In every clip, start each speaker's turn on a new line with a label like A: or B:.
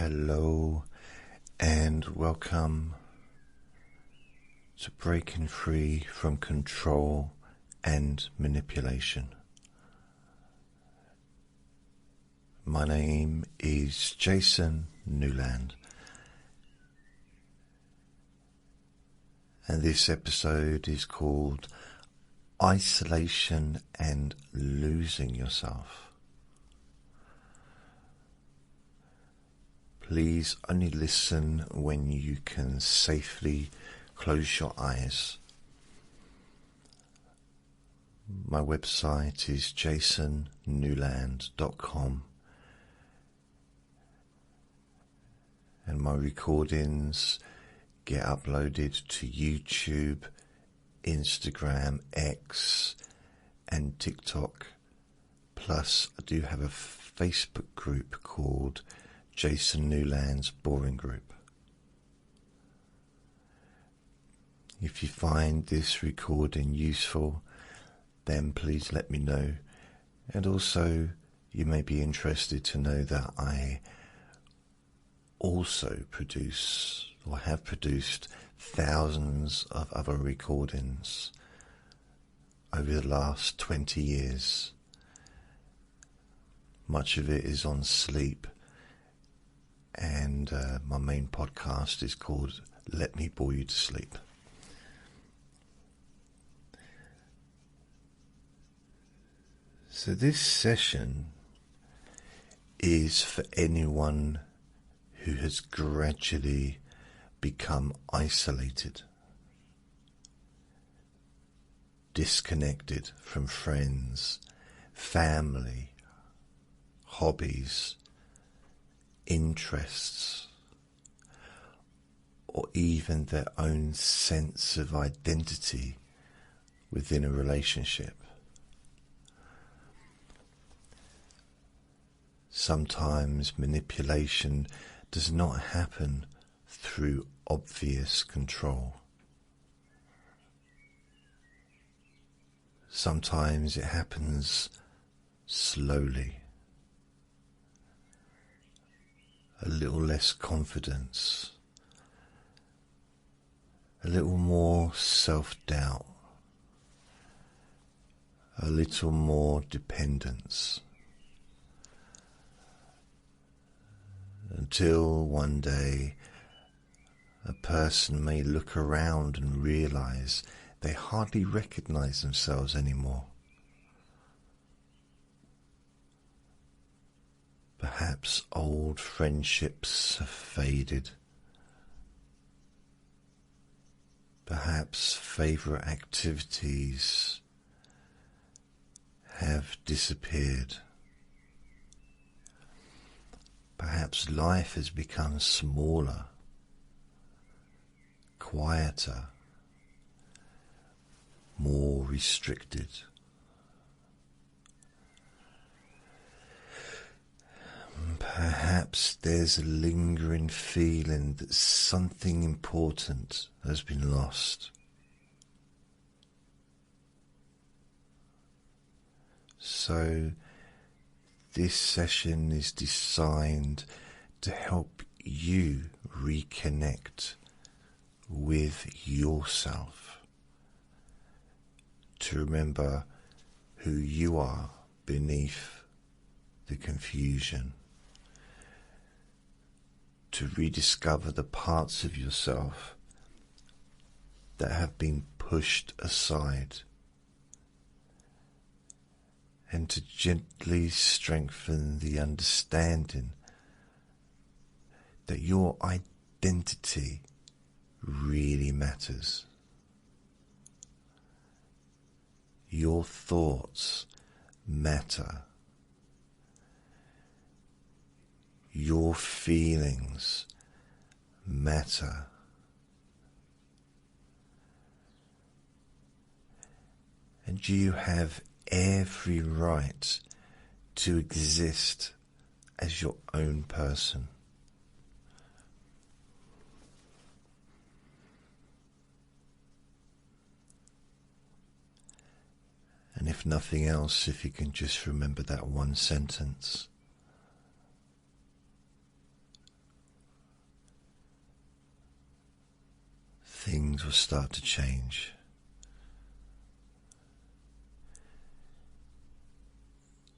A: Hello and welcome to breaking free from control and manipulation. My name is Jason Newland, and this episode is called Isolation and Losing Yourself. Please only listen when you can safely close your eyes. My website is jasonnewland.com, and my recordings get uploaded to YouTube, Instagram, X and TikTok. Plus I do have a Facebook group called Jason Newland's Boring Group. If you find this recording useful, then please let me know. And also, you may be interested to know that I also produce or have produced thousands of other recordings over the last 20 years. Much of it is on sleep. And my main podcast is called Let Me Bore You to Sleep. So this session is for anyone who has gradually become isolated, disconnected from friends, family, hobbies, interests, or even their own sense of identity within a relationship. Sometimes manipulation does not happen through obvious control. Sometimes it happens slowly. A little less confidence, a little more self-doubt, a little more dependence, until one day a person may look around and realize they hardly recognize themselves anymore. Perhaps old friendships have faded. Perhaps favorite activities have disappeared. Perhaps life has become smaller, quieter, more restricted. Perhaps there's a lingering feeling that something important has been lost. So this session is designed to help you reconnect with yourself, to remember who you are beneath the confusion, to rediscover the parts of yourself that have been pushed aside, and to gently strengthen the understanding that your identity really matters. Your thoughts matter. Your feelings matter. And you have every right to exist as your own person. And if nothing else, if you can just remember that one sentence, things will start to change.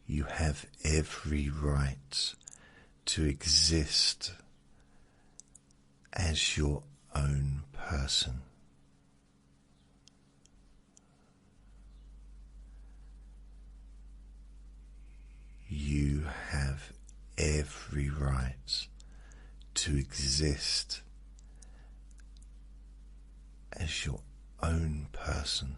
A: You have every right to exist as your own person. You have every right to exist as your own person.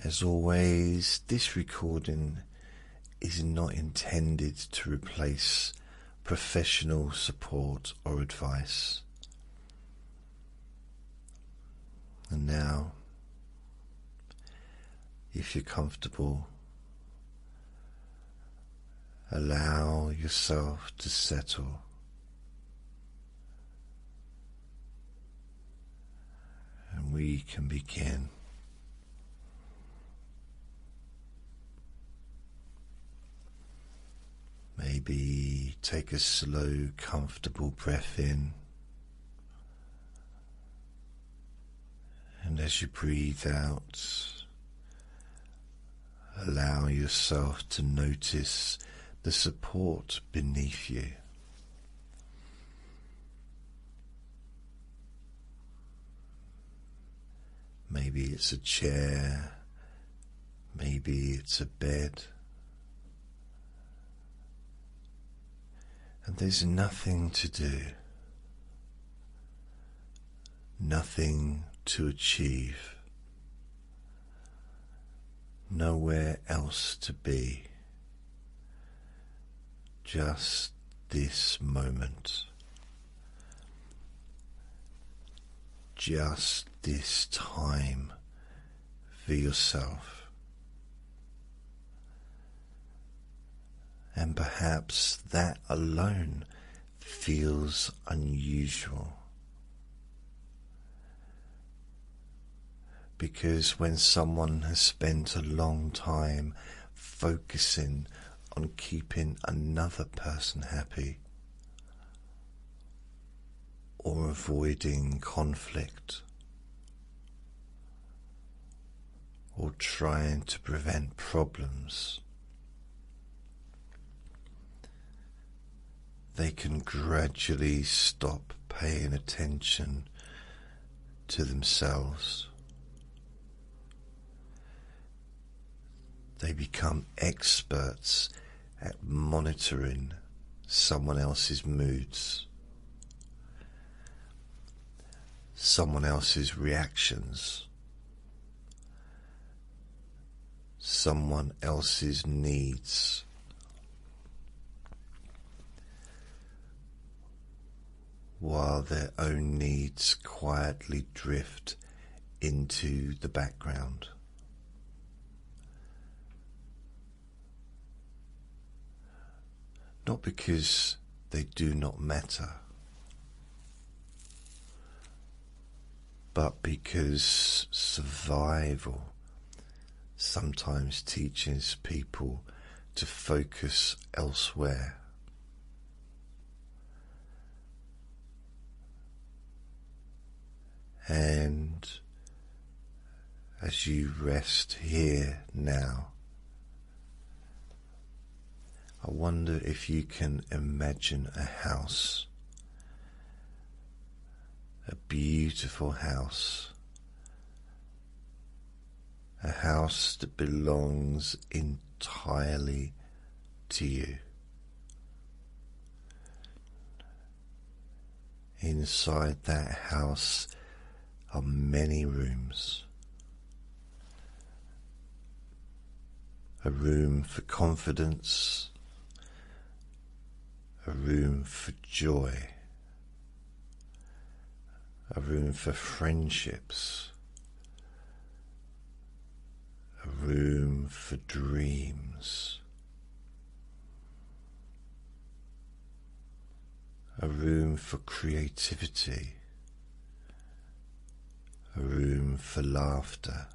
A: As always, this recording is not intended to replace professional support or advice. And now, if you're comfortable, allow yourself to settle. And we can begin. Maybe take a slow, comfortable breath in. And as you breathe out, allow yourself to notice the support beneath you. Maybe it's a chair, maybe it's a bed. And there's nothing to do, nothing to achieve, nowhere else to be, just this moment, just this time for yourself. And perhaps that alone feels unusual. Because when someone has spent a long time focusing on keeping another person happy, or avoiding conflict, or trying to prevent problems, they can gradually stop paying attention to themselves. They become experts at monitoring someone else's moods, someone else's reactions, someone else's needs. While their own needs quietly drift into the background. Not because they do not matter, but because survival sometimes teaches people to focus elsewhere. And as you rest here now, I wonder if you can imagine a house, a beautiful house, a house that belongs entirely to you. Inside that house are many rooms. A room for confidence, a room for joy, a room for friendships, a room for dreams, a room for creativity, a room for laughter,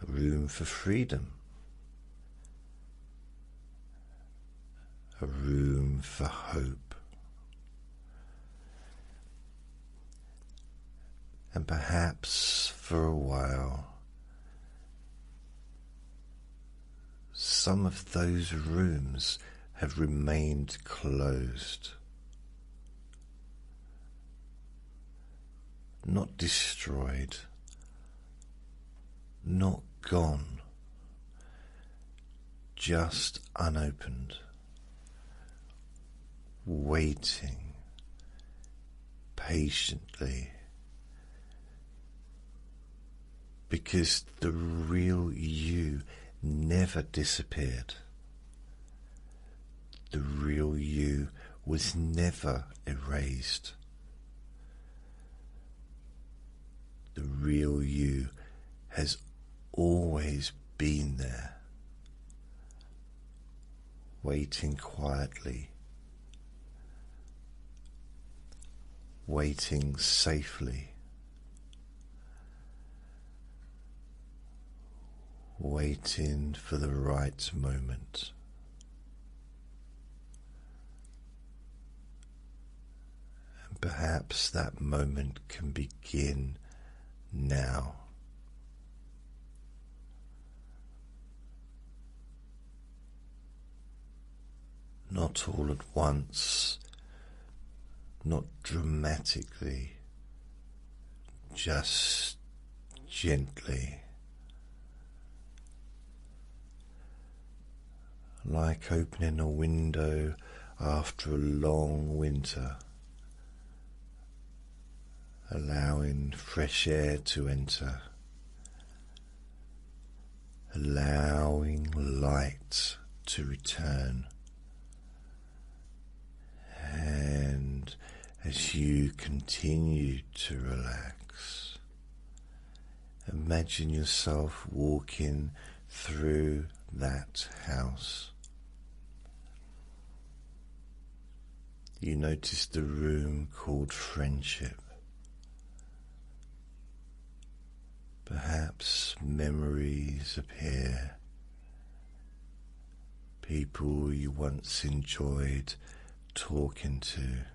A: a room for freedom, a room for hope, and perhaps for a while some of those rooms have remained closed, not destroyed, not gone, just unopened, waiting patiently, because the real you never disappeared. The real you was never erased. The real you has always been there, waiting quietly, waiting safely, waiting for the right moment. And perhaps that moment can begin now. Not all at once, not dramatically, just gently, like opening a window after a long winter, allowing fresh air to enter, allowing light to return. And as you continue to relax, imagine yourself walking through that house. You notice the room called friendship. Perhaps memories appear. People you once enjoyed talking to.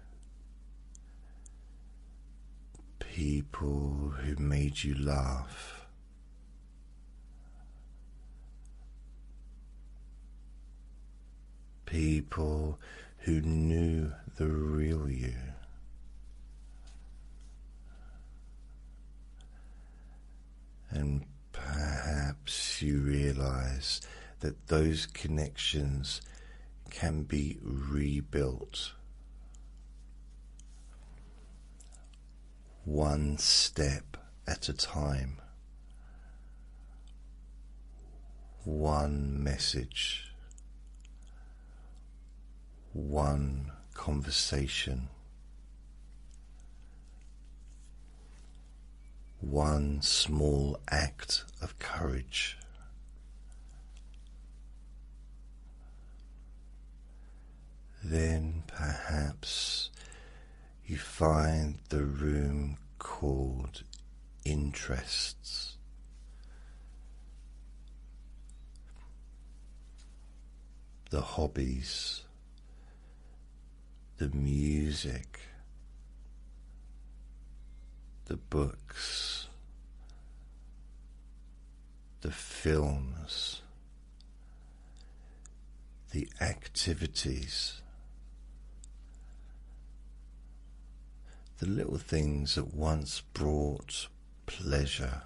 A: People who made you laugh. People who knew the real you. And perhaps you realize that those connections can be rebuilt, one step at a time, one message, one conversation, one small act of courage. Then perhaps you find the room called interests. The hobbies, the music, the books, the films, the activities, the little things that once brought pleasure.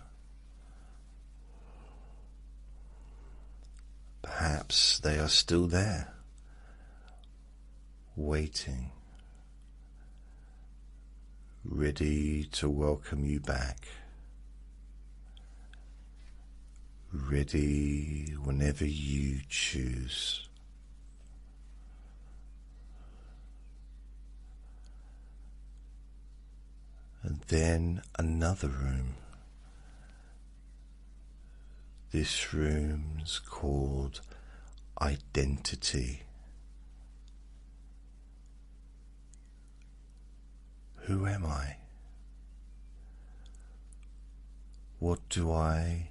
A: Perhaps they are still there, waiting, ready to welcome you back, ready whenever you choose. And then another room. This room's called identity. Who am I? What do I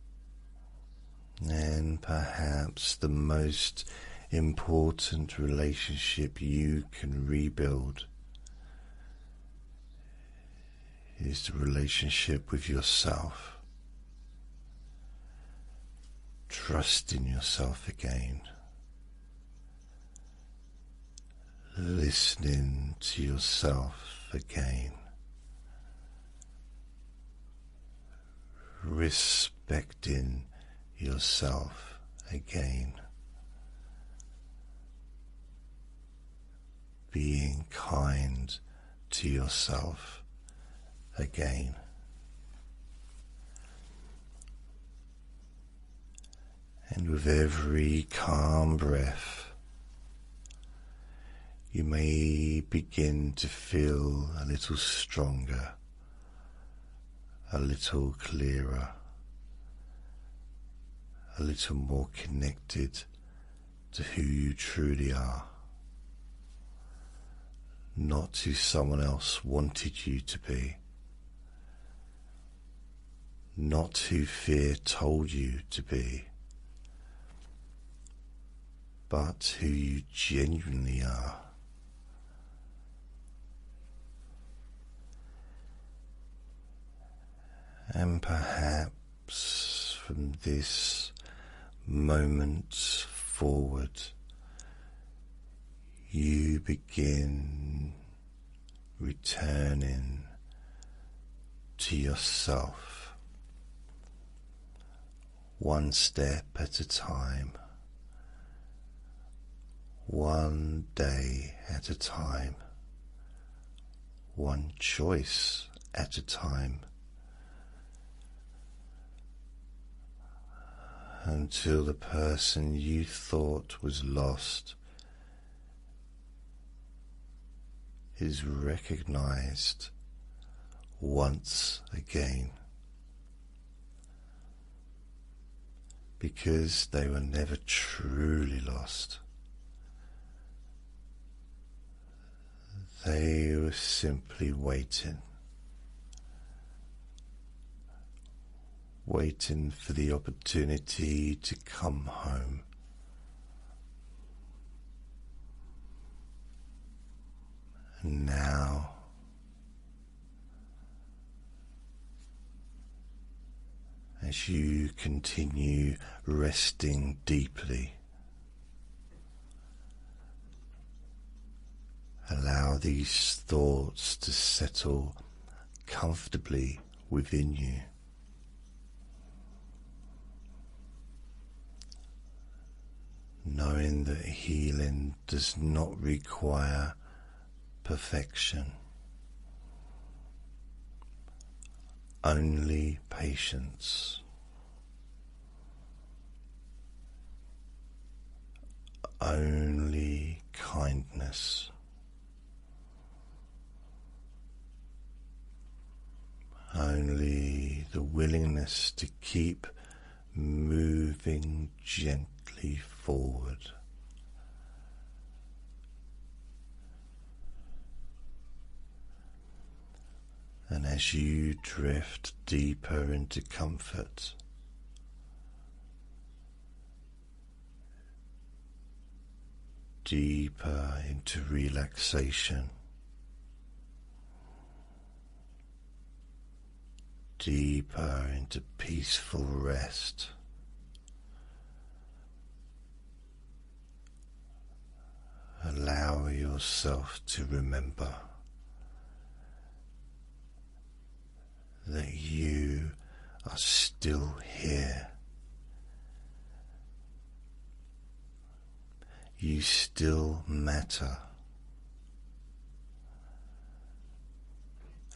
A: And perhaps the most important relationship you can rebuild is the relationship with yourself. Trust in yourself again. Listening to yourself again. Respecting yourself again. Being kind to yourself again. And with every calm breath, you may begin to feel a little stronger, a little clearer, a little more connected to who you truly are, not who someone else wanted you to be, not who fear told you to be, but who you genuinely are. And perhaps from this moment forward, you begin returning to yourself, one step at a time, one day at a time, one choice at a time, until the person you thought was lost is recognized once again, because they were never truly lost. They were simply waiting for the opportunity to come home. And now, as you continue resting deeply, allow these thoughts to settle comfortably within you. Knowing that healing does not require perfection, only patience, only kindness, only the willingness to keep moving gently forward. And as you drift deeper into comfort, deeper into relaxation, deeper into peaceful rest, allow yourself to remember that you are still here. You still matter,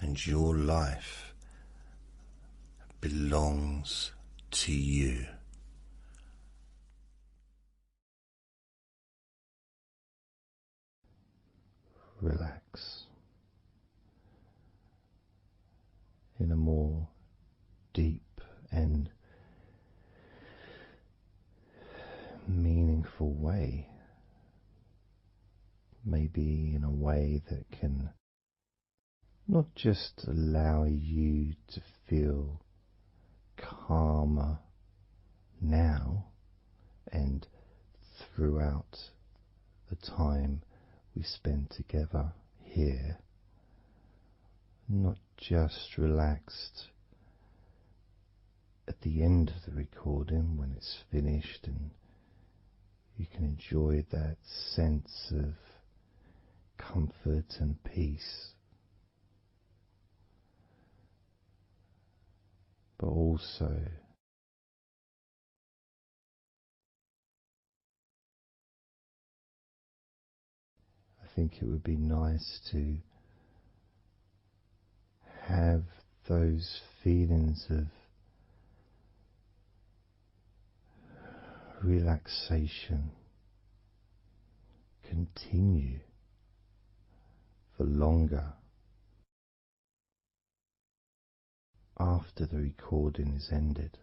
A: and your life belongs to you. Relax in a more deep and meaningful way, maybe in a way that can not just allow you to feel calmer now, and throughout the time we spend together here, not just relaxed at the end of the recording when it's finished and you can enjoy that sense of comfort and peace, but also I think it would be nice to have those feelings of relaxation continue for longer after the recording is ended,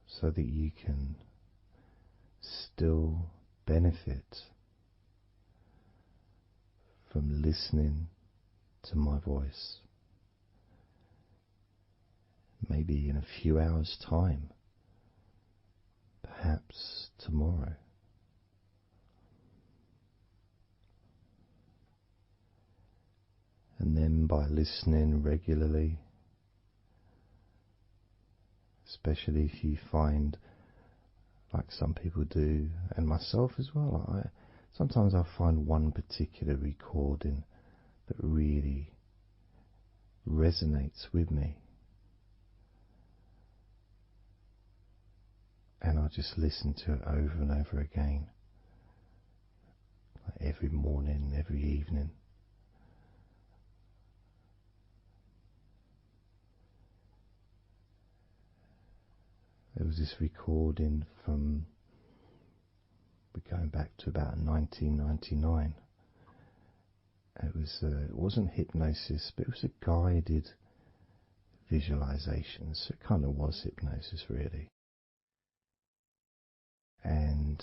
A: so that you can still benefit from listening to my voice, maybe in a few hours' time, perhaps tomorrow. And then by listening regularly, especially if you find, like some people do, and myself as well, sometimes I find one particular recording that really resonates with me, and I just listen to it over and over again, like every morning, every evening. There was this recording from, we're going back to about 1999. It wasn't hypnosis, but it was a guided visualization, so it kind of was hypnosis really. And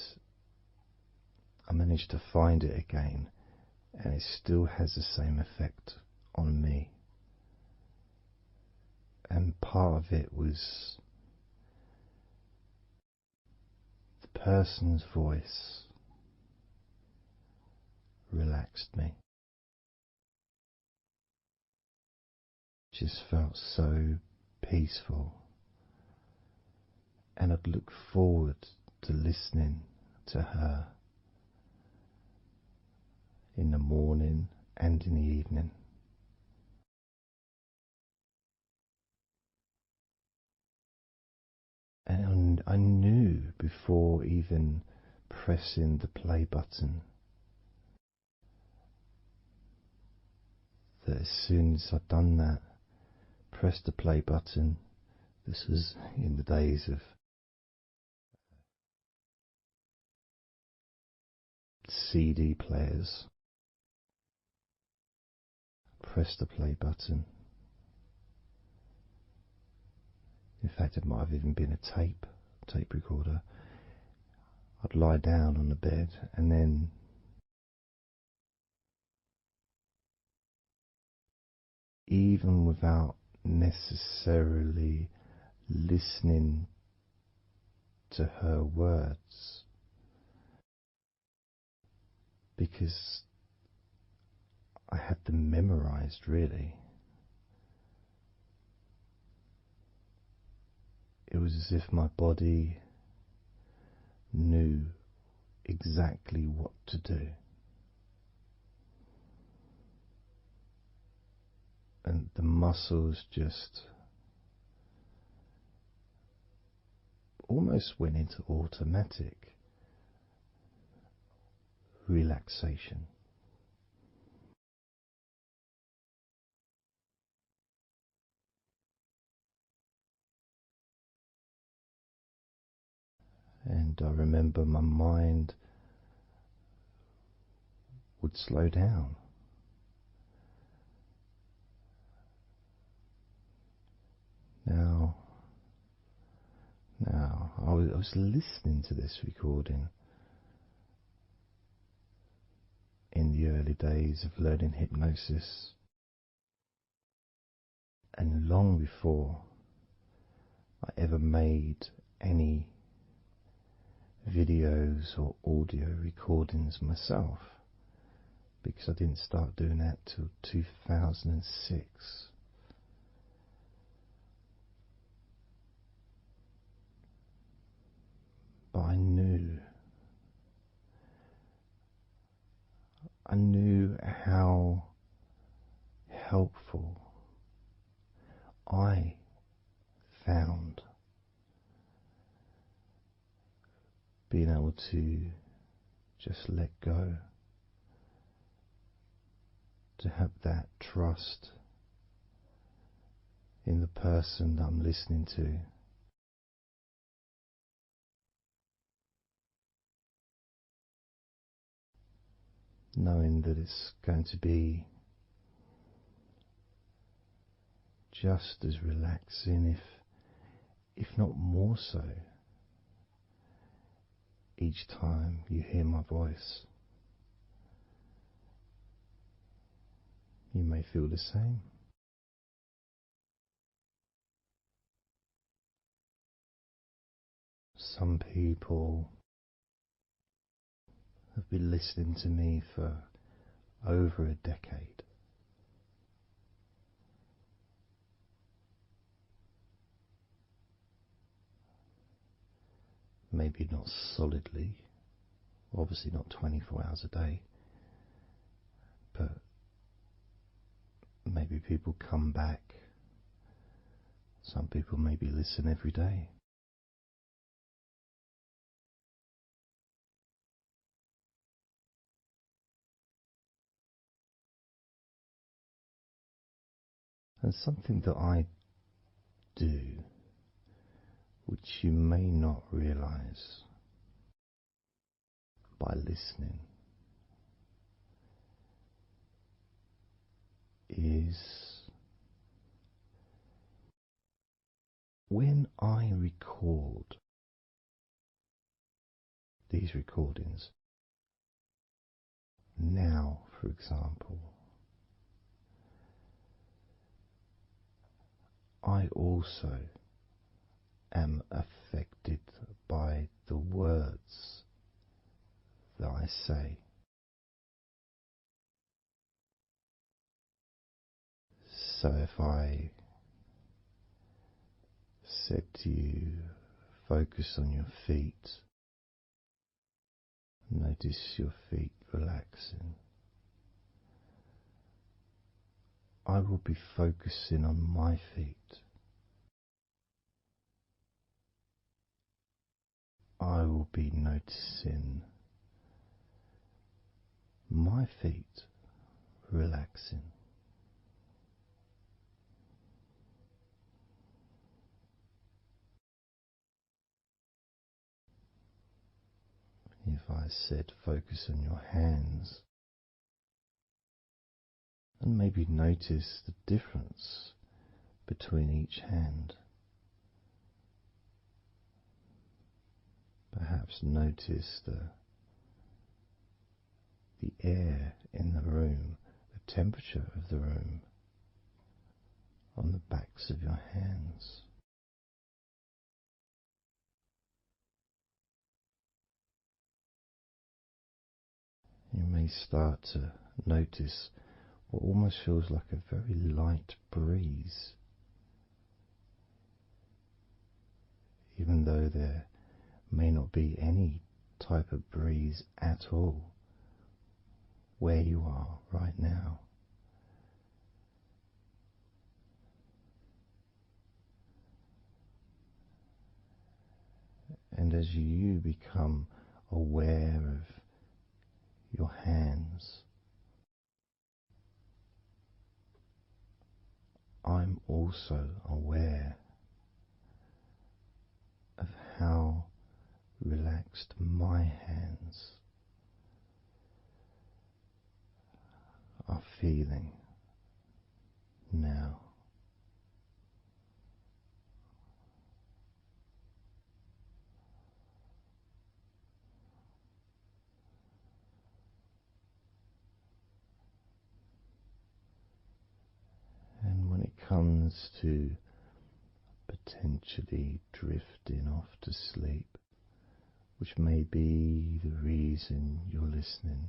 A: I managed to find it again, and it still has the same effect on me. And part of it was the person's voice relaxed me. Just felt so peaceful, and I'd look forward to listening to her in the morning and in the evening. And I knew before even pressing the play button that as soon as I'd done that, pressed the play button, this was in the days of CD players, pressed the play button. In fact, it might have even been a tape recorder. I'd lie down on the bed, and then even without necessarily listening to her words, because I had them memorized really, it was as if my body knew exactly what to do. And the muscles just almost went into automatic relaxation. And I remember my mind would slow down. Now, I was listening to this recording in the early days of learning hypnosis, and long before I ever made any videos or audio recordings myself, because I didn't start doing that till 2006. But I knew how helpful I found being able to just let go, to have that trust in the person that I'm listening to. Knowing that it's going to be just as relaxing, if not more so, each time you hear my voice. You may feel the same. Some people have been listening to me for over a decade. Maybe not solidly, obviously not 24 hours a day, but maybe people come back. Some people maybe listen every day. And something that I do, which you may not realize by listening, is when I record these recordings, now for example, I also am affected by the words that I say. So if I said to you, focus on your feet, notice your feet relaxing, I will be focusing on my feet. I will be noticing my feet relaxing. If I said focus on your hands, and maybe notice the difference between each hand. Perhaps notice the air in the room, the temperature of the room on the backs of your hands. You may start to notice what almost feels like a very light breeze, even though there may not be any type of breeze at all where you are right now. And as you become aware of your hands, I'm also aware of how relaxed my hands are feeling now. And when it comes to potentially drifting off to sleep, which may be the reason you're listening.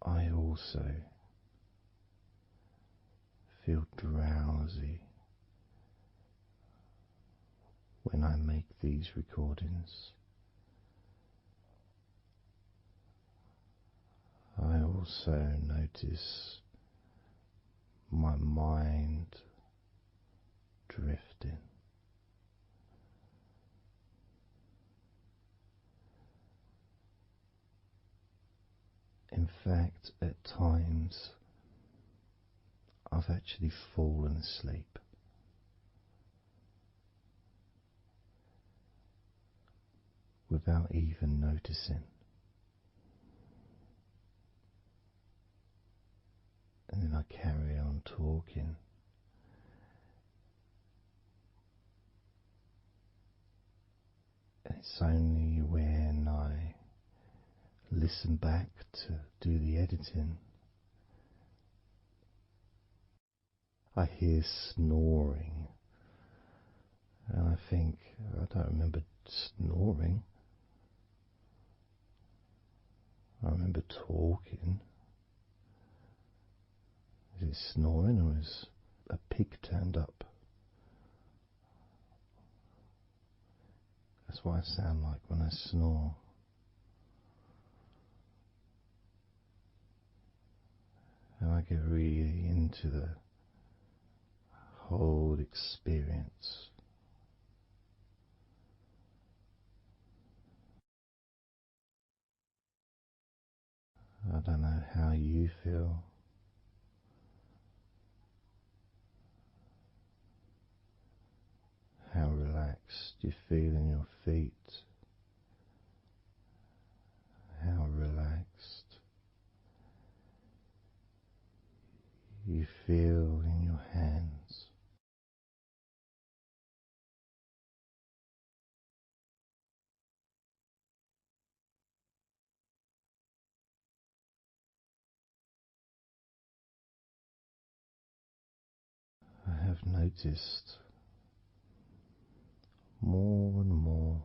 A: I also feel drowsy when I make these recordings. I also notice my mind drifting. In fact, at times I've actually fallen asleep without even noticing. And then I carry on talking. And it's only when I listen back to do the editing I hear snoring. And I think, I don't remember snoring. I remember talking. Is it snoring or is a pig turned up? That's what I sound like when I snore. And I get really into the whole experience. I don't know how you feel. How relaxed you feel in your feet. How relaxed you feel in your hands. I have noticed more and more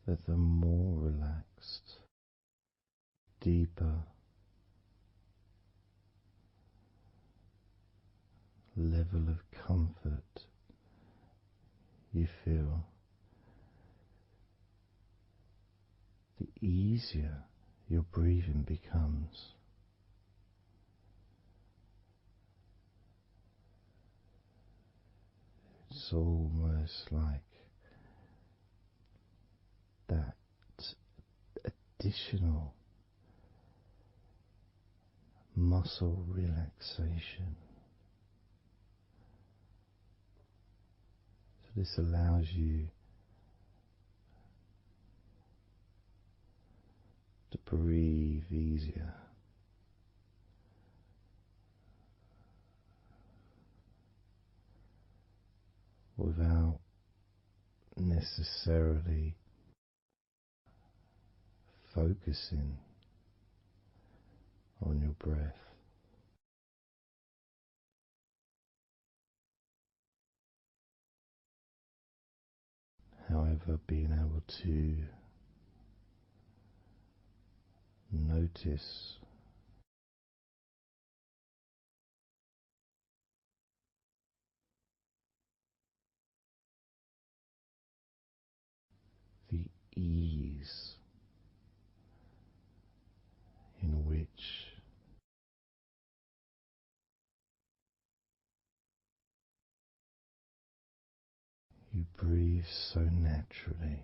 A: that the more relaxed, deeper level of comfort you feel, the easier your breathing becomes. It's almost like that additional muscle relaxation. So this allows you to breathe easier. Without necessarily focusing on your breath. However, being able to notice the ease in which you breathe so naturally.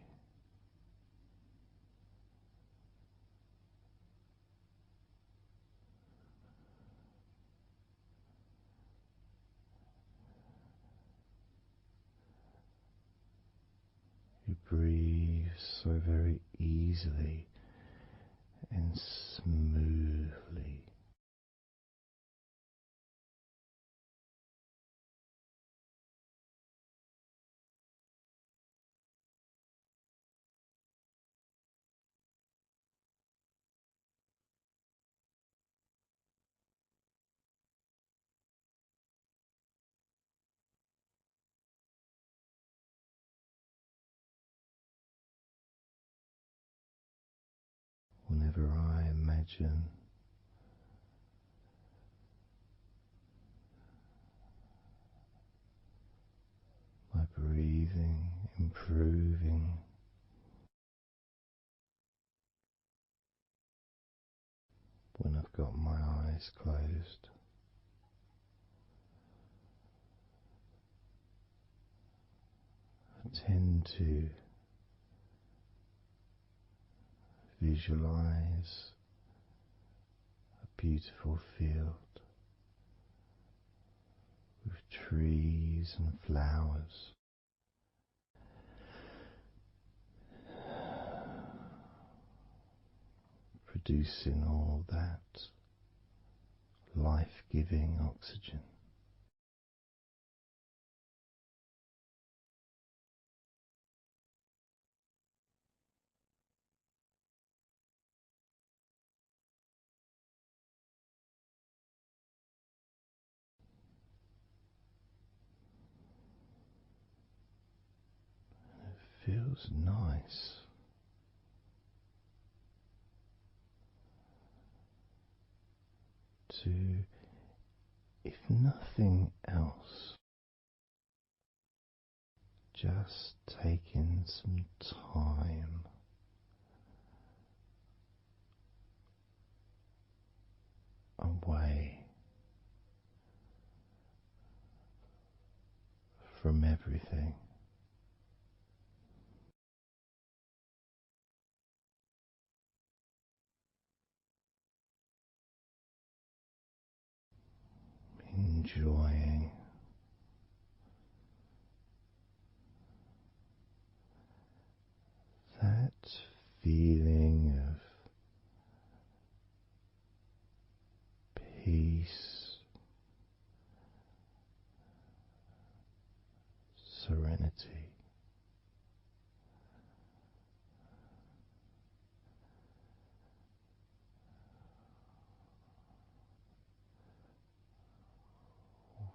A: You breathe so very easily and smoothly. whenever I imagine my breathing improving, when I've got my eyes closed, I tend to visualize a beautiful field with trees and flowers, producing all that life-giving oxygen. It feels nice to, if nothing else, just taking some time away from everything. Enjoying that feeling of peace, serenity,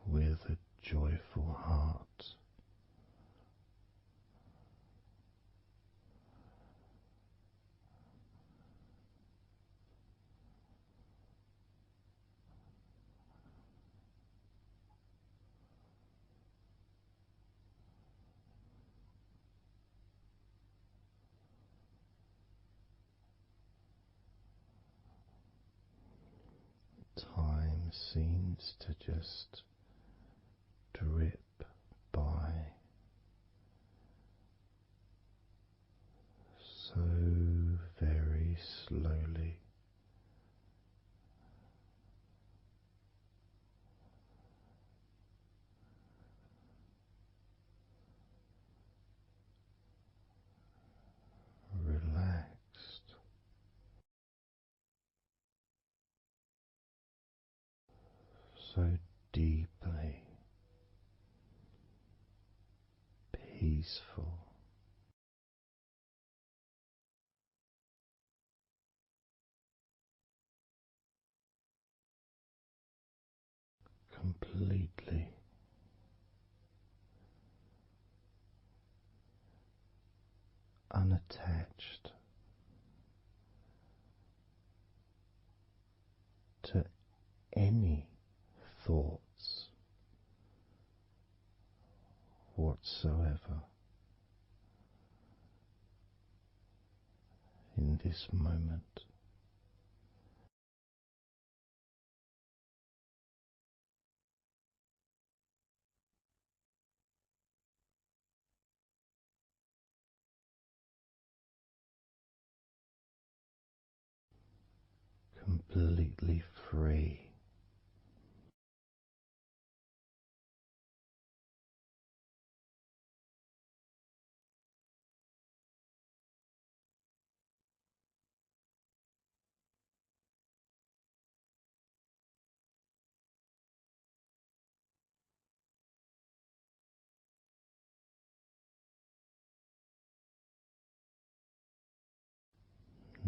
A: with a joyful heart. Time seems to just drip by so very slowly. Relaxed, so deeply peaceful, completely unattached to any thoughts whatsoever in this moment. Completely free.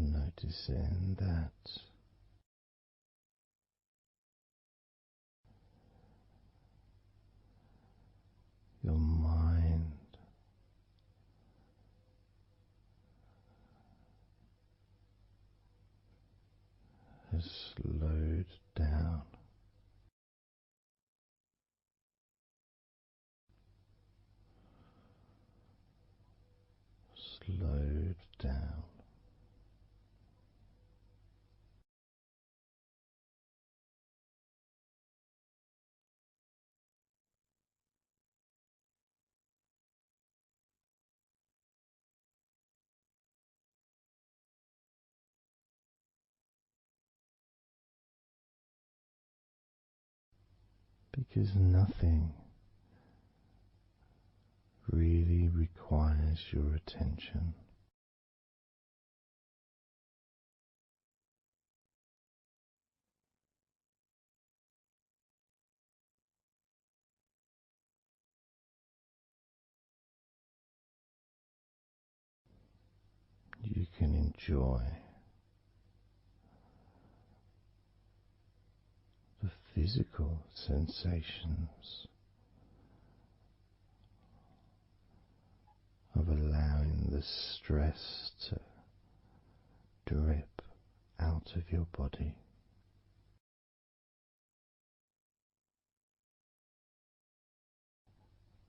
A: Noticing that your mind has slowed down. Slowed down. Because nothing really requires your attention. You can enjoy the physical sensations of allowing the stress to drip out of your body.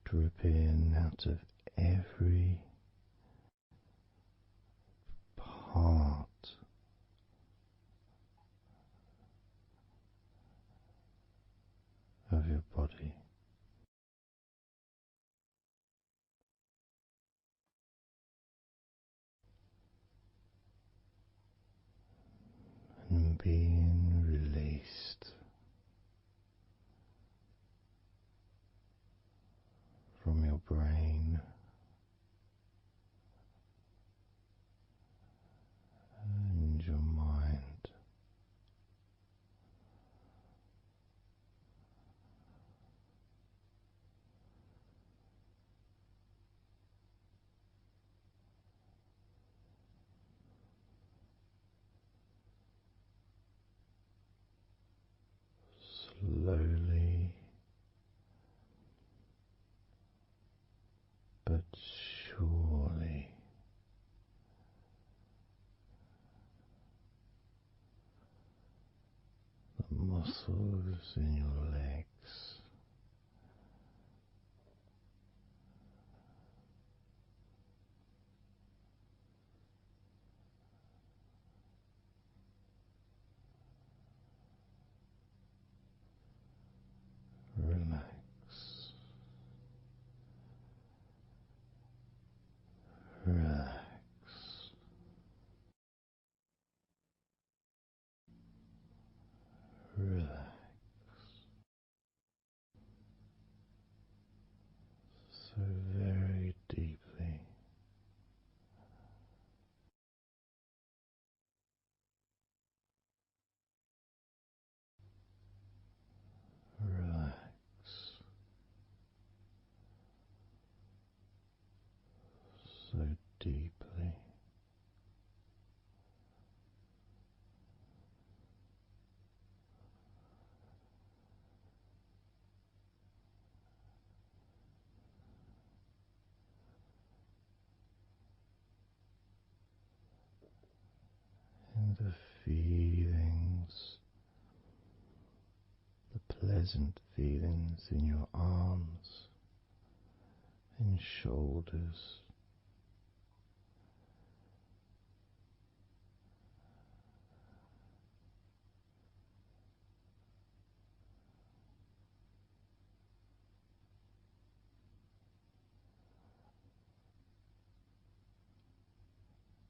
A: Drip in out of every part of your body. And being released from your brain and your mind. Slowly but surely the muscles in your legs relax, relax, relax so very deeply. Relax so deeply. And the feelings, the pleasant feelings in your arms and shoulders,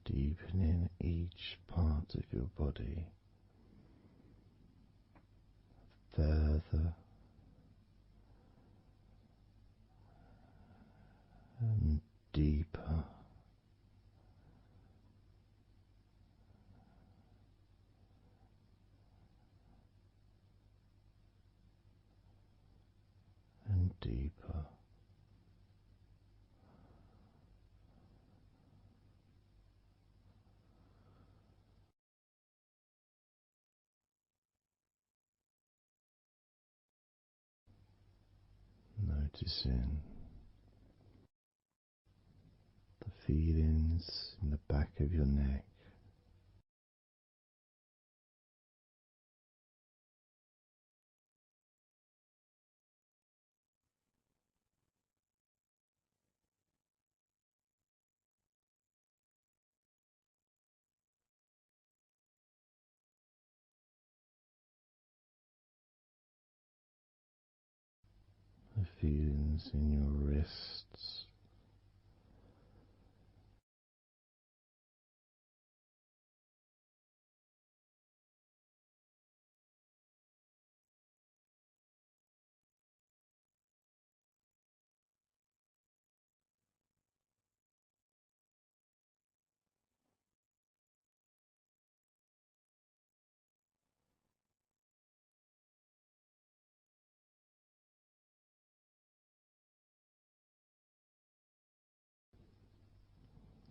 A: deepening each part of your body further and deeper and deeper. Noticing the feelings in the back of your neck, feelings in your wrists,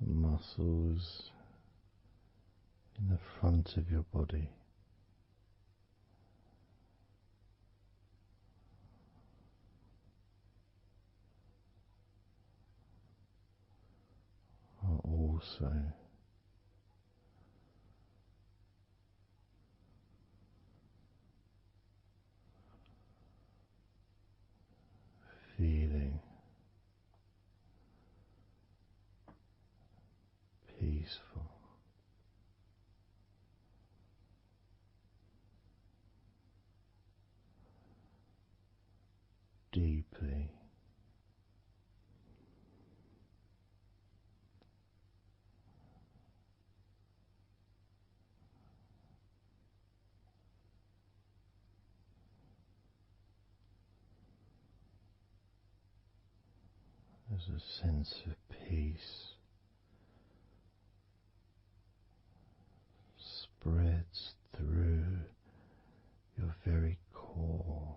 A: the muscles in the front of your body, are also feeling peaceful. Deeply there's a sense of peace spreads through your very core.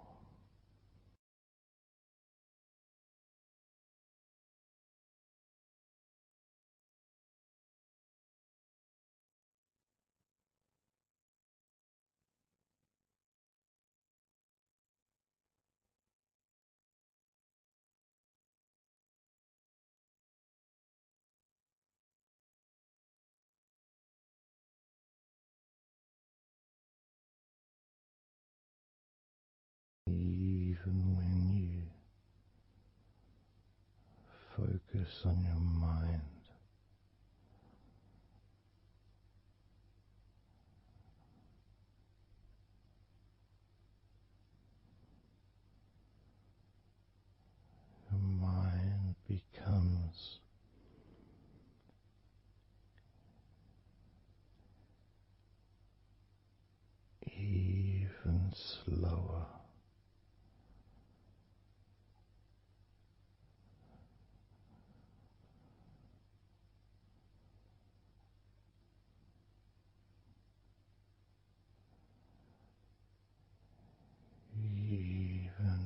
A: Even when you focus on your mind, your mind becomes even slower. Even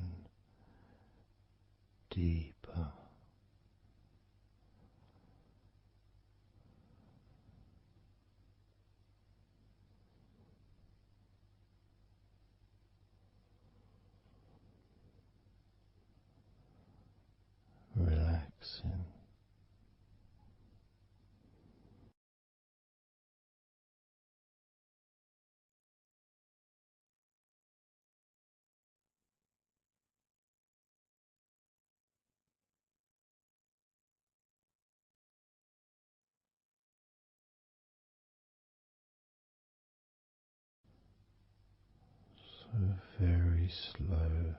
A: deeper. Relaxing. So very slow.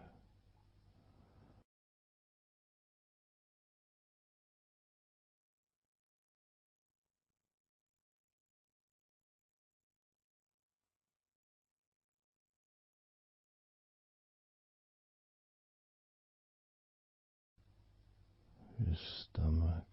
A: Your stomach,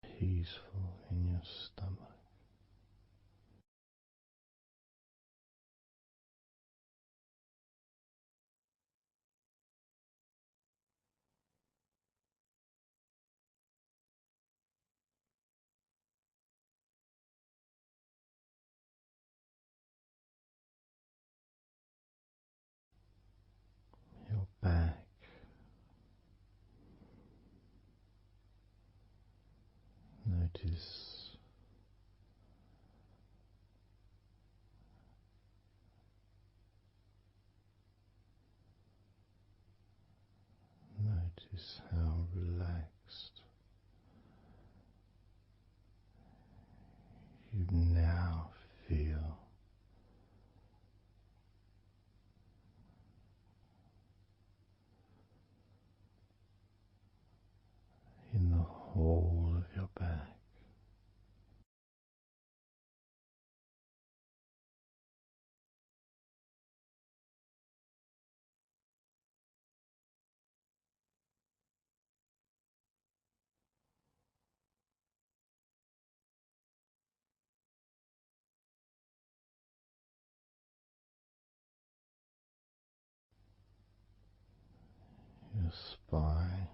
A: peaceful in your stomach. Your back, notice how relaxed You now feel in the whole of your back. Your spine,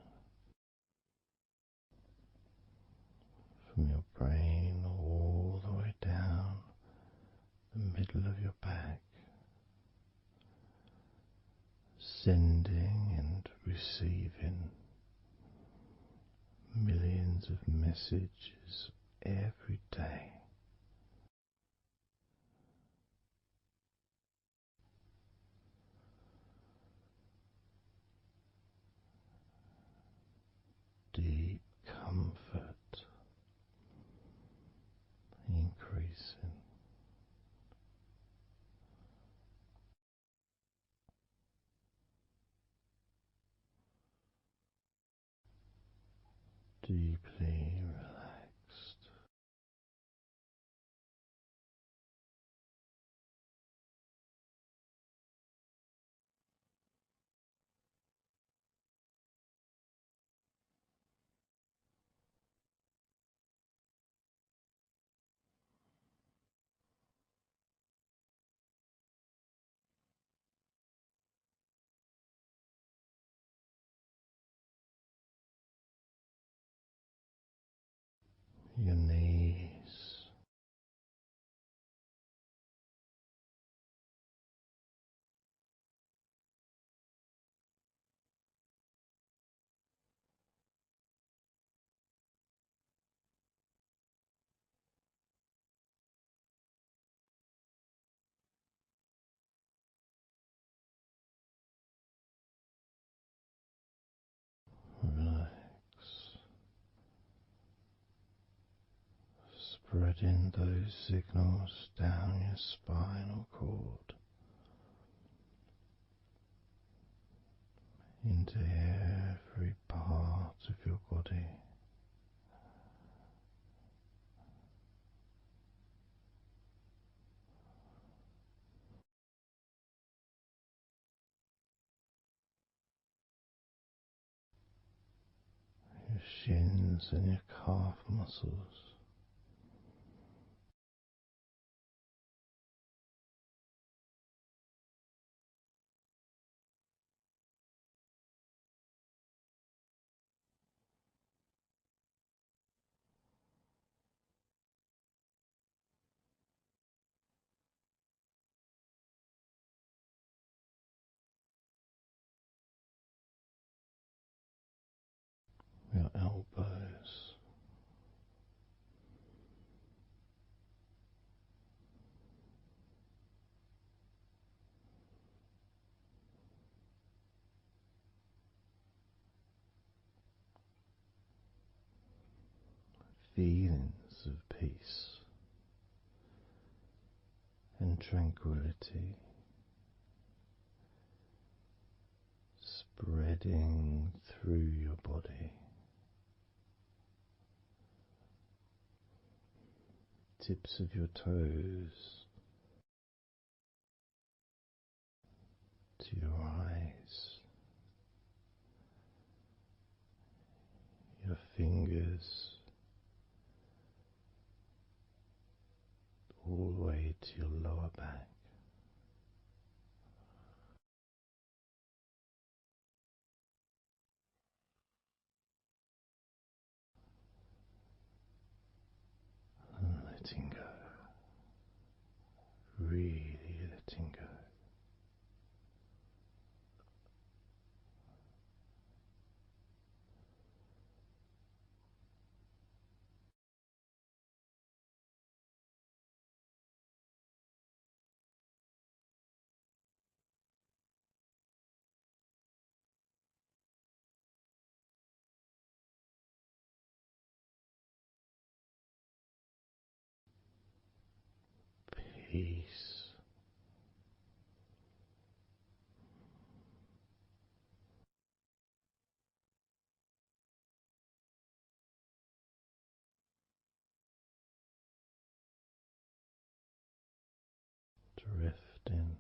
A: from your brain all the way down the middle of your back, sending and receiving millions of messages every day. Deep comfort increasing. Deeply relaxed. Your knees, relax, spreading those signals down your spinal cord into every part of your body. Your shins and your calf muscles, your elbows, feelings of peace and tranquility spreading through your body, tips of your toes to your eyes, your fingers all the way to your lower back. And letting go, really letting go. peace. Drifting,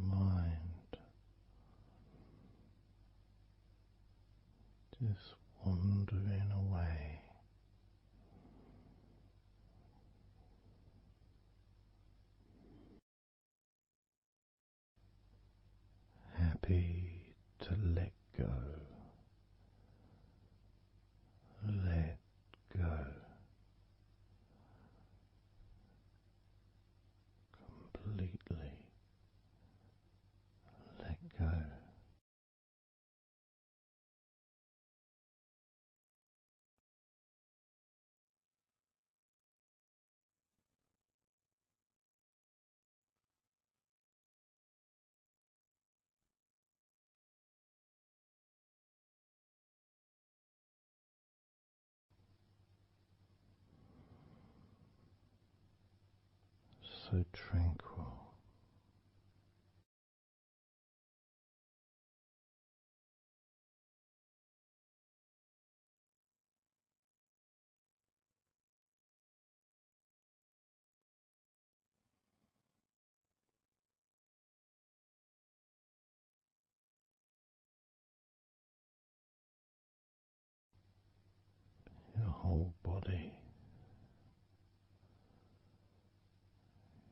A: mind just wandering away, happy to let go, let go completely, let go. So tranquil. Your whole body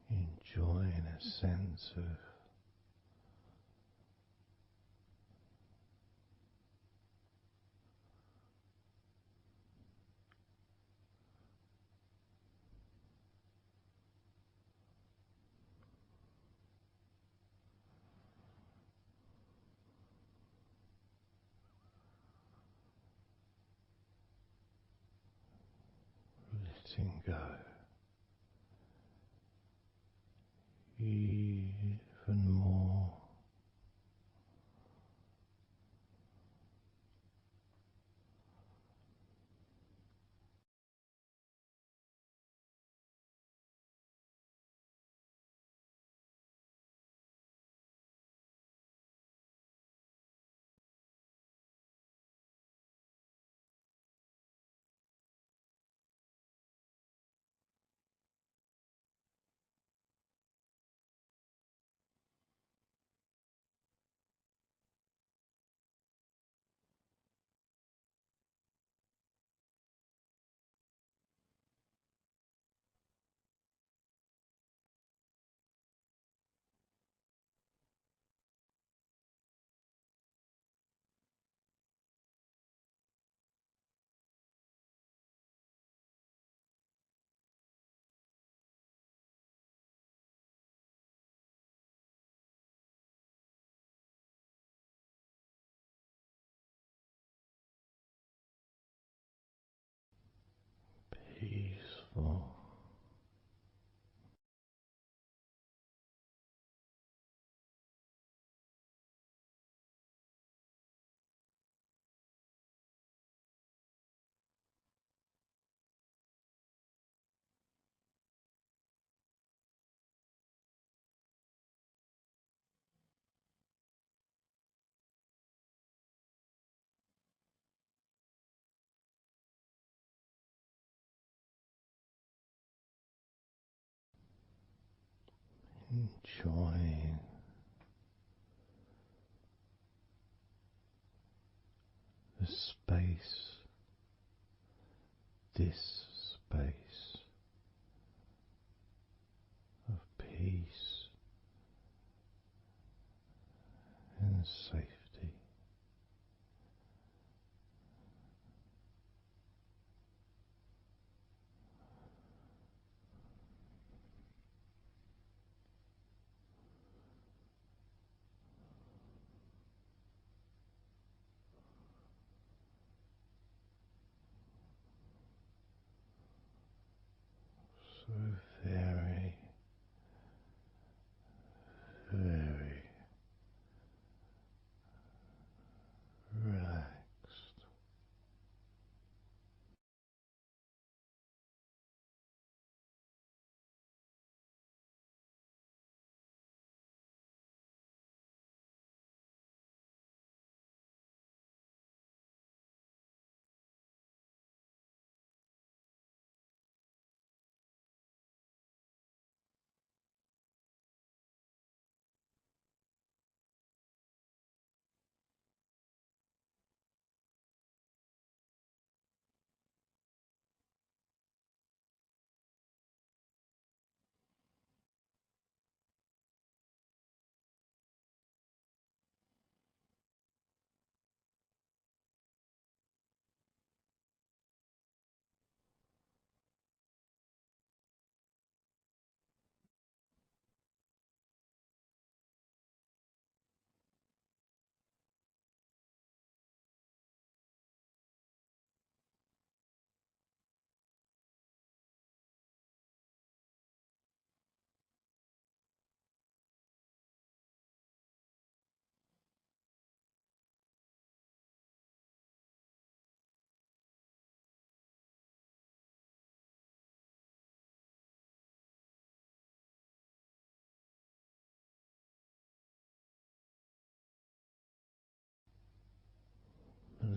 A: enjoying a sense of letting go, even more. Peaceful, enjoying the space, this space of peace and safety. So very, very relaxed.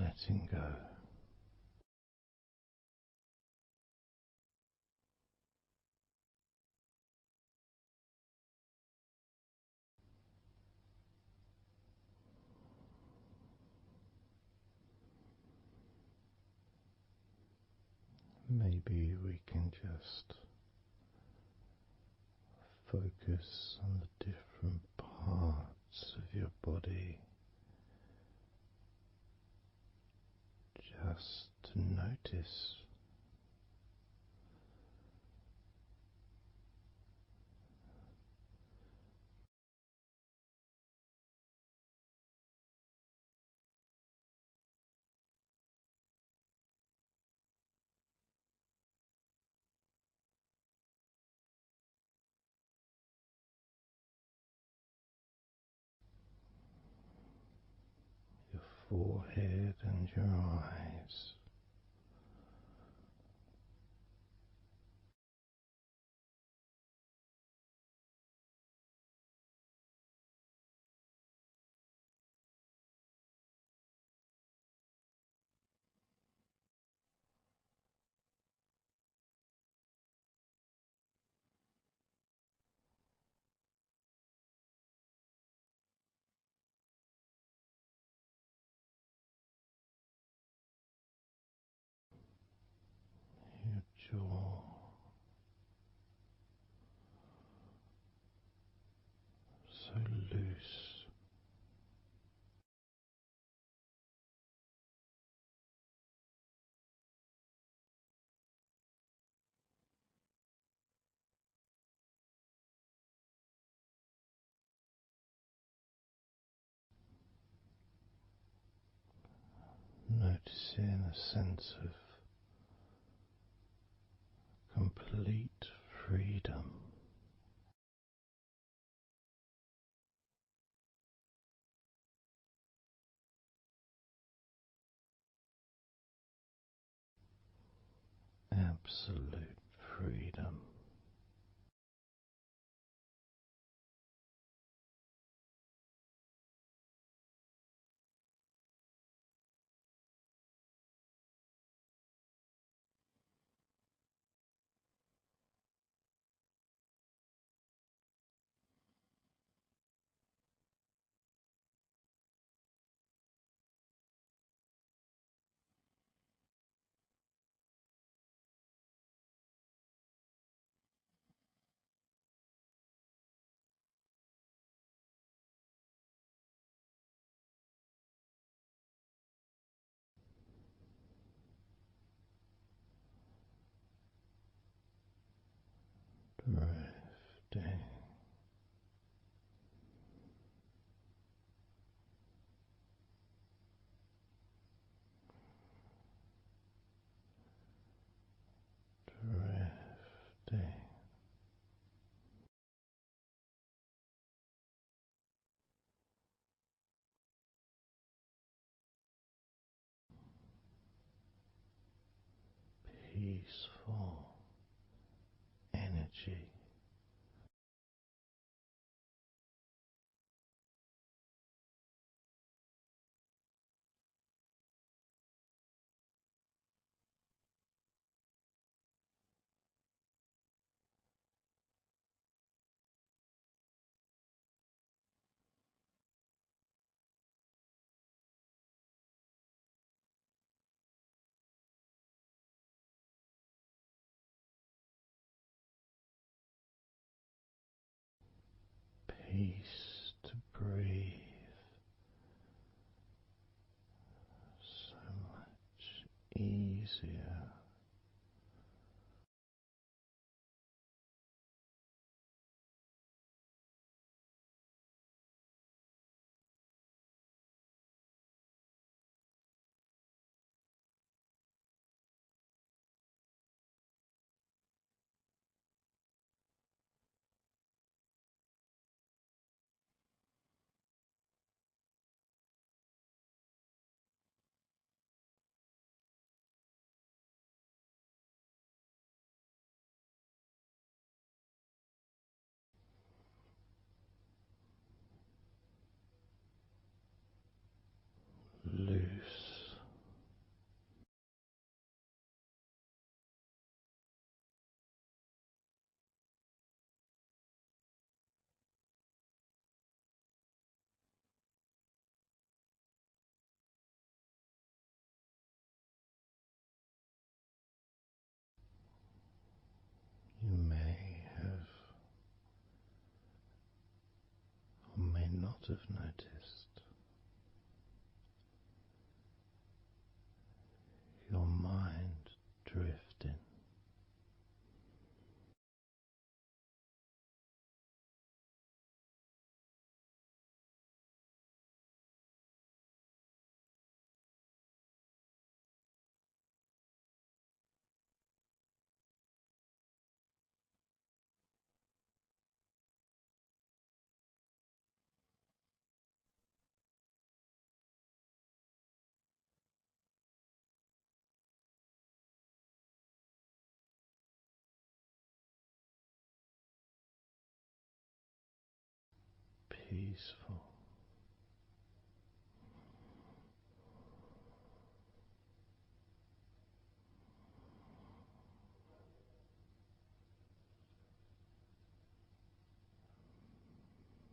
A: letting go. Maybe we can just focus on the different parts of your body, just to notice your forehead and your eyes. Your jaw, so loose. Noticing a sense of complete freedom. Absolute freedom. Drifting, drifting, peaceful energy. Peace to breathe, so much easier. have noticed your mind drifting. Peaceful.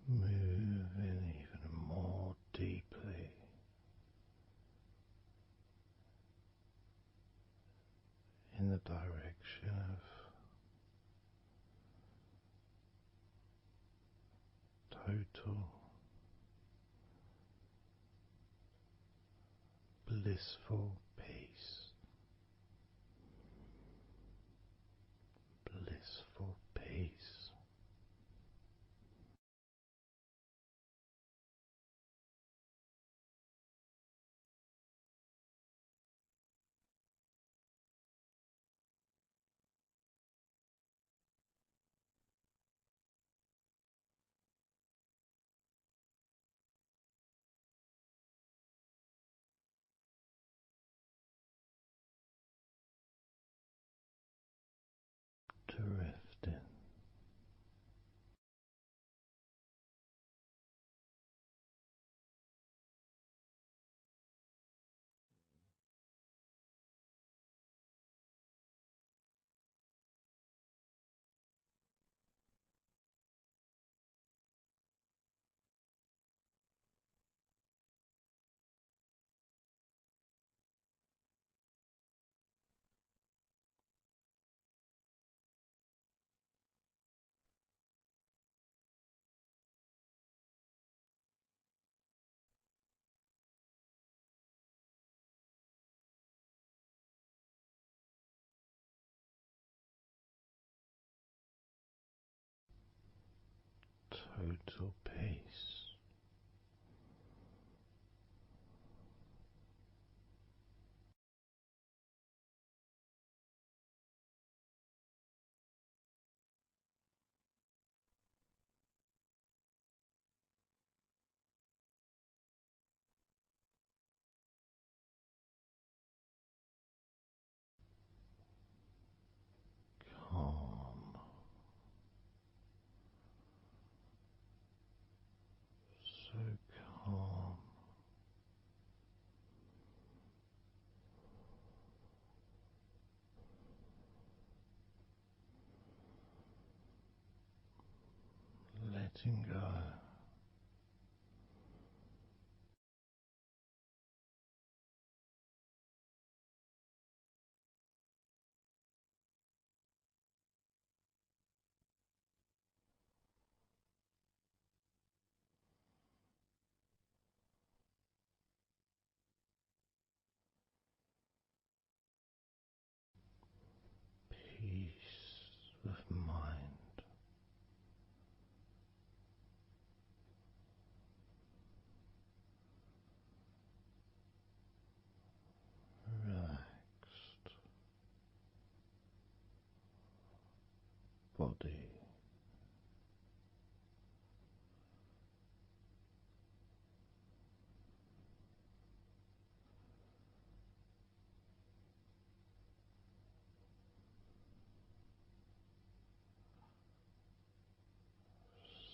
A: Moving even more deeply in the direction of total blissful peace. Blissful peace. Drifting. Total peace. Calm. So calm. Letting go. Peace of mind. Relaxed body.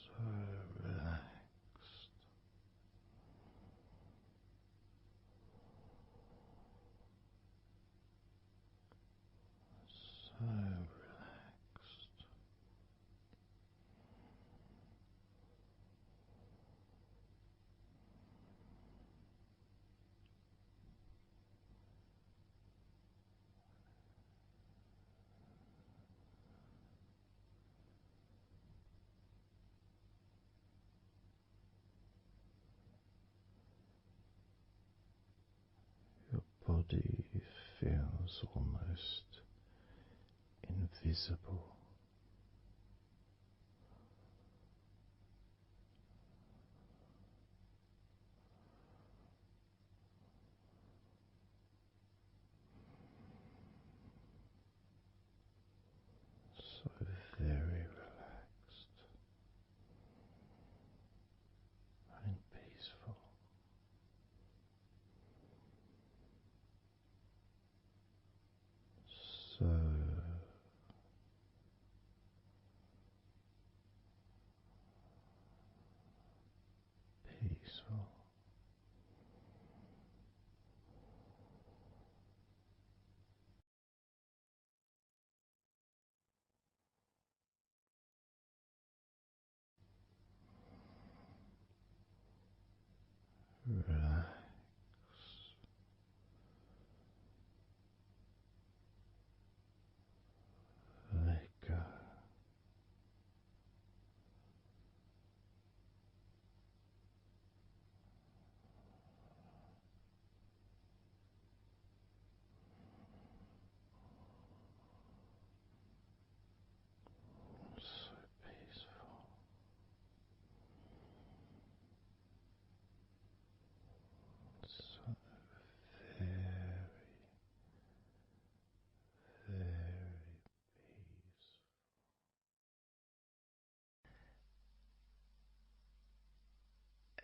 A: So relaxed. So relaxed. body feels almost invisible. So very relaxed and peaceful. So peaceful. Relax. Let go. So peaceful. So very, very peaceful.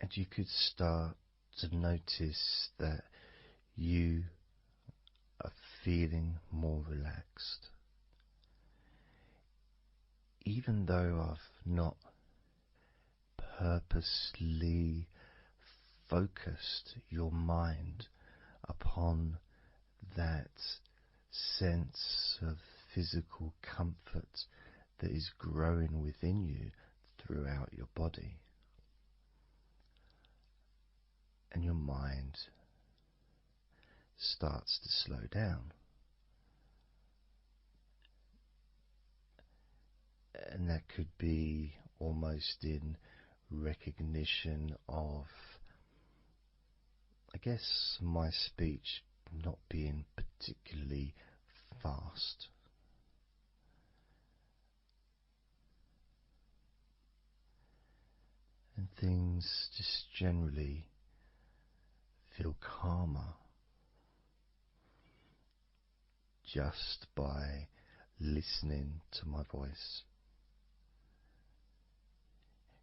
A: And you could start to notice that you are feeling more relaxed. Even though I've not purposely focused your mind upon that sense of physical comfort that is growing within you throughout your body, and your mind starts to slow down. And that could be almost in recognition of, I guess, my speech not being particularly fast. And things just generally feel calmer just by listening to my voice.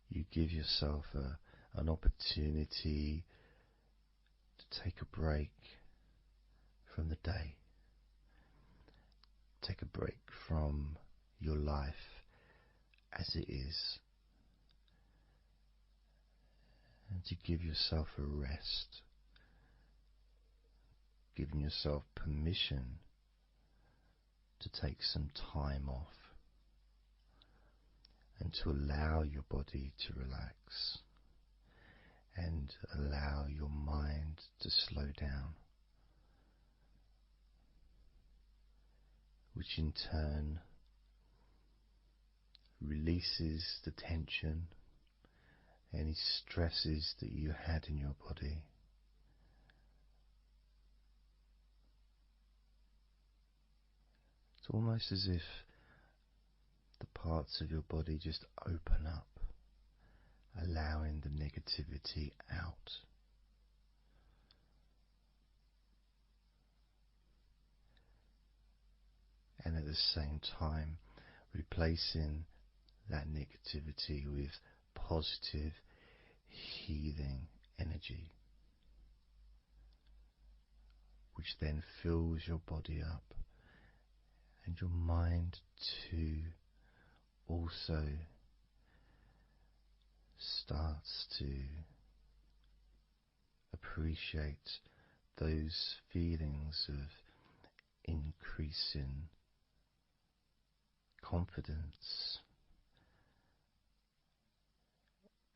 A: You give yourself an opportunity to take a break from the day, take a break from your life as it is, and to give yourself a rest, giving yourself permission to take some time off and to allow your body to relax and allow your mind to slow down, which in turn releases the tension, any stresses that you had in your body. It's almost as if the parts of your body just open up, allowing the negativity out. And at the same time, replacing that negativity with positive, healing energy, which then fills your body up, and your mind too also starts to appreciate those feelings of increasing confidence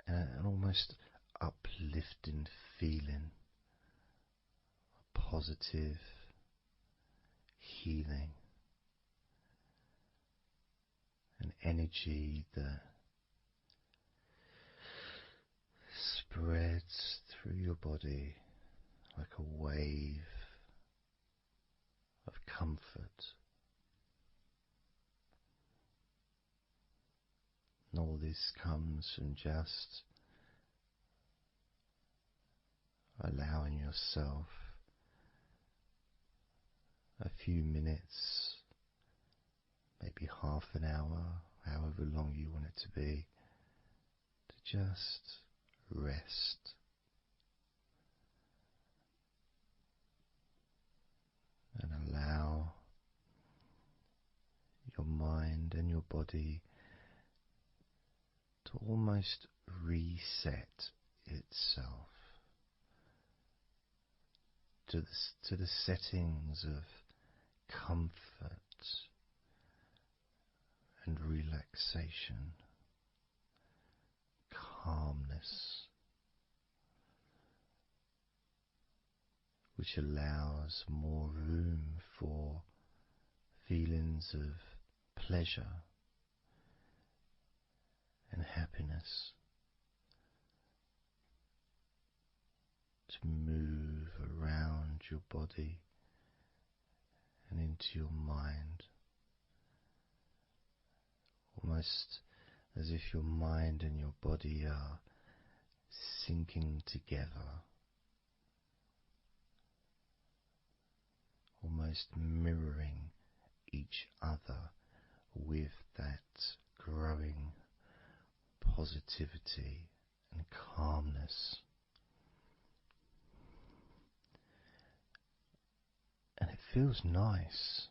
A: and an almost uplifting feeling, positive healing, an energy that spreads through your body like a wave comfort. And all this comes from just allowing yourself a few minutes, maybe half an hour, however long you want it to be, to just rest. And allow your mind and your body to almost reset itself to the settings of comfort and relaxation, calmness, which allows more room for feelings of pleasure and happiness to move around your body and into your mind, almost as if your mind and your body are sinking together, almost mirroring each other with that growing positivity and calmness. And it feels nice.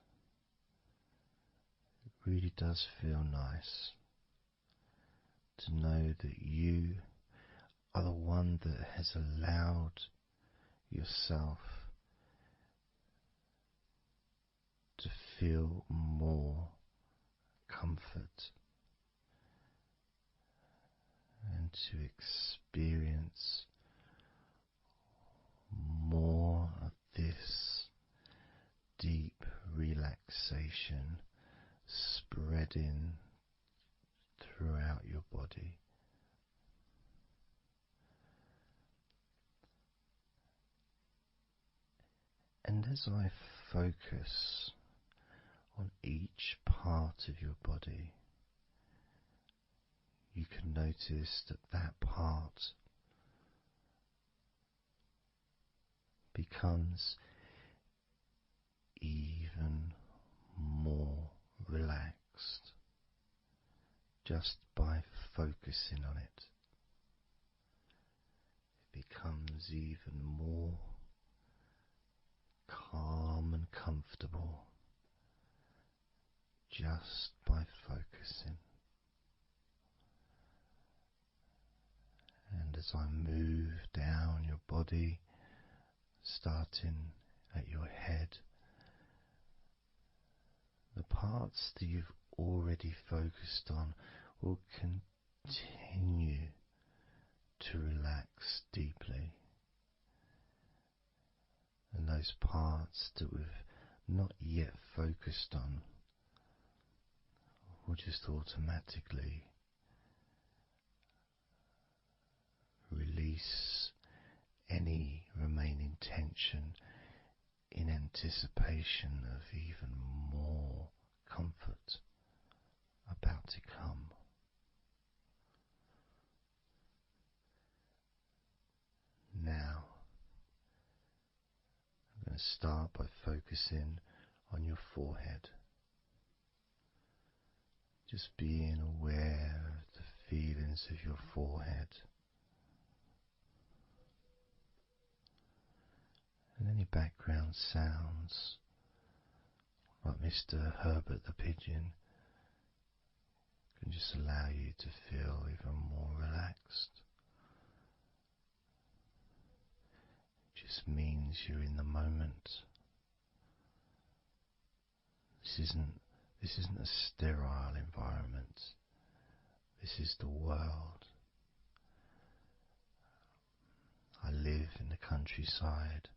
A: It really does feel nice to know that you are the one that has allowed yourself to feel more comfort and to experience more of this deep relaxation spreading throughout your body. And as I focus on each part of your body, you can notice that that part becomes even more relaxed just by focusing on it. It becomes even more calm and comfortable just by focusing. And as I move down your body, starting at your head, the parts that you've already focused on will continue to relax deeply. And those parts that we've not yet focused on will just automatically release any remaining tension in anticipation of even more comfort about to come. Now, I'm going to start by focusing on your forehead. Just being aware of the feelings of your forehead. And any background sounds, like Mr. Herbert the Pigeon, can just allow you to feel even more relaxed. It just means you're in the moment. This isn't a sterile environment. This is the world. I live in the countryside,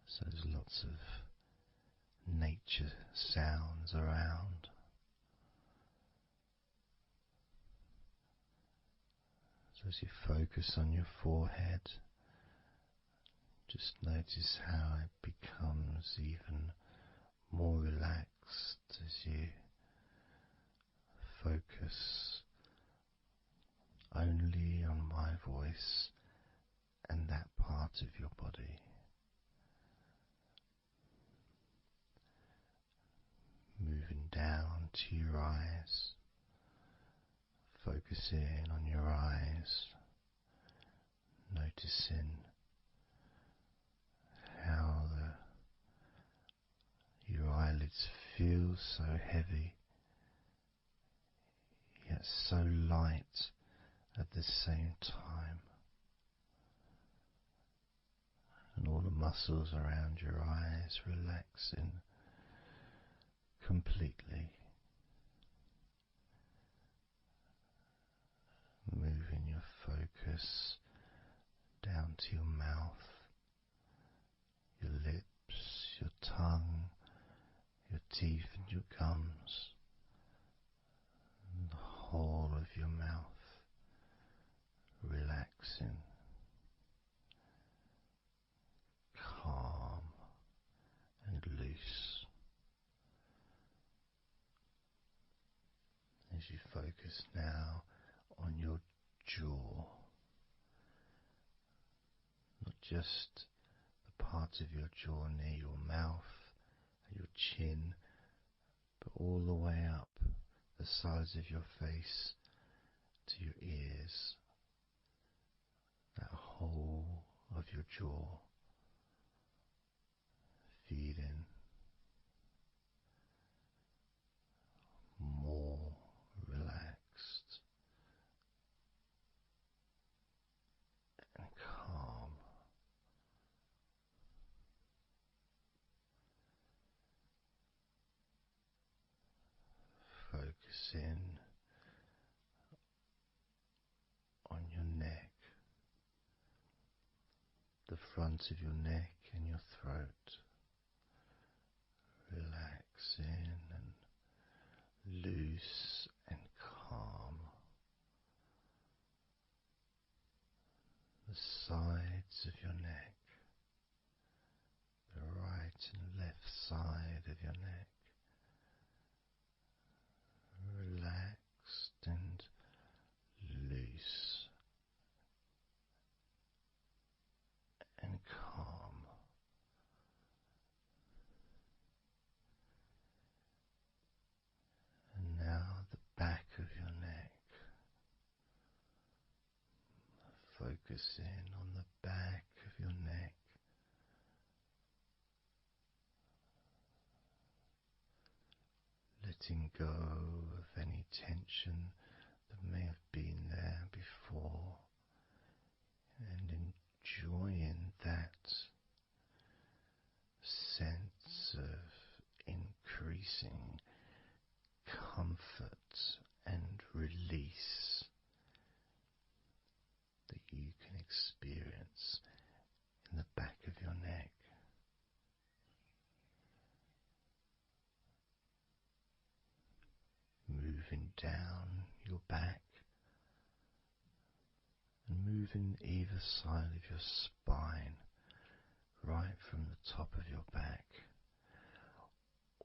A: so there's lots of nature sounds around. So as you focus on your forehead, just notice how it becomes even only on my voice and that part of your body. Moving down to your eyes, focusing on your eyes, noticing how your eyelids feel so heavy, yet so light at the same time, and all the muscles around your eyes relaxing completely, moving your focus down to your mouth, your lips, your tongue, your teeth and your gums, and the whole of your mouth relaxing, calm and loose. As you focus now on your jaw, not just the part of your jaw near your mouth, your chin, but all the way up the sides of your face to your ears, that whole of your jaw, feeling more relaxed and calm. Focusing on your neck, the front of your neck and your throat, relaxing and loose and calm. The sides of your neck, the right and left side of your neck, relaxed and loose and calm. And now the back of your neck, focusing on the back of your neck, letting go of any tension that may have been there before, and enjoying that sense of increasing comfort and release that you can experience in the back of your neck. Moving down your back and moving either side of your spine, right from the top of your back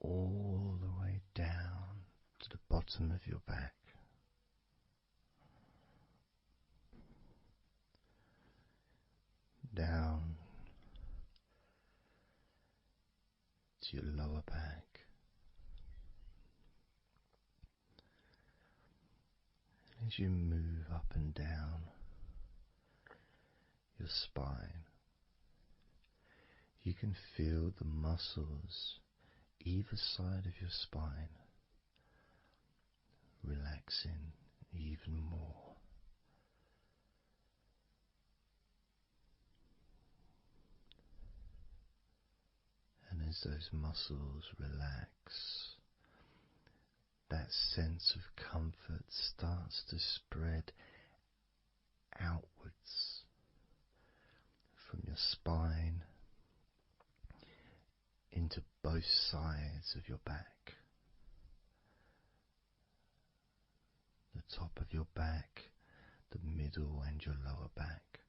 A: all the way down to the bottom of your back. Down to your lower back. As you move up and down your spine, you can feel the muscles either side of your spine relaxing even more. And as those muscles relax, that sense of comfort starts to spread outwards from your spine into both sides of your back, the top of your back, the middle and your lower back.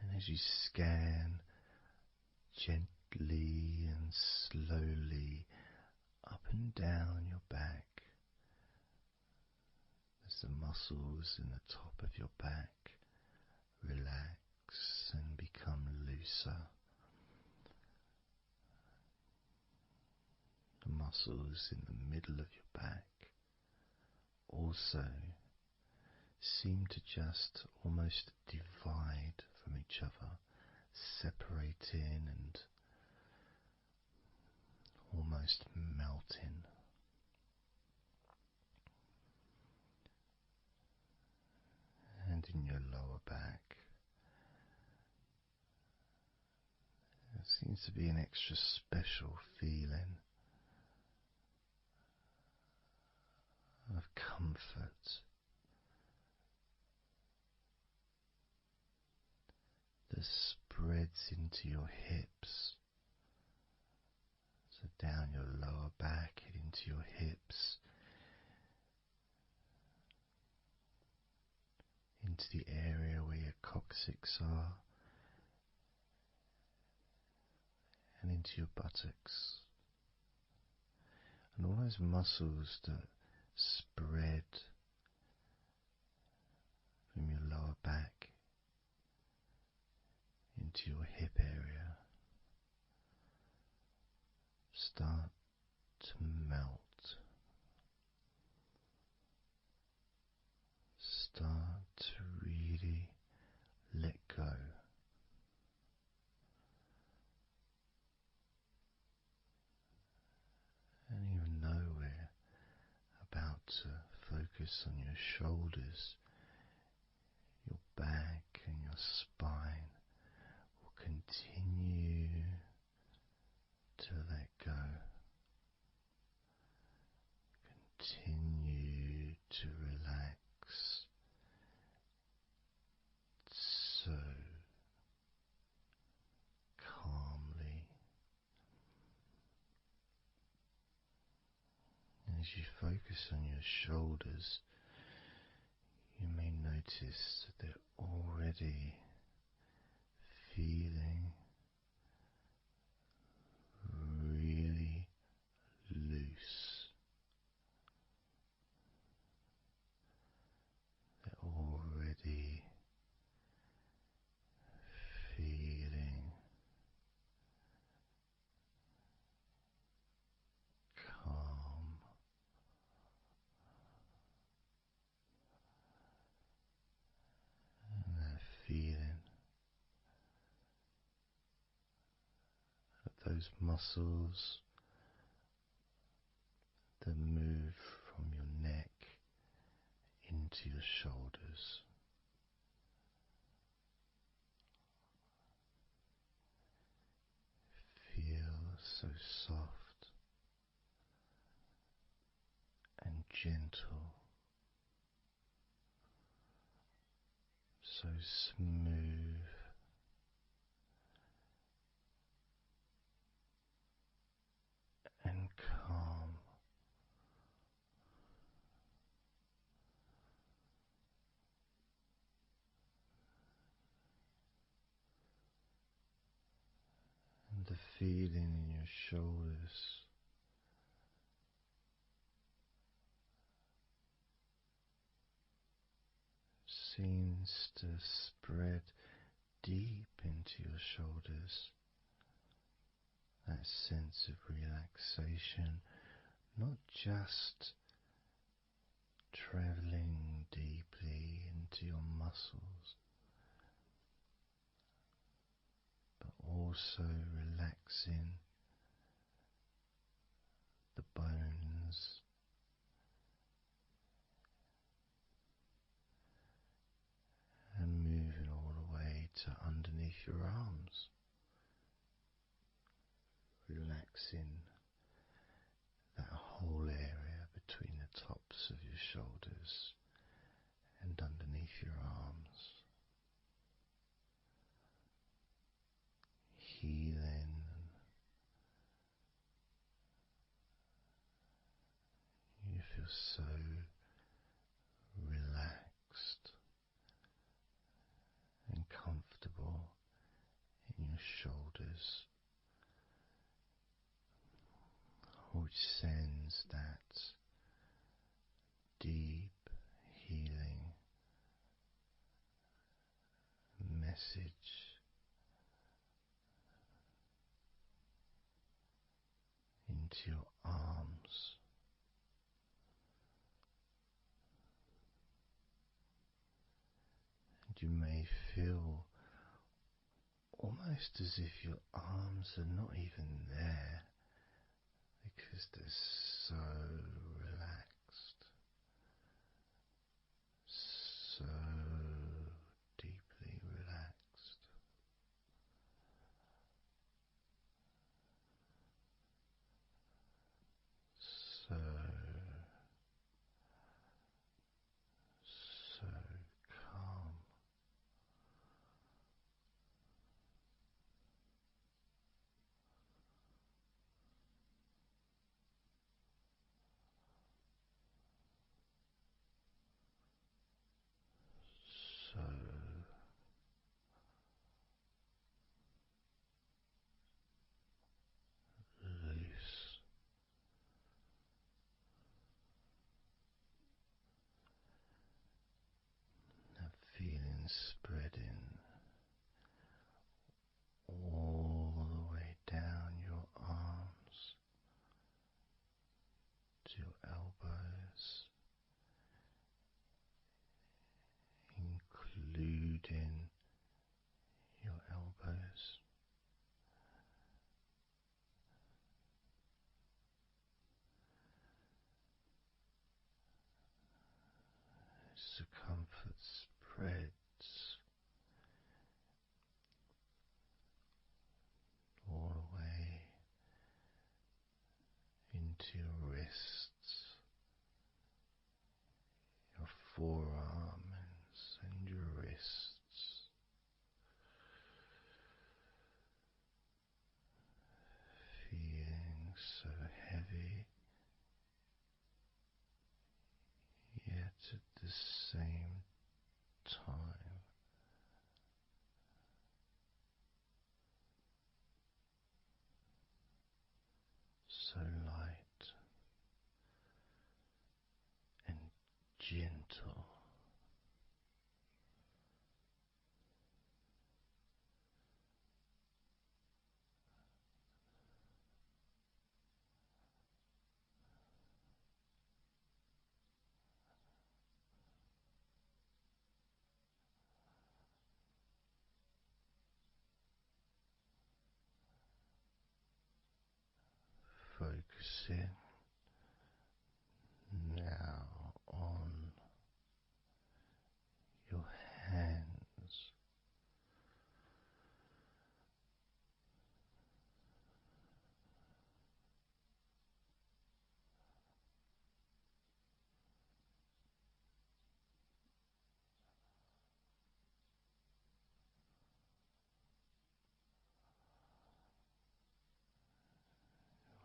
A: And as you scan gently and slowly up and down your back, as the muscles in the top of your back relax and become looser. The muscles in the middle of your back also seem to just almost divide from each other, separating and almost melting. And in your lower back, there seems to be an extra special feeling of comfort that spreads into your hips, so down your lower back and into your hips, into the area where your coccyx are, and into your buttocks, and all those muscles that spread from your lower back into your hip area start to melt, start to really let go. And even though we're about to focus on your shoulders, your back and your spine will continue to let go. Continue to relax so calmly. As you focus on your shoulders, you may notice that they're already feeling really loose. They're already feeling calm. And that feeling of those muscles that move from your neck into your shoulders. Feel so soft and gentle, so smooth and calm. And the feeling in your shoulders seems to spread deep into your shoulders. That sense of relaxation, not just traveling deeply into your muscles, but also relaxing the bones and moving all the way to underneath your arms, relaxing that whole area between the tops of your shoulders and underneath your arms, healing. You feel so relaxed and comfortable in your shoulders, which sends that deep, message into your arms. And you may feel almost as if your arms are not even there because they're so relaxed, so deeply relaxed. So calm. So loose. That feeling spreading all the way down your arms to your elbows, including your elbows. Circumference spreads all the way into your wrists, your forearms and your wrists, feeling so heavy, yet at the same time so light and gentle. Focusing now on your hands,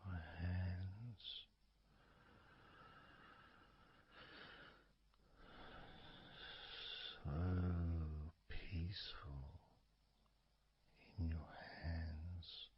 A: your hands so peaceful in your hands.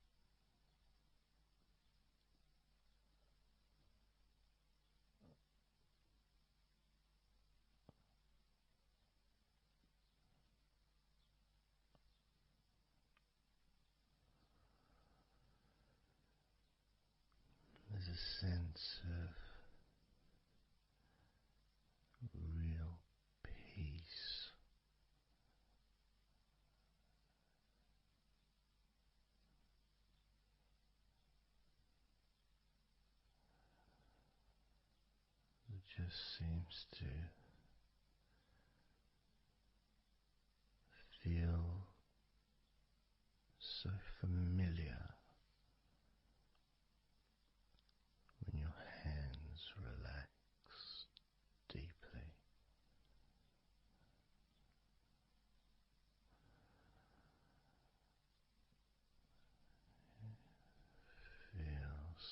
A: There's a sense of real peace that just seems to feel so familiar when your hands relax deeply. Feels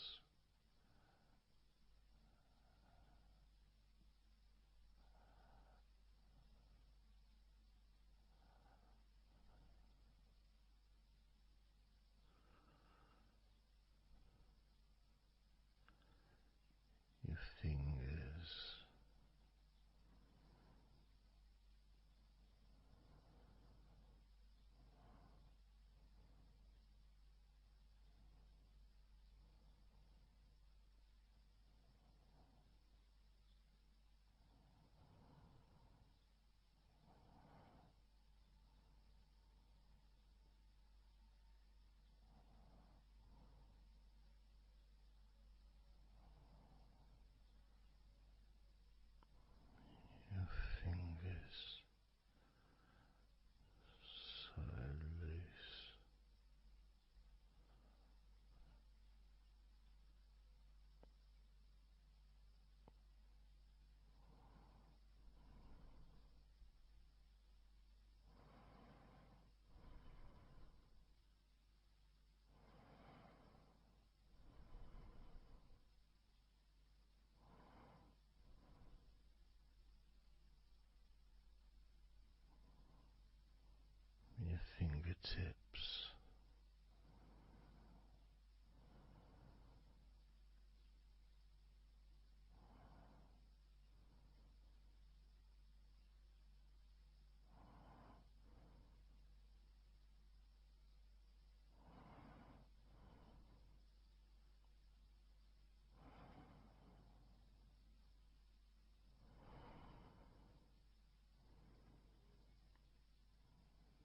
A: fingertips,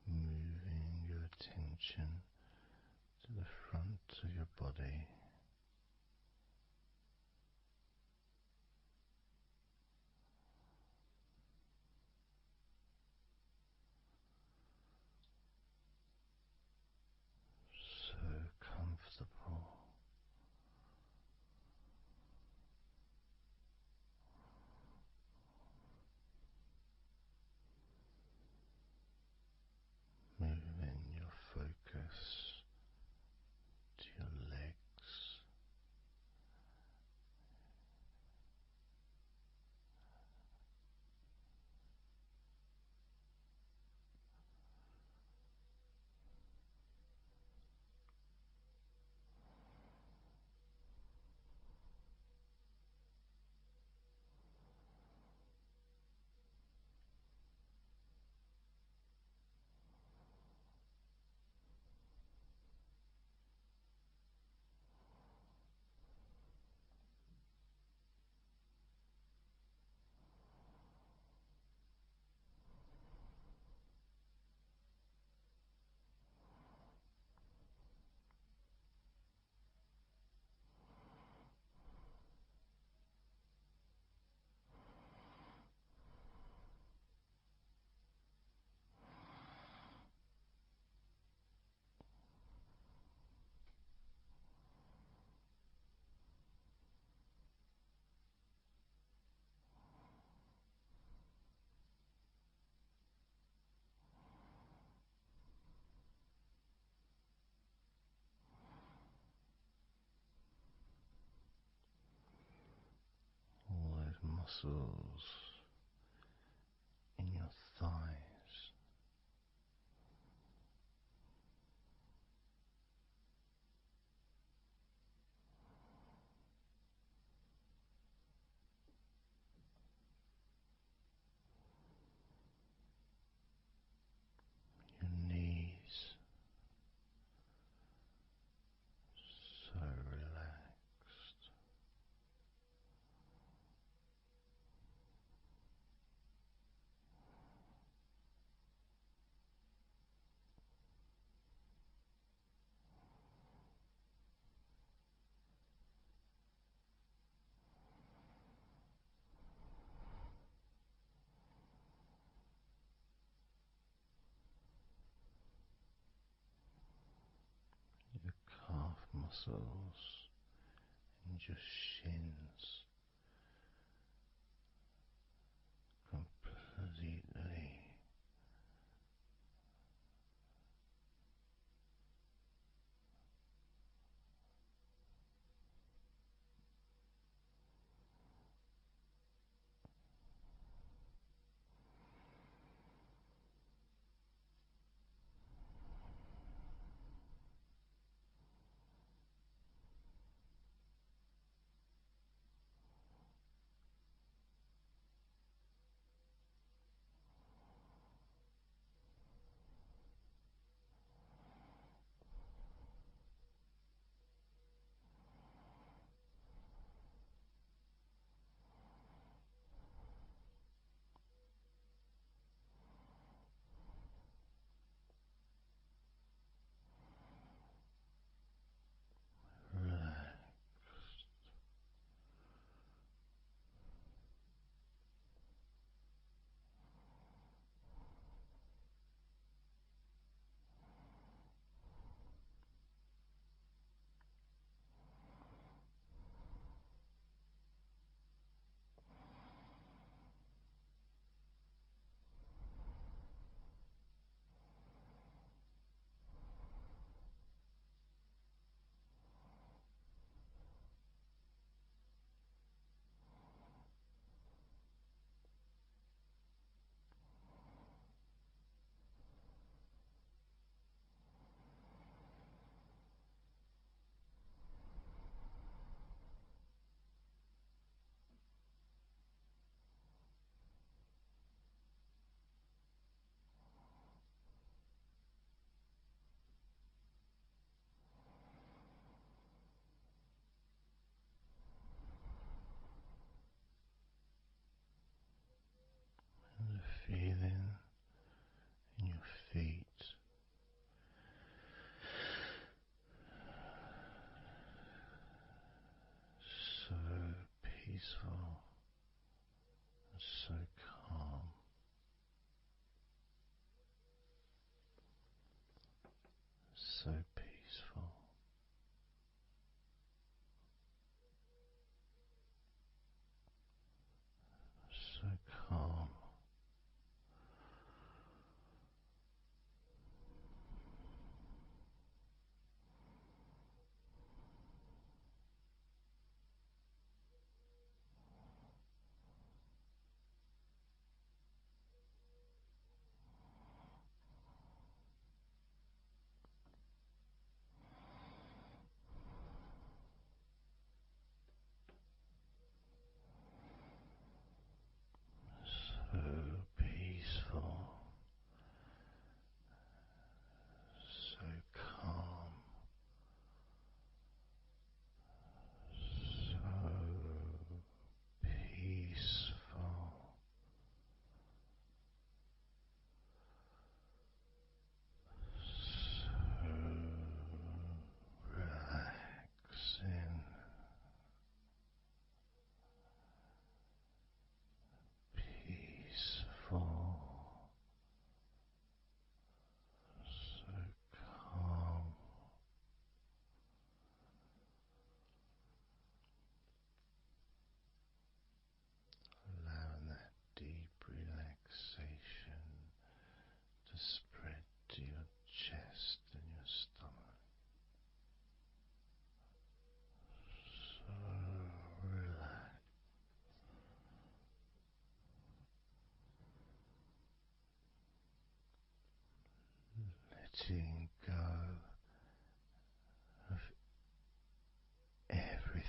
A: moving your attention to the front of your body. So comfortable. Moving your focus to your legs, all those muscles in your thighs, your knees, so relaxed. Your calf muscles and your shins completely letting go of everything.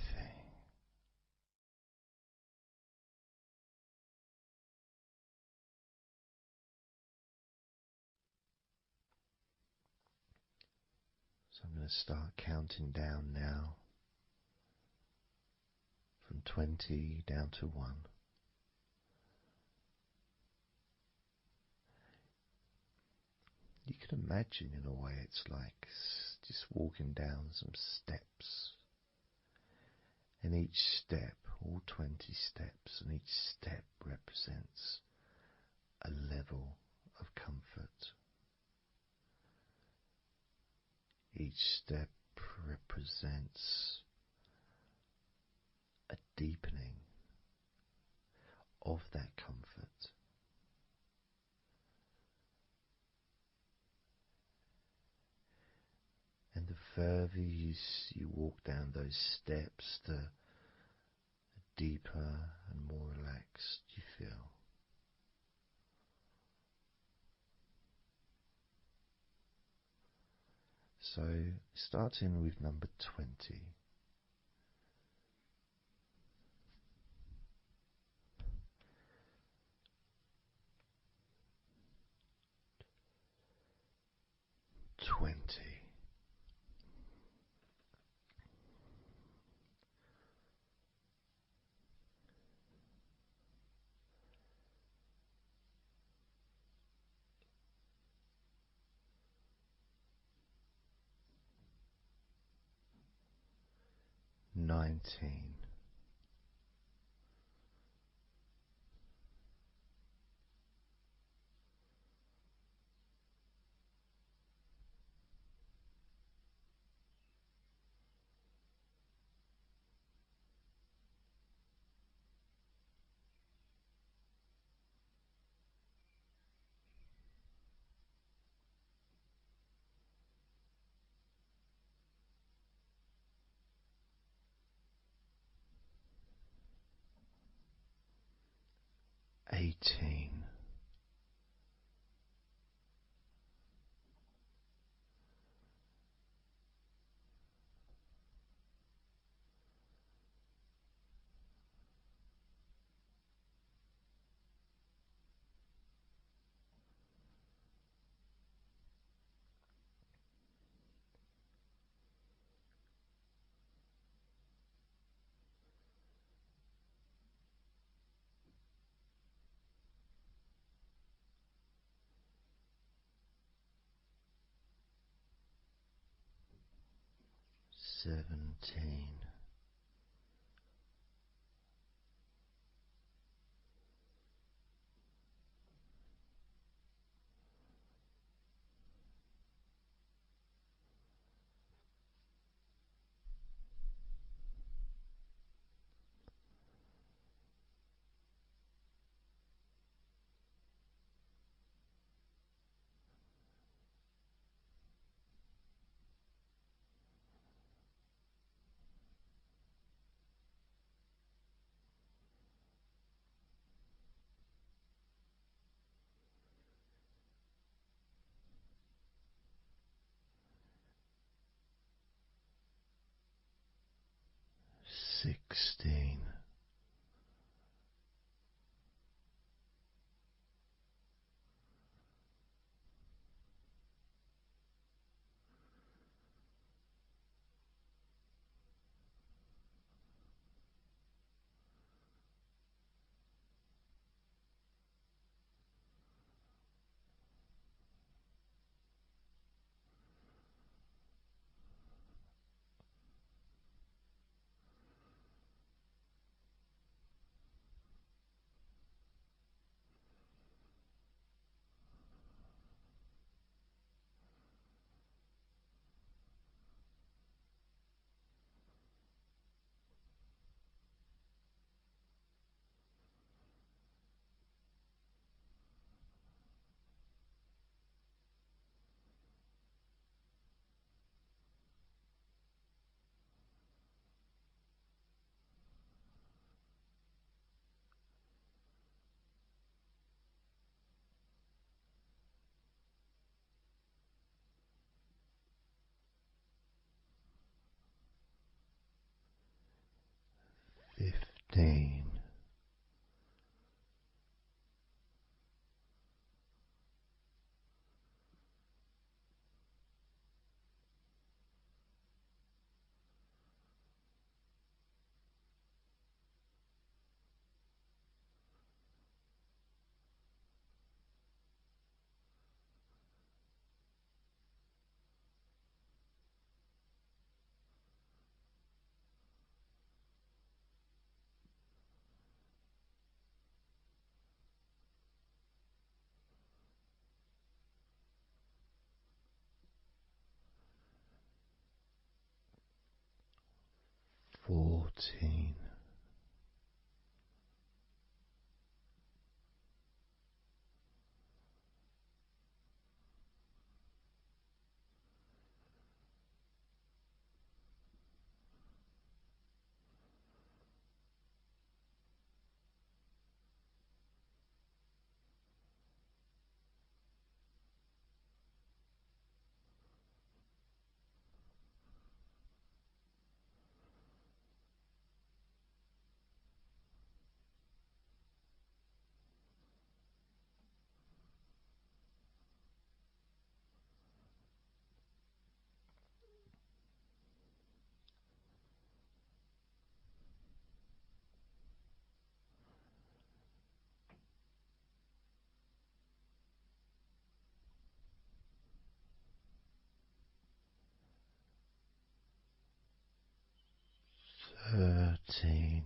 A: So I'm going to start counting down now from 20 down to 1. You can imagine, in a way, it's like just walking down some steps. And each step, all 20 steps, and each step represents a level of comfort. Each step represents a deepening of that comfort. And the further you walk down those steps, the deeper and more relaxed you feel. So, starting with number 20. $19. $18. $17. 13. 14. 13.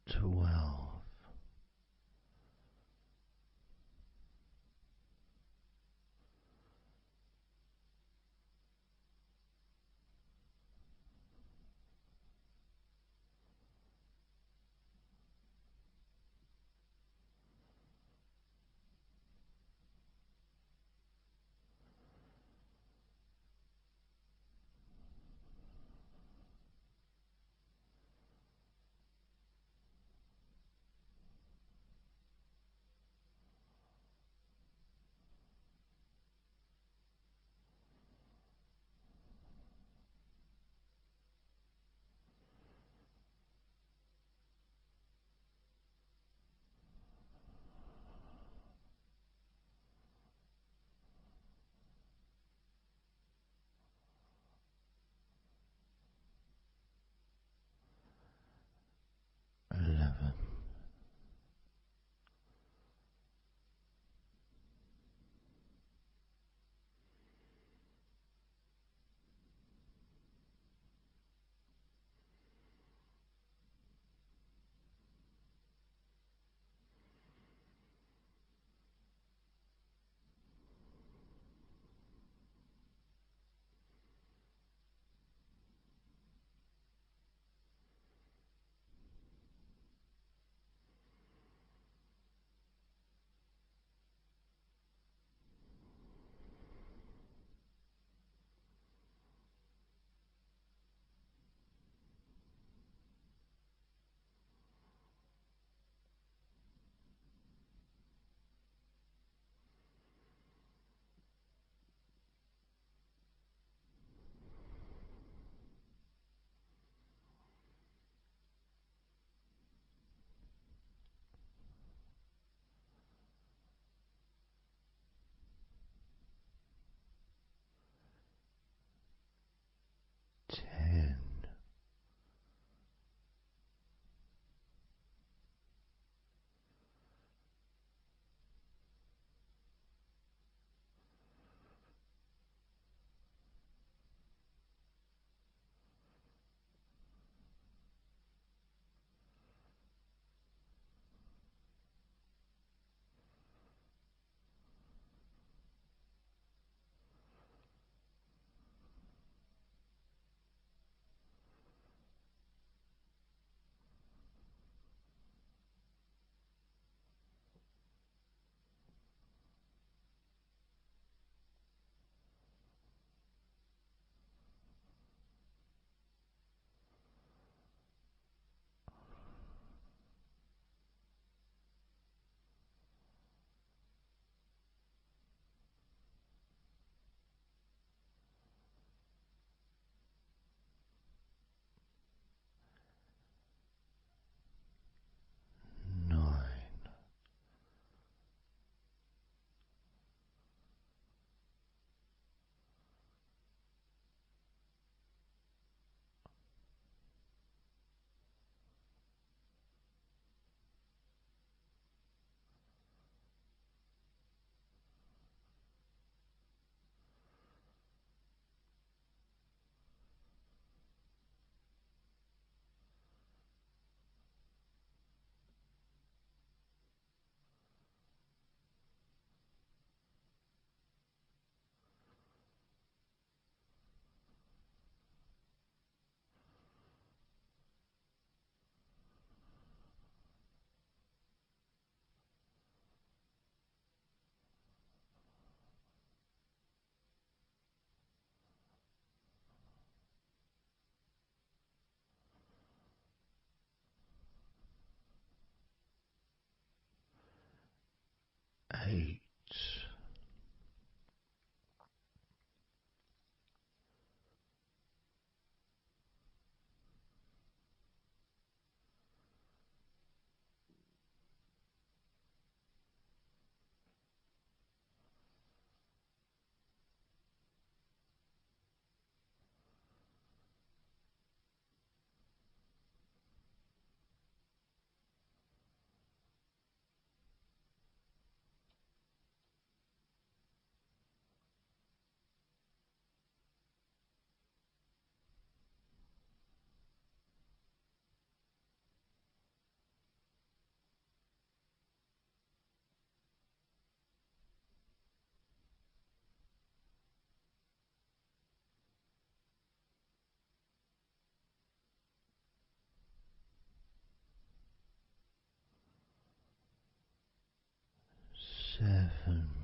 A: 12. 11. 8. 7.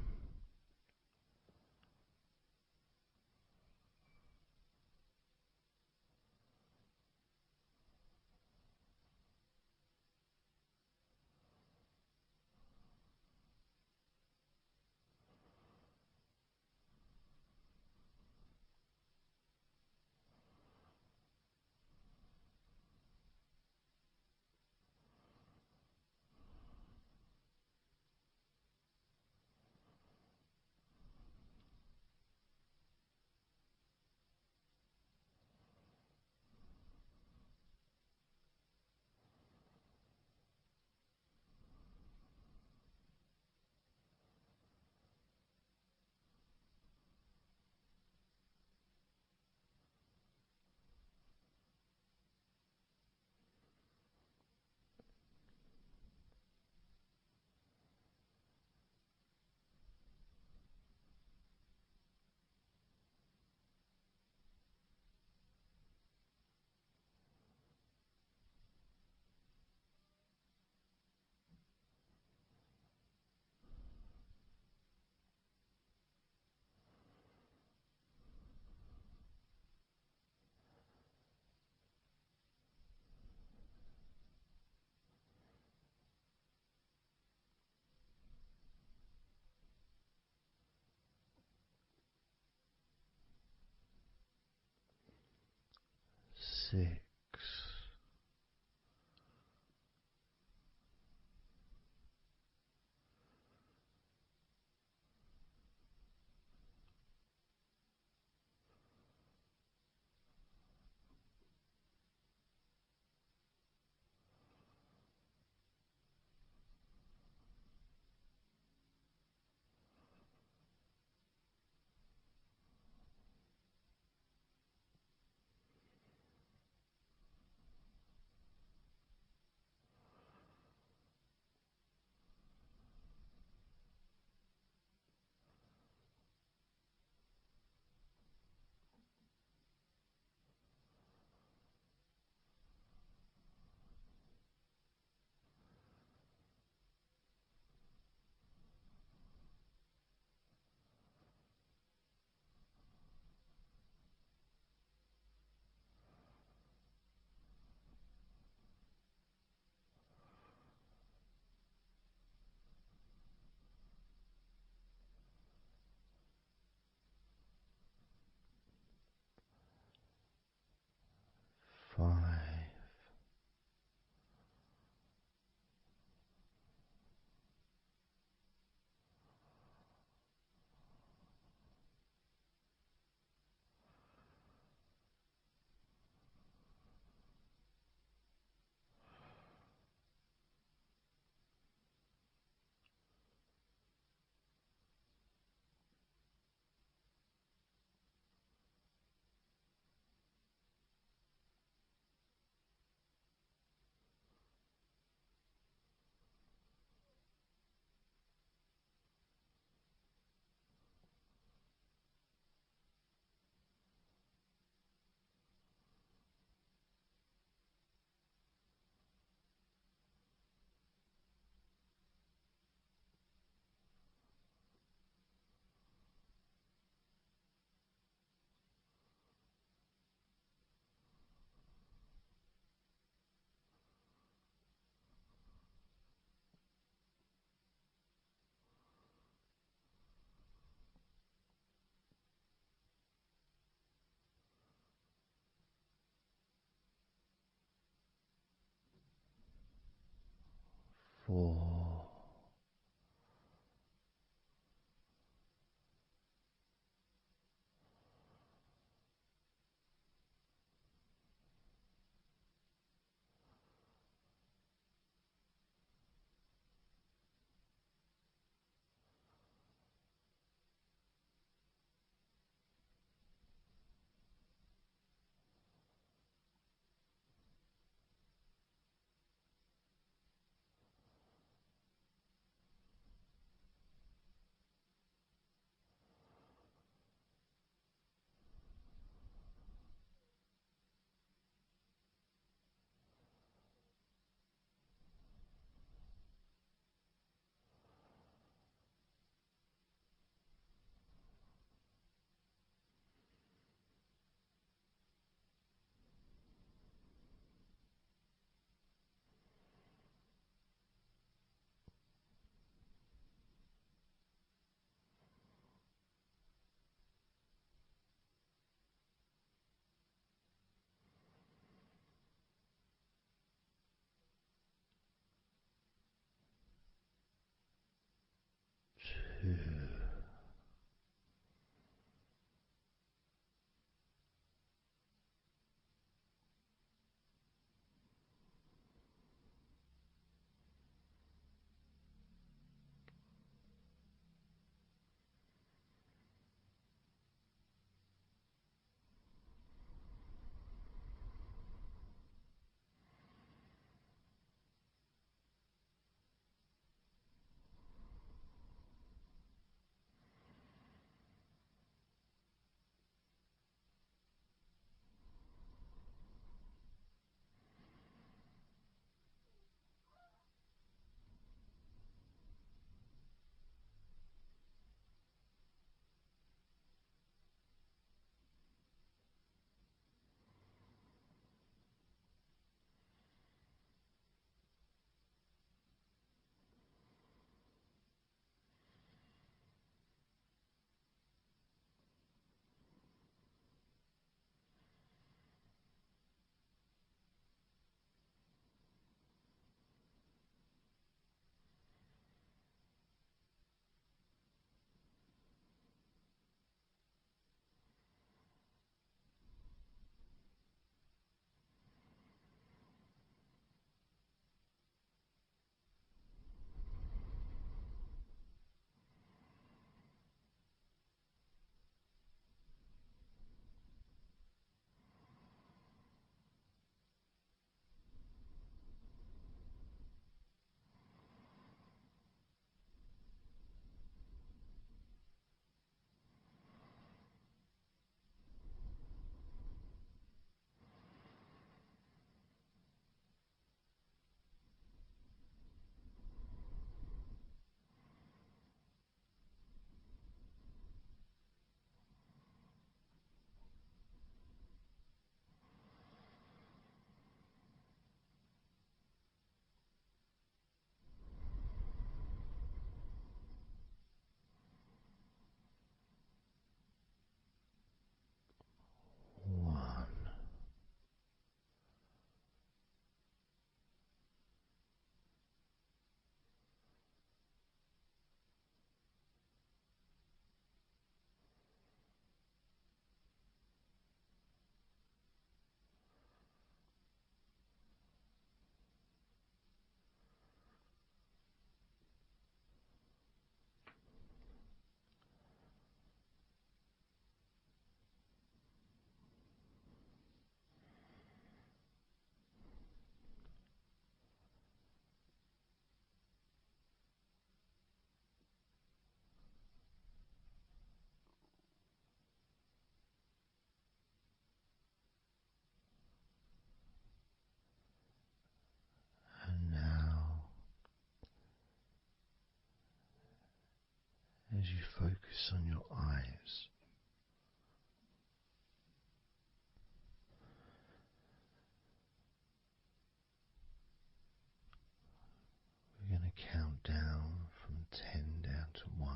A: 6. 5. 4. 2. 1. And now, as you focus on your eyes, we're going to count down from 10 down to 1.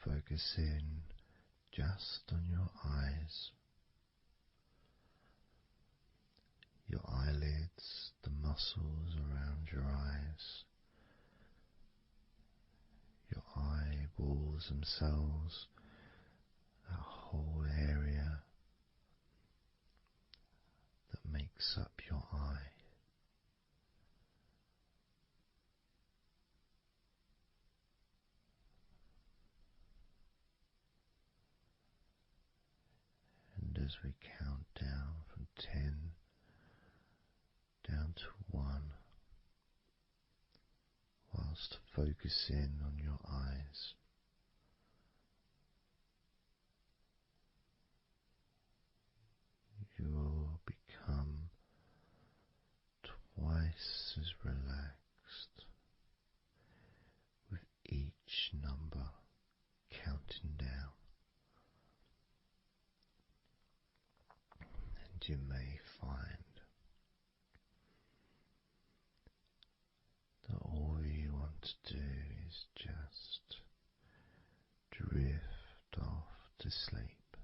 A: Focus in just on your eyes. your eyelids, the muscles around your eyes, your eyeballs themselves, that whole area that makes up your eye. And as we count down from 10 down to 1, whilst focusing on your eyes, you will become twice as relaxed with each number counting down. And you may find that all you want to do is just drift off to sleep.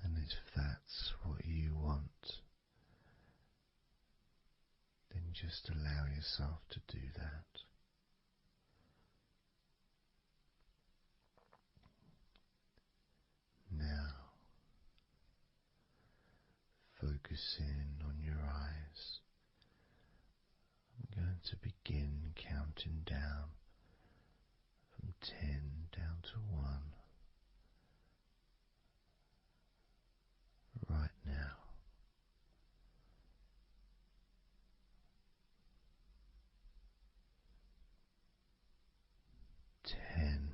A: And if that's what you want, then just allow yourself to do that. Now, focusing on your eyes, I'm going to begin counting down from 10 down to 1 right now. 10.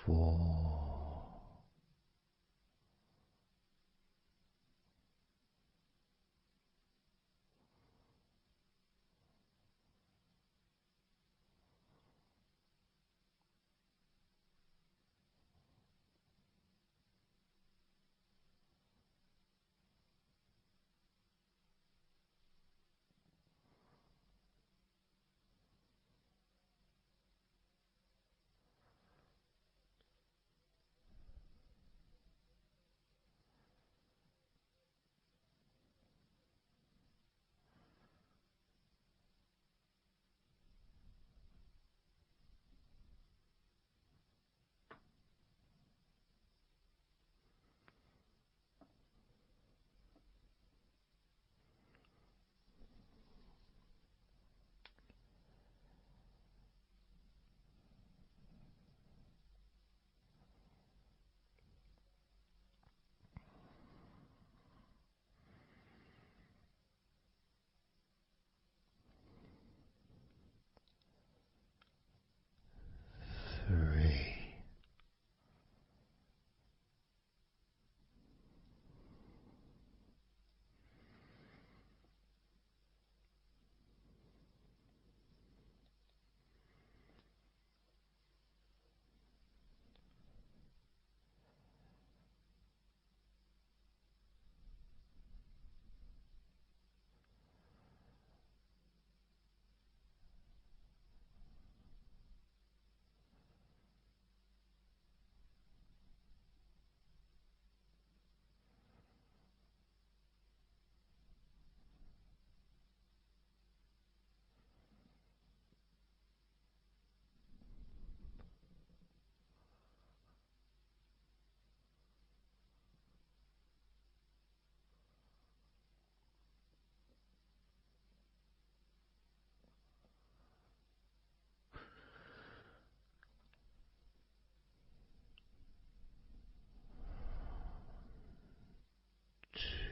A: 4. 3.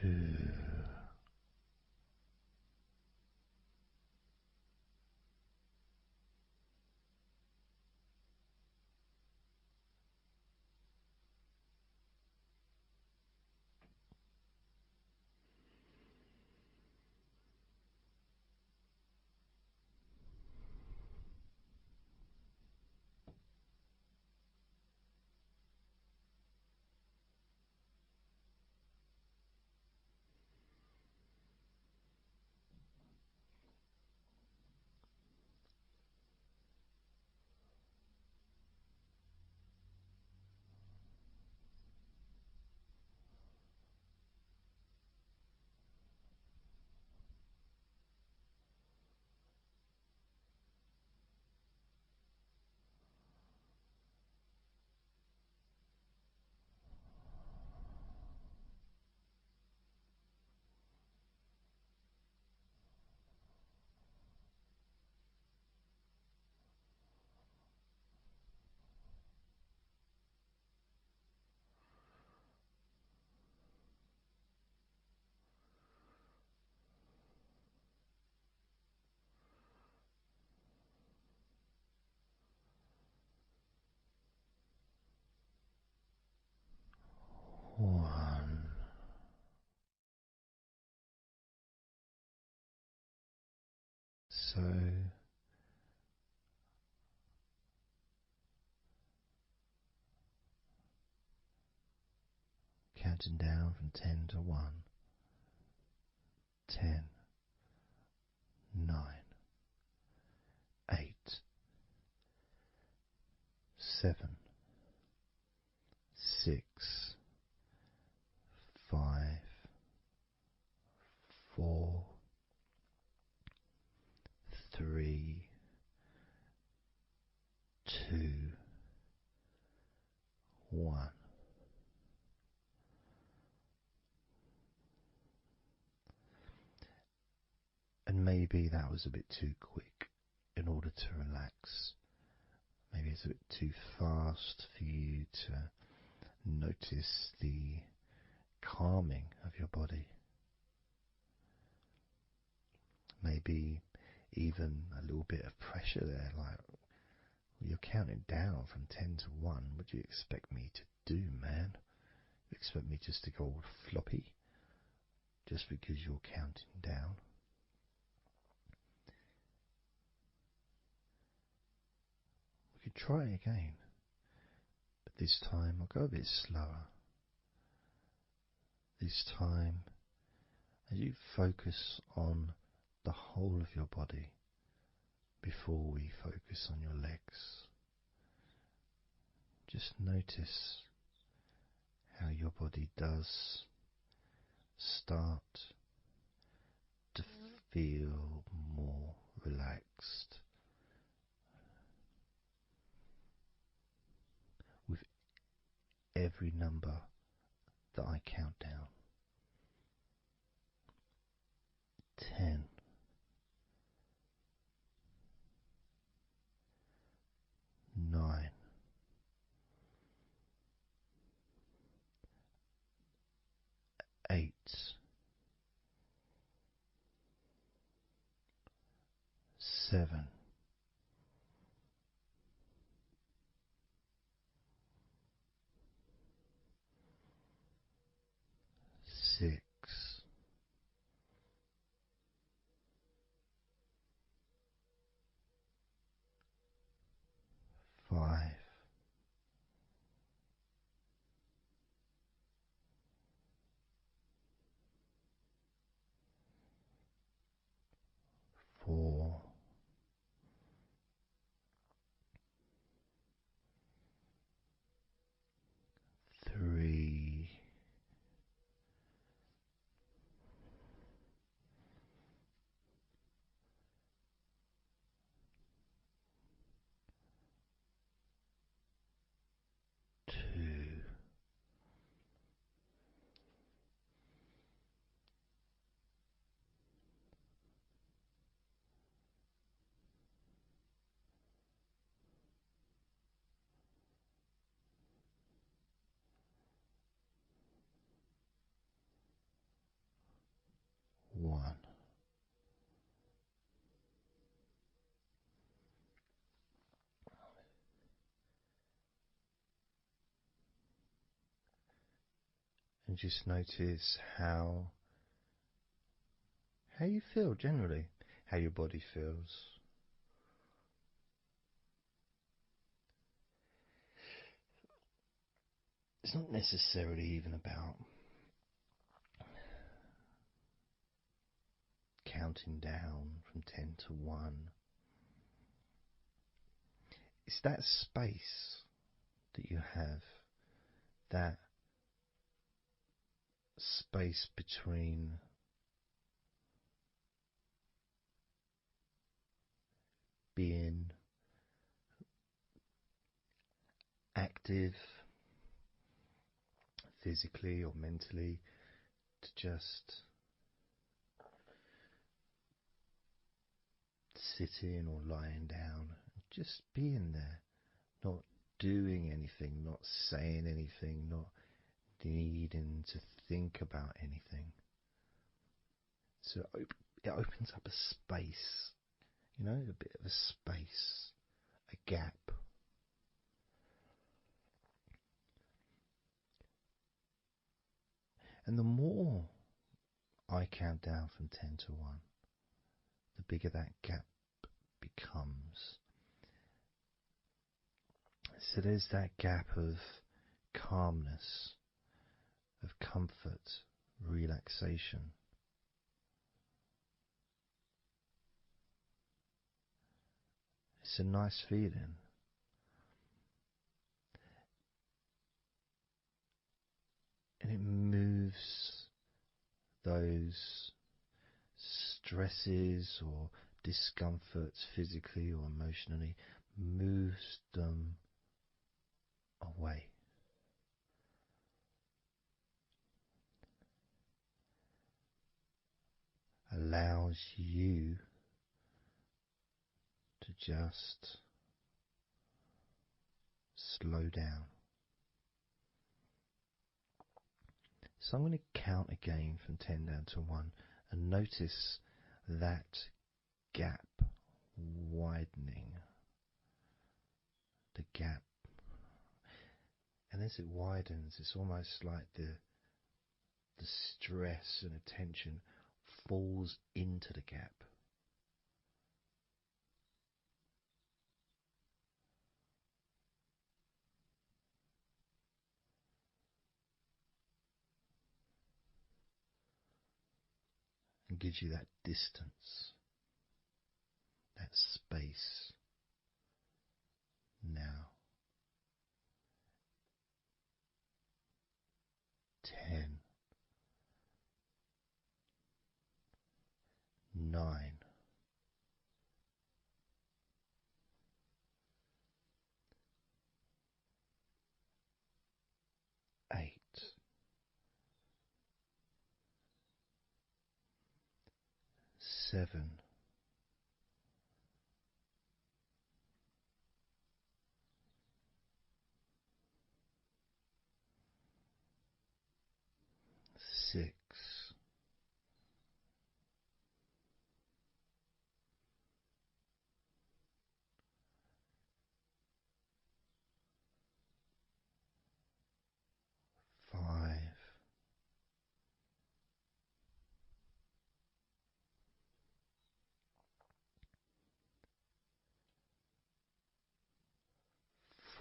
A: Two. One. So counting down from 10 to 1. 10, 9, 8, 7, 6, 5, 4, 3, 2, 1. And maybe that was a bit too quick in order to relax. Maybe it's a bit too fast for you to notice the calming of your body. Maybe even a little bit of pressure there, like Well, you're counting down from 10 to 1. What do you expect me to do, man? You expect me just to go all floppy just because you're counting down? We could try again, but this time I'll go a bit slower. This time, as you focus on the whole of your body before we focus on your legs, just notice how your body does start to feel more relaxed with every number that I count down. 10, 9, 8, 7, 6, 5, 4, 3, 2, 1. And just notice how you feel generally, how your body feels. It's not necessarily even about counting down from 10 to 1. It's that space that you have, that space between being active physically or mentally to just sitting or lying down, just being there, not doing anything, not saying anything, not needing to think about anything. So it opens up a space, a bit of a space, a gap. And the more I count down from 10 to 1, the bigger that gap becomes. So there's that gap of calmness, of comfort, relaxation. It's a nice feeling. And it moves those stresses or discomforts physically or emotionally, moves them away. Allows you to just slow down. So I'm going to count again from 10 down to 1 and notice that gap widening. the gap. And as it widens, it's almost like the stress and attention falls into the gap. And gives you that distance, that space. Now, 10, 9, 8, 7, 6, 5,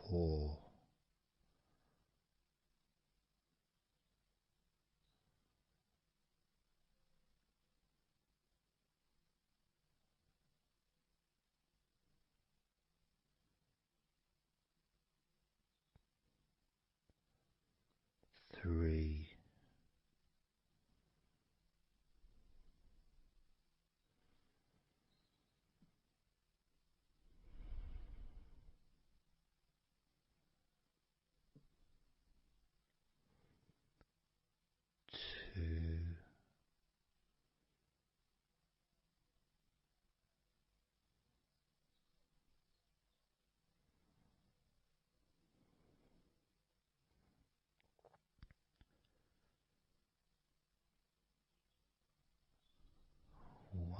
A: 4, 3, 2, 1.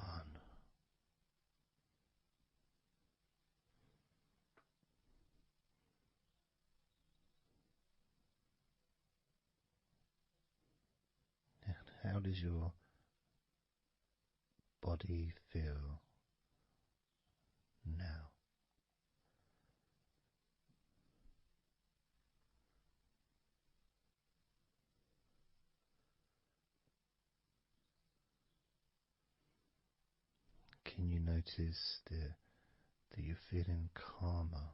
A: How does your body feel now? Can you notice that you're feeling calmer?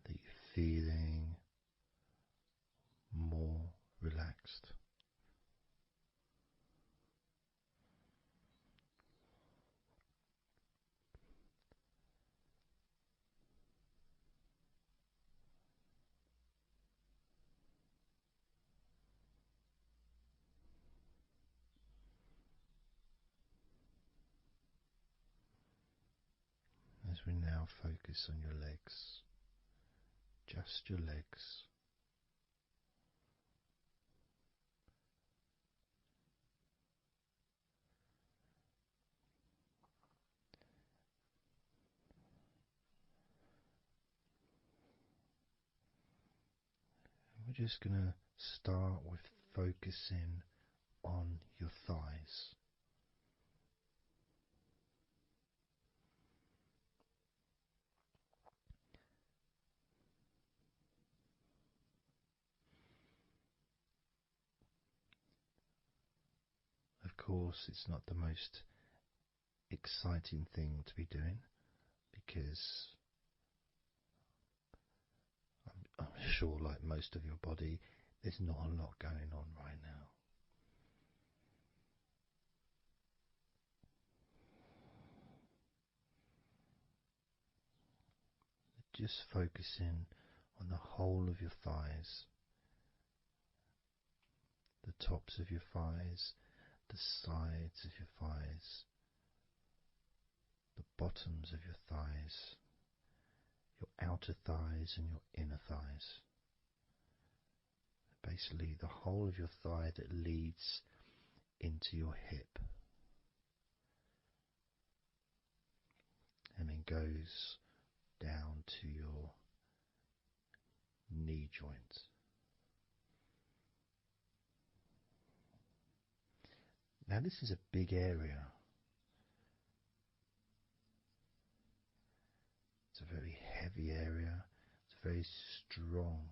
A: That you're feeling more relaxed? As we now focus on your legs, just your legs. We're just going to start with focusing on your thighs. Of course, it's not the most exciting thing to be doing because I'm sure, like most of your body, there's not a lot going on right now. Just focusing on the whole of your thighs, the tops of your thighs, the sides of your thighs, the bottoms of your thighs, your outer thighs and your inner thighs. Basically, the whole of your thigh that leads into your hip goes down to your knee joint. Now, this is a big area. It's a very heavy area. It's very strong.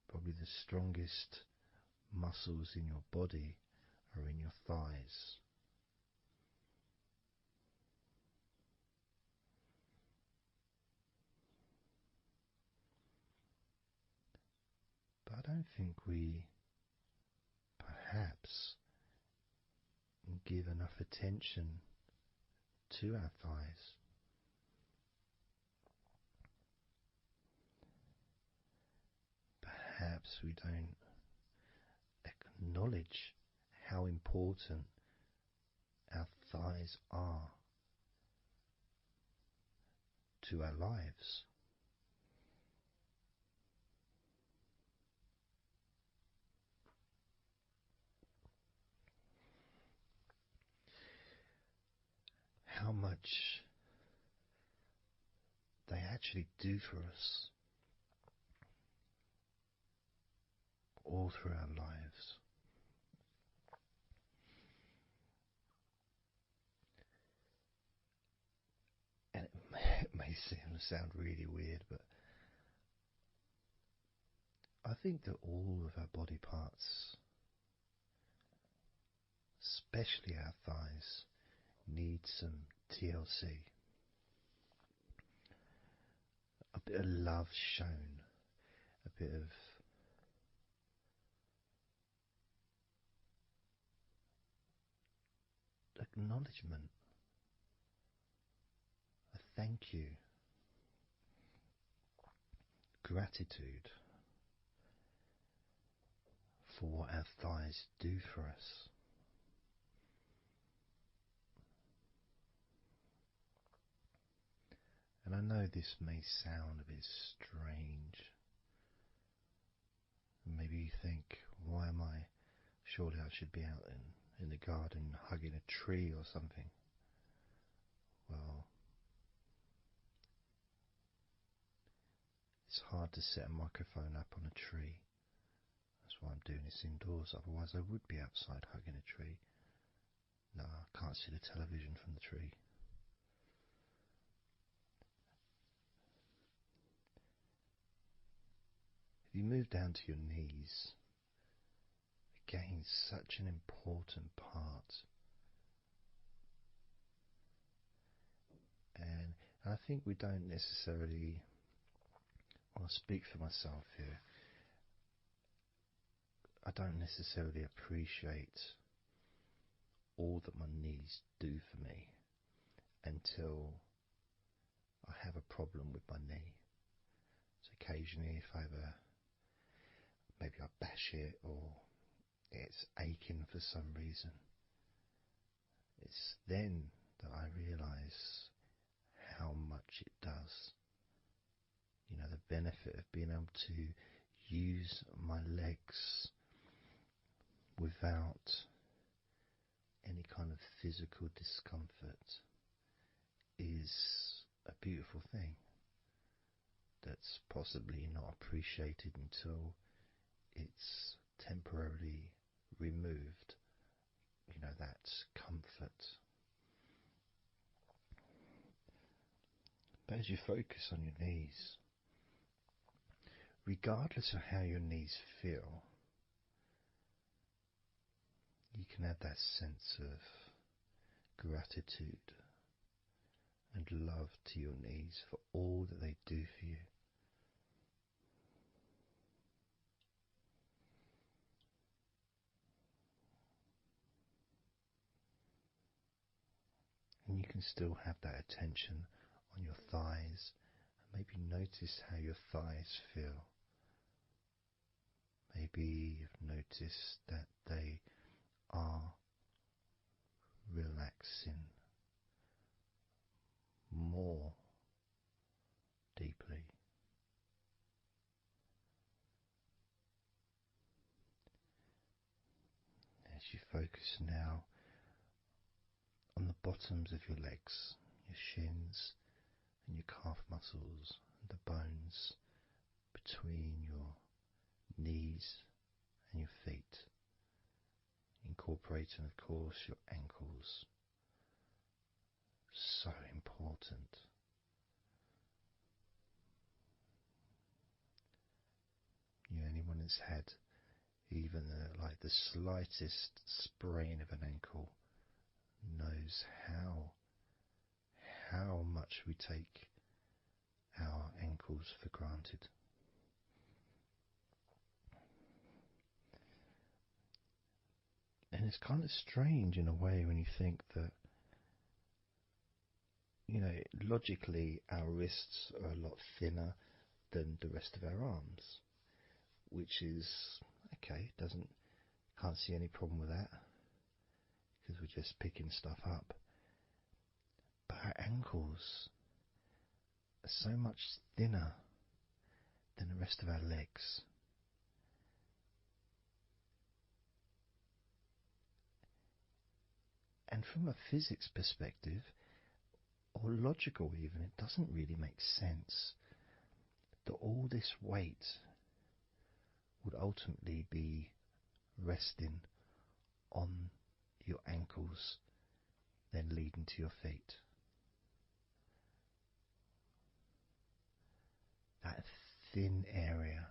A: Probably the strongest muscles in your body are in your thighs. But I don't think we perhaps give enough attention to our thighs. Perhaps we don't acknowledge how important our thighs are to our lives. How much they actually do for us all through our lives. And it may sound really weird, but I think that all of our body parts, especially our thighs, need some TLC. A bit of love shown, a bit of acknowledgement, a thank you, gratitude for what our thighs do for us. And I know this may sound a bit strange. Maybe you think, why am I? Surely I should be out in the garden hugging a tree or something. Well, it's hard to set a microphone up on a tree. That's why I'm doing this indoors. Otherwise I would be outside hugging a tree. No, I can't see the television from the tree. If you move down to your knees, again, such an important part. And I think we don't necessarily, I'll speak for myself here, I don't necessarily appreciate all that my knees do for me until I have a problem with my knee. So occasionally if maybe I bash it or it's aching for some reason, it's then that I realise how much it does. You know, the benefit of being able to use my legs without any kind of physical discomfort is a beautiful thing that's possibly not appreciated until it's temporarily removed, you know, that comfort. But as you focus on your knees, regardless of how your knees feel, you can add that sense of gratitude and love to your knees for all that they do for you. And you can still have that attention on your thighs and maybe notice how your thighs feel. Maybe you've noticed that they are relaxing more deeply. As you focus now on the bottoms of your legs, your shins, and your calf muscles, and the bones between your knees and your feet, incorporating, of course, your ankles. So important. Anyone that's had even like the slightest sprain of an ankle knows how much we take our ankles for granted. And it's kind of strange in a way when you think that, logically our wrists are a lot thinner than the rest of our arms, which is okay, can't see any problem with that because we're just picking stuff up. But our ankles are so much thinner than the rest of our legs. And from a physics perspective, or logical even, it doesn't really make sense that all this weight would ultimately be resting on your ankles, then leading to your feet. That thin area,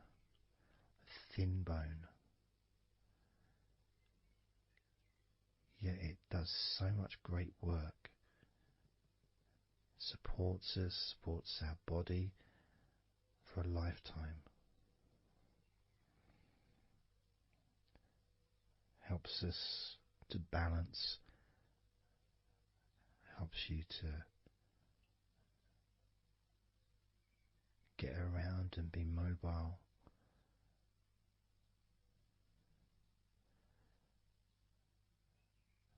A: thin bone, yet it does so much great work. Supports us, supports our body for a lifetime. Helps us to balance, helps you to get around and be mobile.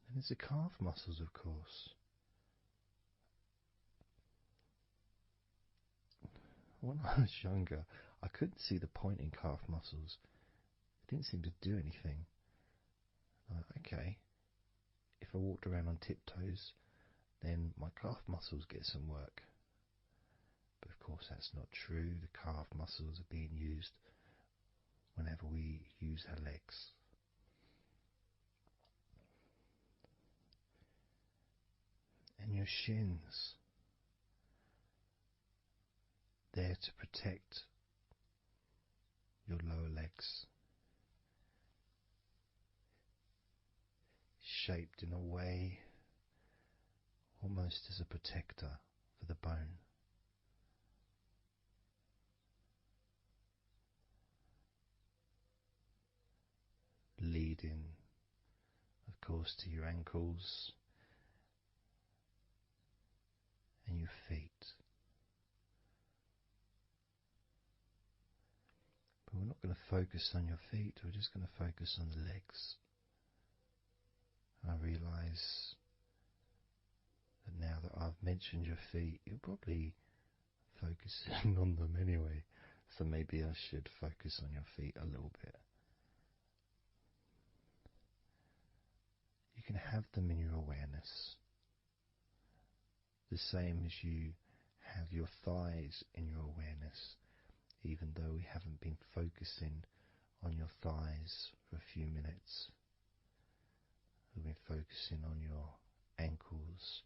A: And there's the calf muscles, of course. When I was younger, I couldn't see the point in calf muscles. It didn't seem to do anything. Okay, if I walked around on tiptoes, then my calf muscles get some work. But of course that's not true. The calf muscles are being used whenever we use our legs. And your shins, there to protect your lower legs, shaped in a way almost as a protector for the bone. Leading, of course, to your ankles and your feet. But we're not going to focus on your feet, we're just going to focus on the legs. I realise that now that I've mentioned your feet, you're probably focusing on them anyway, so maybe I should focus on your feet a little bit. You can have them in your awareness, the same as you have your thighs in your awareness, even though we haven't been focusing on your thighs for a few minutes. We've been focusing on your ankles,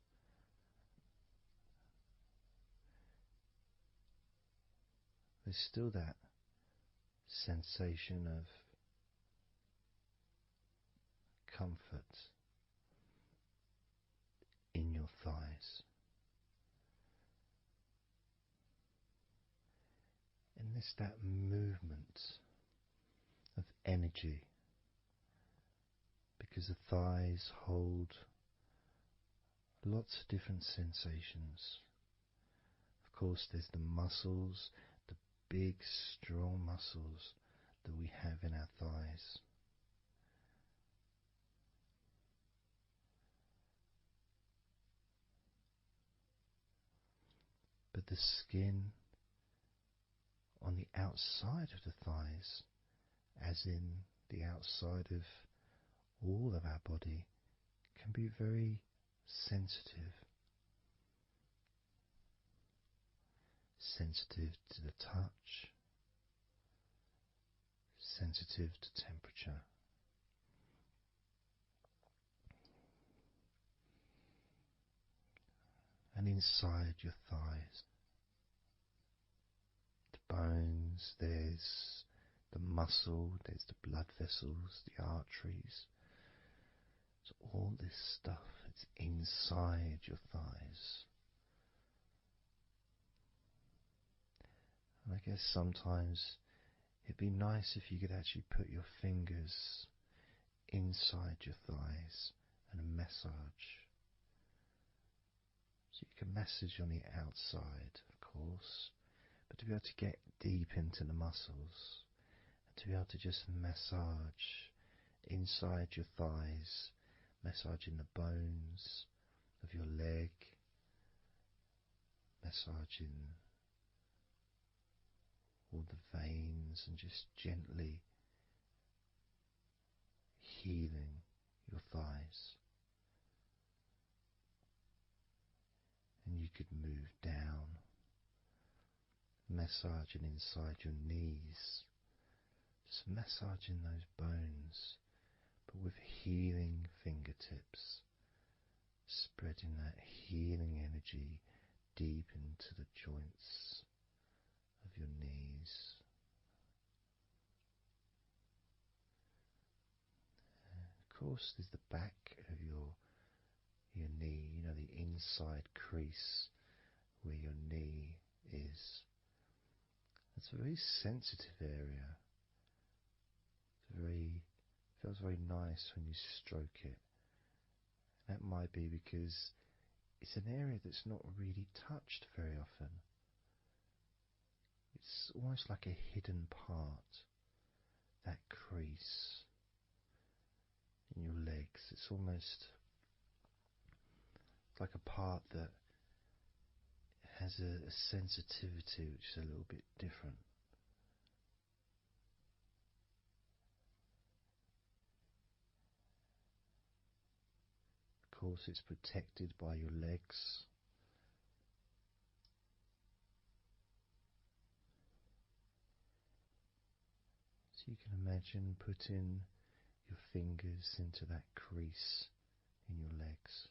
A: there's still that sensation of comfort in your thighs. And there's that movement of energy, because the thighs hold lots of different sensations. Of course, there's the muscles, the big, strong muscles that we have in our thighs. But the skin on the outside of the thighs, as in the outside of all of our body, can be very sensitive. sensitive to the touch, sensitive to temperature. And inside your thighs, the bones, there's the muscle, there's the blood vessels, the arteries. So all this stuff, it's inside your thighs. And I guess sometimes it'd be nice if you could actually put your fingers inside your thighs and massage. So you can massage on the outside, of course, but to be able to get deep into the muscles, and to be able to just massage inside your thighs, massaging the bones of your leg, massaging all the veins, and just gently healing your thighs. And you could move down, massaging inside your knees, just massaging those bones, but with healing fingertips, spreading that healing energy deep into the joints of your knees. And of course, there's the back of your knee, you know, the inside crease where your knee is. It's a very sensitive area. Feels very nice when you stroke it. That might be because it's an area that's not really touched very often. It's almost like a hidden part, that crease in your legs. It's almost like a part that has a sensitivity which is a little bit different. Of course, it's protected by your legs. So you can imagine putting your fingers into that crease in your legs.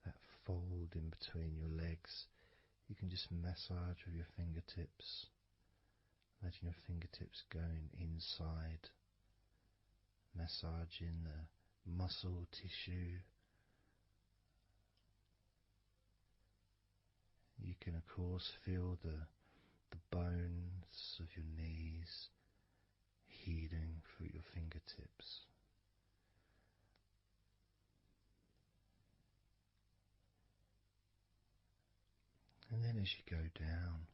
A: That fold in between your legs, you can just massage with your fingertips. Imagine your fingertips going inside, massaging the muscle tissue. You can of course feel the bones of your knees healing through your fingertips. And then as you go down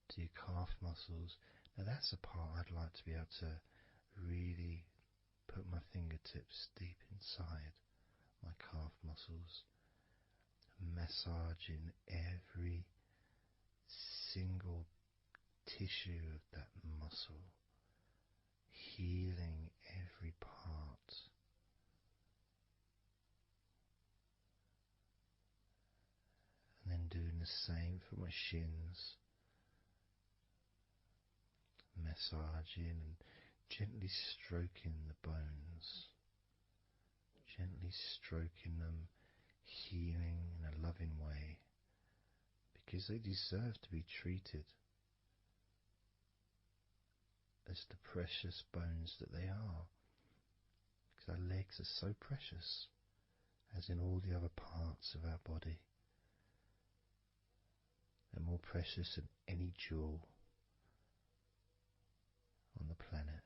A: to your calf muscles, now that's a part I'd like to be able to really put my fingertips deep inside my calf muscles, massaging every single tissue of that muscle, healing every part. And then doing the same for my shins, massaging and gently stroking the bones, gently stroking them, healing in a loving way, because they deserve to be treated as the precious bones that they are, because our legs are so precious, as in all the other parts of our body. They're more precious than any jewel on the planet.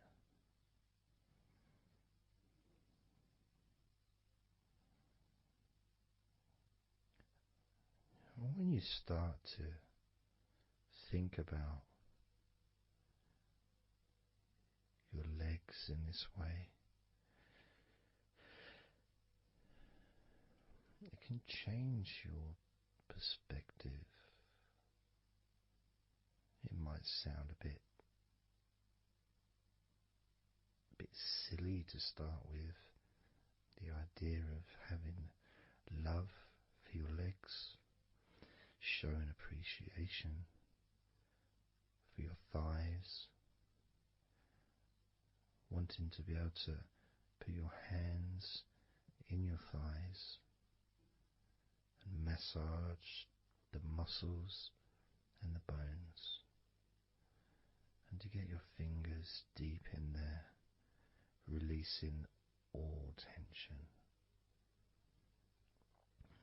A: And when you start to think about your legs in this way, it can change your perspective. It might sound a bit silly to start with, the idea of having love for your legs, showing appreciation for your thighs, wanting to be able to put your hands in your thighs and massage the muscles and the bones, and to get your fingers deep in there, releasing all tension,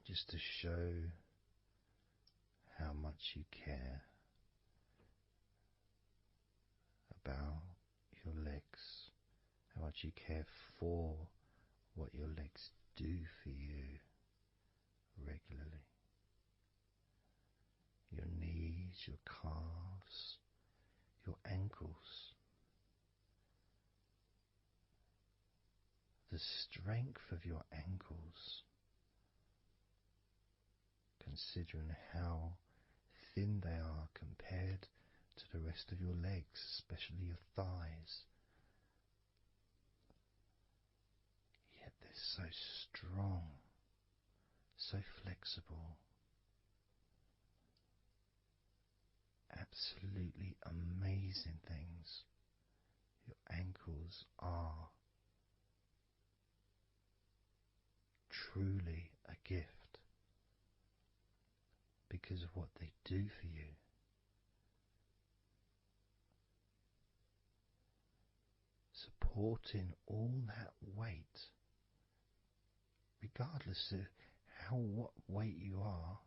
A: just to show how much you care about your legs, how much you care for what your legs do for you regularly. Your knees, your calves, your ankles, the strength of your ankles, considering how thin they are compared to the rest of your legs, especially your thighs. Yet they're so strong, so flexible, absolutely amazing things. Your ankles are truly a gift because of what they do for you. Supporting all that weight, regardless of what weight you are,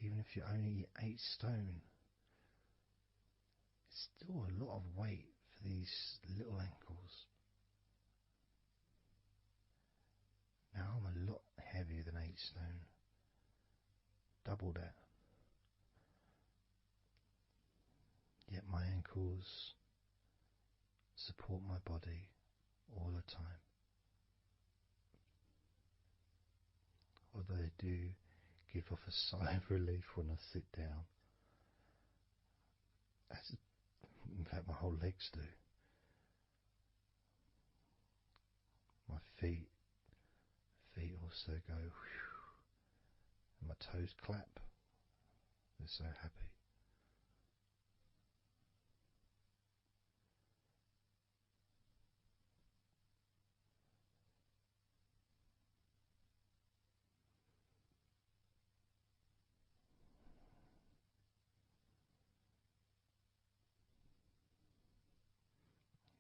A: even if you're only 8 stone, it's still a lot of weight for these little ankles. Now I'm a lot heavier than 8 stone, double that. Yet my ankles support my body all the time. Although they do give off a sigh of relief when I sit down. As in fact my whole legs do. My feet also go whew, and my toes clap. They're so happy.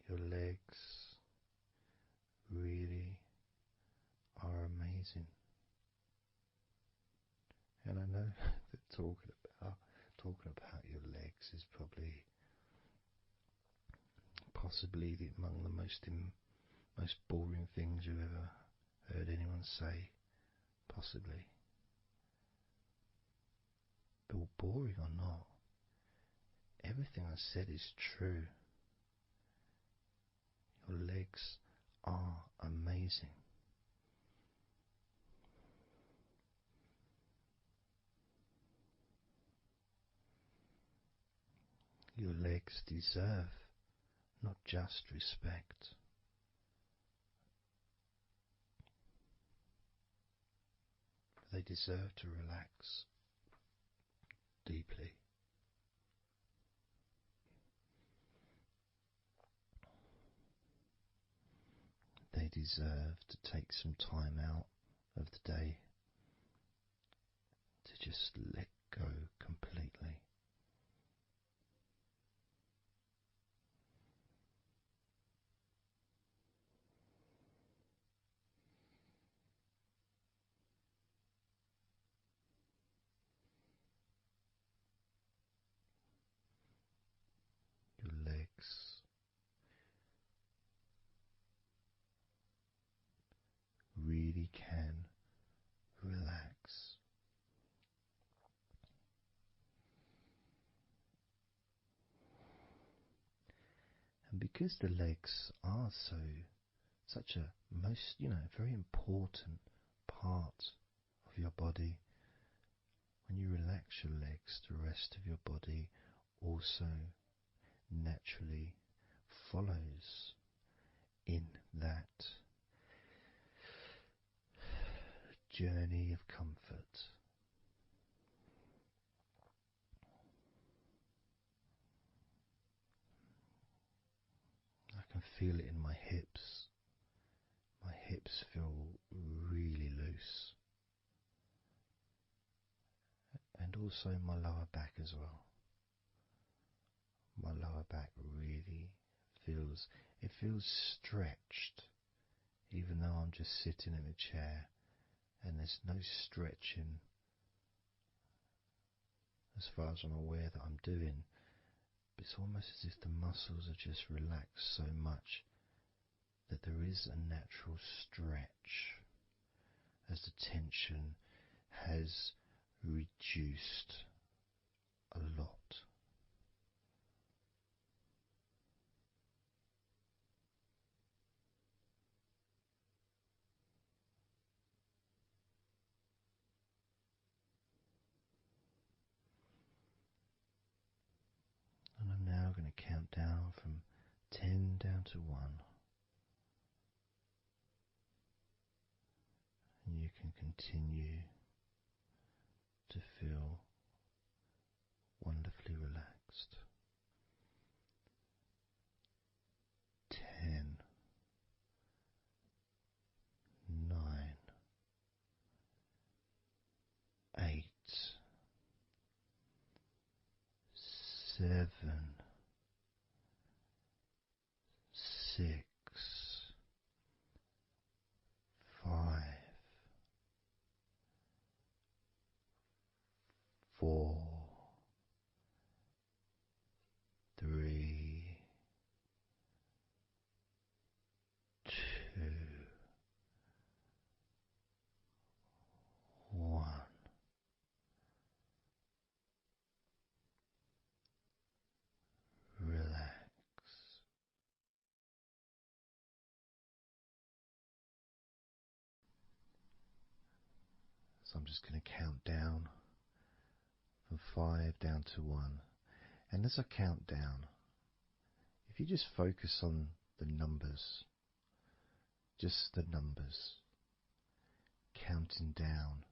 A: Your legs really are amazing. And I know that talking about your legs is probably possibly among the most boring things you've ever heard anyone say, possibly. But boring or not, everything I said is true. Your legs are amazing. Your legs deserve not just respect, they deserve to relax deeply. They deserve to take some time out of the day to just let go completely. Your legs really can relax. And because the legs are such a very important part of your body, when you relax your legs, the rest of your body also naturally follows in that journey of comfort. I can feel it in my hips. My hips feel really loose. And also my lower back as well. My lower back really feels stretched, even though I'm just sitting in a chair and there's no stretching as far as I'm aware that I'm doing. But it's almost as if the muscles are just relaxed so much that there is a natural stretch as the tension has reduced a lot. And I'm now going to count down from 10 down to 1. And you can continue to feel wonderfully relaxed. 10, 9, 8, 7, 6, 5, 4, 3, 2, 1. Relax. So I'm just going to count down from 5 down to 1. And as I count down, if you just focus on the numbers, just the numbers, counting down,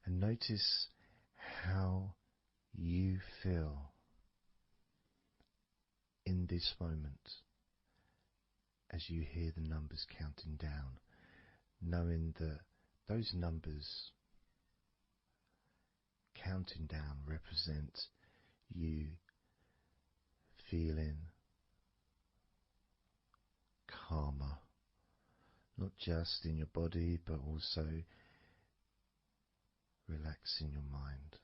A: and notice how you feel in this moment as you hear the numbers counting down, knowing that those numbers counting down represent you feeling calmer, not just in your body but also relaxing your mind.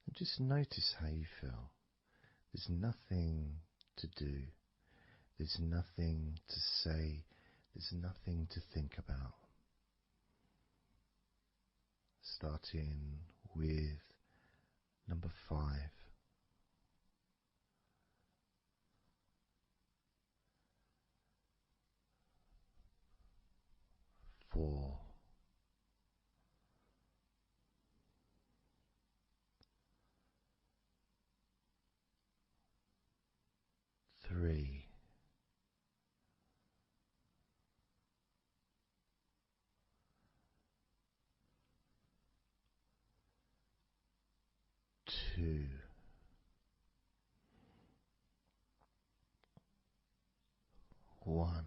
A: And just notice how you feel. There's nothing to do, there's nothing to say, there's nothing to think about. Starting with number 5. 4. 3. 2. 1.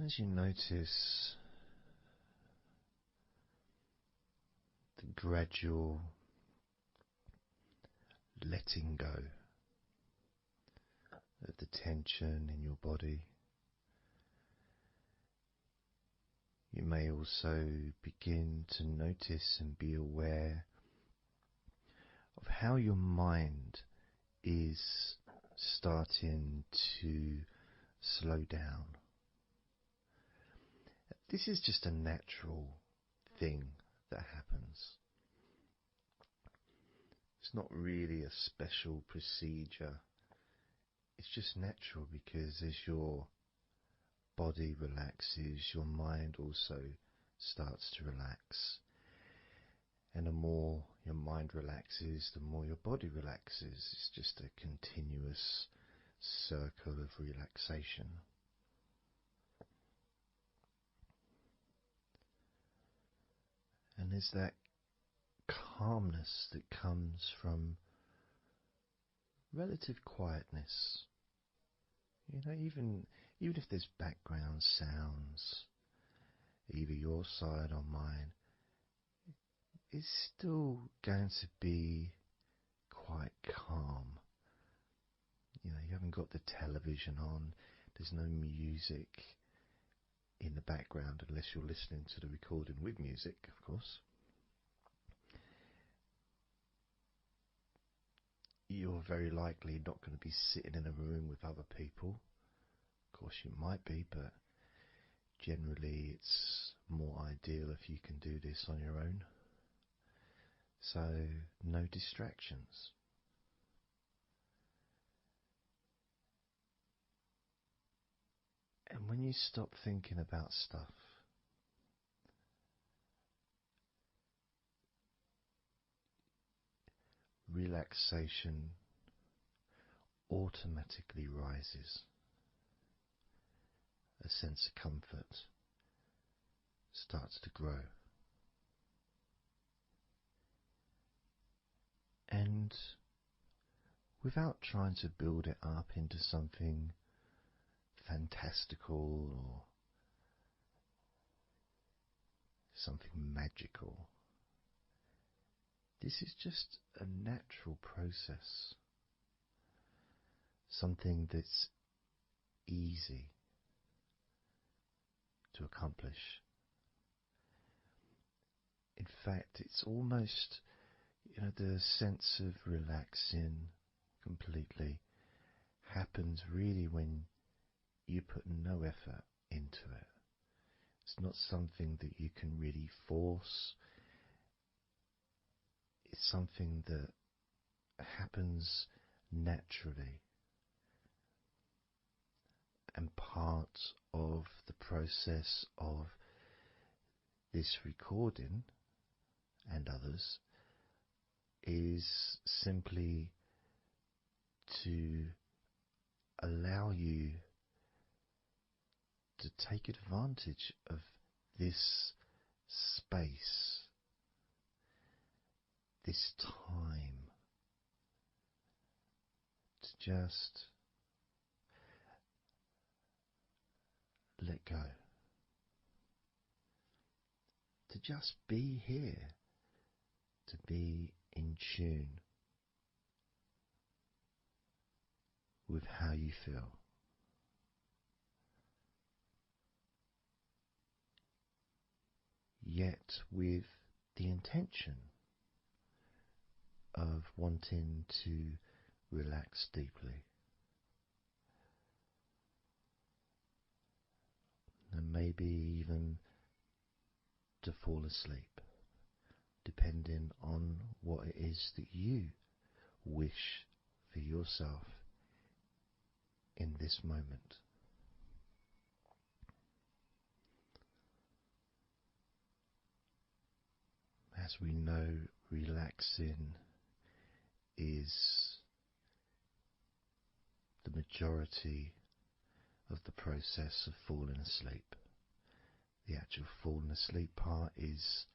A: As you notice the gradual letting go of the tension in your body, you may also begin to notice and be aware of how your mind is starting to slow down. This is just a natural thing that happens. It's not really a special procedure. It's just natural because as your body relaxes, your mind also starts to relax. And the more your mind relaxes, the more your body relaxes. It's just a continuous circle of relaxation. And there's that calmness that comes from relative quietness. Even if there's background sounds, either your side or mine, it's still going to be quite calm. You haven't got the television on, there's no music in the background unless you're listening to the recording with music, of course. You're very likely not going to be sitting in a room with other people. Of course you might be, but generally it's more ideal if you can do this on your own. So no distractions. And when you stop thinking about stuff, relaxation automatically rises. A sense of comfort starts to grow. And without trying to build it up into something fantastical or something magical, this is just a natural process. Something that's easy to accomplish. In fact, it's almost, the sense of relaxing completely happens really when you put no effort into it. It's not something that you can really force. It's something that happens naturally. And part of the process of this recording and others is simply to allow you to take advantage of this space, this time, to just let go, to just be here, to be in tune with how you feel. Yet with the intention of wanting to relax deeply. And maybe even to fall asleep, depending on what it is that you wish for yourself in this moment. As we know, relaxing is the majority of the process of falling asleep. The actual falling asleep part is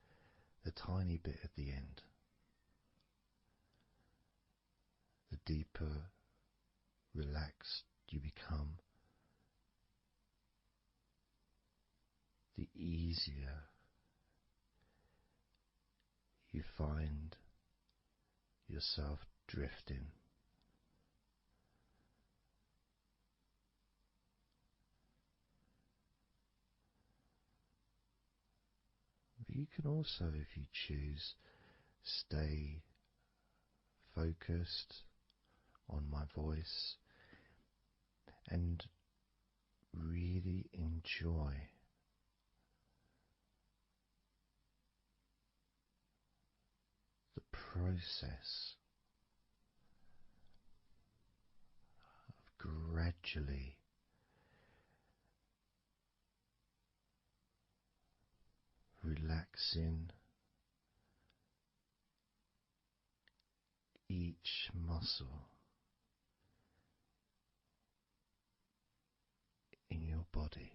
A: the tiny bit at the end. The deeper relaxed you become, the easier you find yourself drifting. But you can also, if you choose, stay focused on my voice and really enjoy the process of gradually relaxing muscle in your body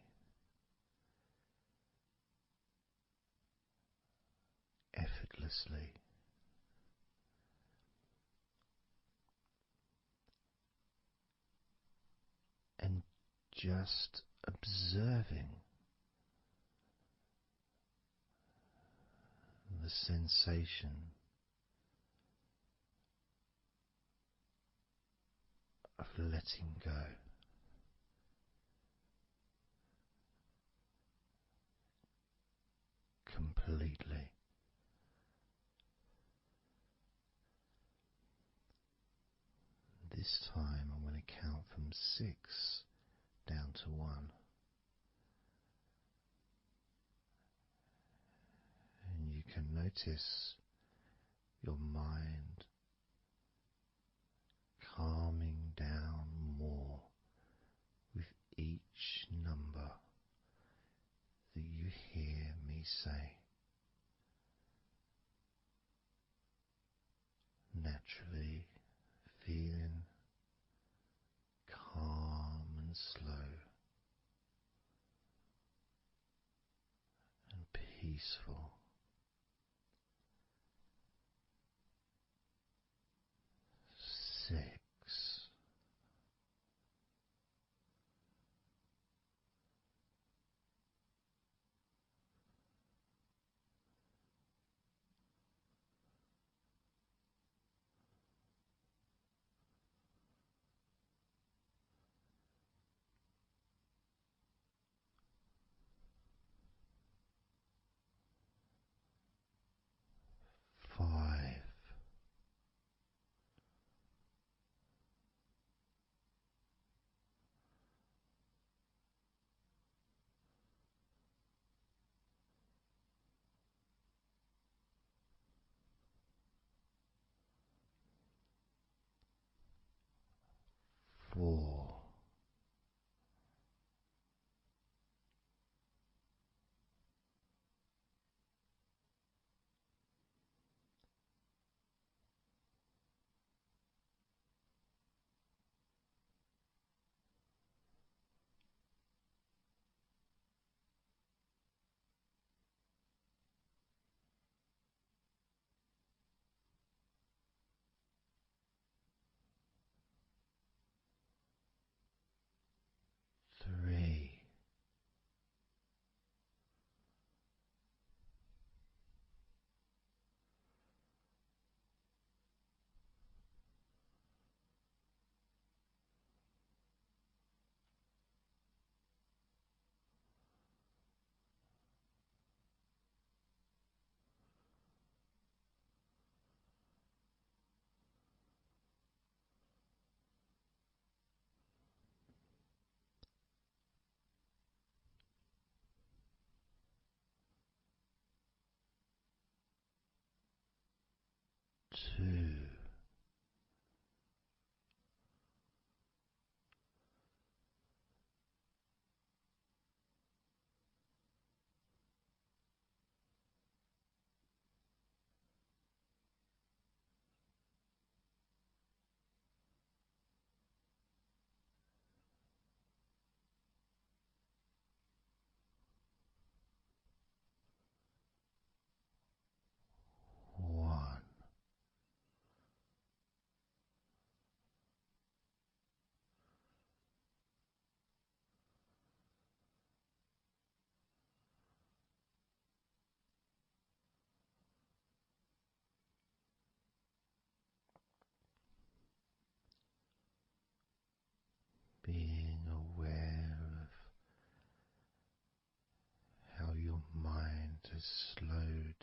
A: effortlessly, and just observing the sensation of letting go completely. This time I'm going to count from 6 down to 1, and you can notice your mind calming down more with each number that you hear me say. Naturally feeling calm and slow and peaceful. 6. 5. 4. 3. 2. One. Being aware of how your mind has slowed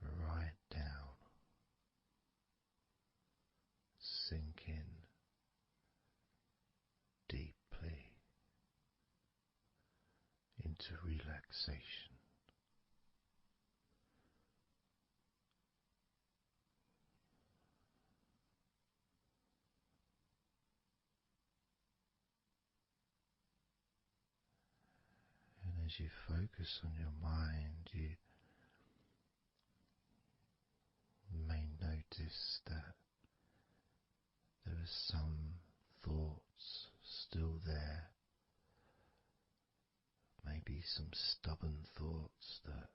A: right down, sinking deeply into relaxation. And as you focus on your mind, you may notice that some thoughts still there, maybe some stubborn thoughts that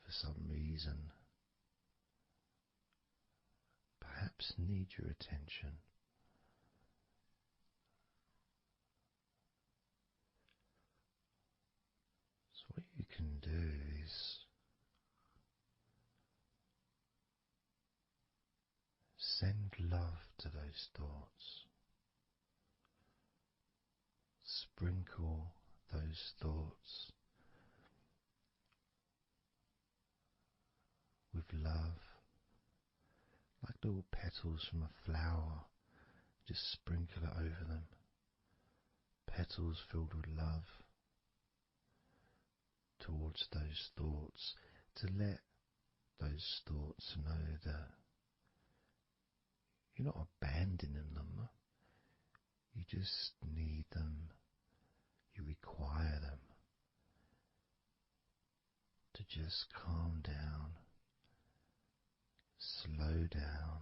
A: for some reason perhaps need your attention. So what you can do is send love to those thoughts. Sprinkle those thoughts with love, like little petals from a flower. Just sprinkle it over them. Petals filled with love towards those thoughts, to let those thoughts know that you're not abandoning them. You just need them. You require them to just calm down, slow down,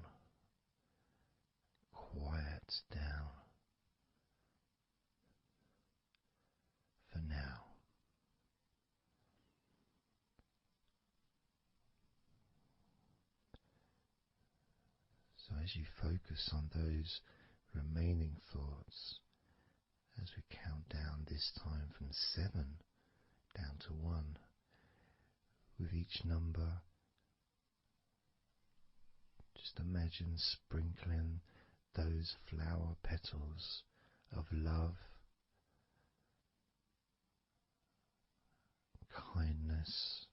A: quiet down for now. So as you focus on those remaining thoughts, as we count down this time from 7 down to 1, with each number, just imagine sprinkling those flower petals of love, kindness,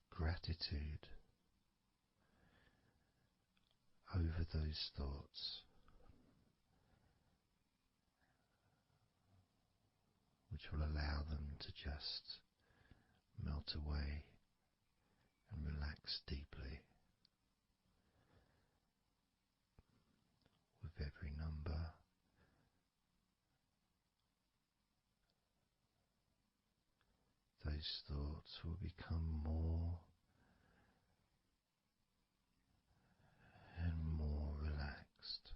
A: gratitude over those thoughts, which will allow them to just melt away and relax deeply. With every number, those thoughts will become more and more relaxed.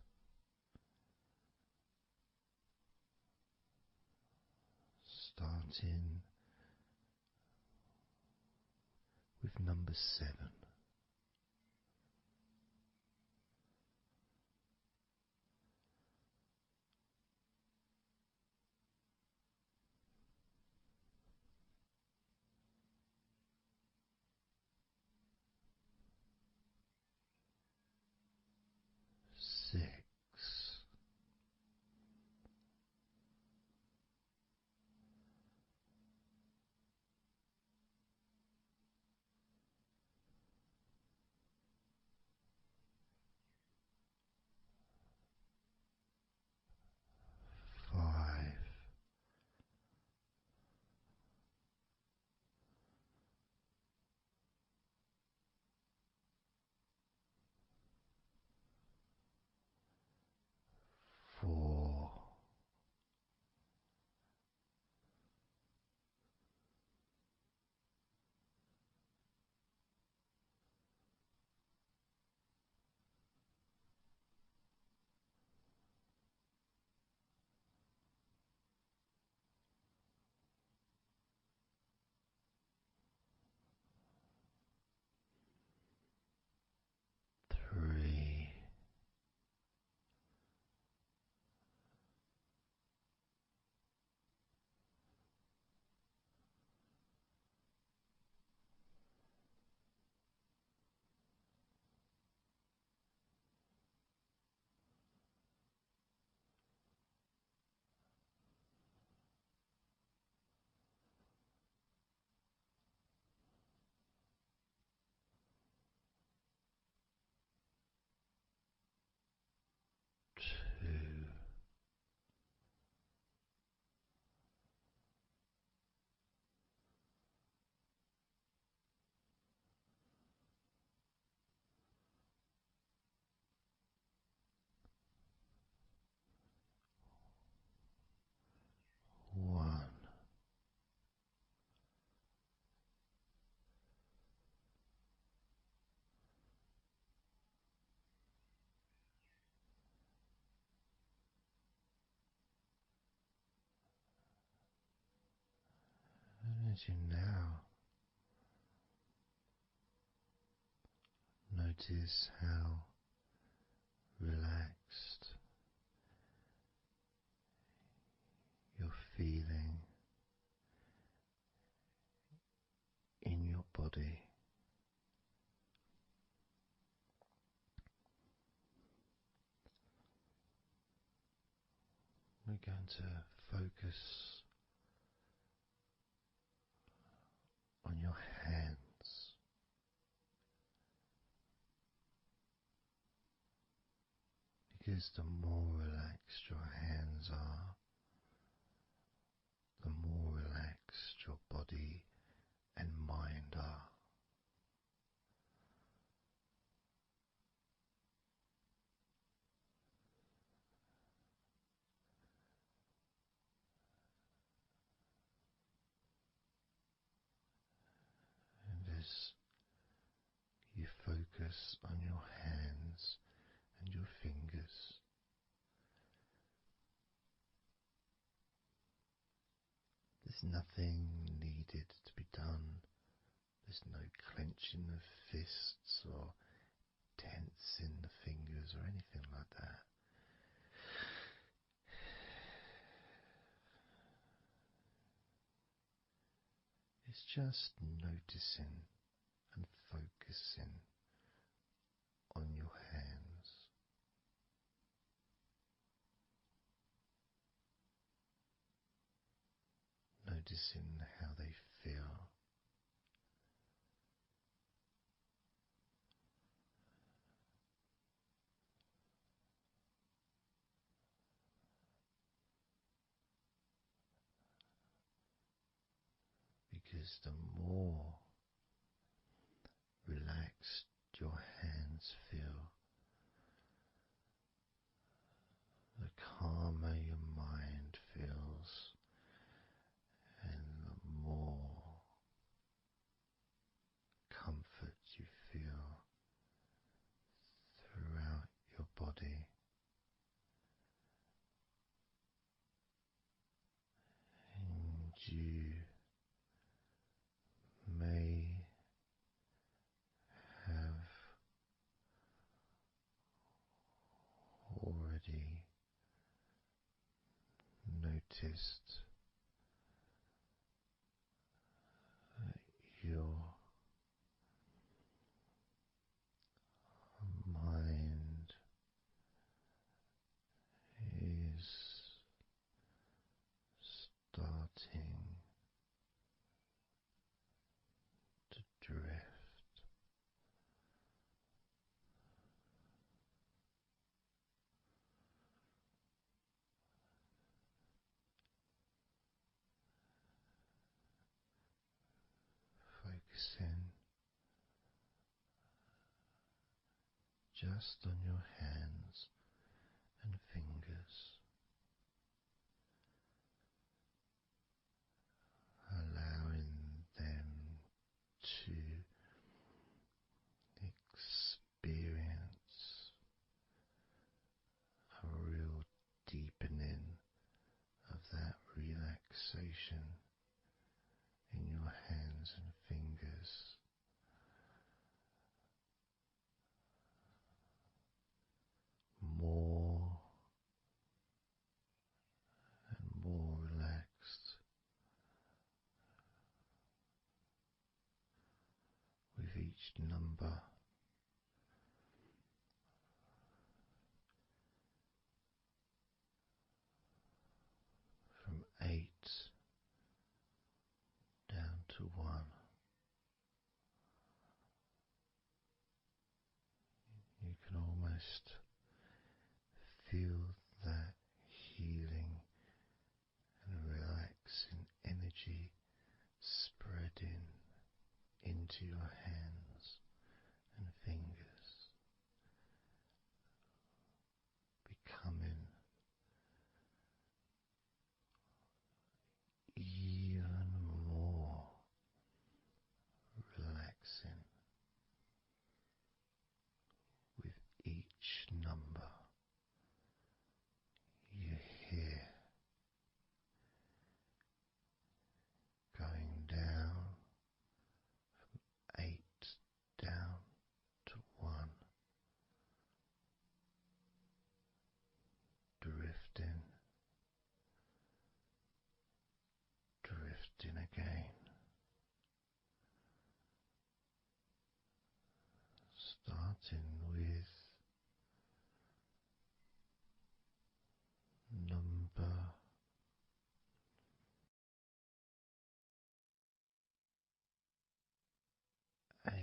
A: Starting with number 7. 6. 5. as you now notice how relaxed you're feeling in your body, we're going to focus on your hands. Because the more relaxed your hands are, the more relaxed your body and mind are. And as you focus on your hands and your fingers, there's nothing needed to be done. There's no clenching of fists or tensing the fingers or anything like that. It's just noticing and focusing on your hands. Noticing how they feel. Because the more relaxed your hands feel, the calmer your mind feels, and the more comfort you feel throughout your body. And you may have already noticed that your mind is starting to drift. Focusing just on your hands and fingers, allowing them to experience a real deepening of that relaxation in your hands and fingers. More and more relaxed with each number. From 8 down to 1. You can almost feel that healing and relaxing energy spreading into your hands and fingers, becoming even more relaxing with each number you hear going down starting with number 8.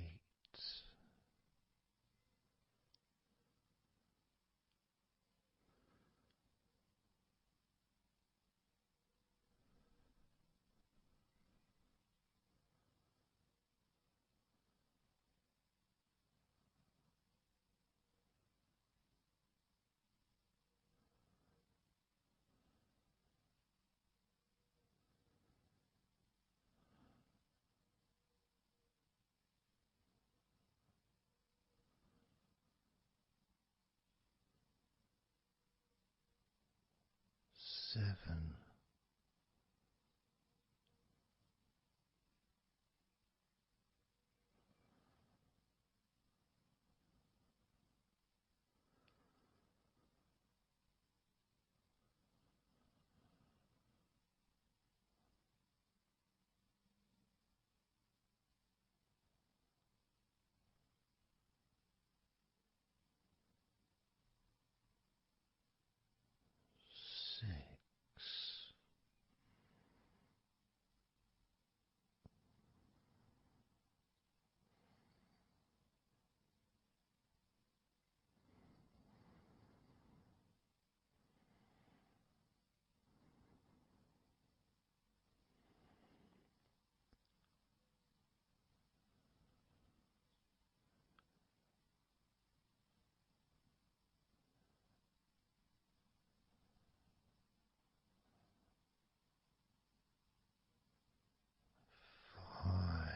A: 7. 6. 5.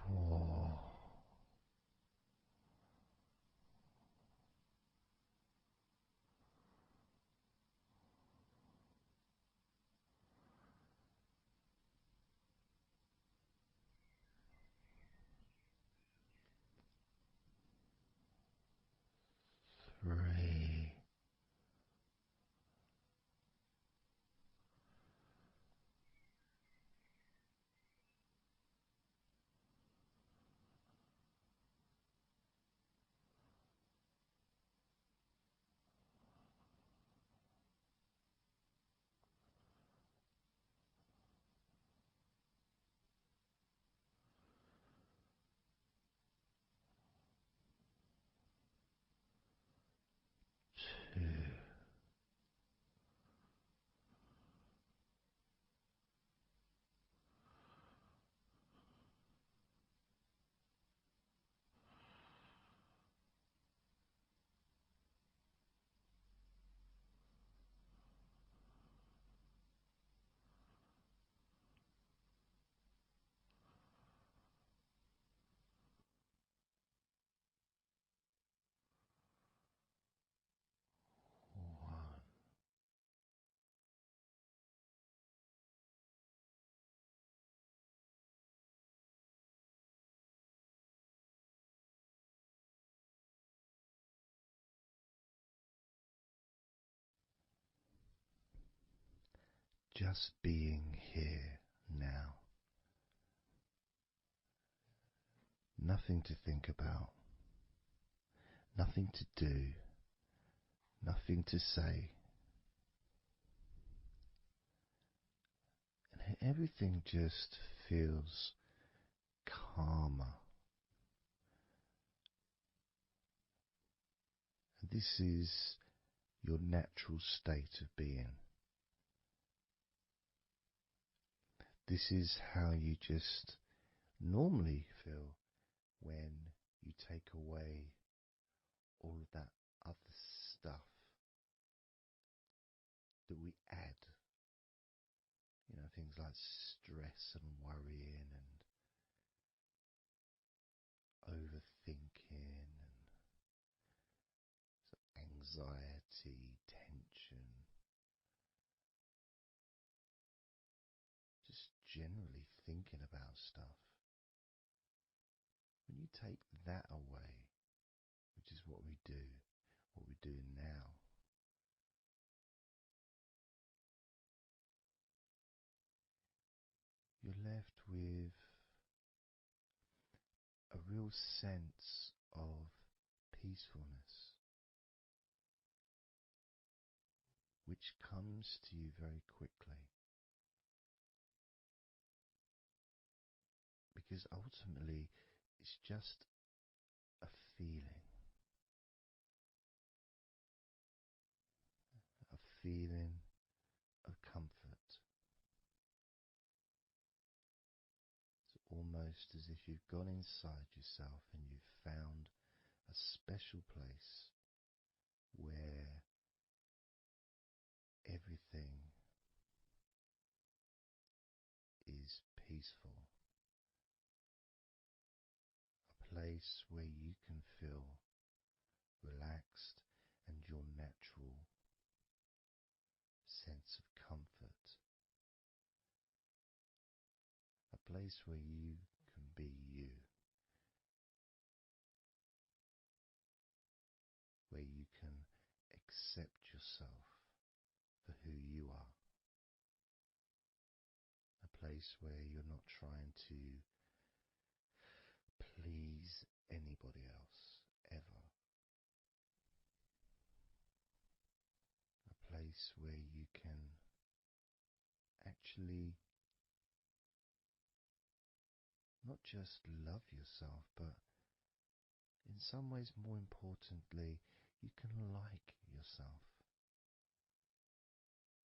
A: 4. 3. 2. 1. Just being here now. Nothing to think about, nothing to do, nothing to say. And everything just feels calmer. And this is your natural state of being. This is how you just normally feel when you take away all of that other stuff that we add. You know, things like stress and worrying and overthinking and anxiety, tension, generally thinking about stuff. When you take that away, which is what we're doing now, you're left with a real sense of peacefulness, which comes to you very quickly. Because ultimately, it's just a feeling, a feeling of comfort. It's almost as if you've gone inside yourself and you've found a special place where everything is peaceful. A place where you can feel relaxed and your natural sense of comfort. A place where you can be you. Where you can accept yourself for who you are. A place where you're not trying to please anybody else, ever. A place where you can actually not just love yourself, but in some ways, more importantly, you can like yourself.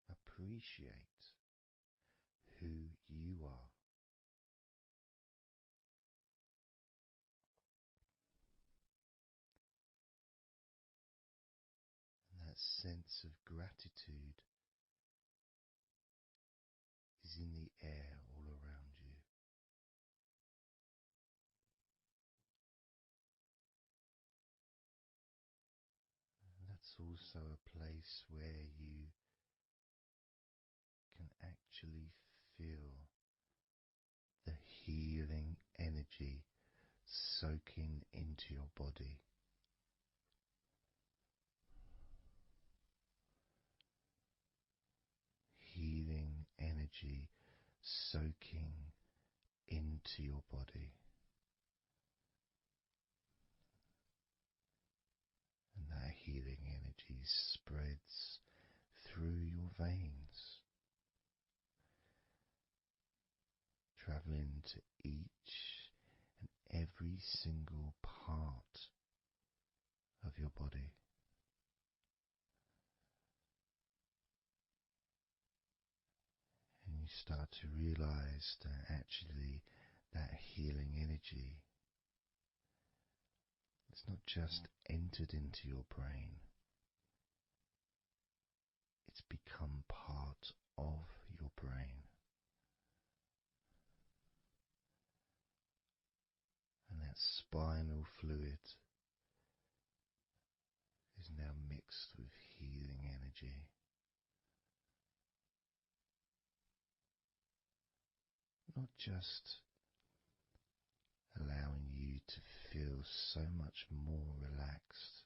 A: Appreciate who you are. And that sense of gratitude is in the air all around you. And that's also a place where you can actually feel the healing energy soaking into your body. Healing energy soaking into your body. And that healing energy spreads through your veins, traveling to each and every single part of your body. And you start to realize that actually that healing energy has not just entered into your brain, it's become part of your brain. And that spinal fluid is now mixed with healing energy. Not just allowing you to feel so much more relaxed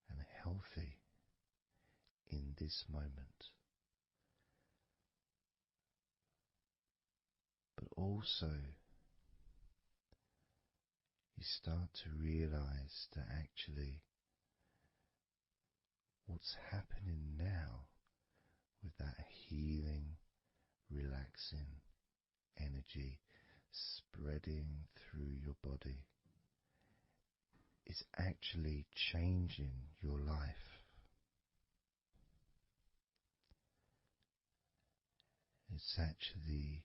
A: and healthy in this moment, but also you start to realize that actually what's happening now with that healing, relaxing energy spreading through your body is actually changing your life. It's actually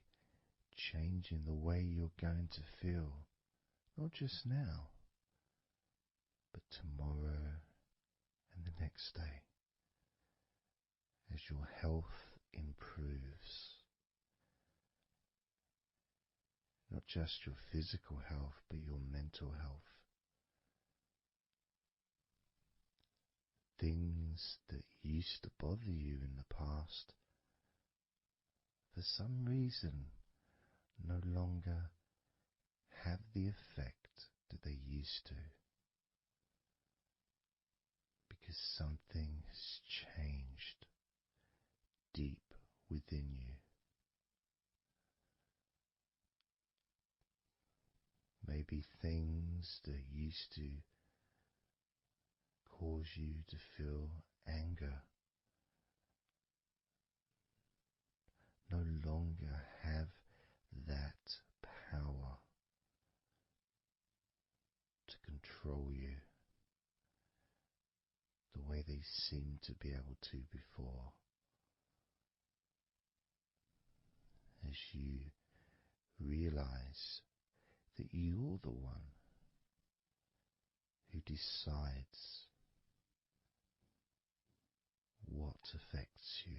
A: changing the way you're going to feel, not just now, but tomorrow and the next day, as your health improves. Not just your physical health, but your mental health. Things that used to bother you in the past for some reason no longer have the effect that they used to, because something has changed deep within you. Maybe things that used to cause you to feel anger no longer have that power to control you the way they seemed to be able to before. As you realize that you're the one who decides what affects you.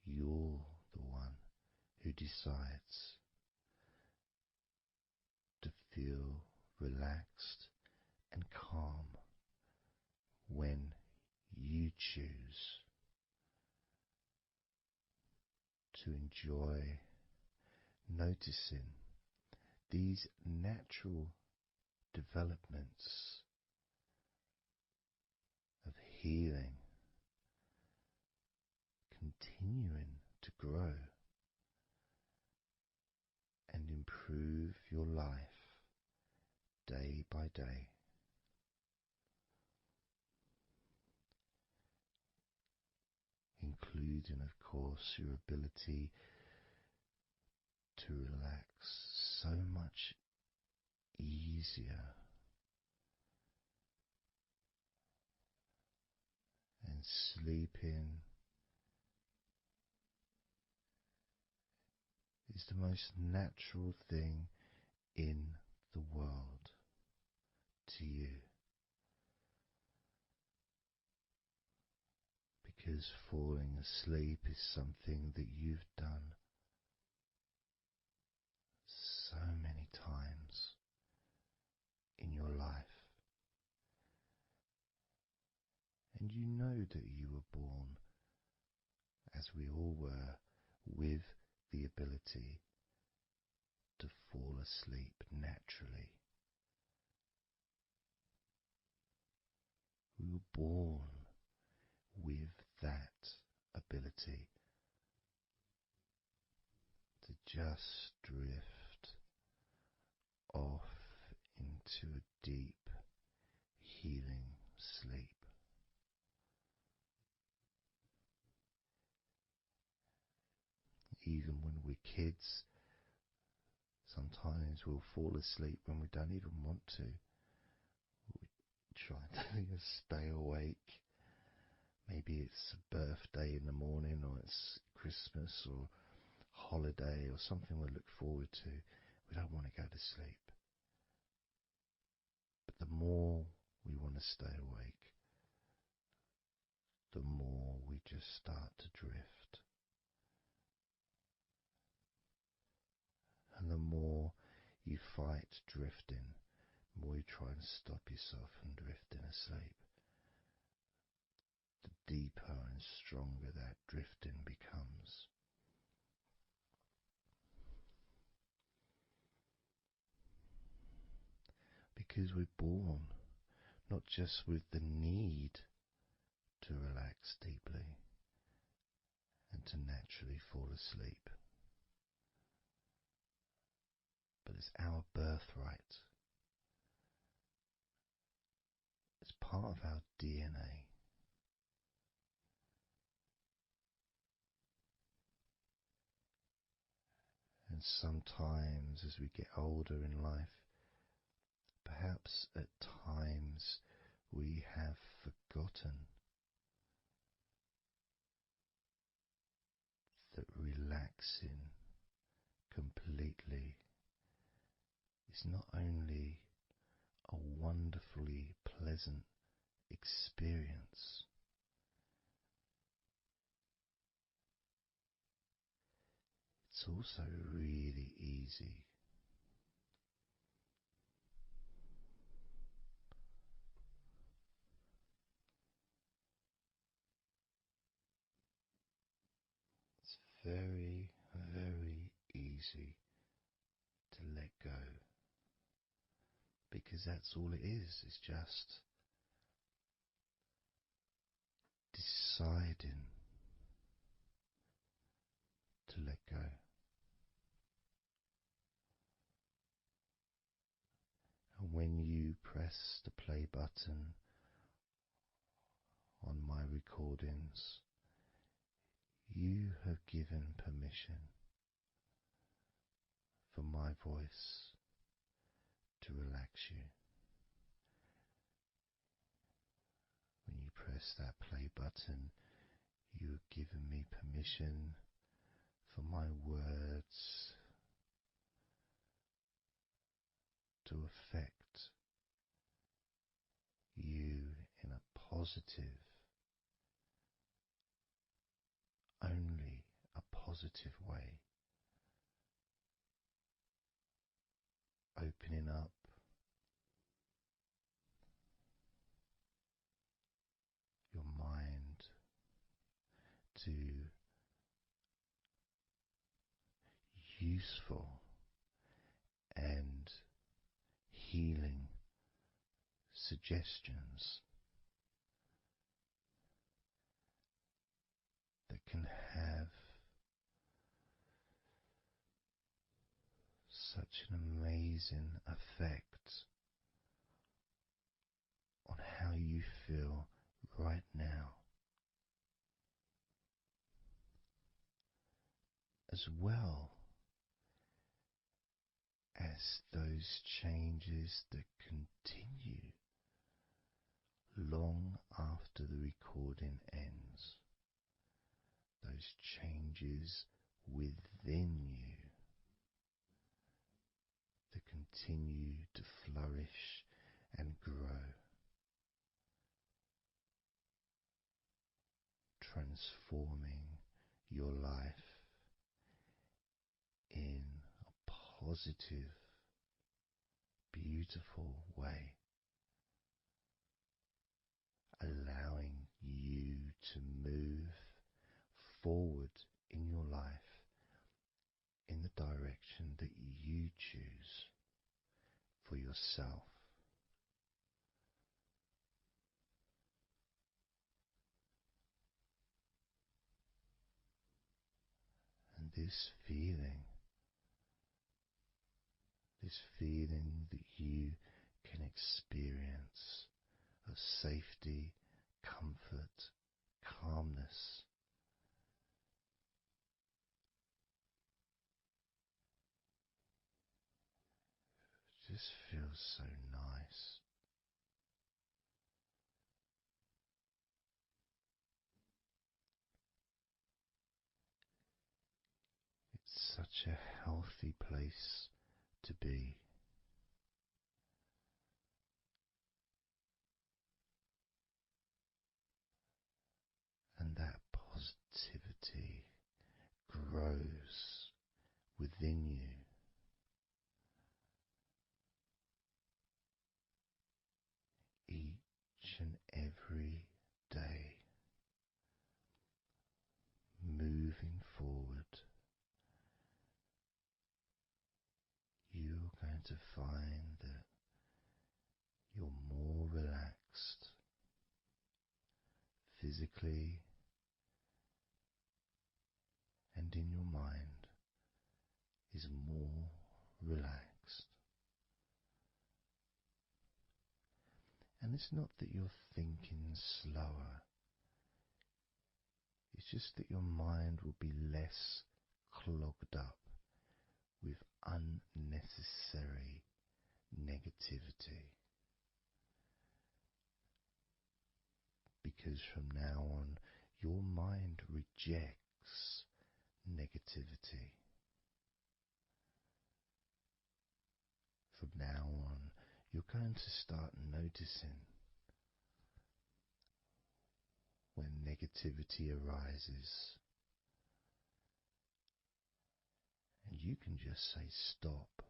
A: You're the one who decides to feel relaxed and calm when you choose to enjoy noticing these natural developments of healing continuing to grow and improve your life day by day. Including, of course, your ability to relax so much easier and sleeping is the most natural thing in the world to you, because falling asleep is something that you've done so many times in your life, and you know that you were born, as we all were, with the ability to fall asleep naturally. We were born with that ability to just drift off into a deep, healing sleep. Even when we're kids, sometimes we'll fall asleep when we don't even want to. We try to stay awake. Maybe it's a birthday in the morning, or it's Christmas or holiday or something we look forward to. We don't want to go to sleep. But the more we want to stay awake, the more we just start to drift. And the more you fight drifting, the more you try and stop yourself from drifting asleep, the deeper and stronger that drifting becomes. Because we're born not just with the need to relax deeply and to naturally fall asleep, but it's our birthright. It's part of our DNA. And sometimes as we get older in life, perhaps at times we have forgotten that relaxing completely is not only a wonderfully pleasant experience, it's also really easy. very, very easy to let go, because that's all it is. It's just deciding to let go. And when you press the play button on my recordings, you have given permission for my voice to relax you. When you press that play button, you have given me permission for my words to affect you in a positive, only a positive way, opening up your mind to useful and healing suggestions that can have such an amazing effect on how you feel right now, as well as those changes that continue long after the recording ends, those changes within you that continue to flourish and grow, transforming your life in a positive, beautiful way, allowing you to move forward in your life in the direction that you choose for yourself. And this feeling that you can experience of safety, comfort, calmness, just feels so nice. It's such a healthy place to be. And that positivity grows within you. Each and every day, moving forward, you're going to find that you're more relaxed physically and in your mind is more relaxed. And it's not that you're thinking slower, it's just that your mind will be less clogged up with unnecessary negativity. Because from now on, your mind rejects negativity. From now on, you're going to start noticing when negativity arises, and you can just say stop.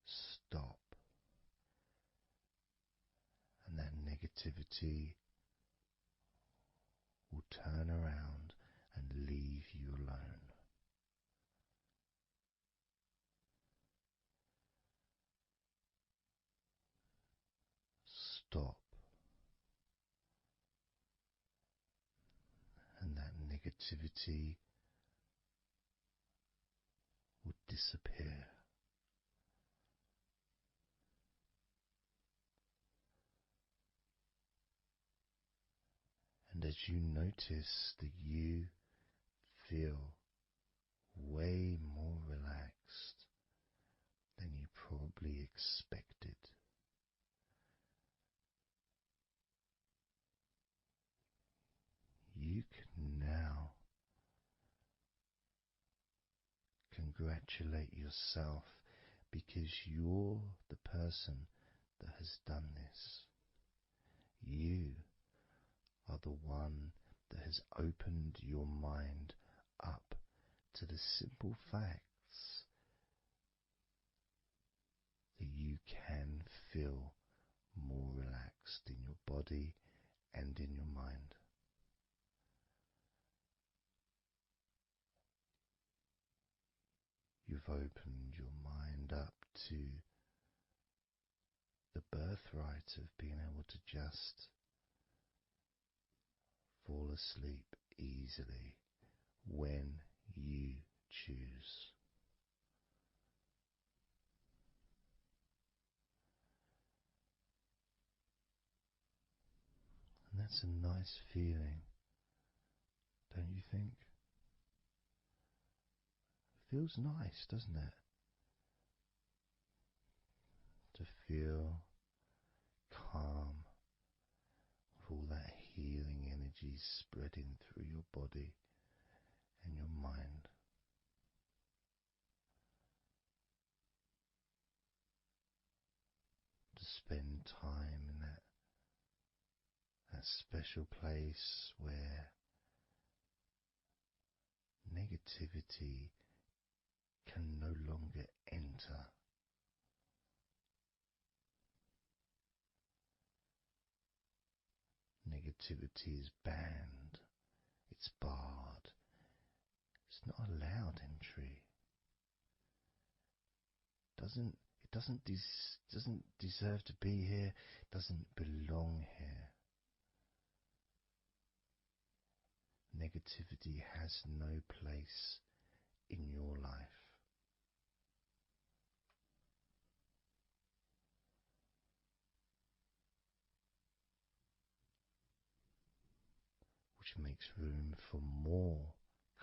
A: Stop. And that negativity turn around and leave you alone. Stop, and that negativity would disappear. And as you notice that you feel way more relaxed than you probably expected, you can now congratulate yourself because you're the person that has done this. You are the one that has opened your mind up to the simple facts that you can feel more relaxed in your body and in your mind. You've opened your mind up to the birthright of being able to just fall asleep easily when you choose. And that's a nice feeling, don't you think? It feels nice, doesn't it? To feel calm with all that healing energy spreading through your body and your mind. To spend time in that special place where negativity can no longer enter. Negativity is banned, it's barred, it's not allowed entry. It doesn't deserve to be here, doesn't belong here. Negativity has no place in your life. Which makes room for more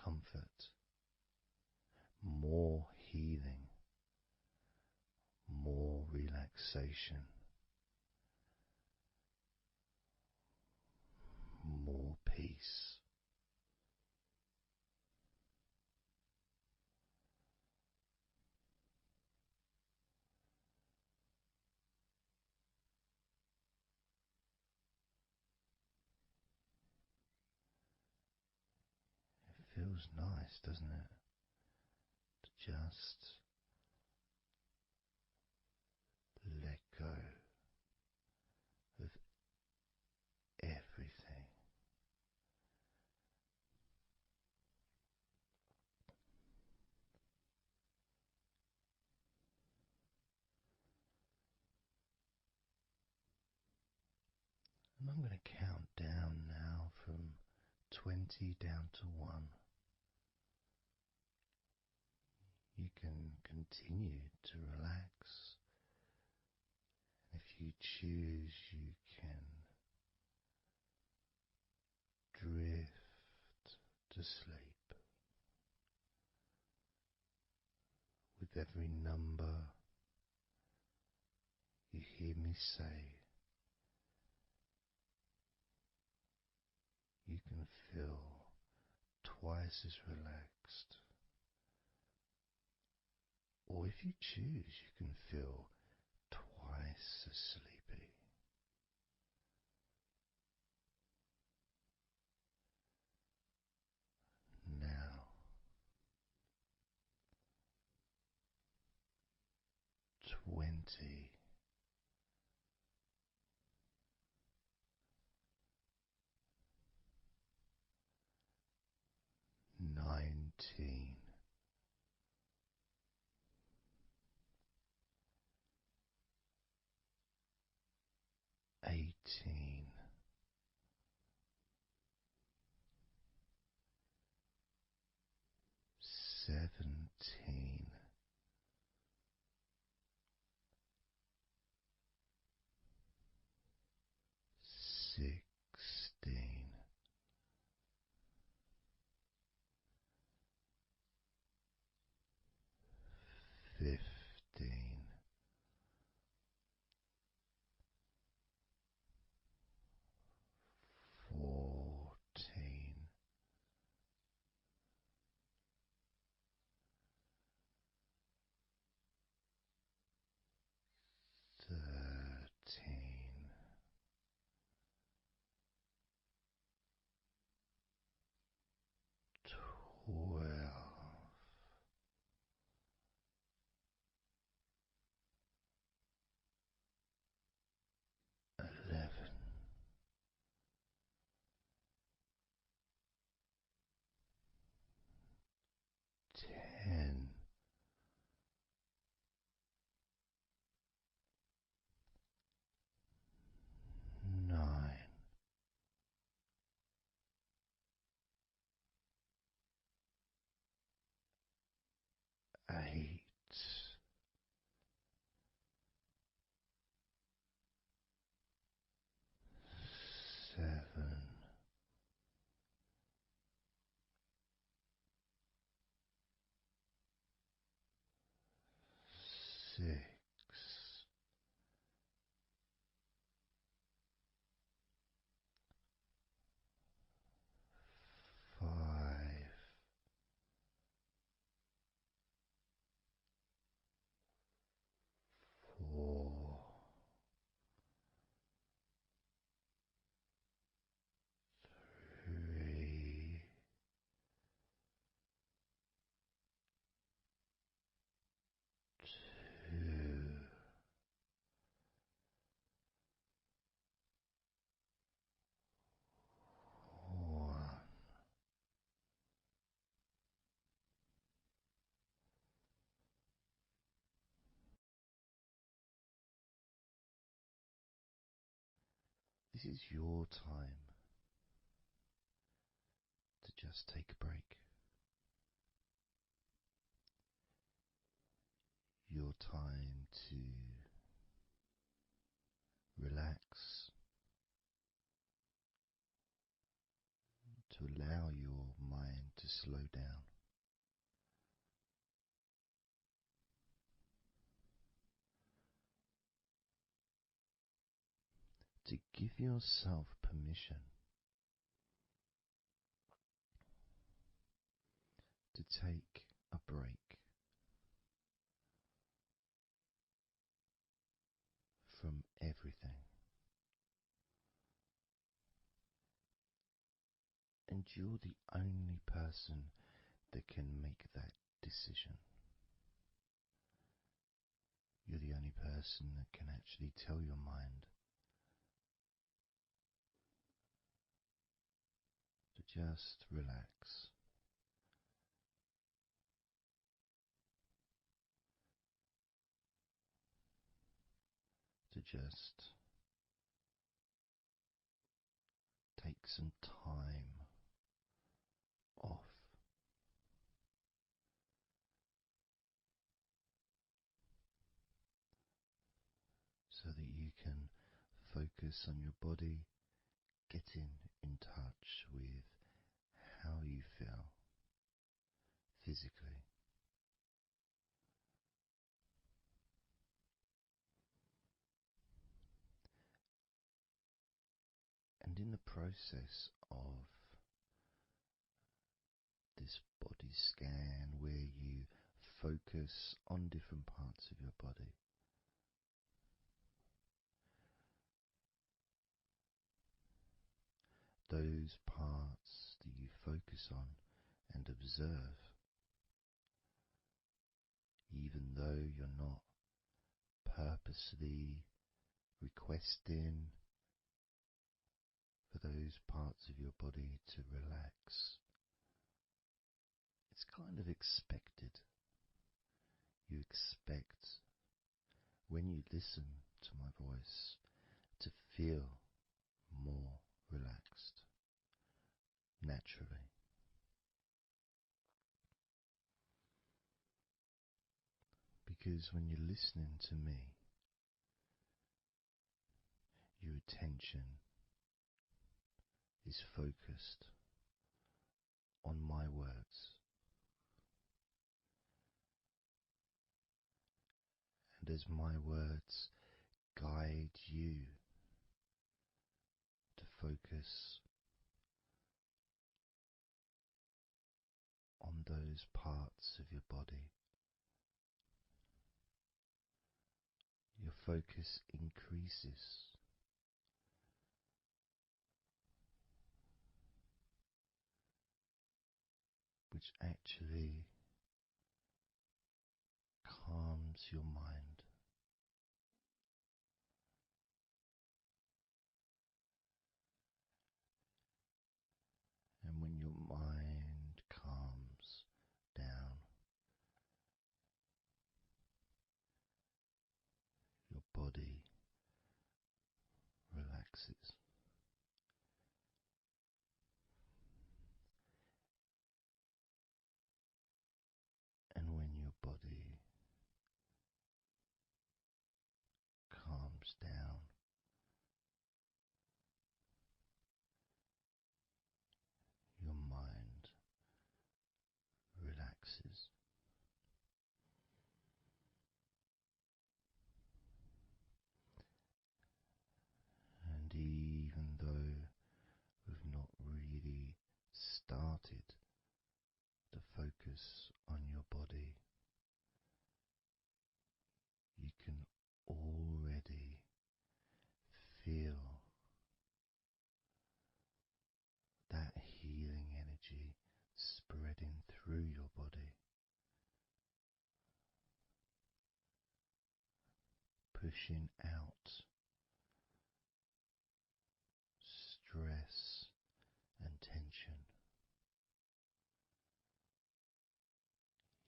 A: comfort, more healing, more relaxation, more peace. It feels nice, doesn't it? To just let go of everything. And I'm going to count down now from 20 down to 1. You can continue to relax. If you choose, you can drift to sleep. With every number you hear me say, you can feel twice as relaxed. Or if you choose, you can feel twice as sleepy. Now, 20. 17, 18, 17, 16, 15, 14, 13, 12, 11, 10, 9, 8, 7, 6, 5, 4, 3, 2, 1. This is your time to just take a break. Your time to relax, to allow your mind to slow down, to give yourself permission to take a break from everything. And you're the only person that can make that decision. You're the only person that can actually tell your mind to just relax, to just take some time off, so that you can focus on your body, getting in touch with how you feel physically. And in the process of this body scan, where you focus on different parts of your body, those parts that you focus on and observe, even though you're not purposely requesting for those parts of your body to relax, It's kind of expected. You expect when you listen to my voice to feel more relaxed naturally. Because when you're listening to me, your attention is focused on my words, and as my words guide you to focus on those parts of your body, your focus increases. Which actually calms your mind. And when your mind calms down, your body relaxes. And when your body calms down, your mind relaxes. And even though we've not really started to focus on your body, you can already feel that healing energy spreading through your body, pushing out stress and tension,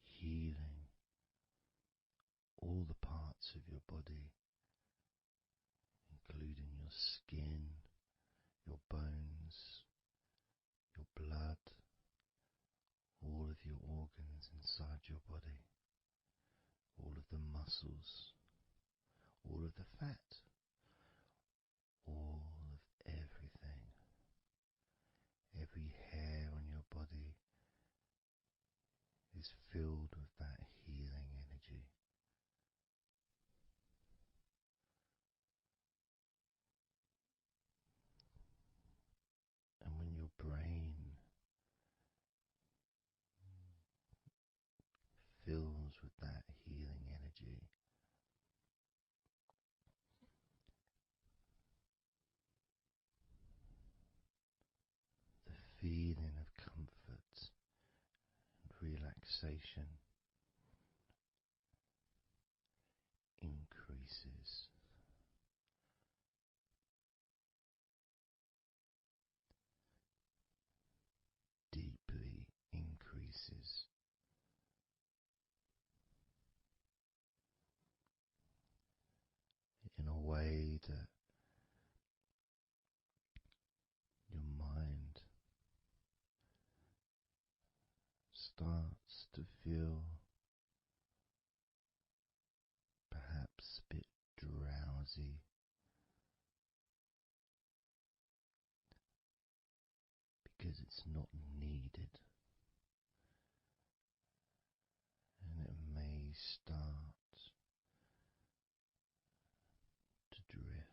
A: healing all the parts of your body, including your skin, your bones, your blood, all of your organs inside your body, all of the muscles, all of the fat, all of everything. Every hair on your body is filled with that healing energy. And when your brain fills with that healing energy, the feeling of comfort and relaxation increases. Deeply increases. In a way that your mind starts to feel perhaps a bit drowsy, because it's not needed, and it may start to drift.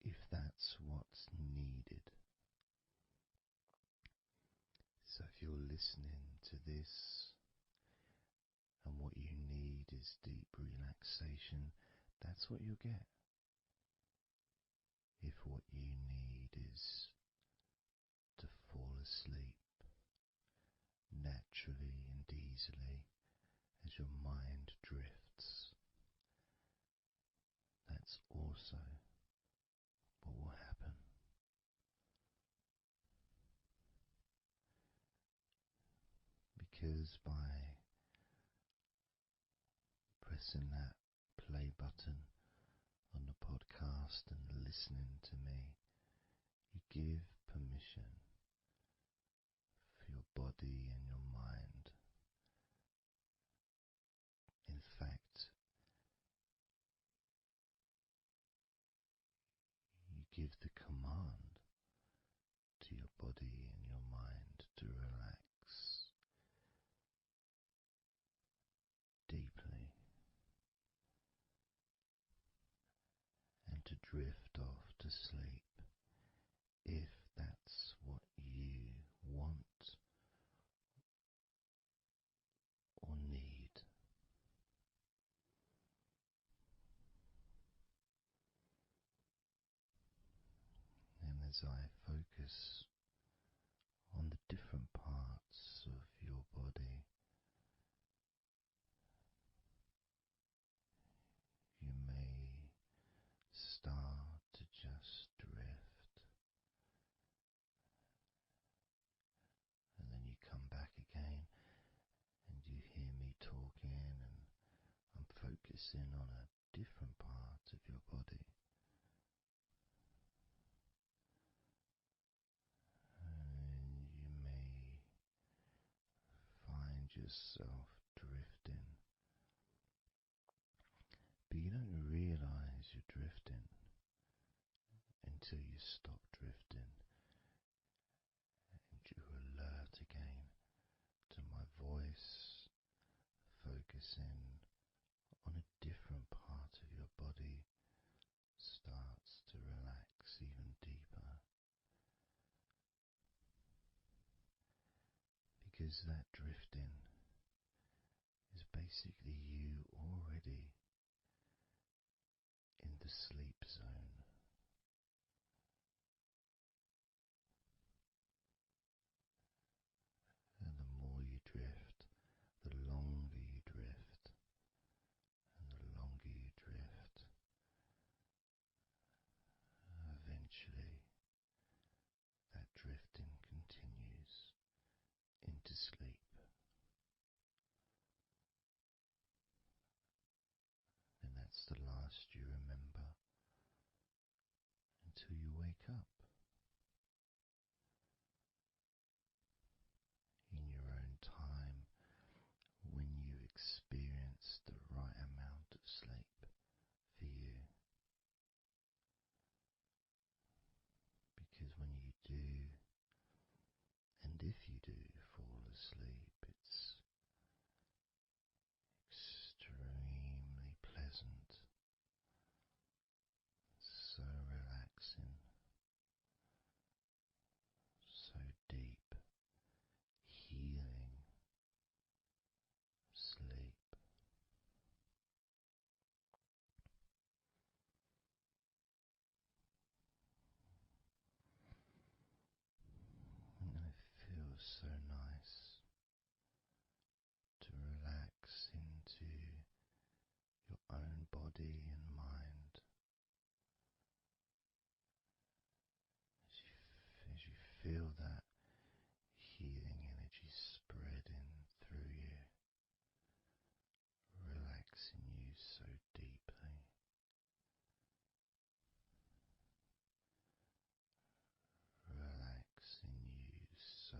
A: If that's what's needed. So if you're listening to this and what you need is deep relaxation, that's what you'll get. If what you need is to fall asleep naturally and easily as your mind drifts, that's also because by pressing that play button on the podcast and listening to me, you give permission for your body and your mind. In fact, you give the command to your body and your mind to relax deeply and to drift off to sleep if that's what you want or need. And as I focus on the different parts of your body, you may start to just drift, and then you come back again and you hear me talking, and I'm focusing on a different part of your body. And you may find yourself drifting, but you don't realize you're drifting until you stop drifting and you're alert again to my voice, focusing on a different part of your body starts to relax even deeper, because that drifting is basically you already in the sleep zone. And the more you drift, the longer you drift, and the longer you drift, eventually that drifting continues into sleep. And that's the last you remember until you wake up in your own time, when you experience the right amount of sleep for you. Because when you do, and if you do fall asleep, it's extremely pleasant, so relaxing, so deep, healing sleep. And it feels so nice to relax into your own body and mind as you feel that healing energy spreading through you, relaxing you so deeply, relaxing you so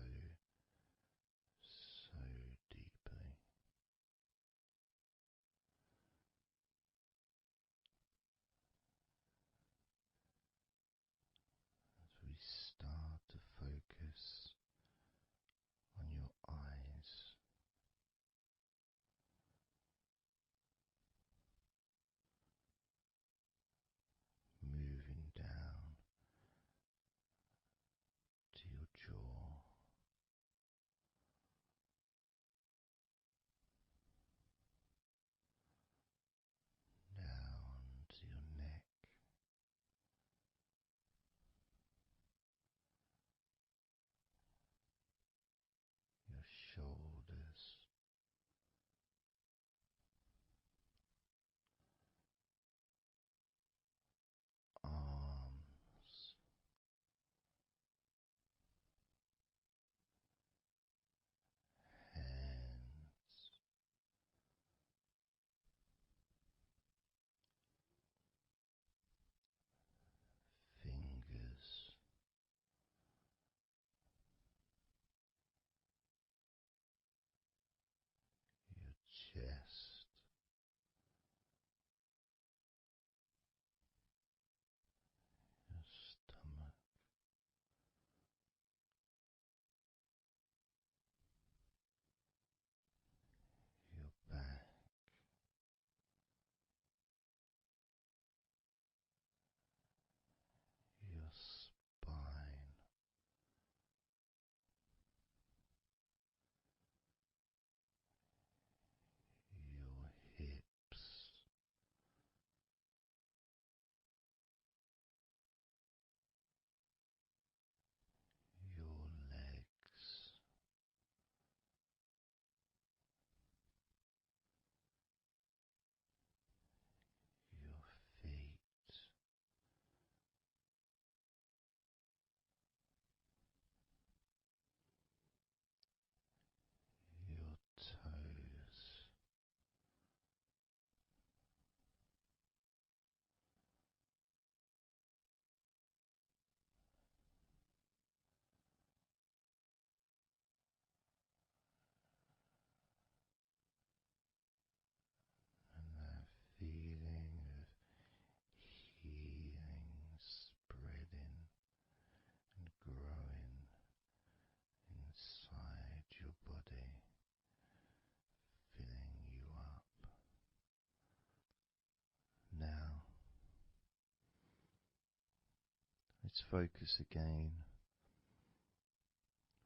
A: Just focus again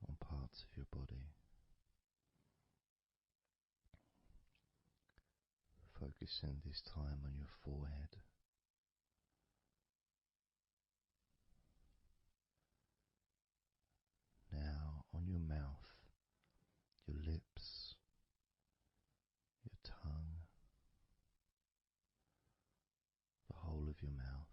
A: on parts of your body. Focusing this time on your forehead. Now on your mouth, your lips, your tongue, the whole of your mouth.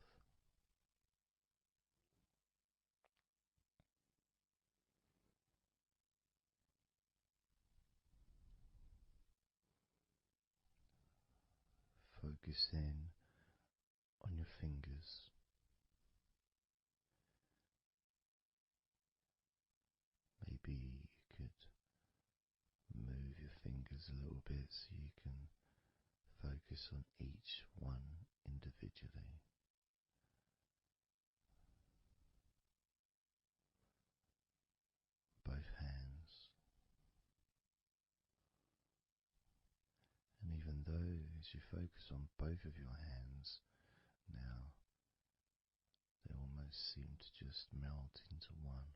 A: Focus in on your fingers. Maybe you could move your fingers a little bit so you can focus on each one individually. Both hands. And even though as you focus on both of your hands now, they almost seem to just melt into one.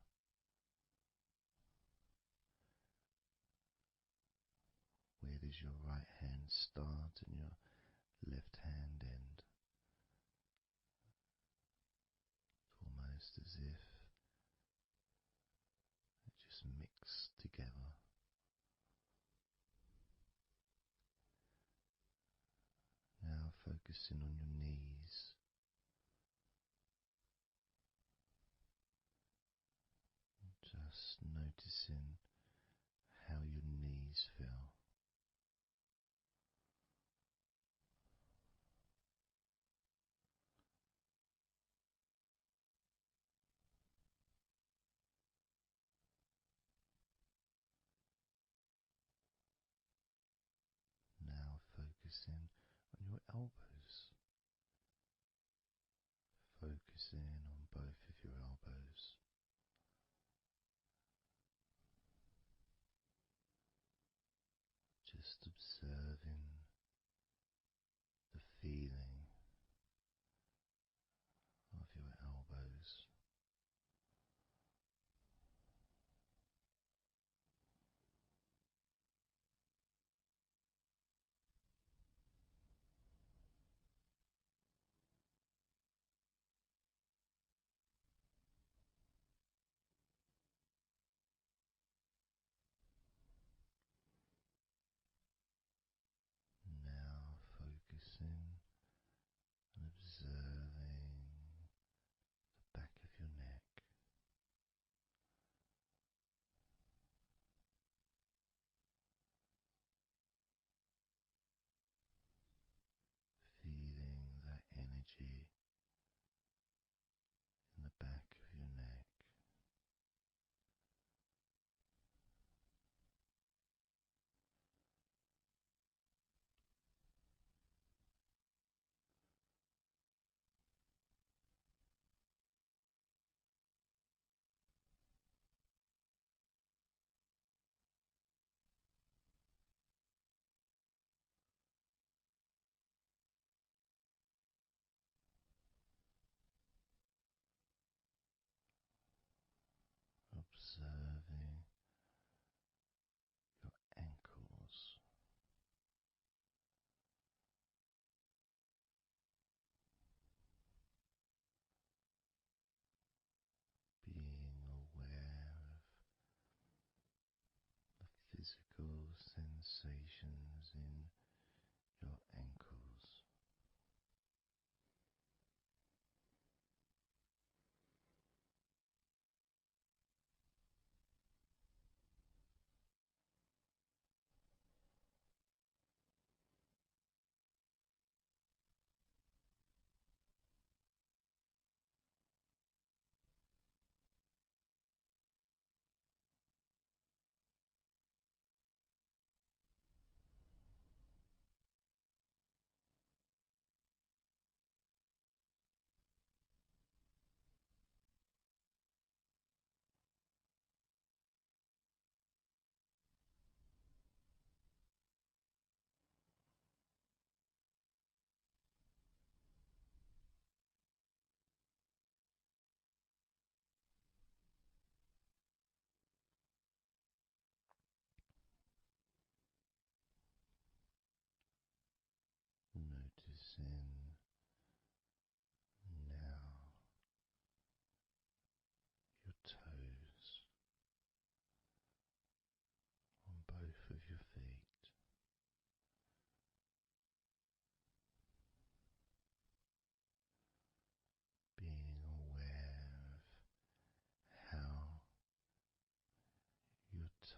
A: Where does your right hand start and your left hand end? It's almost as if it just mixed together. Now focusing on your knees. Just noticing how your knees feel. Now focusing on your elbows. Focusing on both of your elbows. Just observing the feeling of your elbows.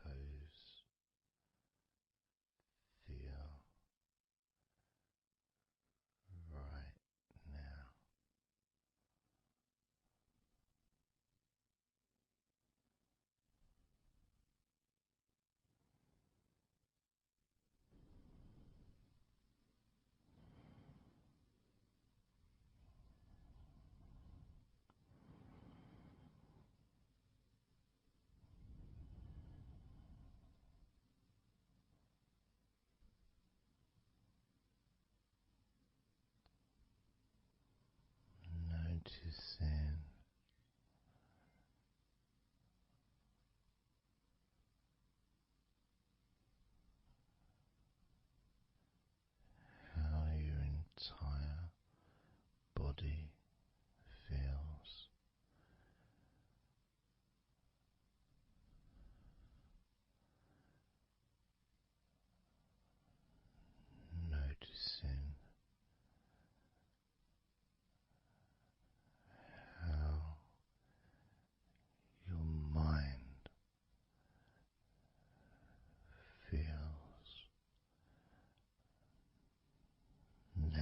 A: toes feel right now? Noticing how your entire body feels. Noticing how your mind feels now.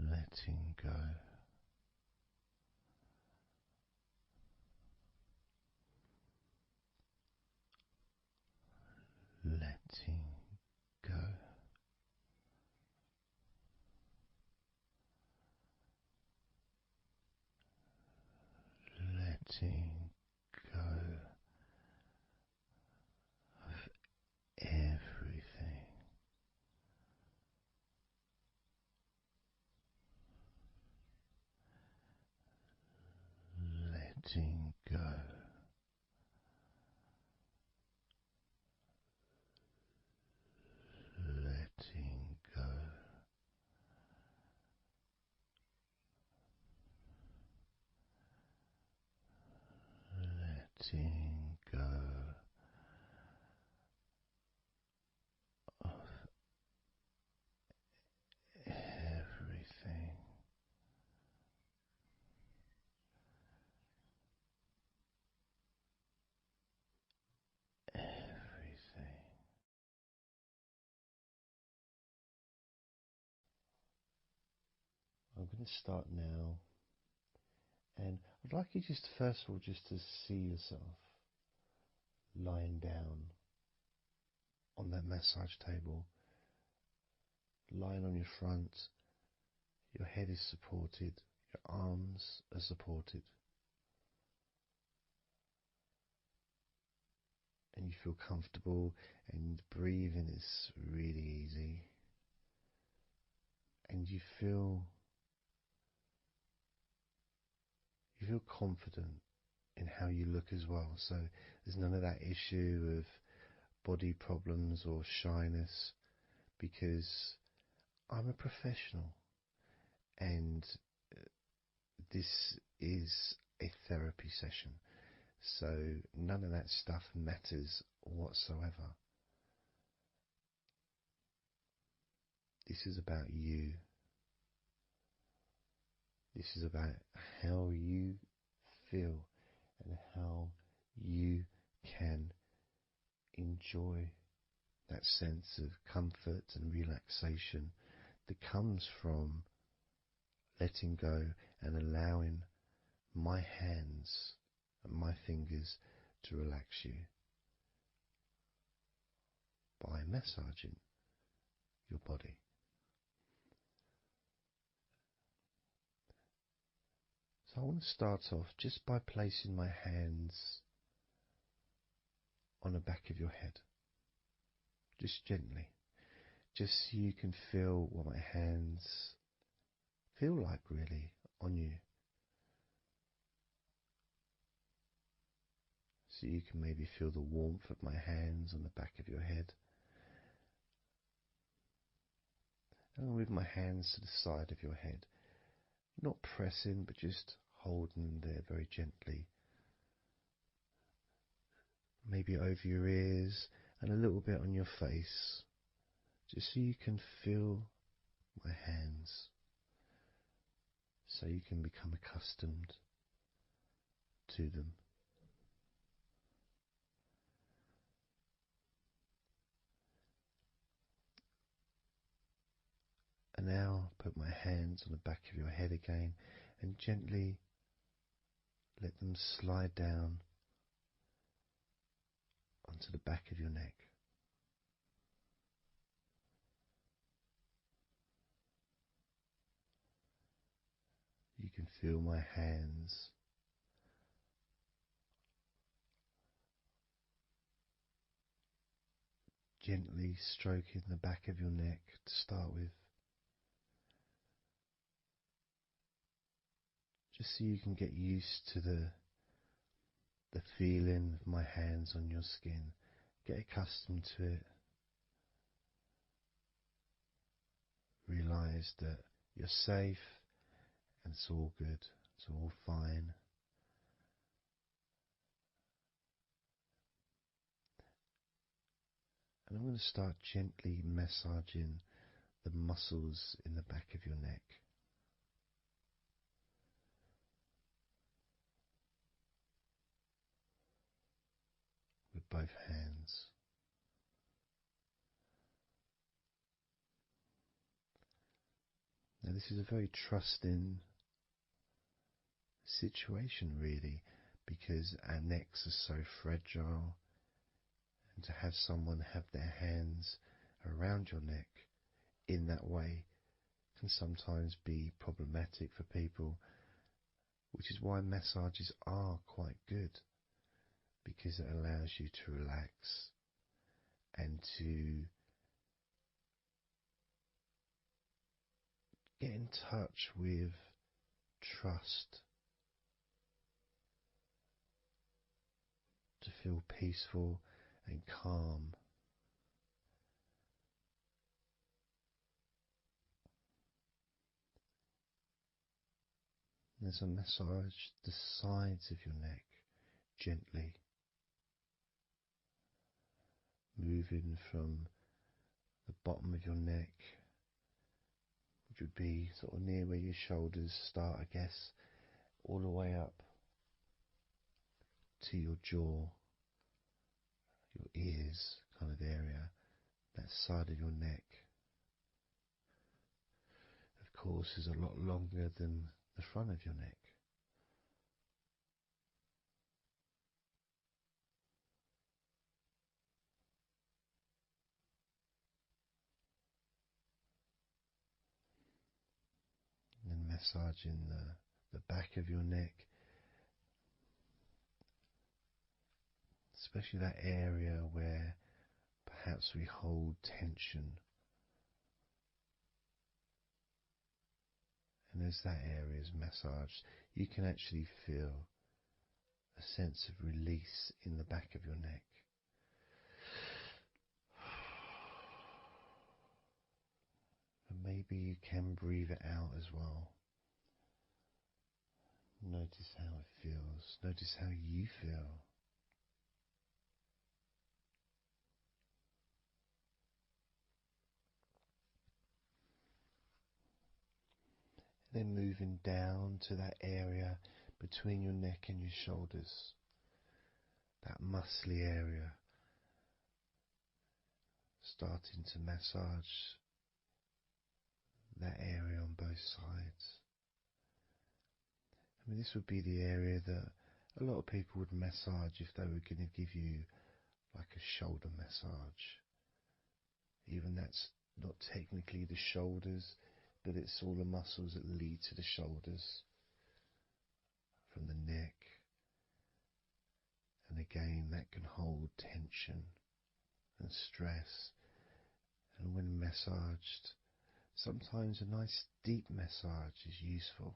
A: Letting go, letting go, letting go of everything, letting go, letting go, letting go of everything, everything. I'm going to start now, and I'd like you just first of all just to see yourself lying down on that massage table, lying on your front, your head is supported, your arms are supported, and you feel comfortable, and breathing is really easy, and you feel confident in how you look as well. So there's none of that issue of body problems or shyness, because I'm a professional, and this is a therapy session. So none of that stuff matters whatsoever. This is about you. This is about how you feel and how you can enjoy that sense of comfort and relaxation that comes from letting go and allowing my hands and my fingers to relax you by massaging your body. So I want to start off just by placing my hands on the back of your head, just gently, just so you can feel what my hands feel like really on you. So you can maybe feel the warmth of my hands on the back of your head. And with my hands to the side of your head, not pressing but just holding there very gently. maybe over your ears and a little bit on your face, just so you can feel my hands, so you can become accustomed to them. And now put my hands on the back of your head again and gently let them slide down onto the back of your neck. You can feel my hands gently stroking the back of your neck to start with, just so you can get used to the feeling of my hands on your skin. Get accustomed to it. Realize that you're safe and it's all good, it's all fine. And I'm going to start gently massaging the muscles in the back of your neck. With both hands. Now this is a very trusting situation really, because our necks are so fragile, and to have someone have their hands around your neck in that way can sometimes be problematic for people, which is why massages are quite good, because it allows you to relax and to get in touch with trust, to feel peaceful and calm. There's a massage the sides of your neck gently, moving from the bottom of your neck, which would be sort of near where your shoulders start, I guess, all the way up to your jaw, your ears kind of area, that side of your neck. Of course, is a lot longer than the front of your neck. And massaging the back of your neck, especially that area where perhaps we hold tension. And as that area is massaged, you can actually feel a sense of release in the back of your neck. And maybe you can breathe it out as well. Notice how it feels. Notice how you feel. Then moving down to that area between your neck and your shoulders, that muscly area, starting to massage that area on both sides. I mean, this would be the area that a lot of people would massage if they were going to give you like a shoulder massage. Even that's not technically the shoulders, but it's all the muscles that lead to the shoulders, from the neck. And again, that can hold tension and stress. And when massaged, sometimes a nice deep massage is useful.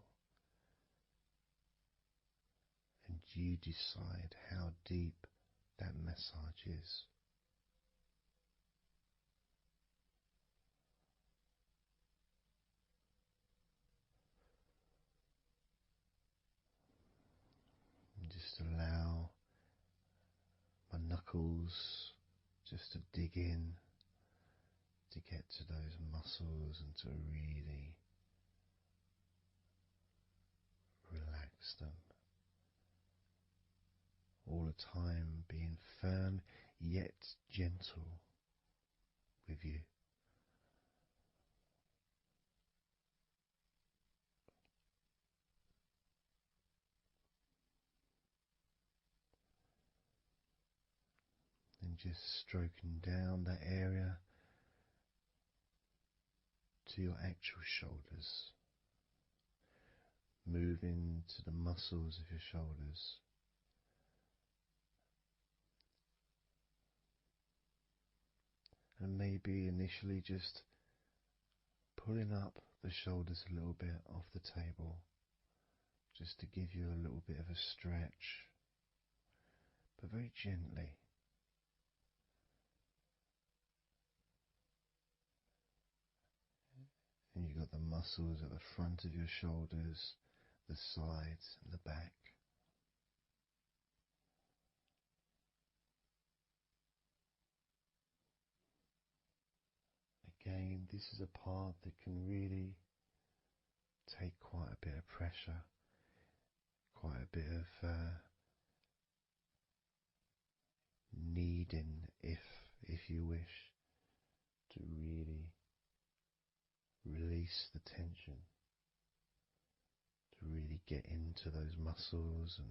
A: And you decide how deep that massage is. And just allow my knuckles knuckles just to dig in, to get to those muscles and to really relax them. All the time being firm yet gentle with you. And just stroking down that area to your actual shoulders, moving to the muscles of your shoulders. And maybe initially just pulling up the shoulders a little bit off the table, just to give you a little bit of a stretch, but very gently. And you've got the muscles at the front of your shoulders, the sides and the back. Again, this is a part that can really take quite a bit of pressure, quite a bit of kneading, if you wish, to really release the tension, to really get into those muscles, and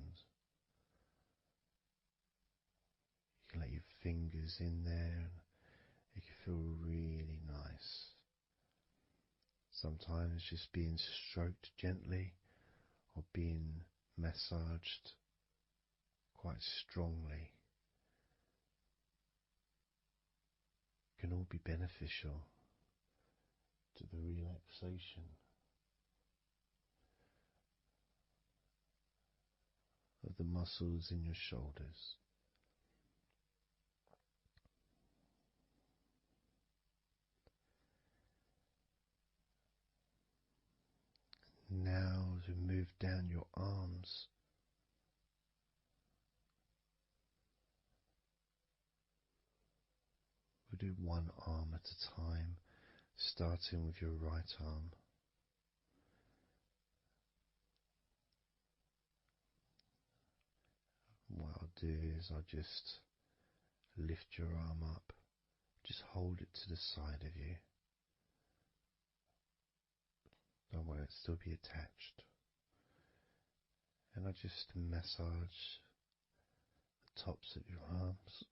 A: you can let your fingers in there and it can feel really nice. Sometimes just being stroked gently or being massaged quite strongly can all be beneficial to the relaxation of the muscles in your shoulders. Now, as we move down your arms, we'll do one arm at a time, starting with your right arm. What I'll do is I'll just lift your arm up, just hold it to the side of you. Don't worry, it'll still be attached. And I just massage the tops of your arms.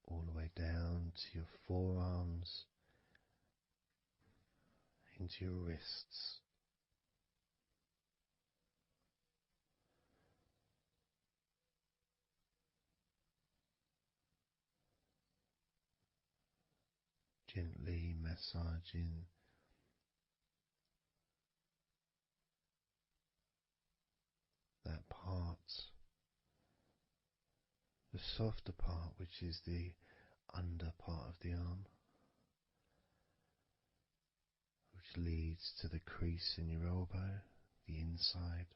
A: All the way down to your forearms, into your wrists. Gently massaging that part, the softer part, which is the under part of the arm, which leads to the crease in your elbow, the inside.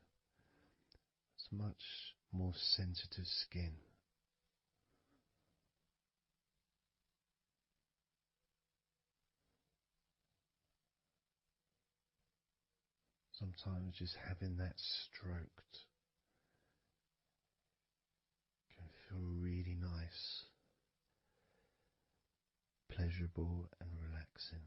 A: It's much more sensitive skin. Sometimes just having that stroked can feel really nice, pleasurable and relaxing.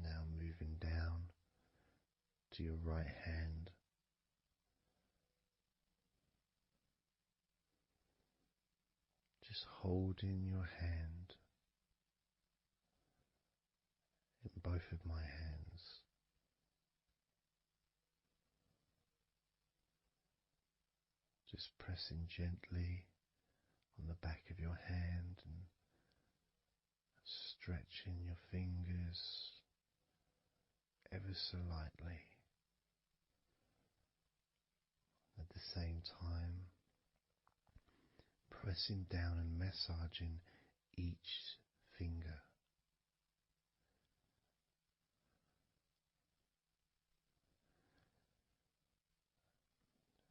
A: Now moving down to your right hand. Just holding your hand in both of my hands. Just pressing gently on the back of your hand and stretching your fingers ever so lightly. At the same time, pressing down and massaging each finger.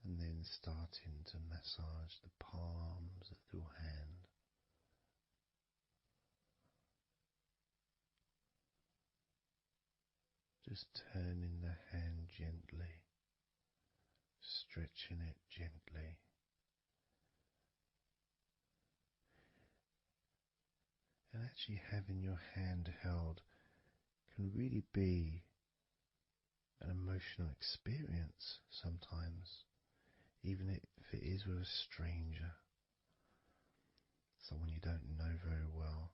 A: And then starting to massage the palms of your hand. Just turning the hand gently, stretching it gently. And actually having your hand held can really be an emotional experience sometimes, even if it is with a stranger, someone you don't know very well,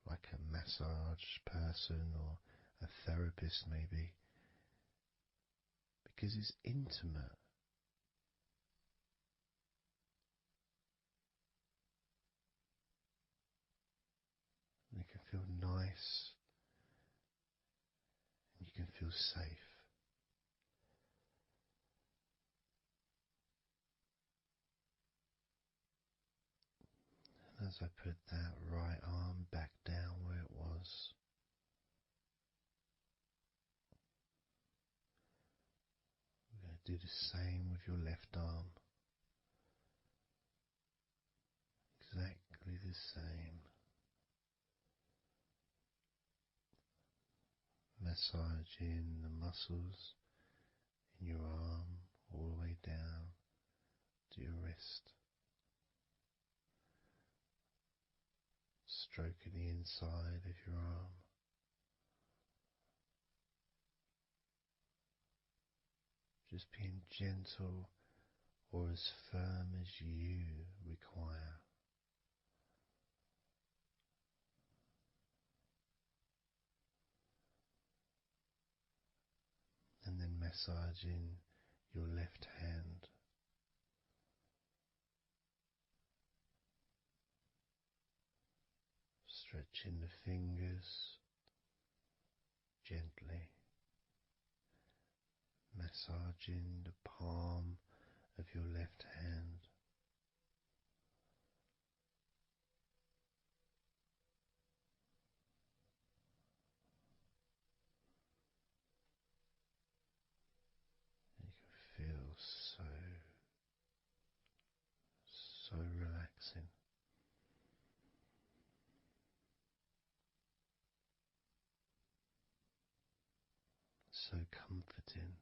A: like a massage person or a therapist maybe, because it's intimate. And it can feel nice and you can feel safe. And as I put that right arm back down where it was, we're going to do the same with your left arm. Exactly the same. Massaging the muscles in your arm all the way down to your wrist. Stroking the inside of your arm. Just being gentle or as firm as you require. And then massaging your left hand. Stretching the fingers gently. Massaging the palm of your left hand. You can feel so relaxing. So comforting.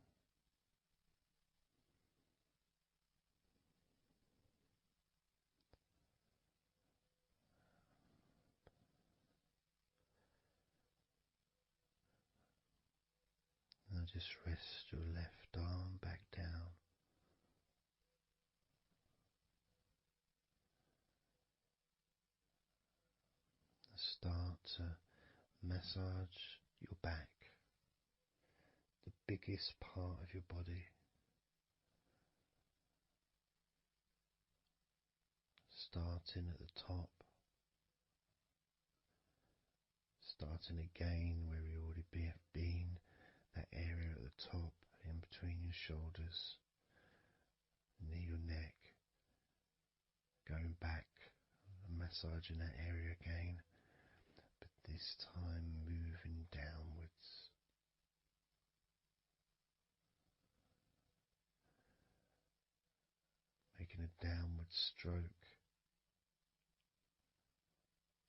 A: Now just rest your left arm back down. Start to massage your back, the biggest part of your body. Starting at the top, starting again where we already have been, that area at the top, in between your shoulders, near your neck, going back and massaging that area again, but this time moving downwards. Making a downward stroke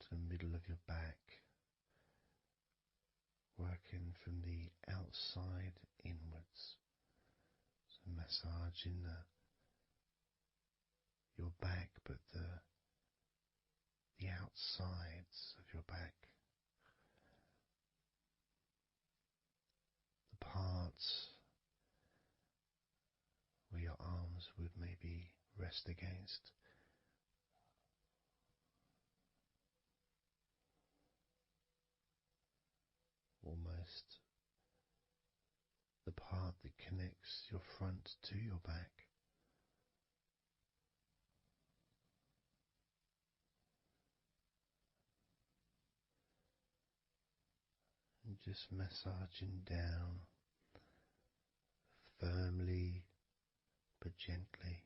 A: to the middle of your back, working from the outside inwards. So massaging your back, but the outsides of your back. The parts where your arms would maybe rest against. Almost the part that connects your front to your back. And just massaging down firmly but gently,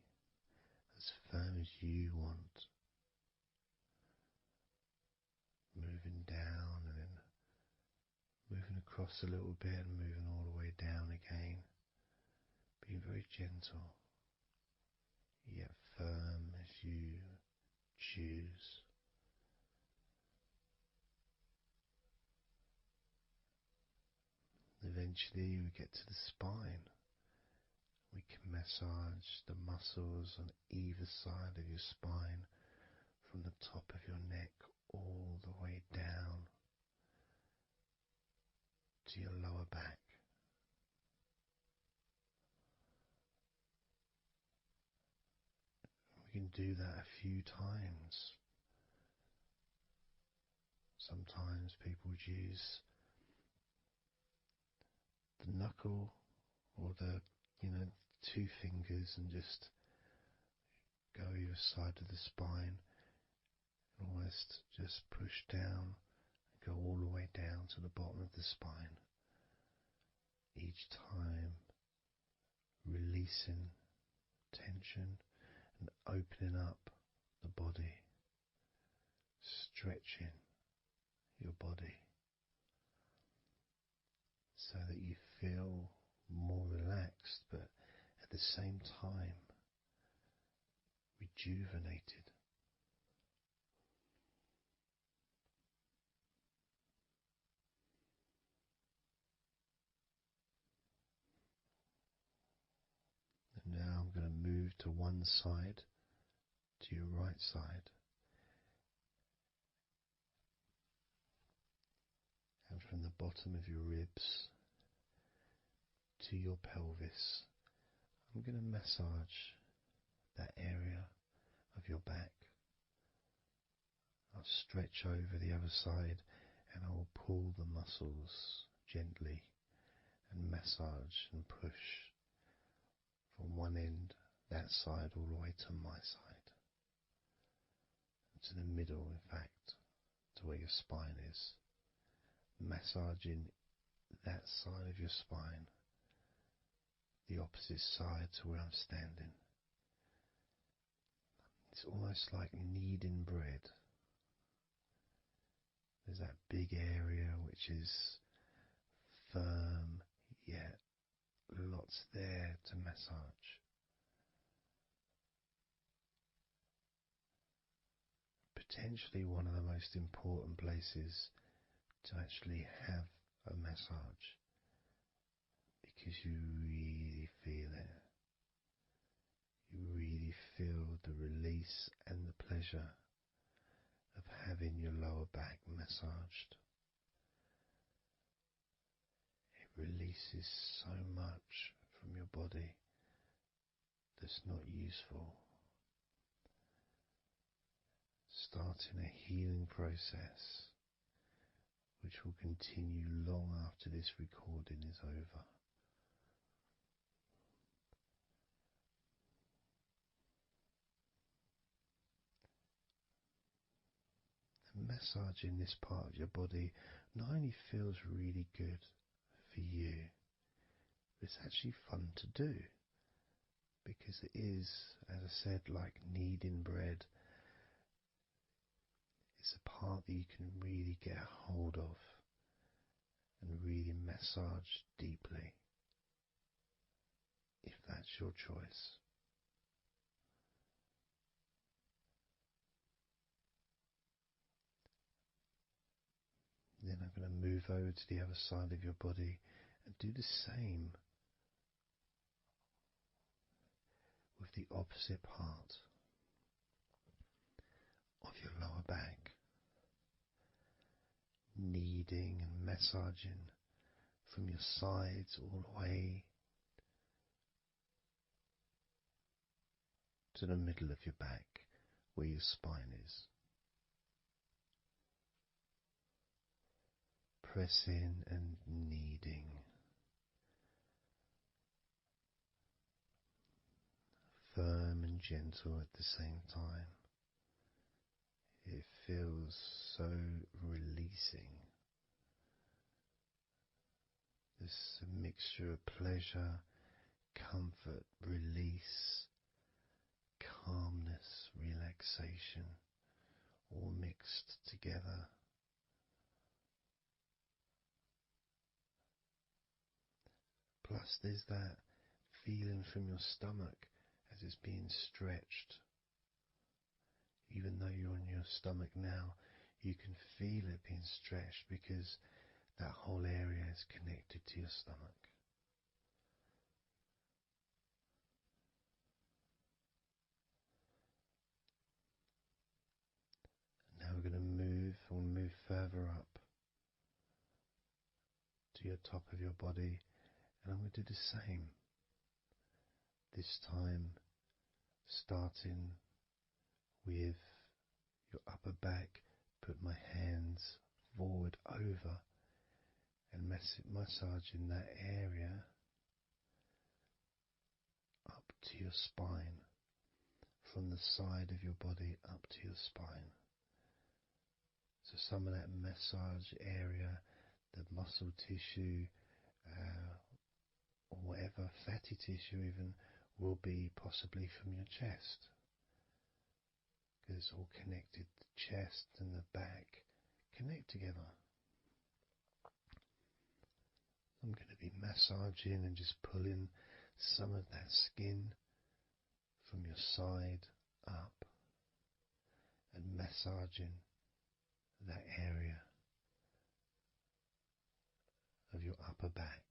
A: as firm as you want across a little bit and moving all the way down again. Being very gentle, yet firm as you choose. Eventually we get to the spine. We can massage the muscles on either side of your spine from the top of your neck all the way down to your lower back. We can do that a few times. Sometimes people would use the knuckle or the, two fingers and just go either side of the spine and almost just push down and go all the way down to the bottom of the spine. Each time releasing tension and opening up the body, stretching your body so that you feel more relaxed, but at the same time rejuvenated. And now I'm going to move to one side, to your right side. And from the bottom of your ribs to your pelvis, I'm going to massage that area of your back. I'll stretch over the other side and I will pull the muscles gently and massage and push from one end, that side, all the way to my side. To the middle, in fact, to where your spine is. Massaging that side of your spine, the opposite side to where I'm standing. It's almost like kneading bread. There's that big area which is firm, yet lots there to massage. Potentially one of the most important places to actually have a massage, because you really feel it. You really feel the release and the pleasure of having your lower back massaged. It releases so much from your body that's not useful, starting a healing process which will continue long after this recording is over. And massaging this part of your body not only feels really good for you, but it's actually fun to do, because it is, as I said, like kneading bread. It's a part that you can really get a hold of and really massage deeply, if that's your choice. Then I'm going to move over to the other side of your body and do the same with the opposite part of your lower back, kneading and massaging from your sides all the way to the middle of your back where your spine is. Pressing and kneading. Firm and gentle at the same time. It feels so releasing. This a mixture of pleasure, comfort, release, calmness, relaxation, all mixed together. Plus, there's that feeling from your stomach as it's being stretched. Even though you're on your stomach now, you can feel it being stretched because that whole area is connected to your stomach. Now we're going to move further up to your top of your body, and I'm going to do the same. This time, starting with your upper back, put my hands forward over and massaging that area up to your spine, from the side of your body up to your spine. So some of that massage area, the muscle tissue, or whatever, fatty tissue even, will be possibly from your chest. Because it's all connected, the chest and the back connect together. I'm going to be massaging and just pulling some of that skin from your side up and massaging that area of your upper back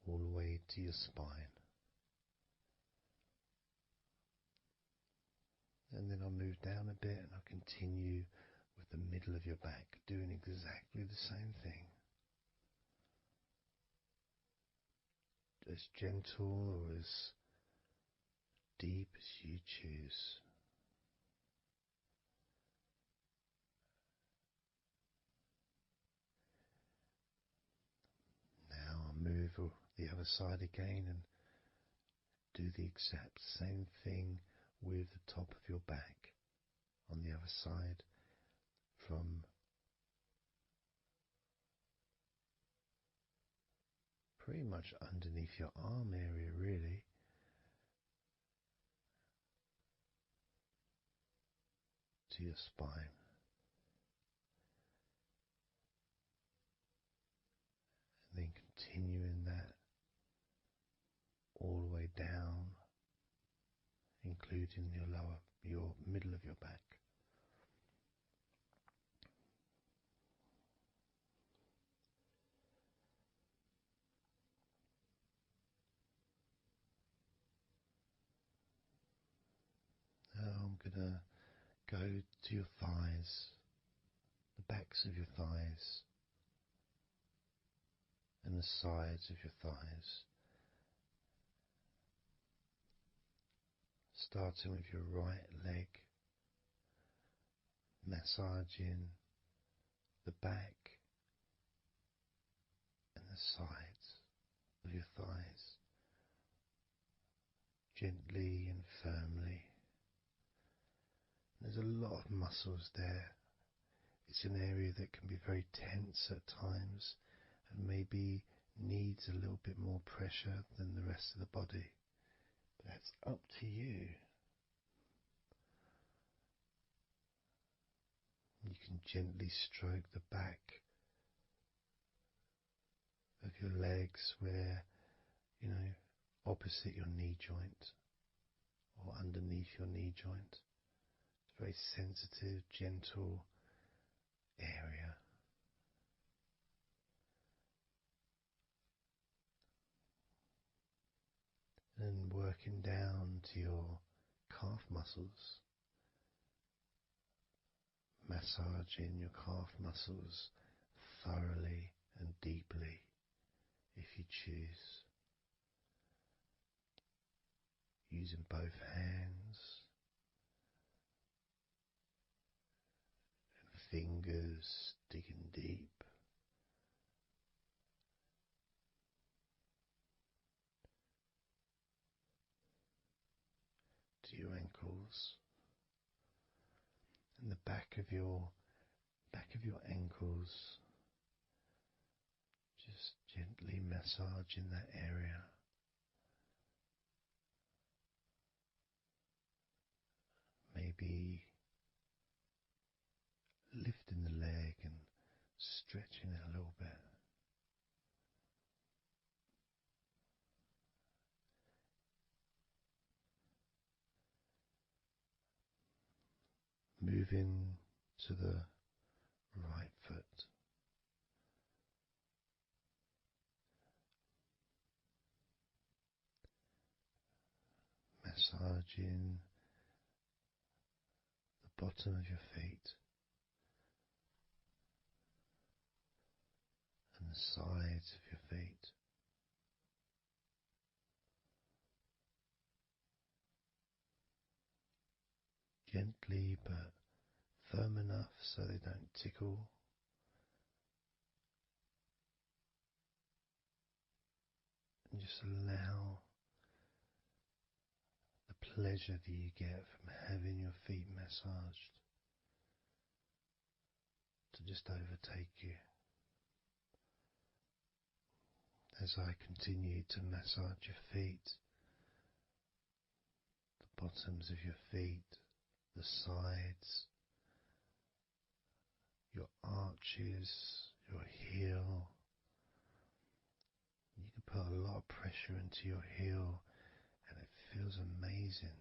A: all the way to your spine. And then I'll move down a bit and I'll continue with the middle of your back, doing exactly the same thing. As gentle or as deep as you choose. Now I'll move the other side again and do the exact same thing with the top of your back on the other side, from pretty much underneath your arm area, really, to your spine. And then continuing that all the way down, including your middle of your back. Now I'm going to go to your thighs, the backs of your thighs, and the sides of your thighs. Starting with your right leg, massaging the back and the sides of your thighs, gently and firmly. There's a lot of muscles there. It's an area that can be very tense at times and maybe needs a little bit more pressure than the rest of the body. But that's up to you. You can gently stroke the back of your legs where, opposite your knee joint or underneath your knee joint. It's a very sensitive, gentle area. And working down to your calf muscles, massaging your calf muscles thoroughly and deeply if you choose, using both hands and fingers, digging deep. To your ankles and the back of your ankles, just gently massaging that area. Maybe lifting the leg and stretching it a little bit. moving to the right foot, massaging the bottom of your feet and the sides of your feet. Gently but firm enough so they don't tickle. And just allow the pleasure that you get from having your feet massaged to just overtake you. As I continue to massage your feet, the bottoms of your feet, the sides, your arches, your heel. You can put a lot of pressure into your heel and it feels amazing.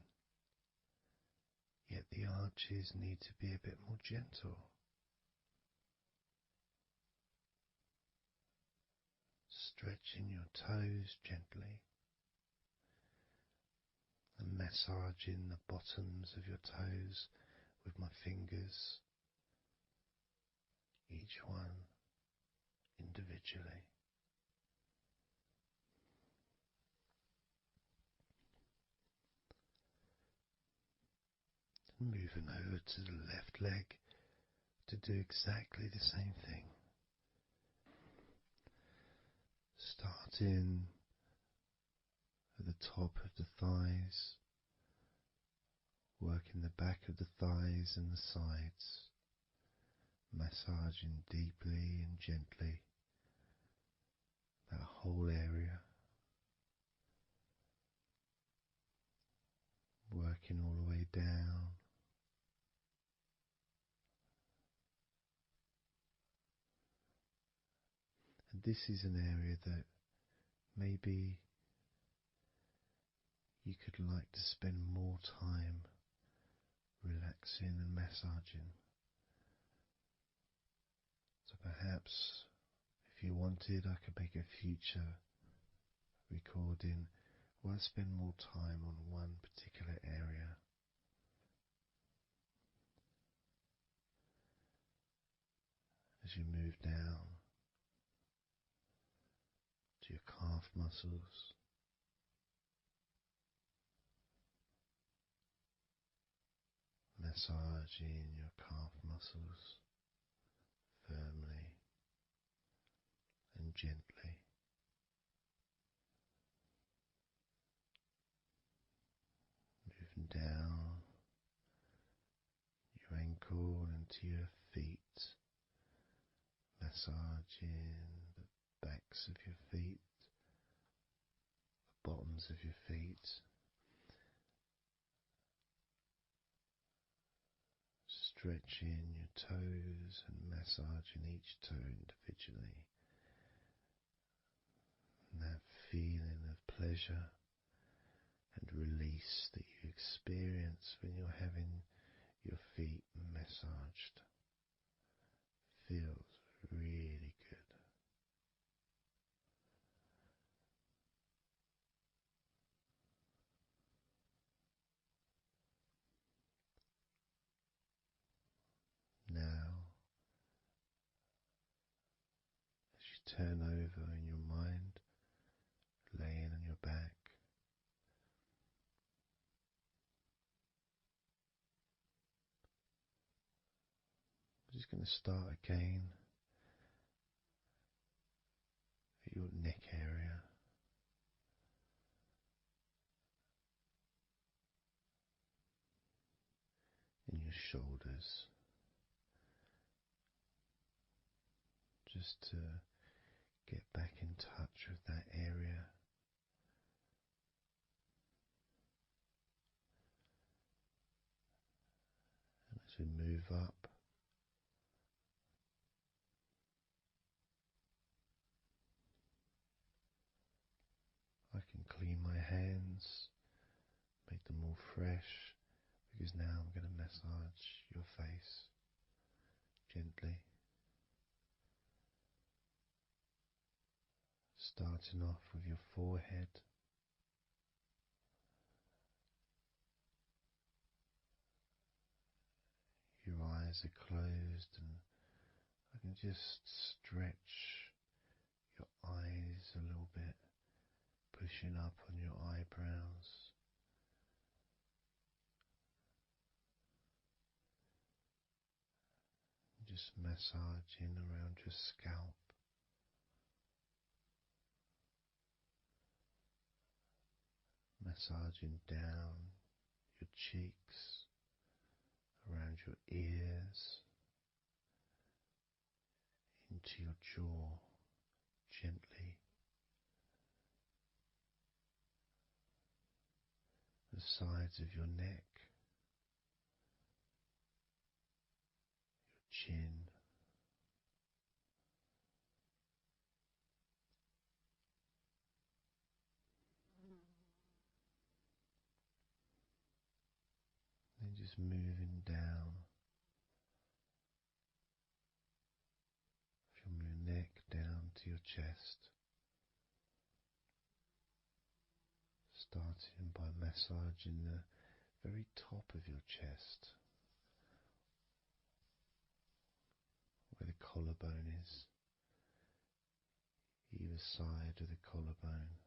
A: Yet the arches need to be a bit more gentle. Stretching your toes gently and massaging the bottoms of your toes with my fingers, each one individually. Moving over to the left leg to do exactly the same thing. Starting at the top of the thighs, working the back of the thighs and the sides, massaging deeply and gently that whole area, working all the way down. And this is an area that maybe you could like to spend more time relaxing and massaging. So perhaps if you wanted, I could make a future recording where I spend more time on one particular area. As you move down to your calf muscles, massaging your calf muscles firmly and gently. Moving down your ankle into your feet, massaging the backs of your feet, the bottoms of your feet, stretching your toes and massaging each toe individually. And that feeling of pleasure and release that you experience when you're having your feet massaged feels really good. Now, as you turn over in your mind, laying on your back, I'm just going to start again at your neck area. In your shoulders, just to get back in touch with that area. And as we move up, I can clean my hands, make them all fresh, because now I'm going to massage your Starting off with your forehead, your eyes are closed, and I can just stretch your eyes a little bit, pushing up on your eyebrows. Just massaging around your scalp, massaging down your cheeks, around your ears, into your jaw, gently, the sides of your neck, your chin, then just moving down from your neck down to your chest, starting by massaging the very top of your chest, where the collarbone is, either side of the collarbone.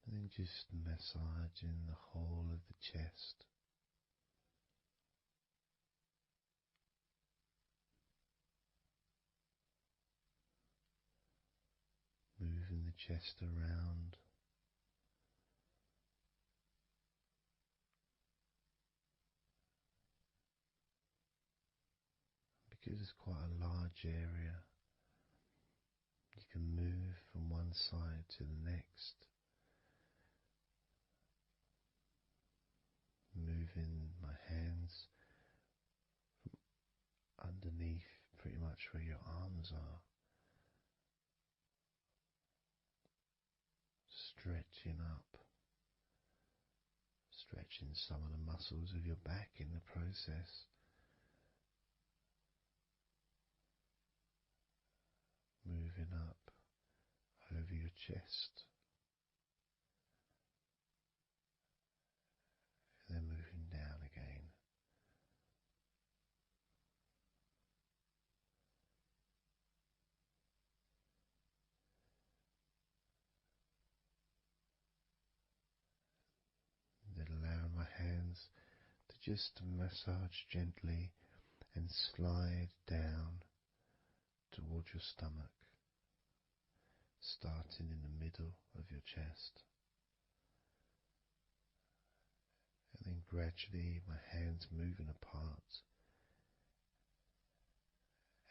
A: And then just massaging the whole of the chest. Moving the chest around. Because it's quite a large area, you can move from one side to the next, moving my hands from underneath pretty much where your arms are, stretching up, stretching some of the muscles of your back in the process. Moving up over your chest, and then moving down again. And then allowing my hands to just massage gently and slide down towards your stomach, starting in the middle of your chest. And then gradually my hands moving apart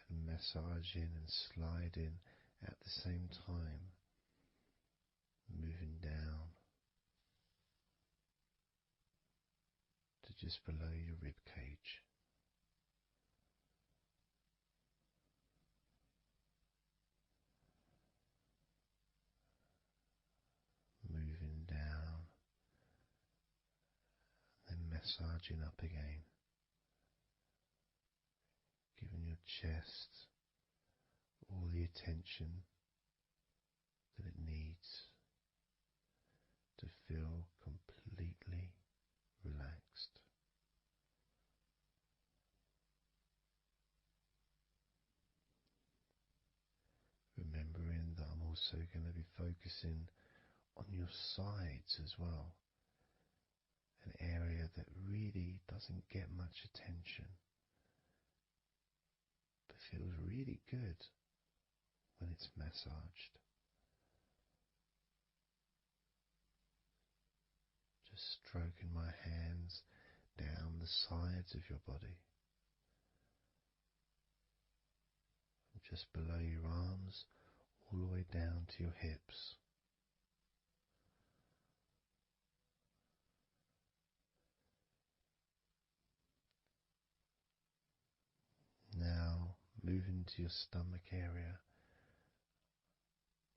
A: and massaging and sliding at the same time, moving down to just below your rib cage. Moving down, then massaging up again, giving your chest all the attention that it needs to feel completely relaxed. Remembering that I'm also going to be focusing on your sides as well, an area that really doesn't get much attention but feels really good when it's massaged. Just stroking my hands down the sides of your body, from just below your arms all the way down to your hips. Now moving to your stomach area,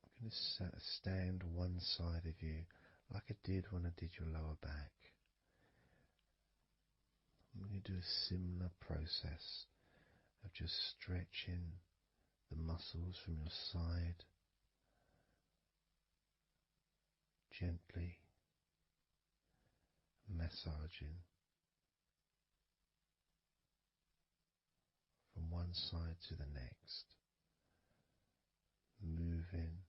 A: I'm going to stand one side of you like I did when I did your lower back. I'm going to do a similar process of just stretching the muscles from your side gently, massaging from one side to the next, moving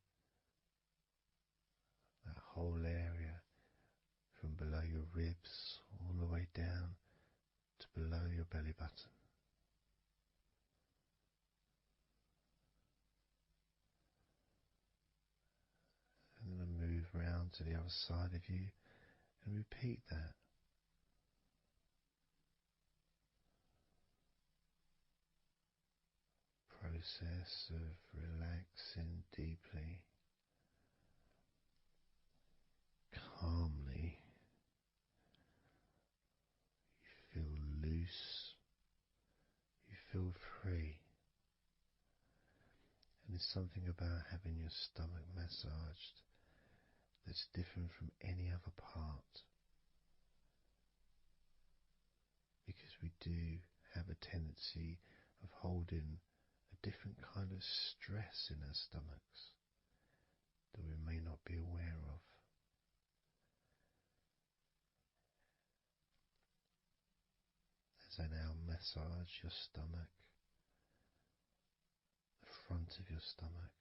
A: that whole area from below your ribs all the way down to below your belly button. And then move round to the other side of you and repeat that. Process of relaxing deeply, calmly. You feel loose, you feel free. And there's something about having your stomach massaged that's different from any other part, because we do have a tendency of holding a different kind of stress in our stomachs that we may not be aware of. As I now massage your stomach, the front of your stomach,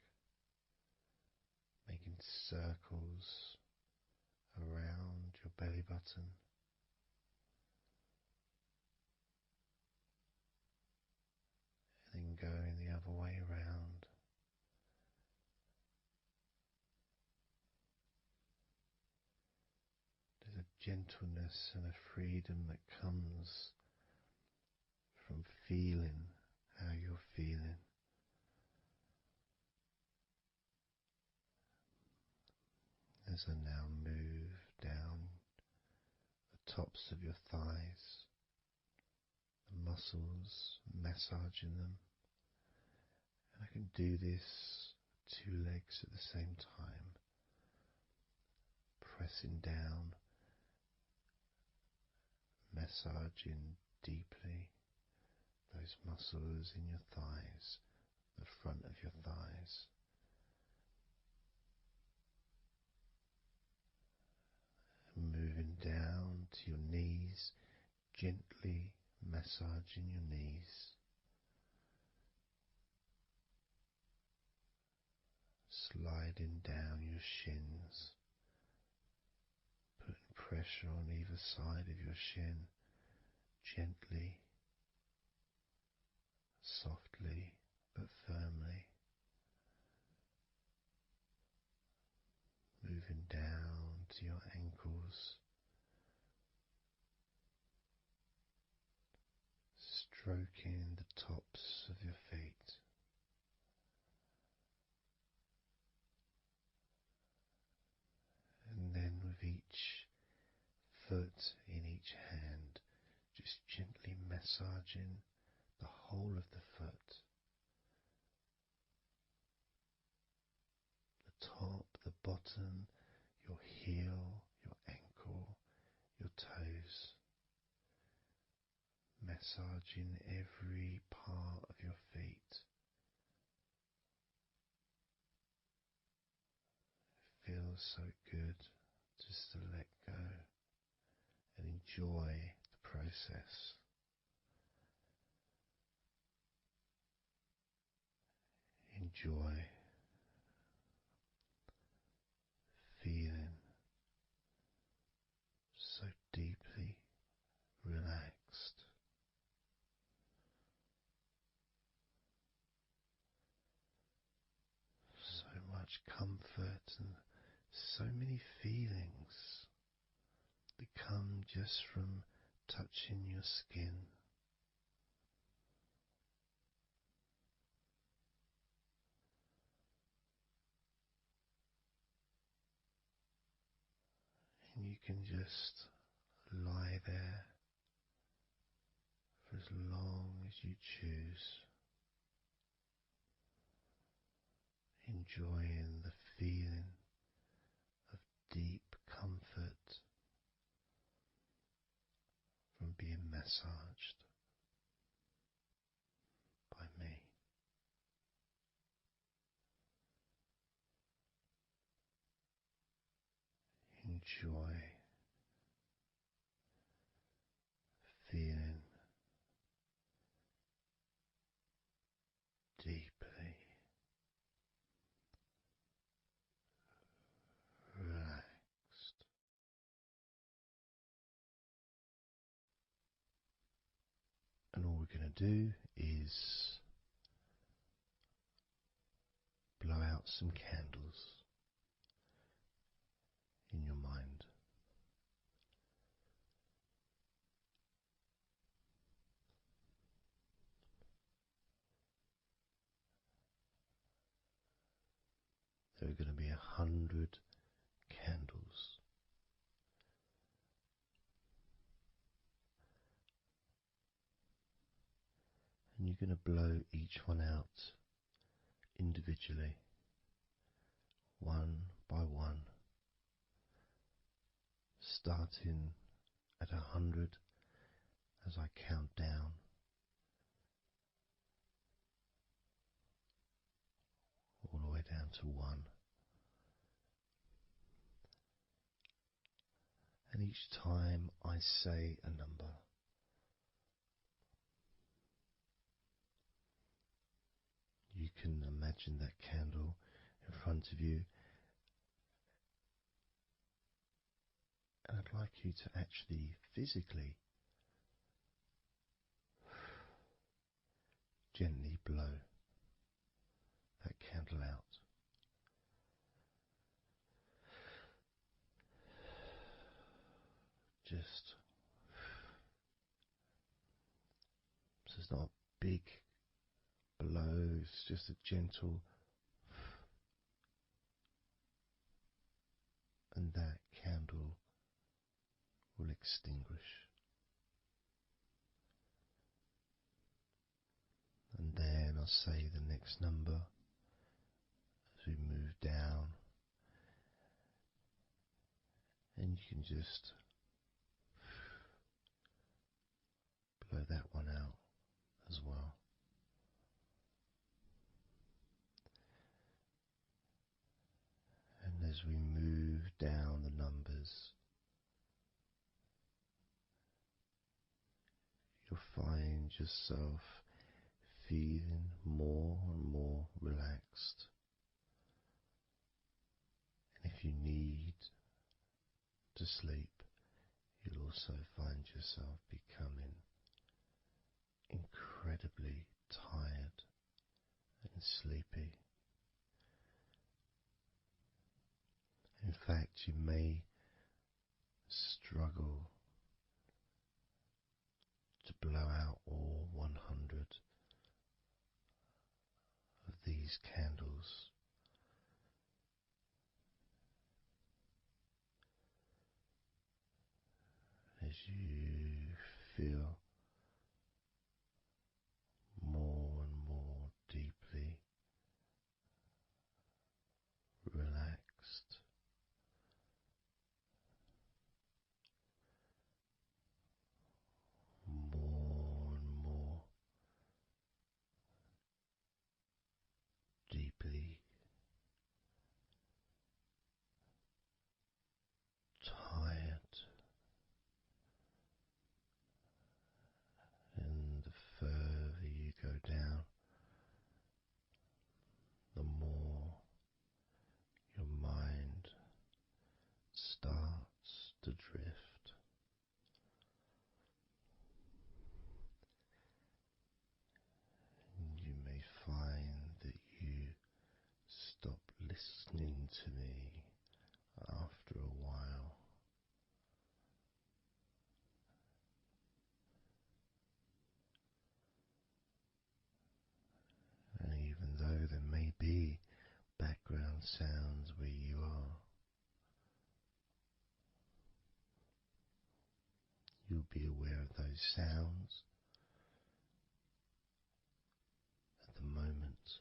A: making circles around your belly button, and then going the other way around. There's a gentleness and a freedom that comes from feeling how you're feeling. As I now move down the tops of your thighs, the muscles, massaging them. And I can do this two legs at the same time, pressing down, massaging deeply those muscles in your thighs, the front of your thighs. And moving down to your knees, gently massaging your knees, sliding down your shins, putting pressure on either side of your shin, gently, softly but firmly. Moving down to your ankles, stroking the tops of your feet. And then with each foot in each hand, just gently massaging the whole of the foot. The top, the bottom, your heel, your ankle, your toes. Massaging every part of your feet. It feels so good just to let go and enjoy the process. Enjoy feeling so deeply relaxed. So much comfort and so many feelings that come just from touching your skin. And you can just lie there for as long as you choose, enjoying the feeling of deep comfort from being massaged. massaged by me. Enjoy feeling deeply relaxed. And all we're going to do is blow out some candles in your mind. There are going to be 100 candles. And you're going to blow each one out individually, one by one, starting at 100 as I count down, all the way down to 1. And each time I say a number, you can imagine that candle in front of you, and I'd like you to actually physically gently blow that candle out. Just so it's not a big blow, it's just a gentle, and that candle will extinguish. And then I'll say the next number as we move down, and you can just blow that one out as well. And as we move down the numbers, you'll find yourself feeling more and more relaxed. And if you need to sleep, you'll also find yourself becoming incredibly tired and sleepy. In fact, you may struggle to blow out all 100 of these candles. As you feel more and more deeply relaxed, more and more deeply tired, and the further you go down, the more your mind starts to drift. And you may find that you stop listening to me after a while. And even though there may be background sounds where you are, you'll be aware of those sounds at the moment.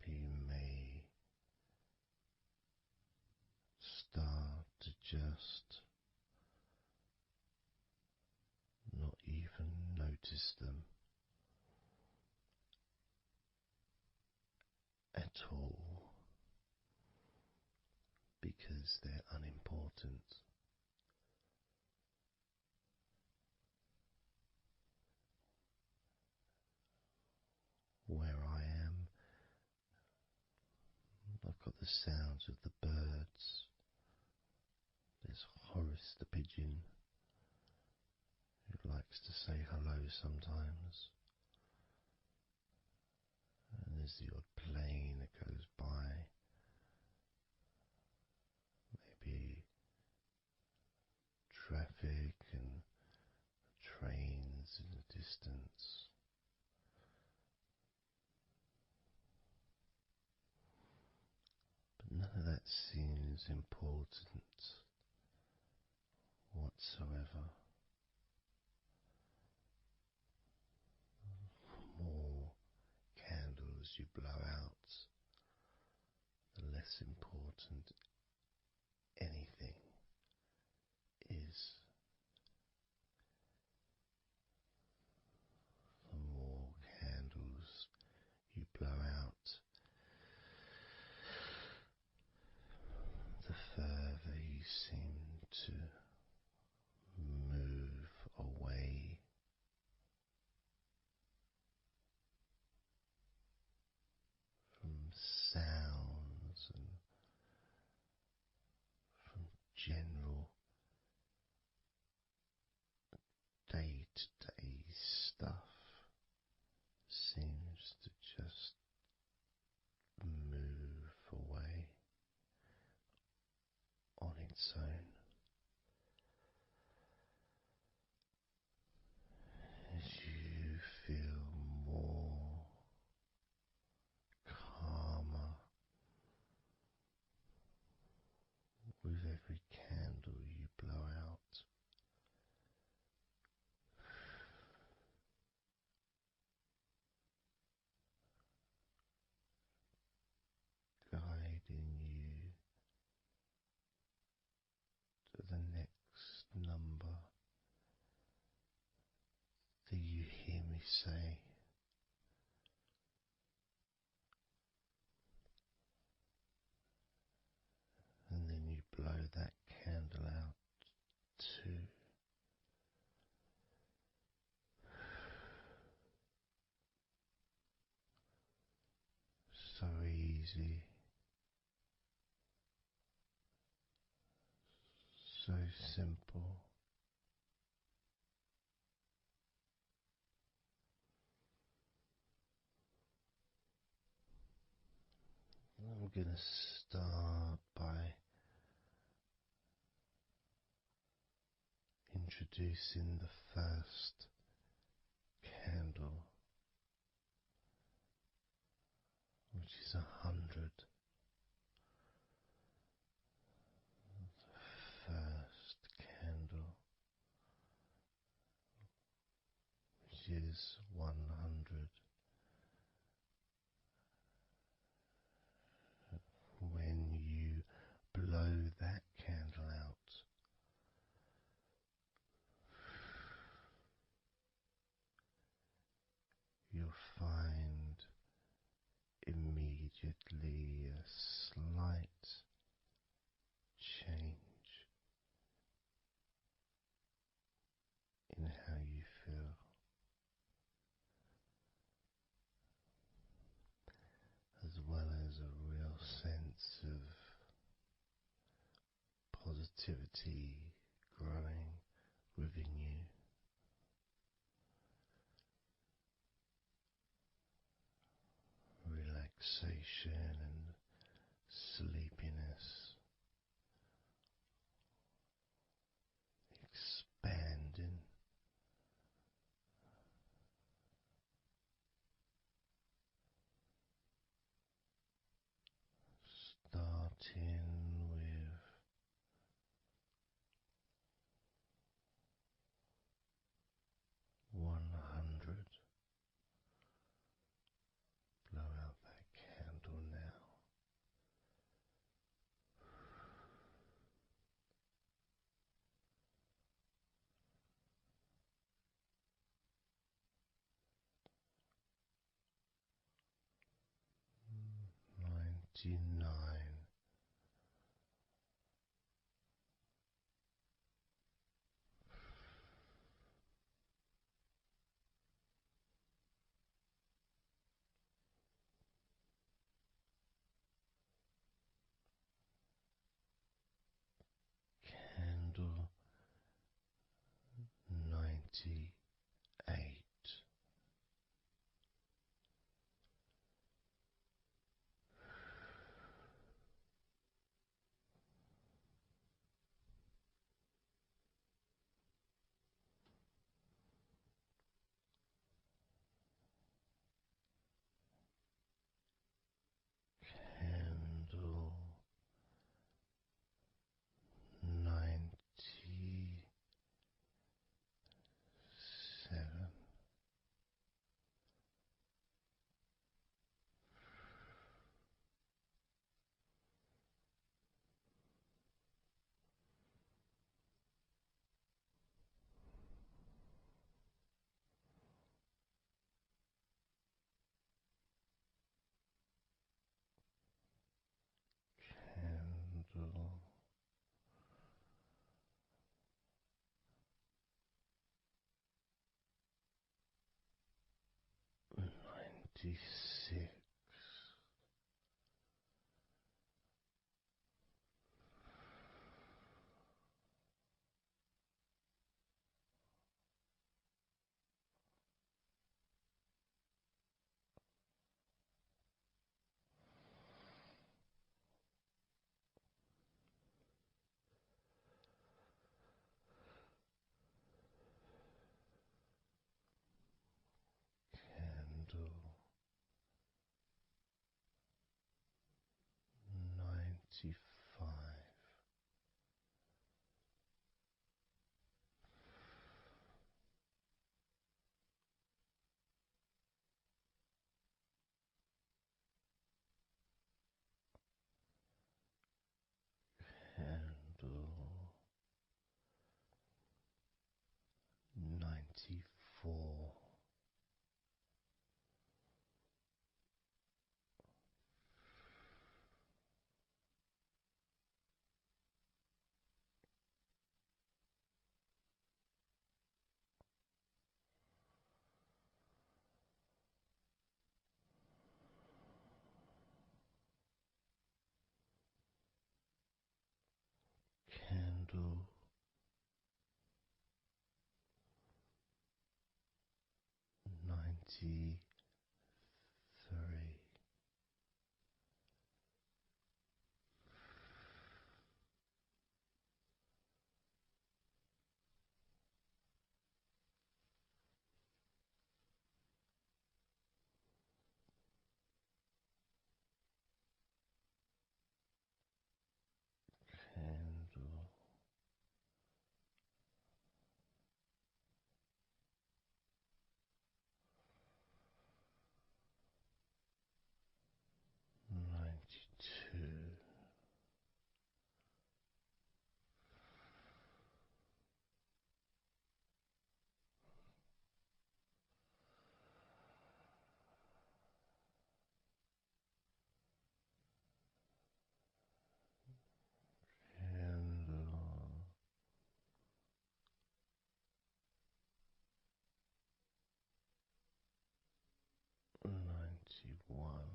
A: You may start to just not even notice them at all because they're unimportant. Where I am, I've got the sounds of the birds. There's Horace the pigeon, who likes to say hello sometimes. And there's the odd plane that goes by. Maybe traffic and trains in the distance. But none of that seems important whatsoever. The more candles you blow out, the less important anything is. The more candles you blow out, the further you seem to move away from sounds and from general day-to-day stuff. Seems to just move away on its own as you feel more calmer with every candle you blow out. Guiding you to the next number that you hear me say. And then you blow that candle out too. So easy, so simple. I'm going to start by introducing the first candle, which is 100. The first candle, which is 100. When you blow that candle out, you'll find immediately a slight change in how you feel, as well as a real sense of positivity growing within you. Relaxation and sleepiness expanding, starting with 89. Candle 98. Candle 97. Candle 96. Candle 95. Candle 94. Candle 93. Candle 92. Candle 91.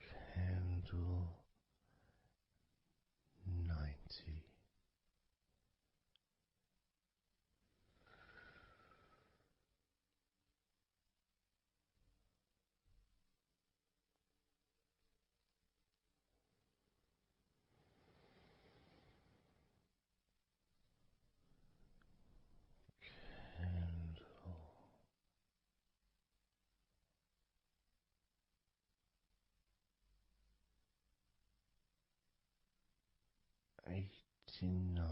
A: Candle 90. Candle 89.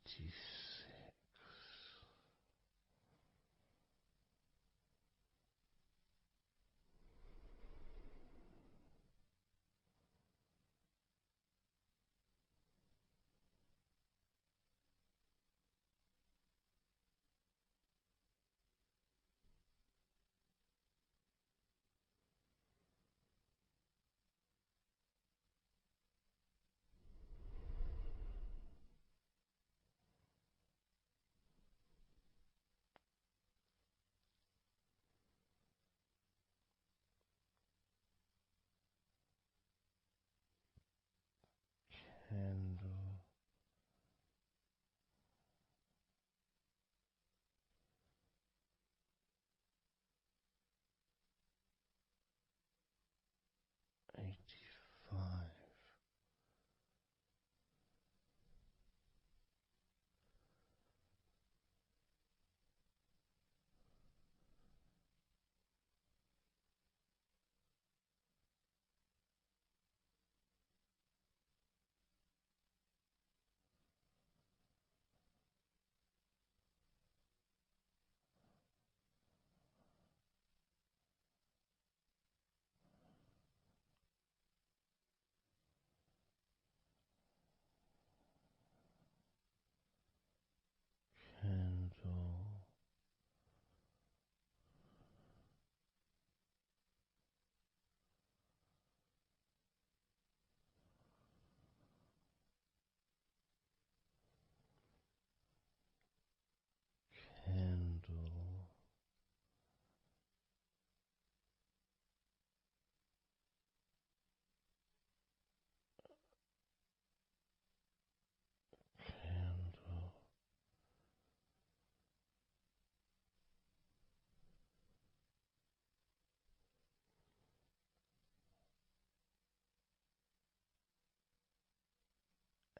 A: 86, candle 85,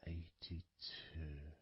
A: 82,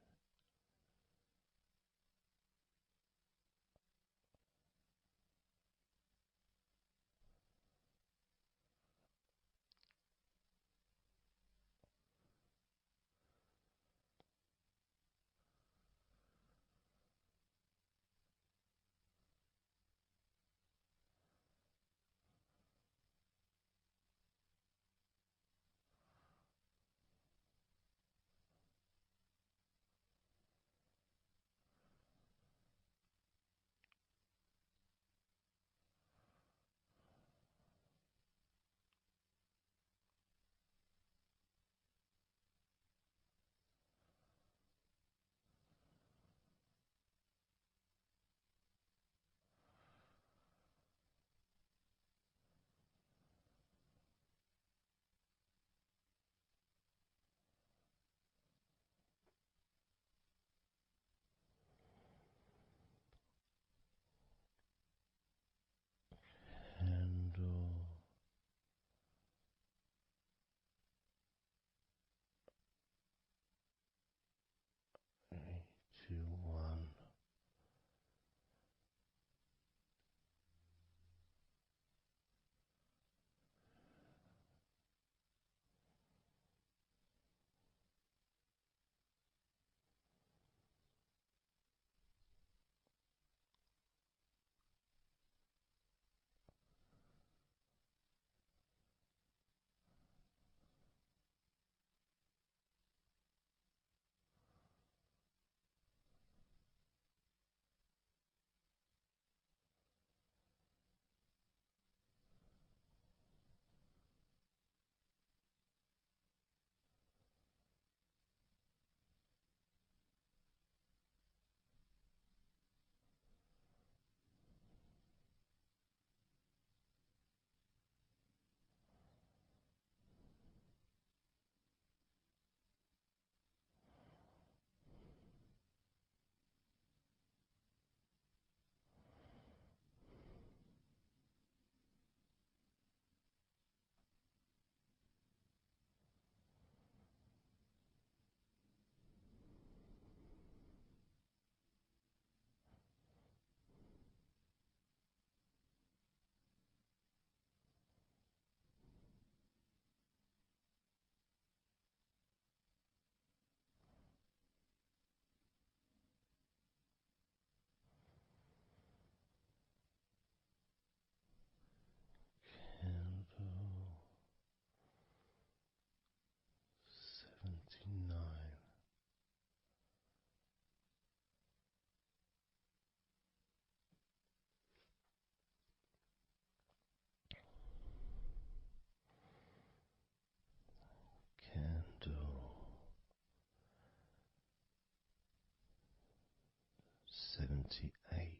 A: 78.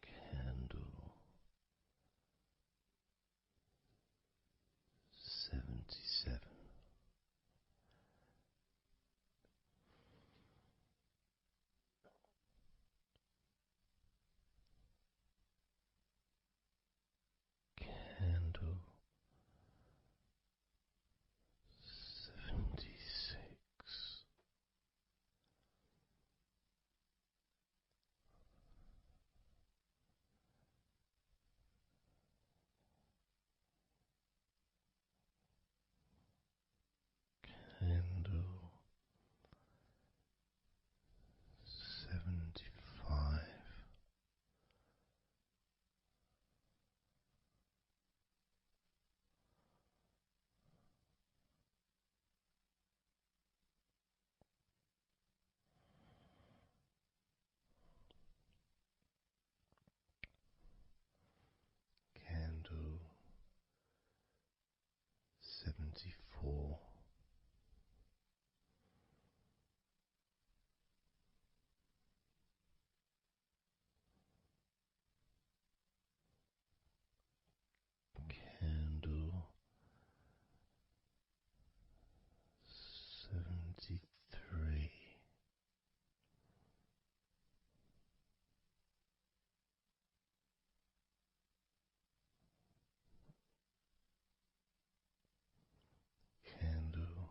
A: Candle 77. Candle 76. Candle 75. Candle 74. Candle 73. Candle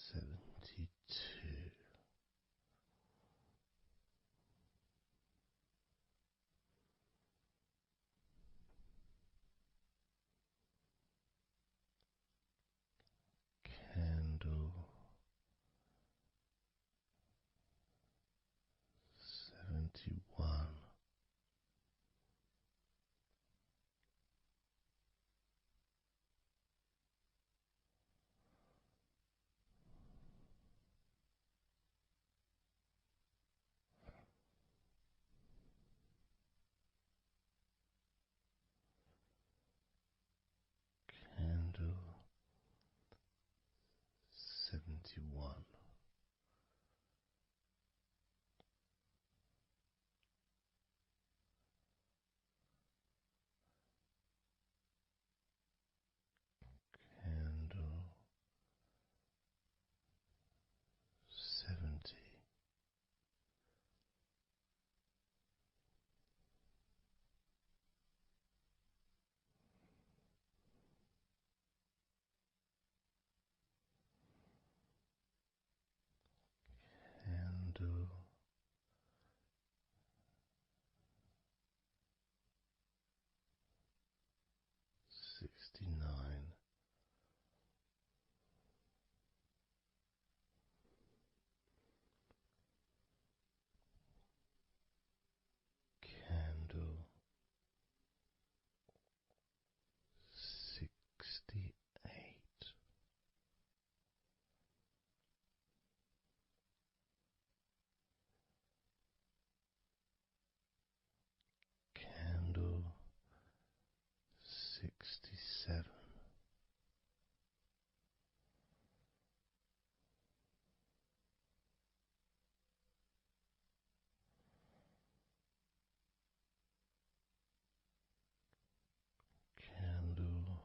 A: 72. Candle 71. Candle 71. Candle 70. Candle 69. Candle 68. Candle 67. Candle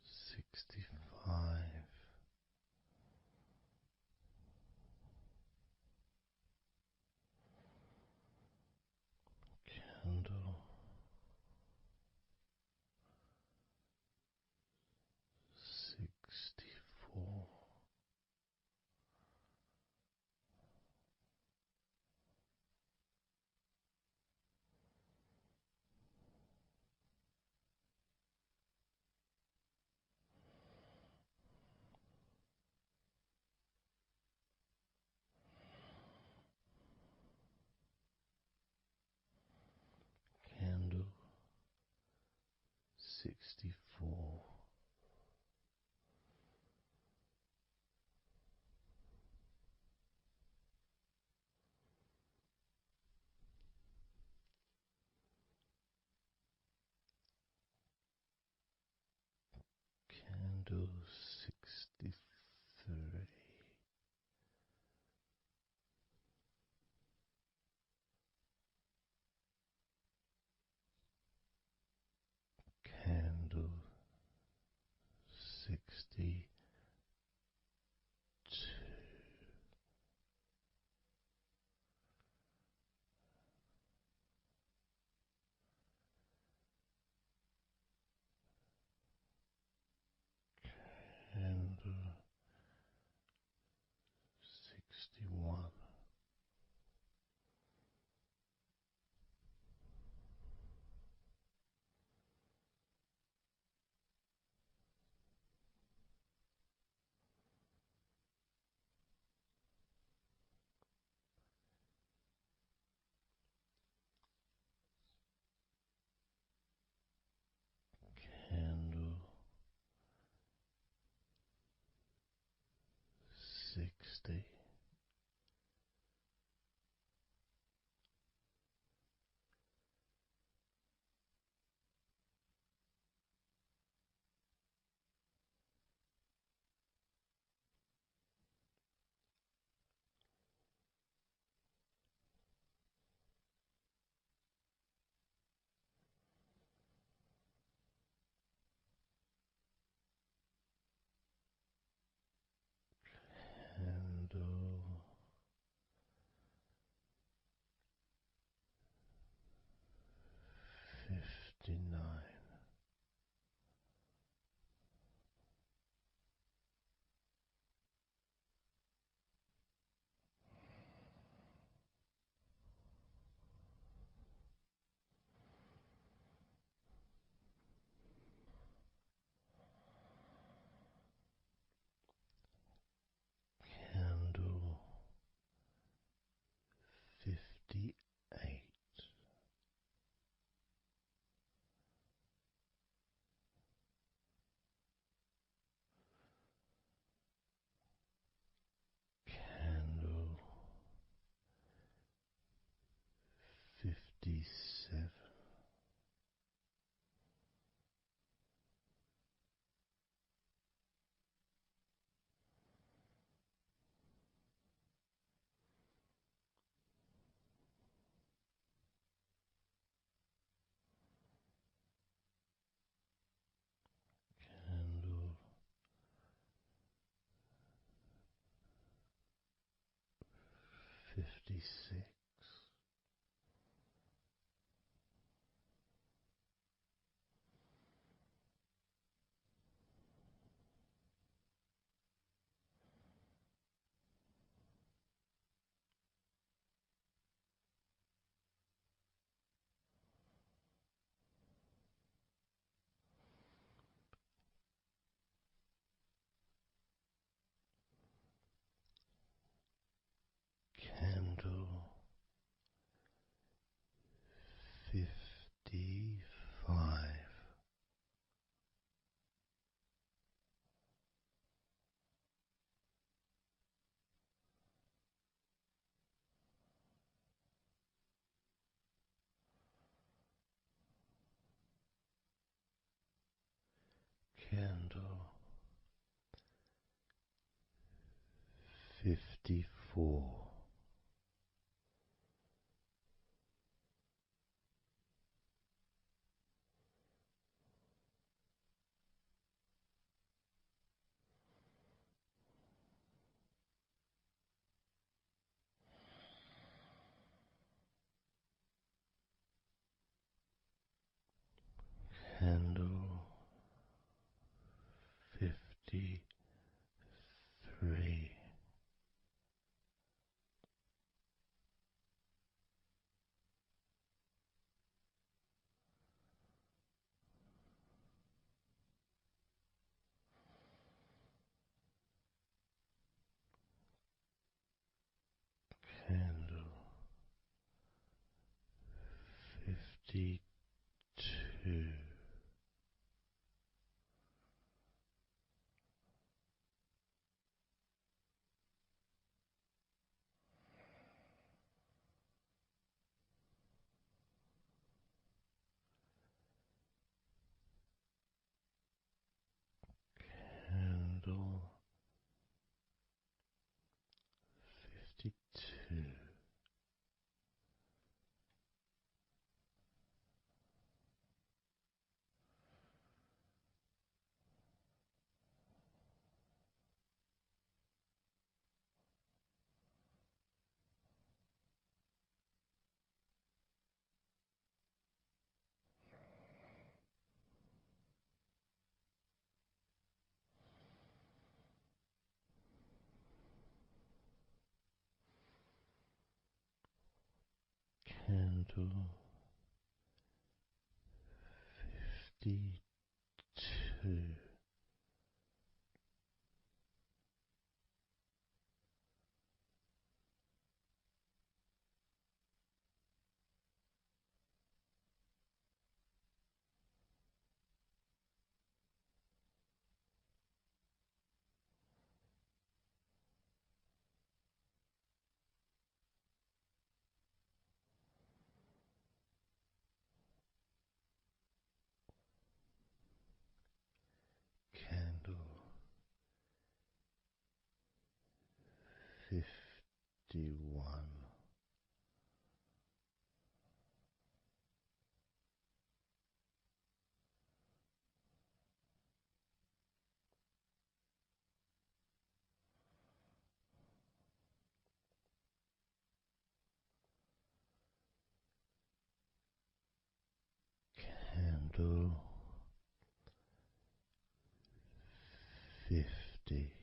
A: 65. Candle 64. Candle 64. candle 63, candle 62, candle 61, candle 60, candle 59, candle 58, candle 57, candle 56, candle 55, candle 54, candle 53, candle 52, Candle 52. Candle 51. Candle 50.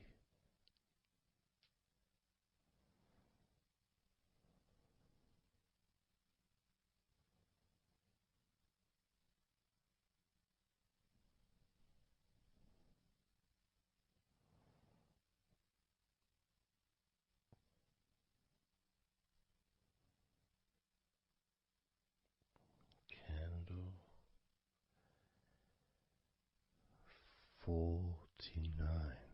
A: Candle 49.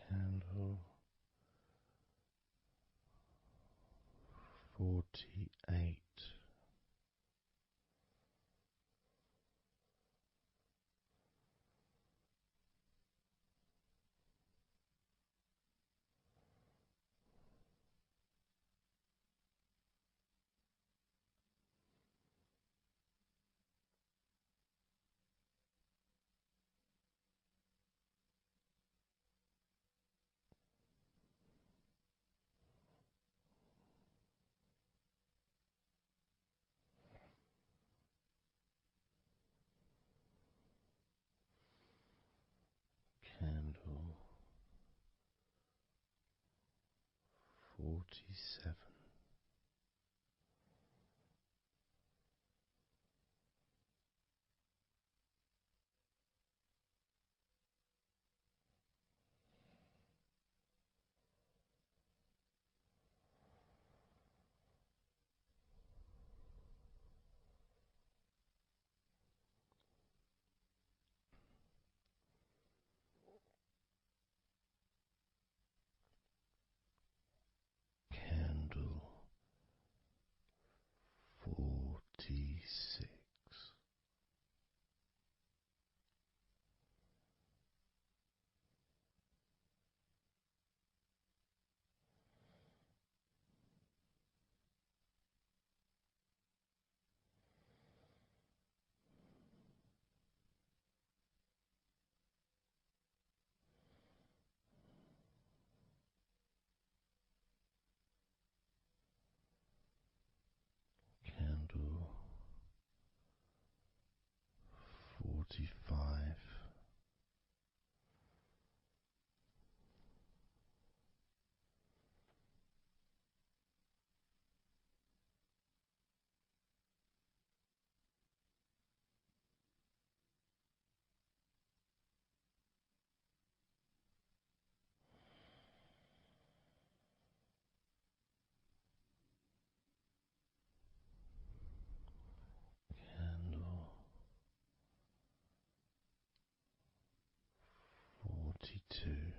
A: Candle 48. Candle 47. Candle 46. Candle 45. Candle 42.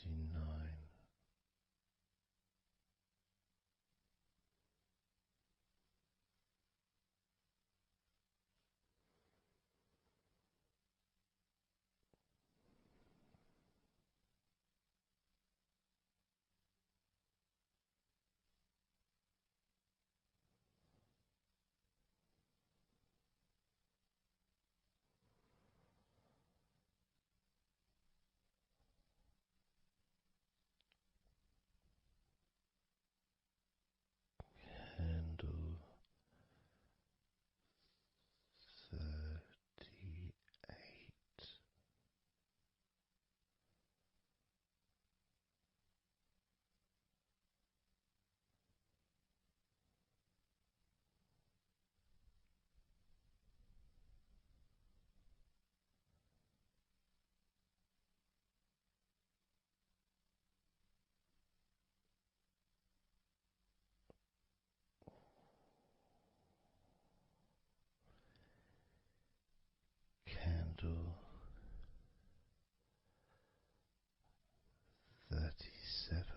A: 29. Candle 38. Candle 37.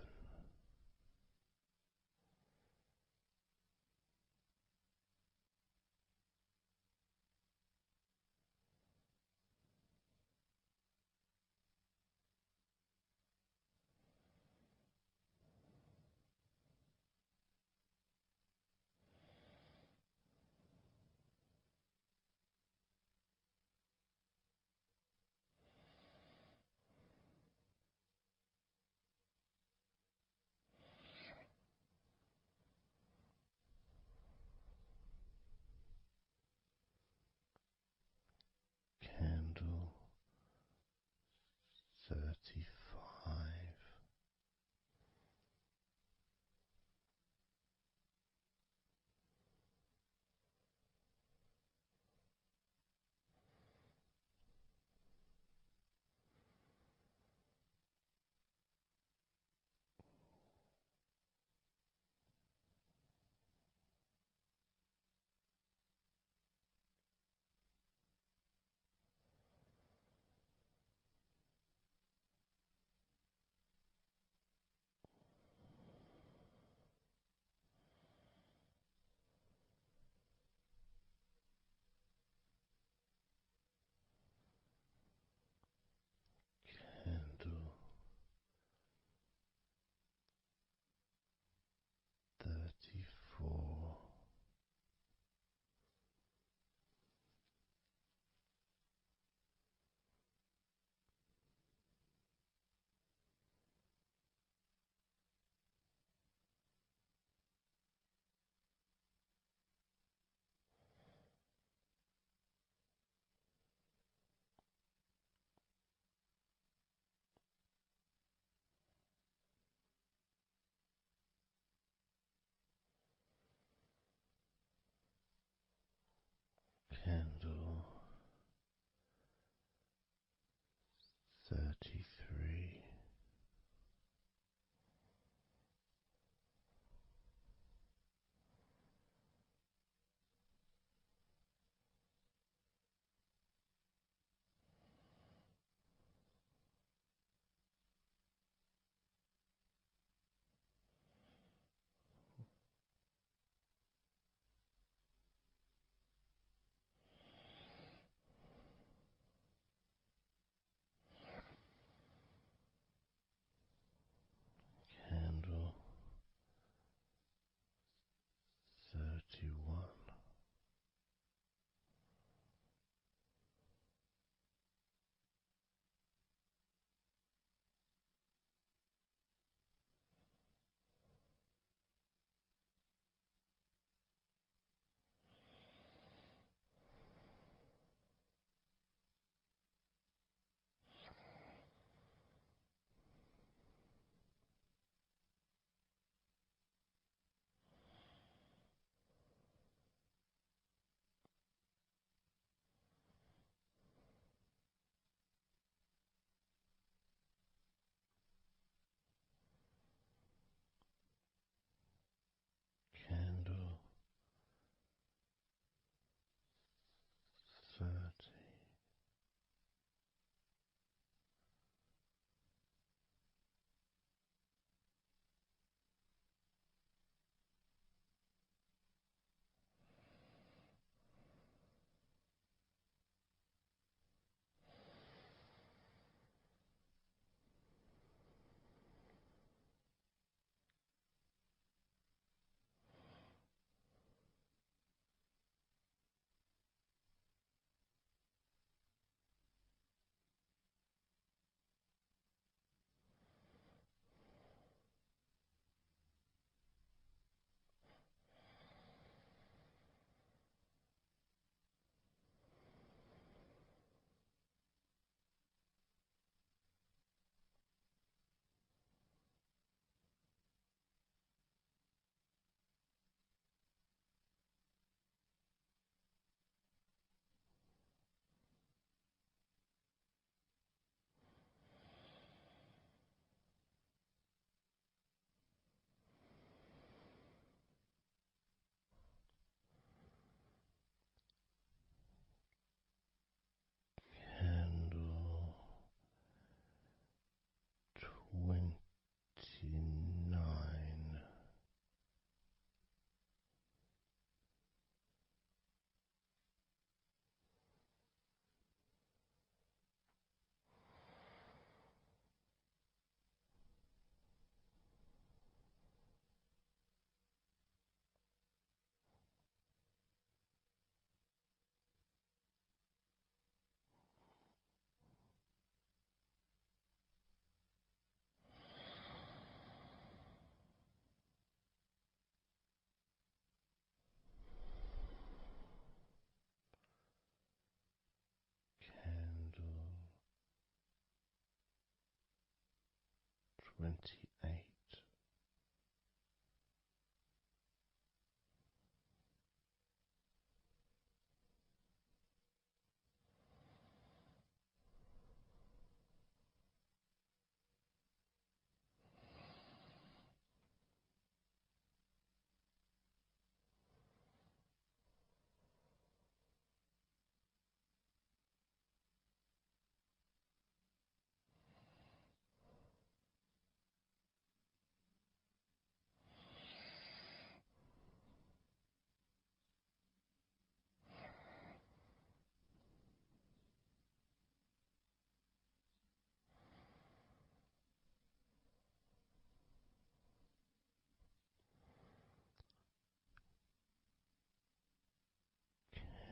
A: 28.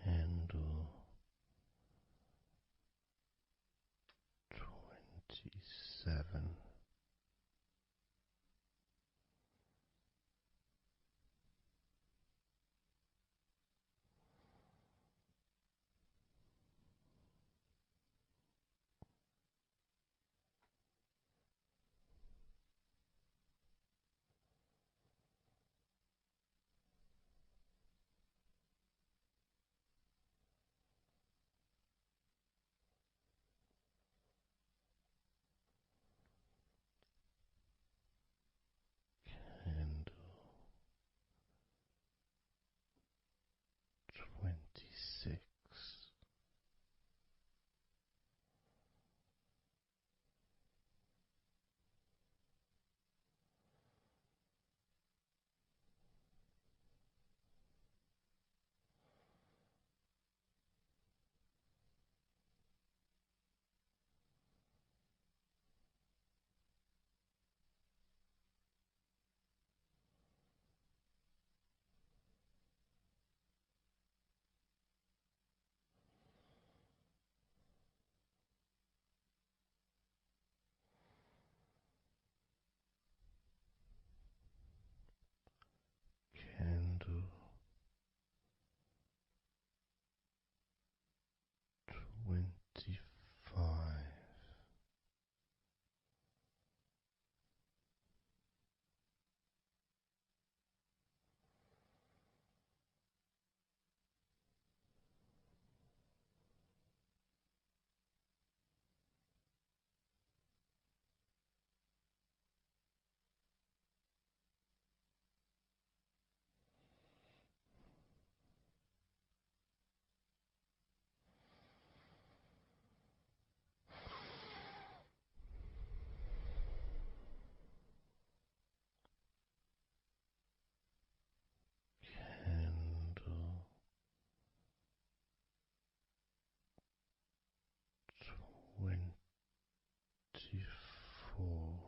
A: Candle 27. Candle 26. Candle 25. Candle 24.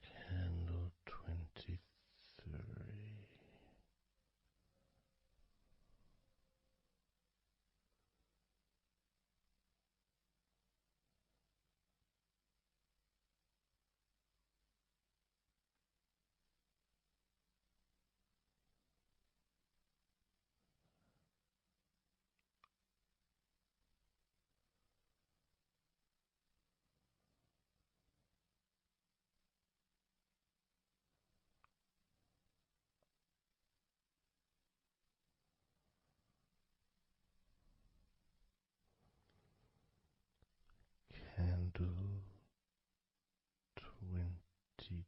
A: Candle 23. Candle 22.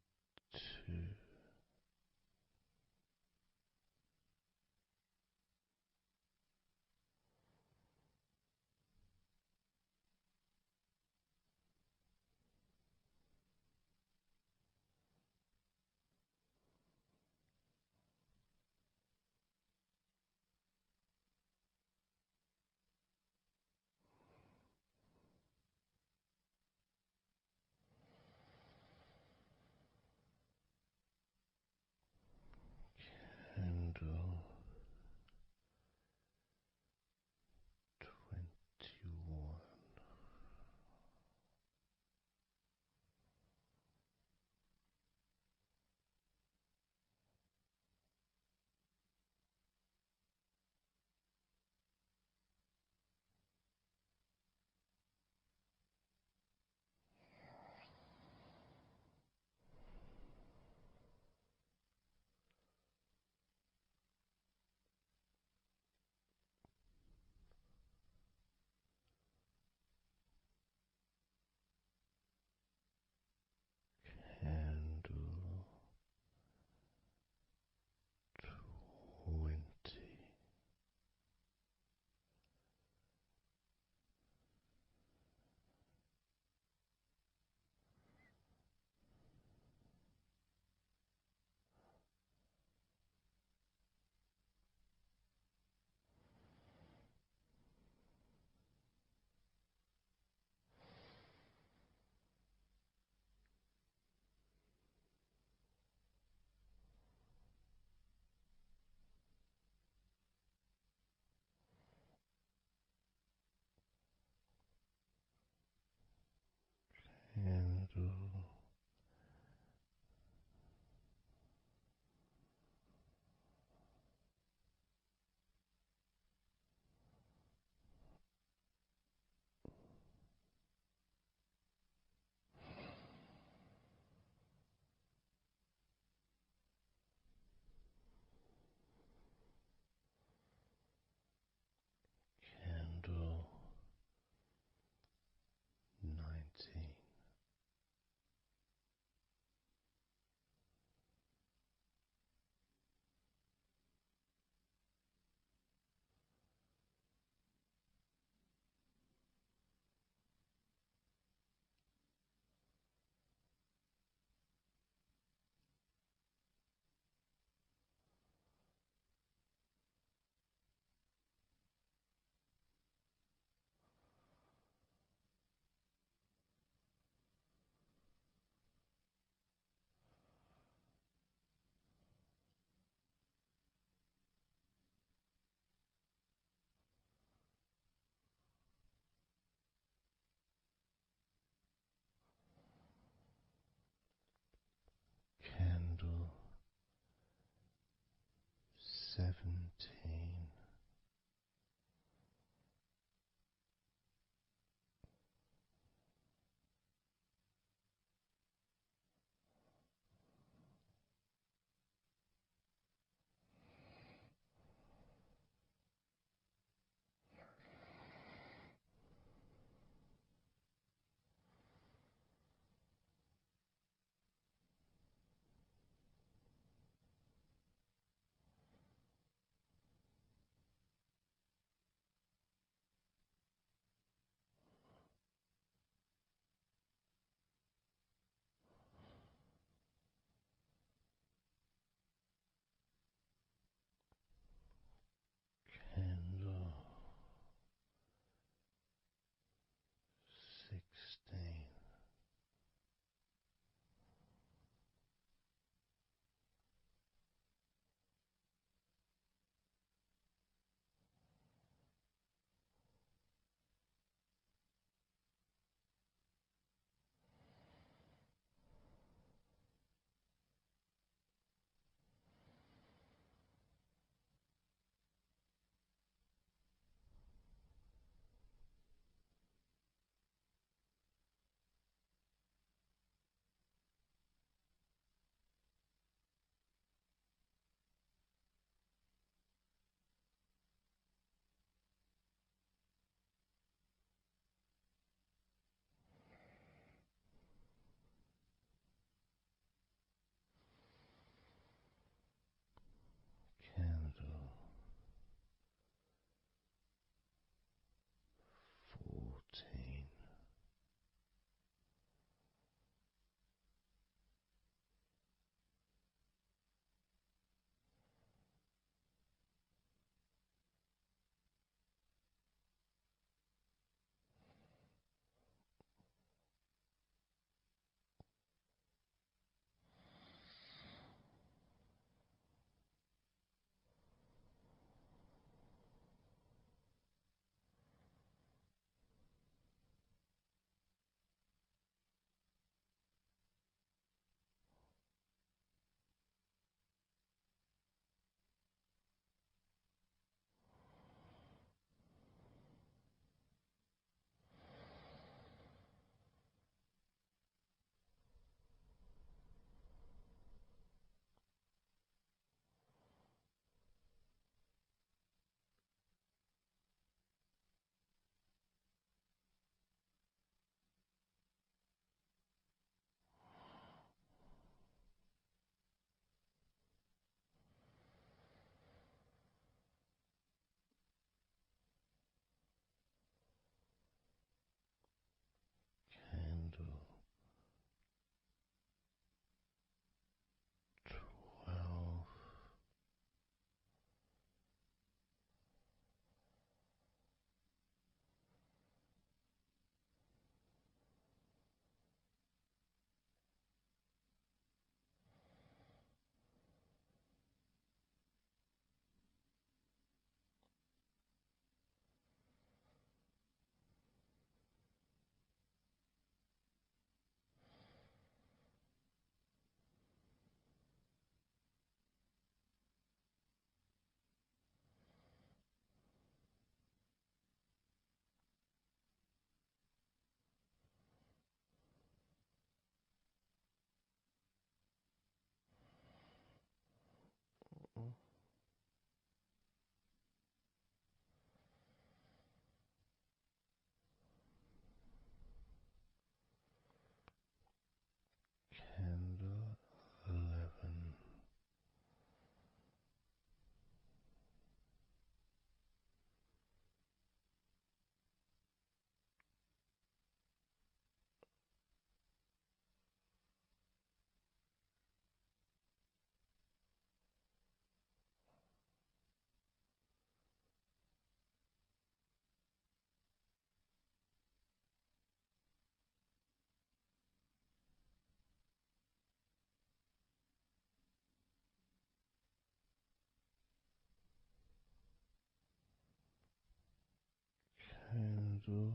A: 10.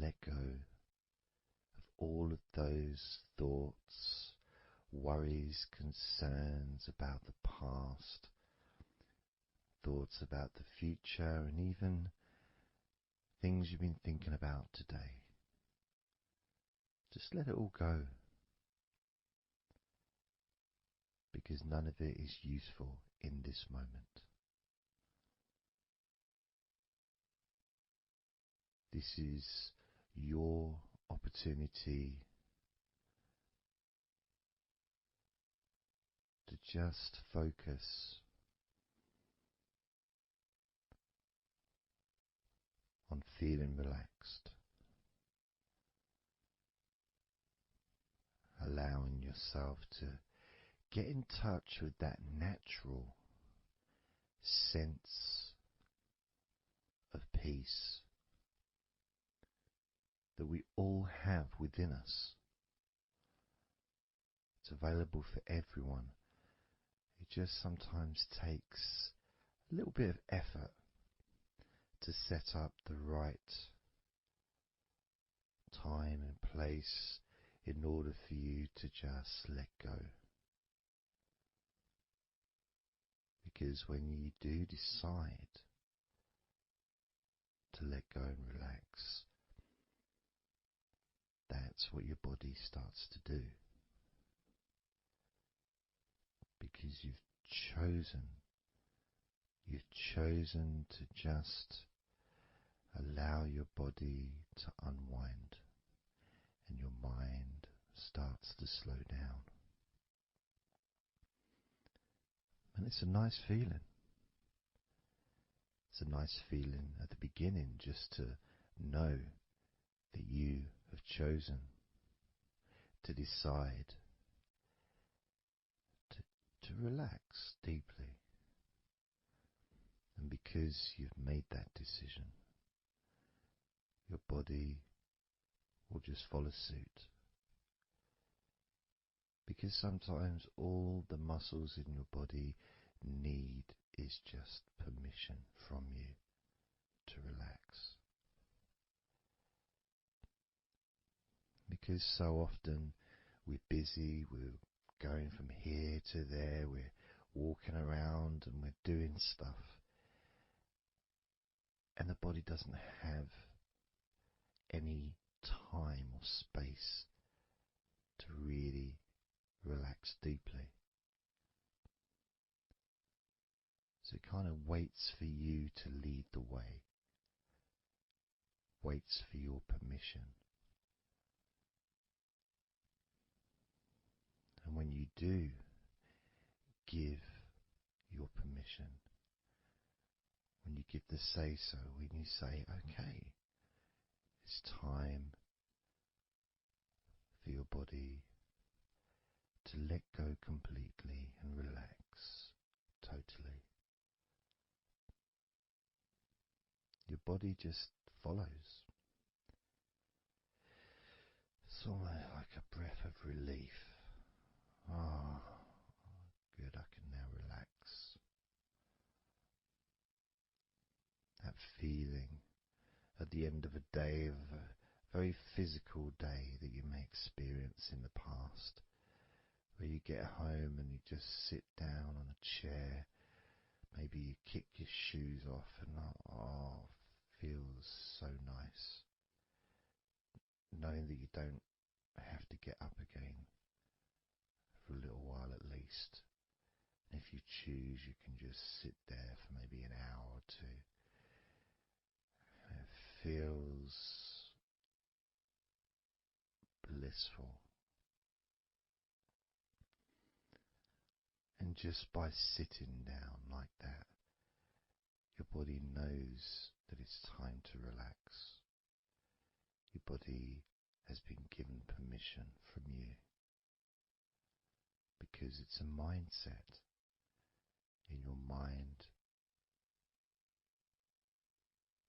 A: let go of all of those thoughts, worries, concerns about the past, thoughts about the future, and even things you've been thinking about today. Just let it all go, because none of it is useful in this moment. This is your opportunity to just focus on feeling relaxed, allowing yourself to get in touch with that natural sense of peace that we all have within us. It's available for everyone. It just sometimes takes a little bit of effort to set up the right time and place in order for you to just let go. Because when you do decide to let go and relax, that's what your body starts to do. Because you've chosen to just allow your body to unwind, and your mind starts to slow down. And it's a nice feeling. It's a nice feeling at the beginning just to know that you have chosen to decide to relax deeply. And because you've made that decision, your body will just follow suit. Because sometimes all the muscles in your body need is just permission from you to relax. Because so often we're busy, we're going from here to there, we're walking around and we're doing stuff, and the body doesn't have any time or space to really relax deeply. So it kind of waits for you to lead the way, waits for your permission. And when you do give your permission, when you give the say-so, when you say, okay, it's time for your body to let go completely and relax totally, your body just follows. It's almost like a breath of relief. Ah, good, I can now relax. That feeling at the end of a day, of a very physical day that you may experience in the past, where you get home and you just sit down on a chair, maybe you kick your shoes off, and feels so nice, knowing that you don't have to get up again for a little while at least. And if you choose, you can just sit there for maybe an hour or two. And it feels blissful. And just by sitting down like that, your body knows that it's time to relax. Your body has been given permission from you, because it's a mindset. In your mind,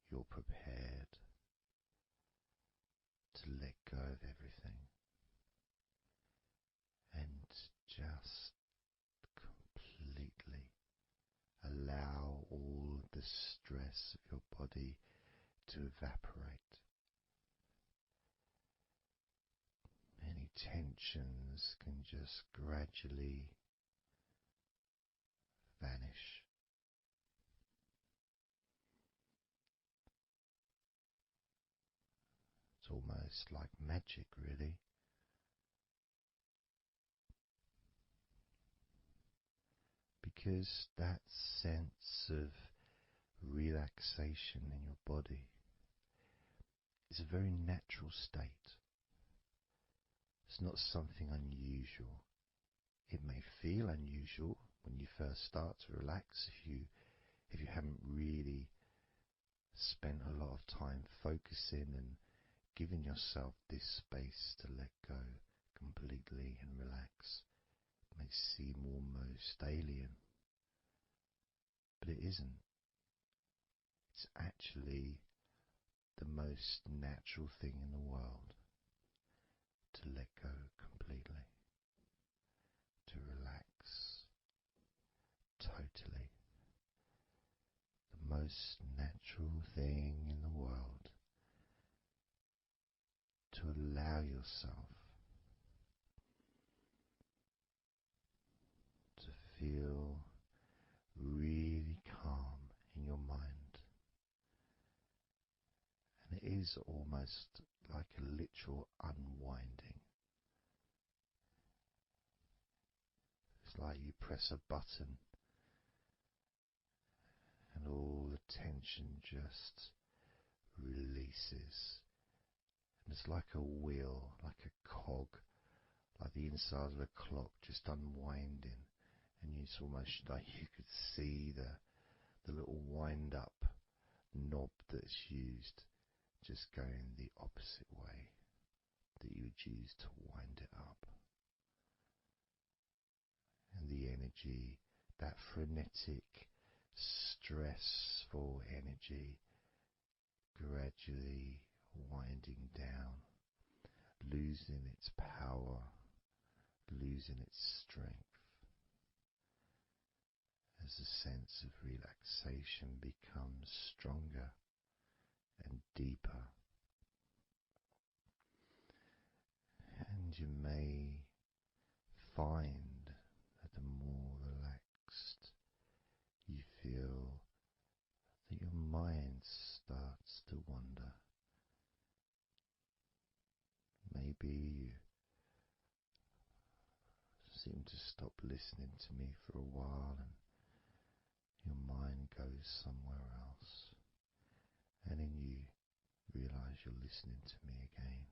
A: you're prepared to let go of everything and just completely allow all the stress of your body to evaporate, tensions can just gradually vanish. It's almost like magic, really, because that sense of relaxation in your body is a very natural state. It's not something unusual. It may feel unusual when you first start to relax if you haven't really spent a lot of time focusing and giving yourself this space to let go completely and relax. It may seem almost alien, but it isn't. It's actually the most natural thing in the world to let go completely, to relax totally. The most natural thing in the world to allow yourself to feel really calm in your mind. And it is almost like a literal unwinding. It's like you press a button and all the tension just releases. And it's like a wheel, like a cog, like the inside of a clock just unwinding. And it's almost like you could see the little wind up knob that's used just going the opposite way that you would use to wind it up. And the energy, that frenetic, stressful energy, gradually winding down, losing its power, losing its strength, as the sense of relaxation becomes stronger and deeper. And you may find that the more relaxed you feel, that your mind starts to wander. Maybe you seem to stop listening to me for a while and your mind goes somewhere else, and then you realize you're listening to me again.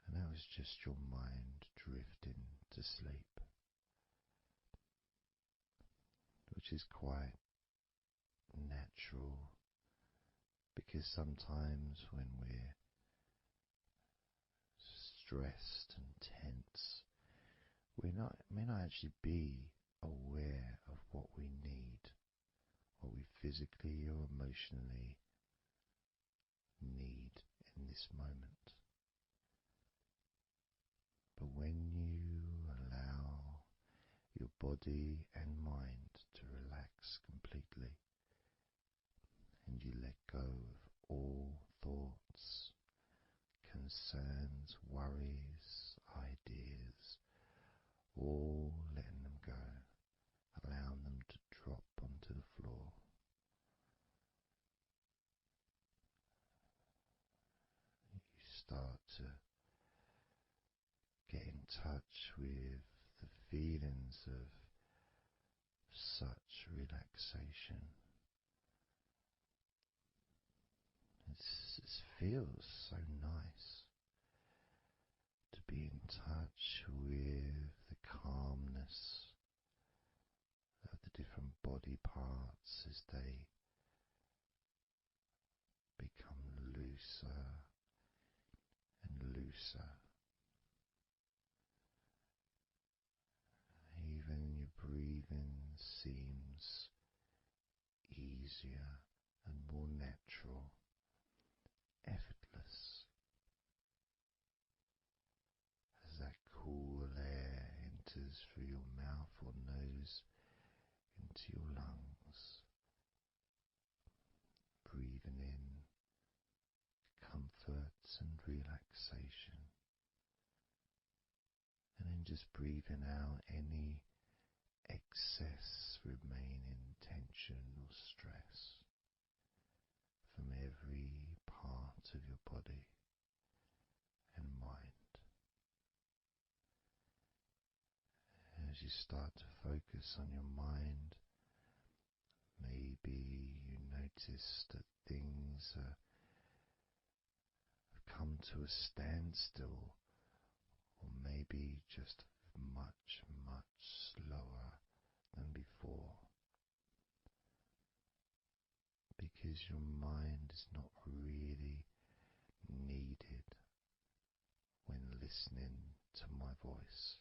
A: And that was just your mind drifting to sleep, which is quite natural, because sometimes when we're stressed and tense, we may not actually be aware of what we need, what we physically or emotionally need in this moment. But when you allow your body and mind to relax completely, and you let go of all thoughts, concerns, worries, ideas, all letting them go, allowing them to drop onto the floor, you start to get in touch with the feelings of such relaxation. It feels so nice to be in touch with the calmness of the different body parts as they become looser and looser. Even your breathing seems easier and more natural, effortless, as that cool air enters through your mouth or nose into your lungs, breathing in comfort and relaxation, just breathing out any excess remaining tension or stress from every part of your body and mind. As you start to focus on your mind, maybe you notice that things have come to a standstill, or maybe just much, much slower than before, because your mind is not really needed when listening to my voice,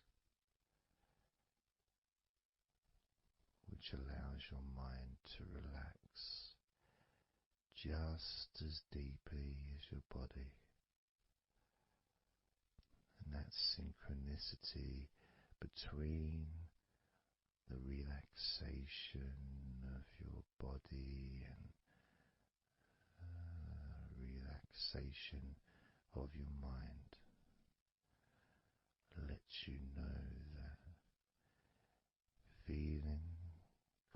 A: which allows your mind to relax just as deeply as your body. And that synchronicity between the relaxation of your body and relaxation of your mind lets you know that feeling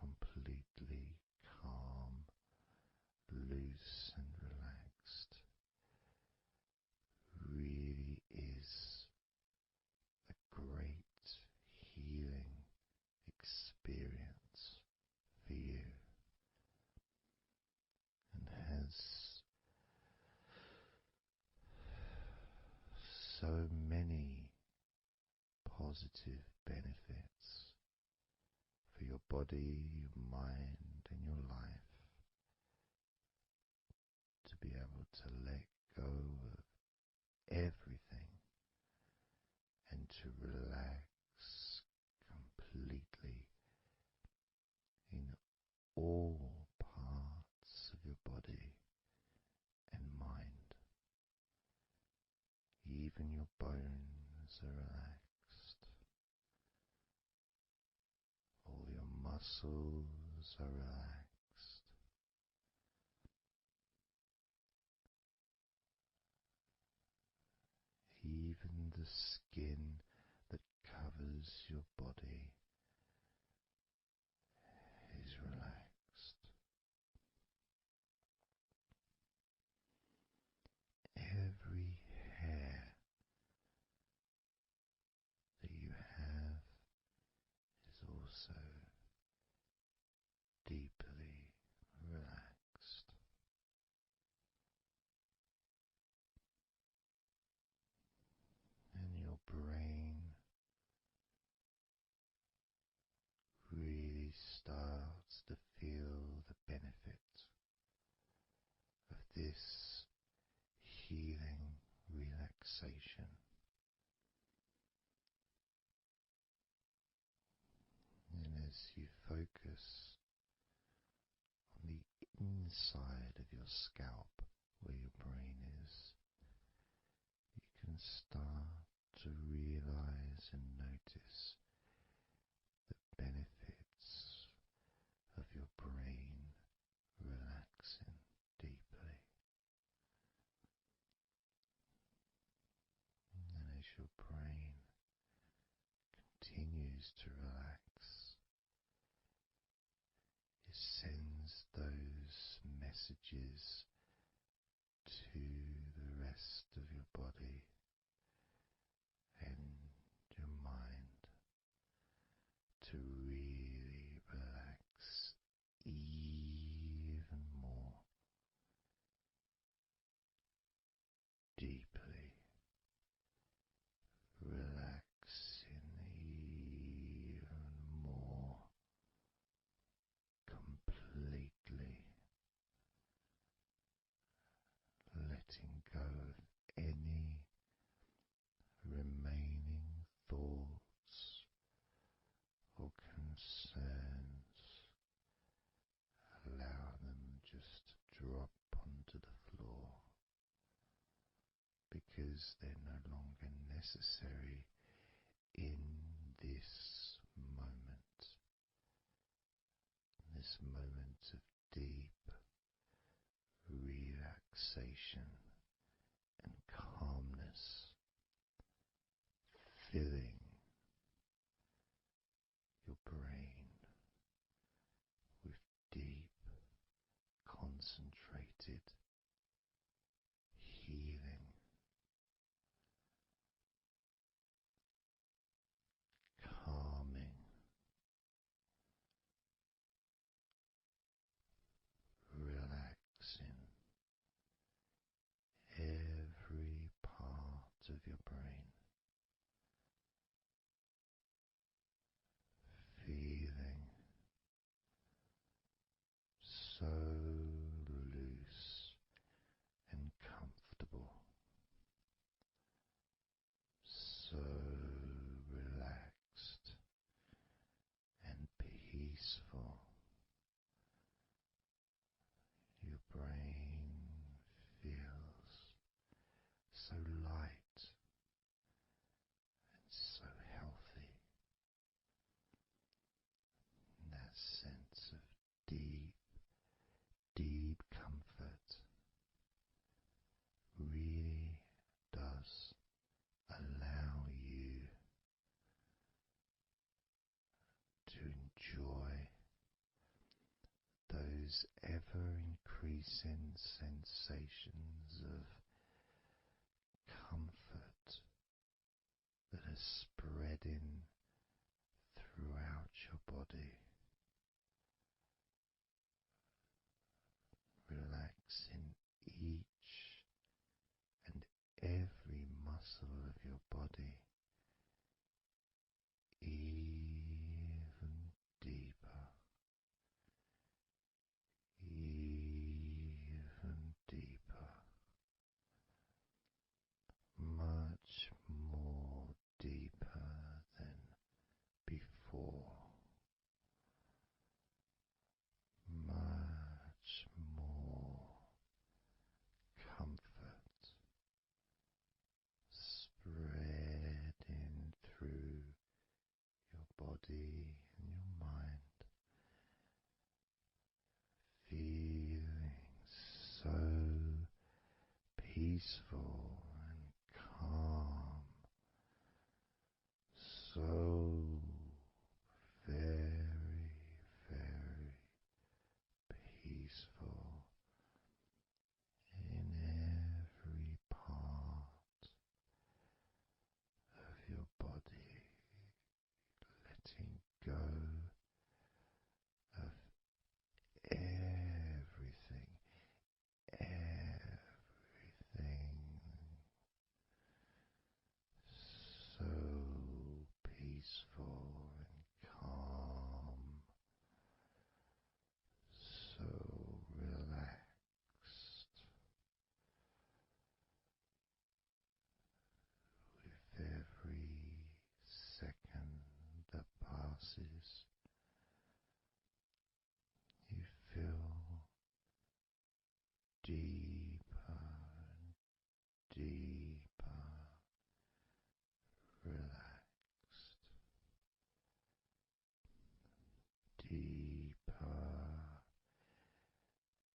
A: completely calm, loose and relaxed really is a great healing experience for you, and has so many positive benefits for your body, your mind, and your life, to be able to let go of everything and to relax completely in all parts of your body and mind. Even your bones are relaxed. All your muscles are relaxed. Even the skin that covers your body is relaxed. Every hair that you have is also deeply relaxed. And your brain really starts to feel the benefit of this healing relaxation. And as you focus on the inside of your scalp, where your brain is, you can start to realize and notice the benefits of your brain relaxing deeply. And as your brain continues to relax, it sends those messages to the rest of your body and your mind to really relax even more deeply, relaxing even more completely, letting go of any remaining thoughts or concerns. Allow them just to drop onto the floor, because they're no longer necessary in this moment, this moment of deep relaxation and calmness, filling so relaxed and peaceful. Your brain feels so light and so healthy. And that sense of deep, deep comfort really does allow you to enjoy those ever increasing sensations of comfort that are spreading throughout your body, relaxing each and every muscle of your body even deeper, even deeper, much more deeper than before, much more comfort spreading through your body and your mind, feeling so peaceful and calm, so very, very peaceful in every part of your body, letting go of everything, everything, so peaceful and calm, so relaxed. With every second that passes, you feel deeper and deeper relaxed, deeper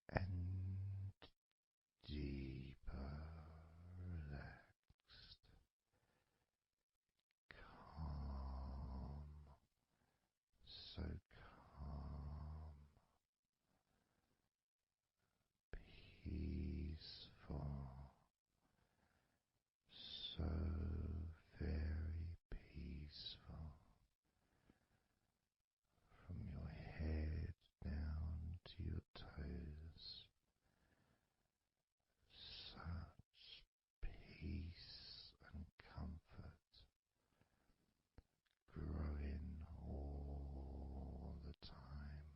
A: and deeper relaxed, calm, so calm, peaceful, so very peaceful, from your head down to your toes, such peace and comfort growing all the time,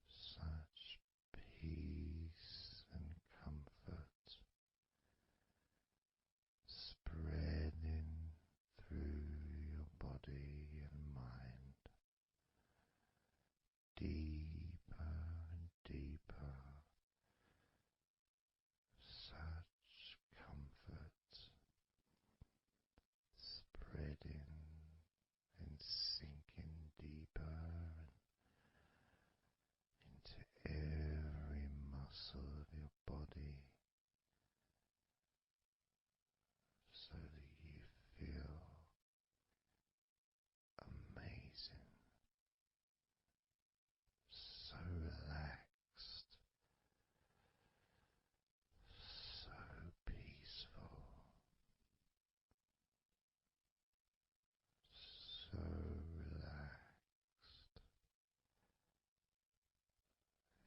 A: such peace and comfort spreading through your body and mind, deeper and deeper, such comfort spreading and sinking deeper into every muscle of your body, so that you feel amazing, so relaxed, so peaceful, so relaxed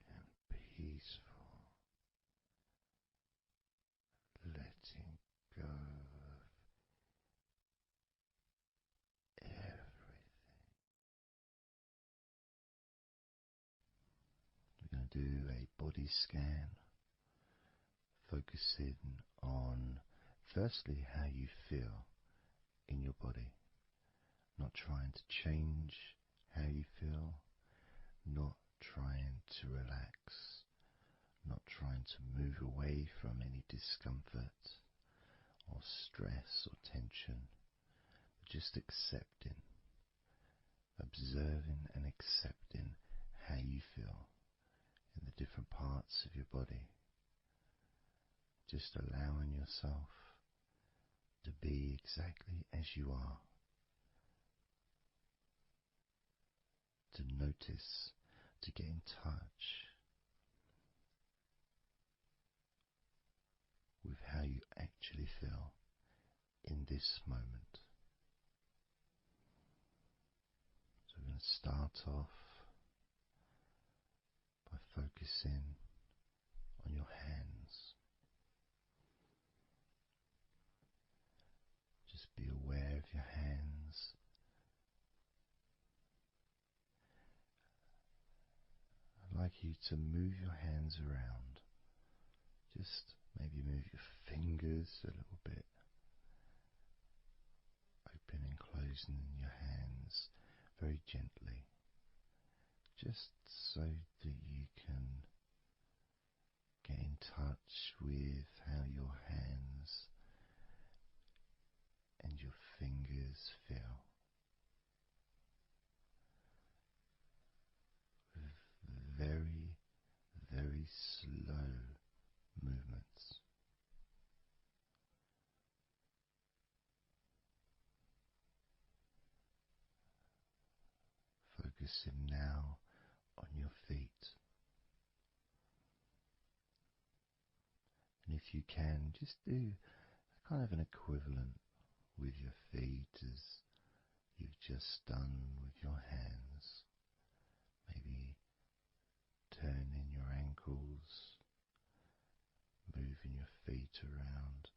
A: and peaceful, letting go of everything. We're going to do a body scan, focusing on firstly how you feel in your body, not trying to change how you feel, not trying to relax, not trying to move away from any discomfort or stress or tension, but just accepting, observing and accepting how you feel in the different parts of your body. Just allowing yourself to be exactly as you are, to notice, to get in touch with how you actually feel in this moment. So we're going to start off by focusing on your hands. Just be aware of your hands. I'd like you to move your hands around. Just maybe move your fingers a little bit, opening and closing your hands very gently, just so that you can get in touch with how your hands and your fingers feel, with very, very slow movements. Focusing now on your feet. And if you can, just do kind of an equivalent with your feet as you've just done with your hands. Maybe turning your ankles, moving your feet around,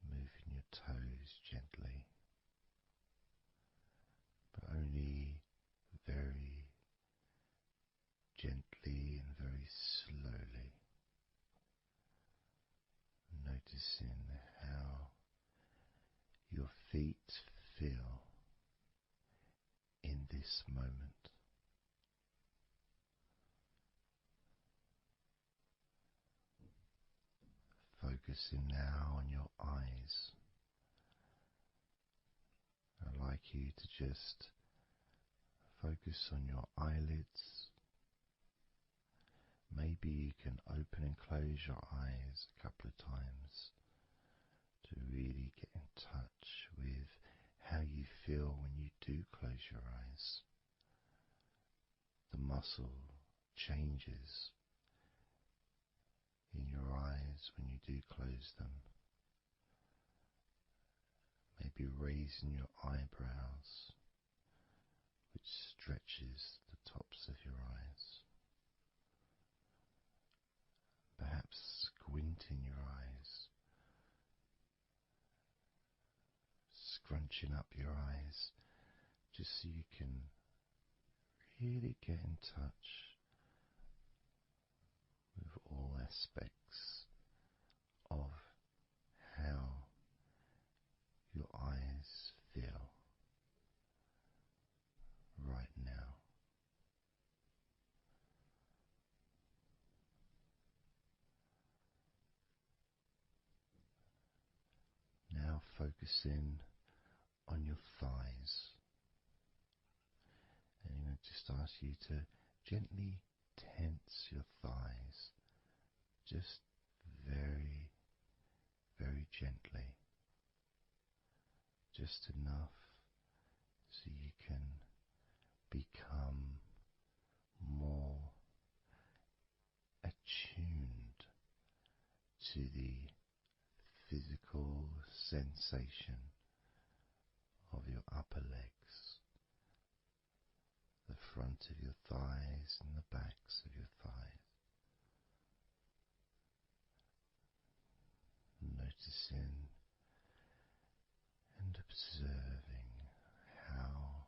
A: moving your toes gently, but only very gently and very slowly, noticing how your feet feel in this moment. Focusing now on your eyes. I'd like you to just focus on your eyelids. Maybe you can open and close your eyes a couple of times to really get in touch with how you feel when you do close your eyes. The muscle changes in your eyes when you do close them. Maybe raising your eyebrows, which stretches the tops of your eyes. Perhaps squinting your eyes, scrunching up your eyes, just so you can really get in touch with all aspects of how your eyes feel right now. Now focusing on your thighs. And I'm going to just ask you to gently tense your thighs, just very, very gently, just enough so you can become more attuned to the physical sensation of your upper legs, the front of your thighs and the backs of your thighs. Noticing and observing how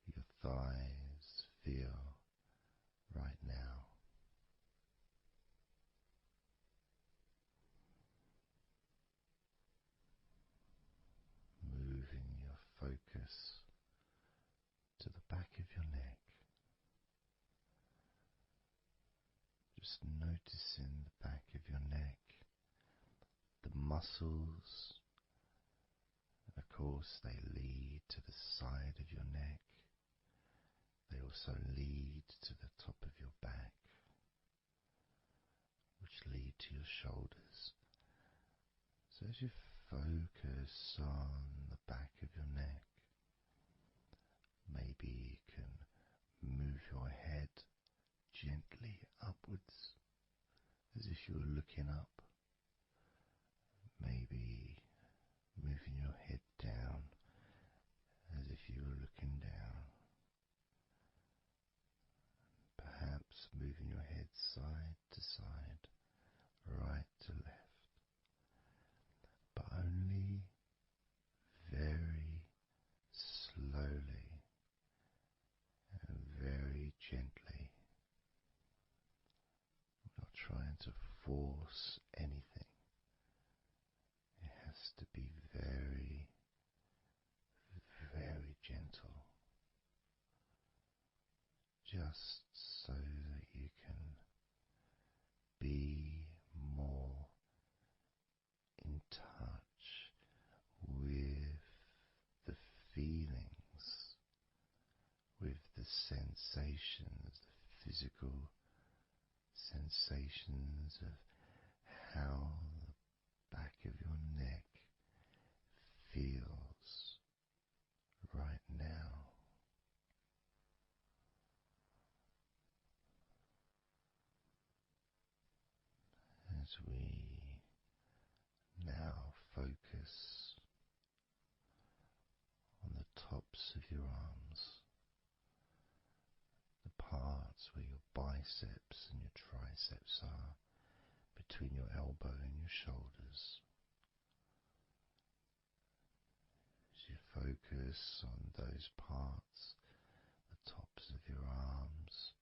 A: your thighs feel right now. just noticing the back of your neck, the muscles. Of course, they lead to the side of your neck. They also lead to the top of your back, which lead to your shoulders. So as you focus on the back of your neck, maybe you can move your head gently upwards as if you were looking up. Maybe moving your head down as if you were looking down. Perhaps moving your head side to side, right to left, but only very slowly and very gently. Not trying to force anything. It has to be very, very gentle, just so that you can be more in touch with the feelings, with the sensations, the physical sensations of how the back of your neck feels right now. As we now focus on the tops of your arms, the parts where your biceps and your triceps are, between your elbow and your shoulders. As you focus on those parts, the tops of your arms,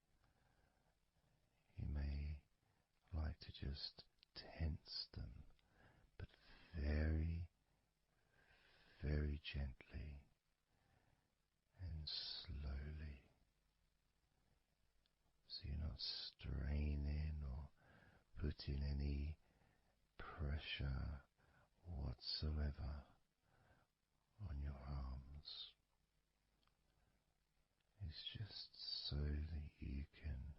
A: you may like to just tense them, but very, very gently and slowly, so you're not straining or putting any pressure whatsoever on your arms. It's just so that you can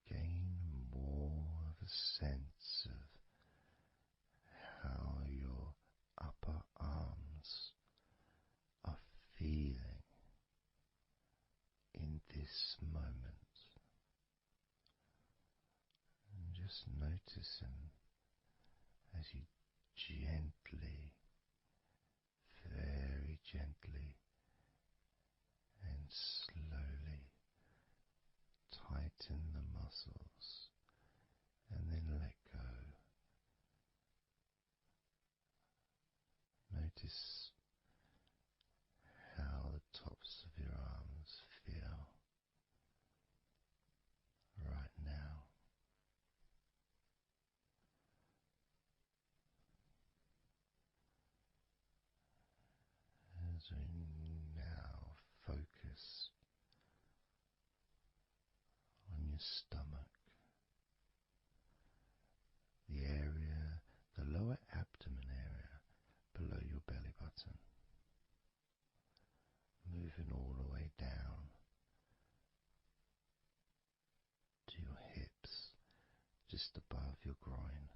A: gain more of a sense of how your upper arms are feeling in this moment, and just noticing as you gently, very gently and slowly tighten the muscles and then let go. Notice how the tops of your arms feel right now. As we now focus on your stomach, the area, the lower abdomen area below your belly button, moving all the way down to your hips, just above your groin.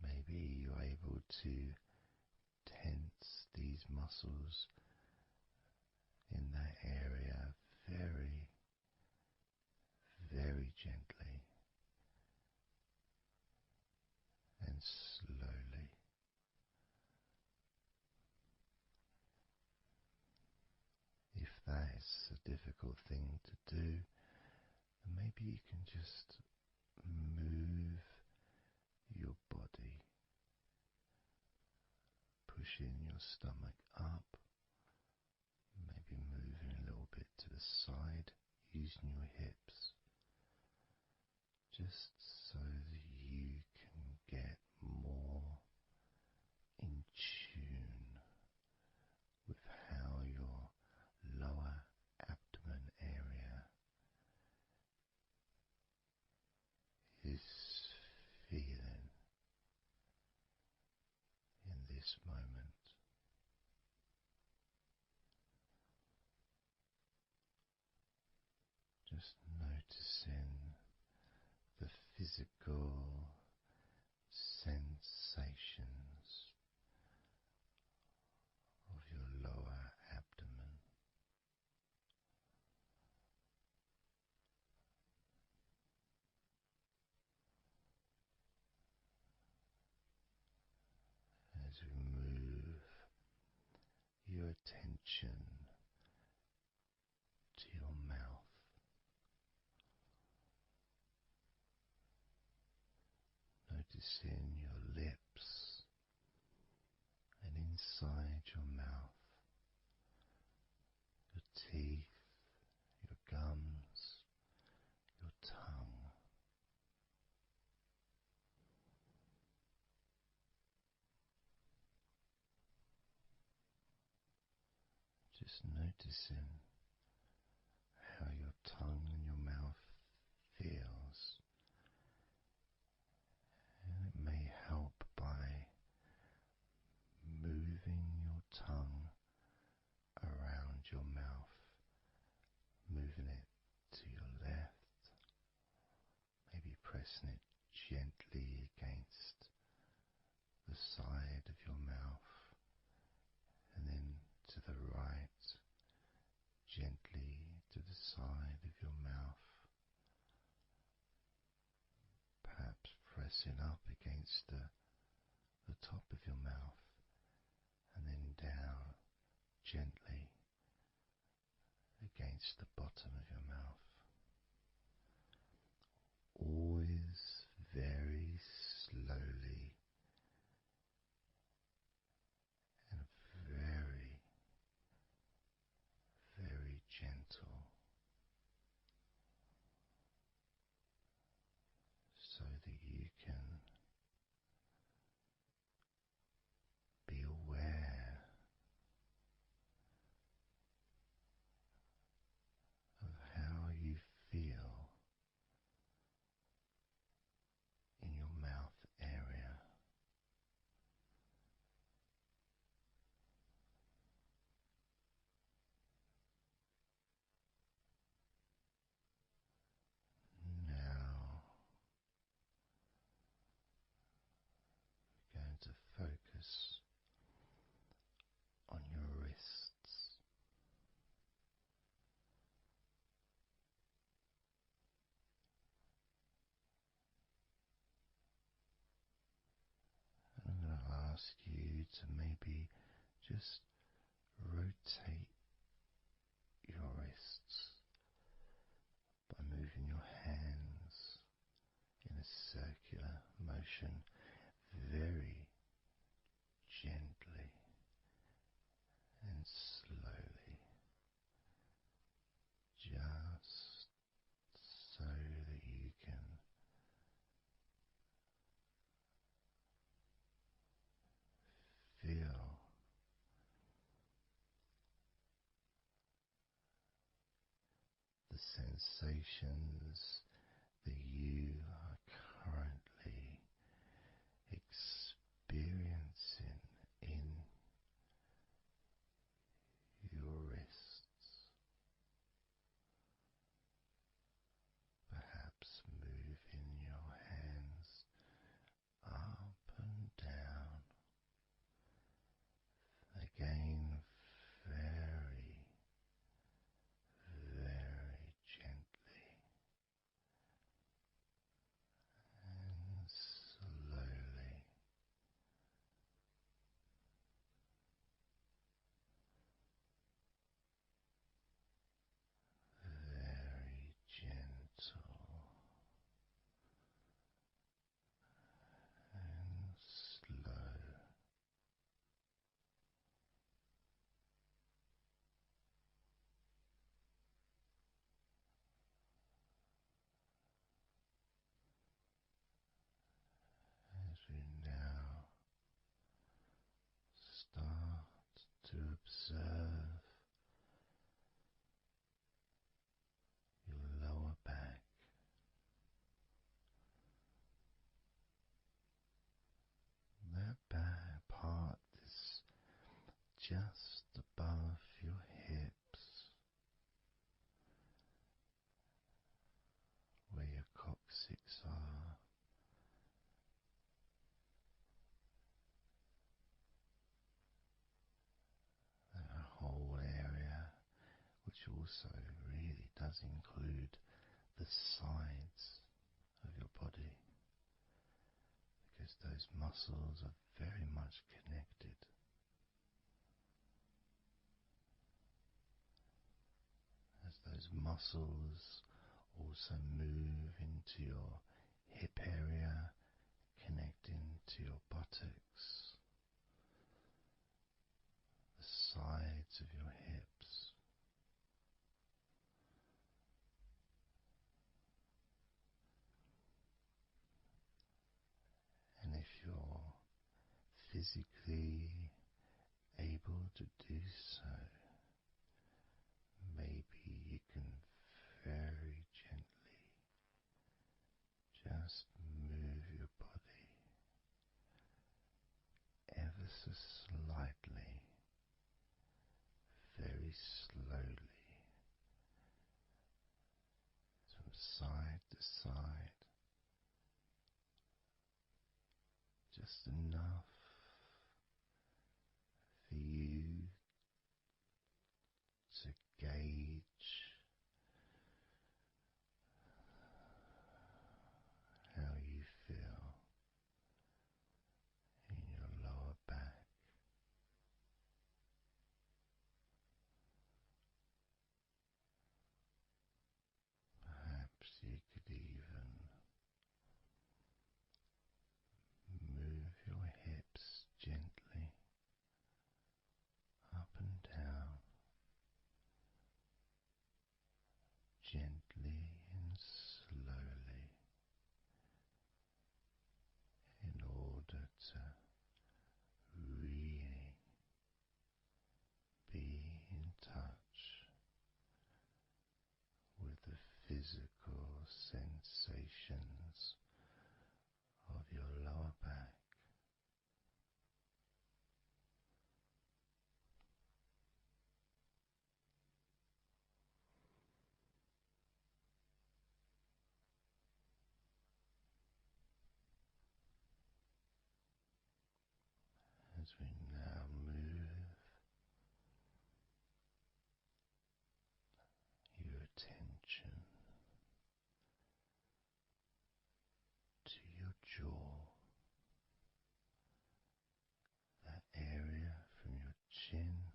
A: Maybe you're able to tense these muscles in that area very, very gently and slowly. If that is a difficult thing to do, then maybe you can just move your body, pushing your stomach up, maybe moving a little bit to the side, using your hips, just so that you can get more in tune with how your this moment. Just noticing the physical sensations of your lower abdomen. As we move your attention to your mouth, noticing your lips and inside your mouth, your teeth, your gums, your tongue. Just noticing how your tongue and your mouth feels, and it may help by moving your tongue around your mouth, moving it to your left, maybe pressing it gently against the side of your mouth, and then to the right, gently to the side of your mouth, perhaps pressing up against the top of your mouth, and then down gently against the bottom of your mouth. Always very slowly and very, very gentle, so that you can be aware of how you feel in your mouth area. Now we're going to focus on your wrists. And I'm going to ask you to maybe just rotate your wrists by moving your hands in a circular motion very gently and slowly, just so that you can feel the sensations that you are currently experiencing in your wrists. Perhaps moving your hands up and down, again very, very gently, just above your hips, where your coccyx are, that whole area, which also really does include the sides of your body, because those muscles are very much connected. As those muscles also move into your hip area, connecting to your buttocks, the sides of your hips, and if you're physically able to do so, maybe you can very gently just move your body ever so slightly, very slowly, from side to side, just enough for you to gauge how you feel in your lower back. Perhaps you could even move your hips gently up and down, gently and slowly, in order to really be in touch with the physical sensations of your lower back. As we now move your attention to your jaw, that area from your chin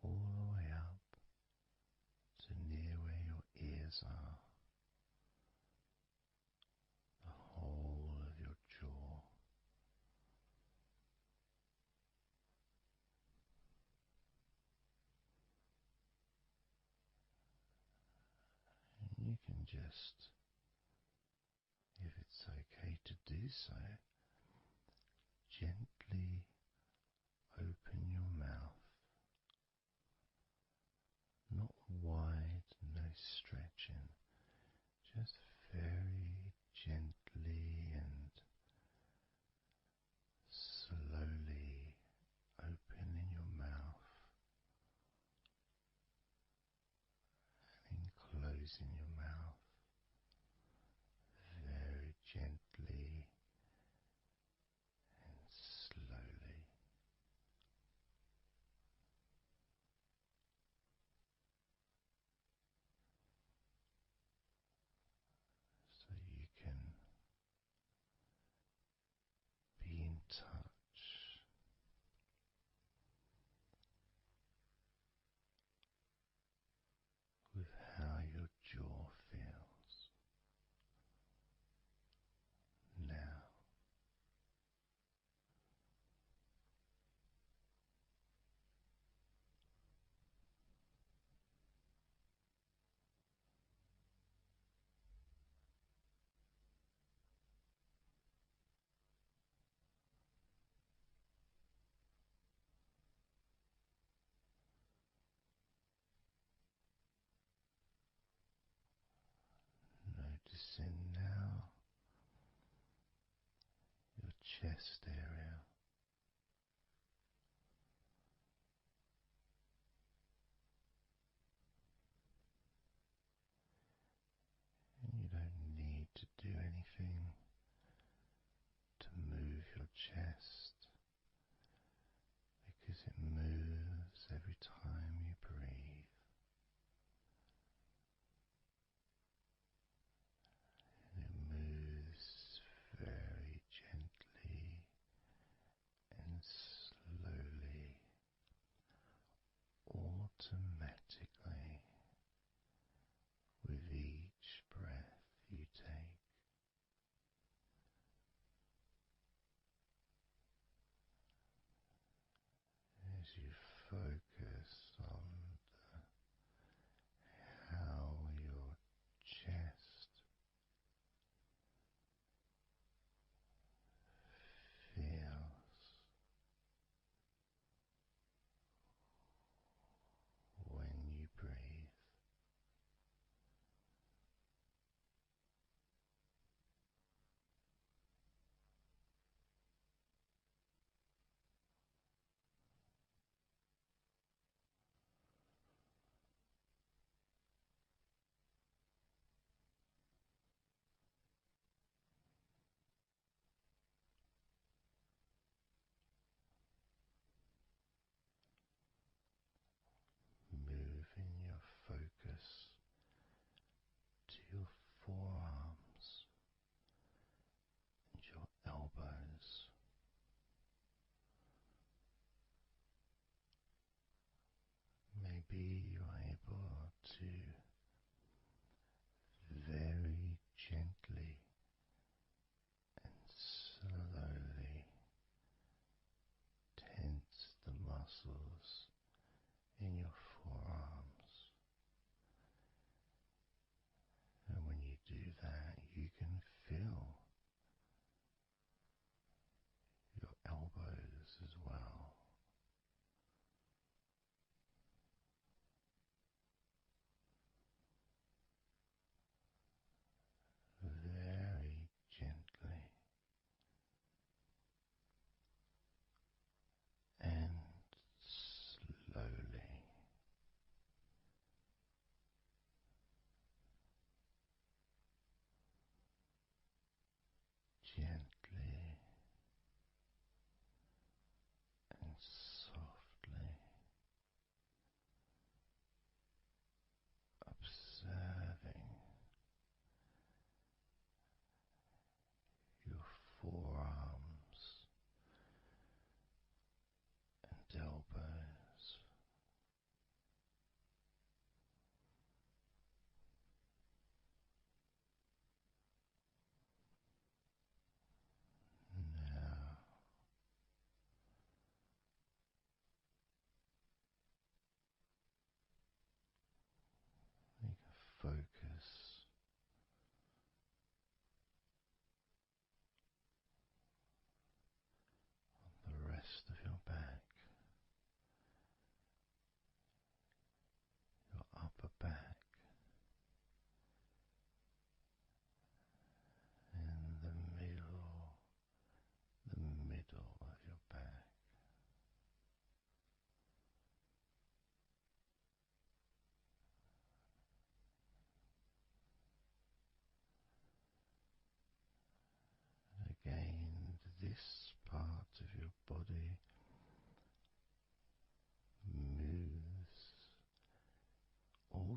A: all the way up to near where your ears are, the whole of your jaw. And you can just, if it's okay to do so, gently open your mouth, not wide, no stretching, just very gently and slowly opening your mouth and closing your mouth very gently and slowly. So you can be in touch with how your jaw feels now. Noticing now your chest area,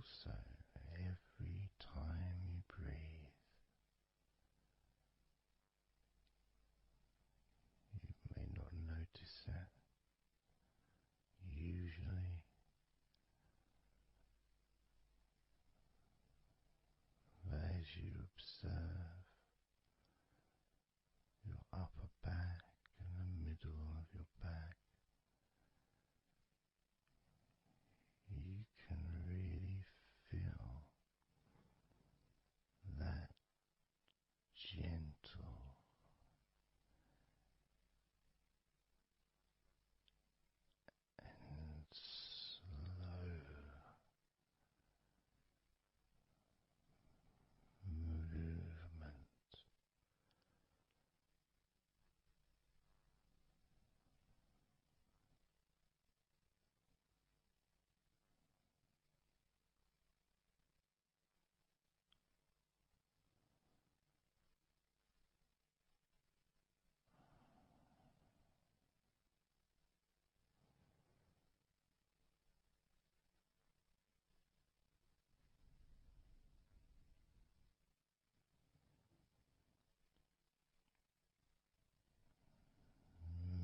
A: also, every time you breathe, you may not notice that usually, but as you observe your upper back and the middle of your back, you can really feel that gentle and slow movement,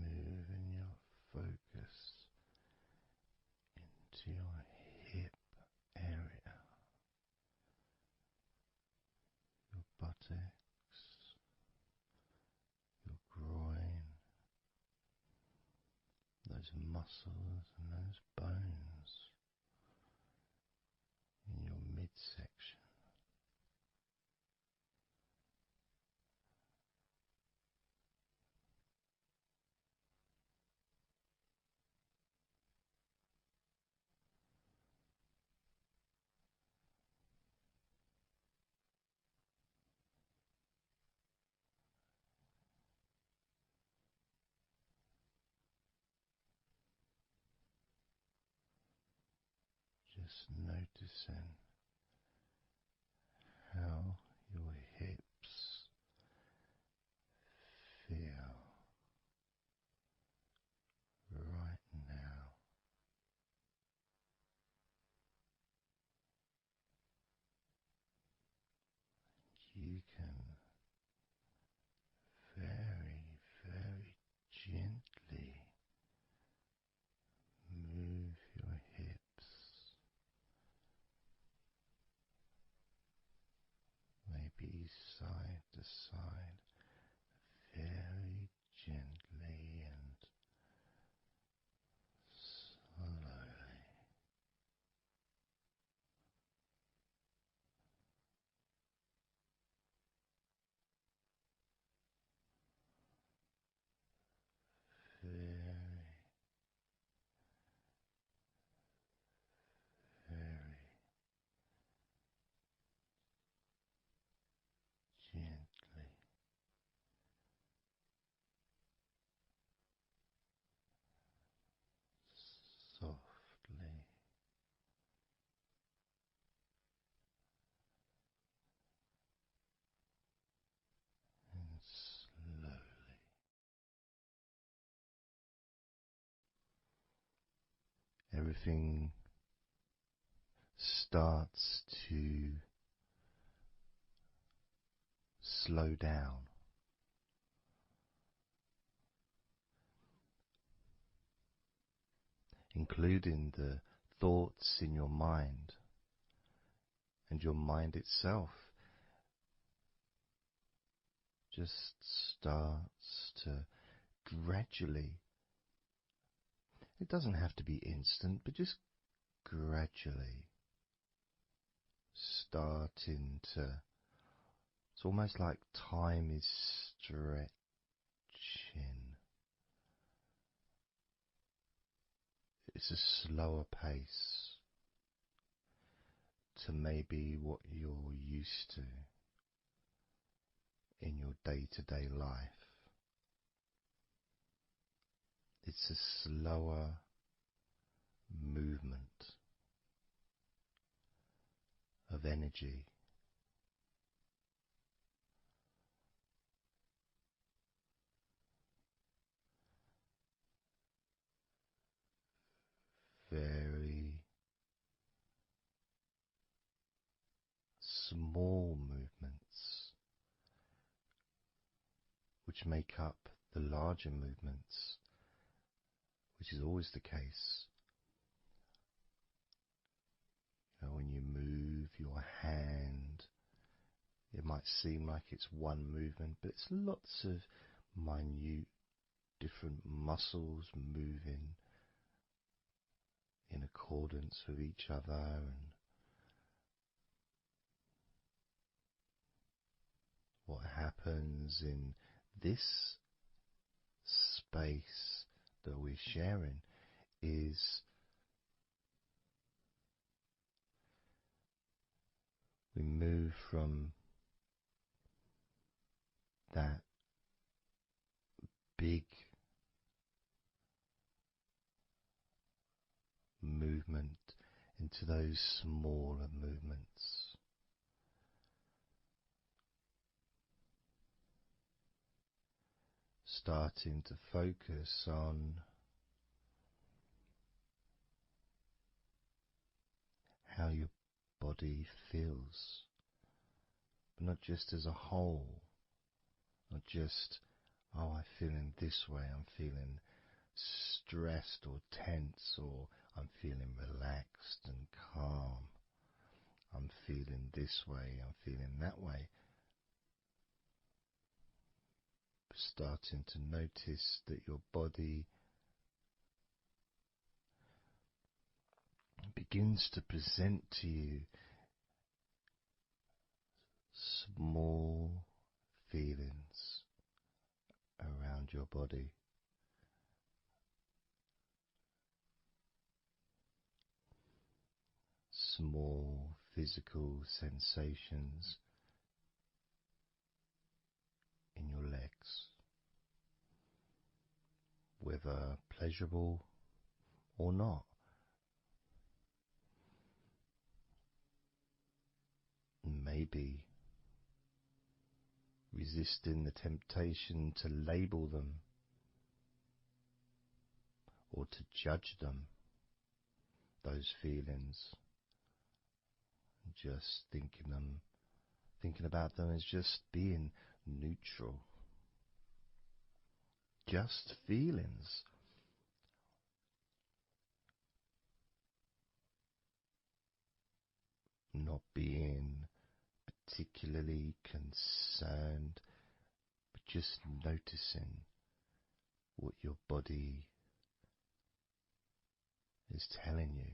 A: moving your focus into your hip area, your buttocks, your groin, those muscles and those bones in your midsection. Just noticing how your hips feel right now. You can very, very gently move your hips, maybe side to side, very gently and slowly. Very, very gently, softly and slowly. Everything starts to slow down, including the thoughts in your mind, and your mind itself just starts to gradually, it doesn't have to be instant, but just gradually starting to, it's almost like time is stretching. It's a slower pace to maybe what you're used to in your day-to-day life. It's a slower movement of energy, very small movements which make up the larger movements, which is always the case. When you move your hand, it might seem like it's one movement, but it's lots of minute different muscles moving in accordance with each other, and what happens in this space that we're sharing is we move from that big movement into those smaller movements. Starting to focus on how your body feels, but not just as a whole, not just, oh, I'm feeling this way, I'm feeling stressed or tense, or I'm feeling relaxed and calm, I'm feeling this way, I'm feeling that way. Starting to notice that your body begins to present to you small feelings around your body. Small physical sensations in your legs, whether pleasurable or not. Maybe resisting the temptation to label them or to judge them, those feelings, just thinking about them as just being neutral, just feelings. Not being particularly concerned, but just noticing what your body is telling you.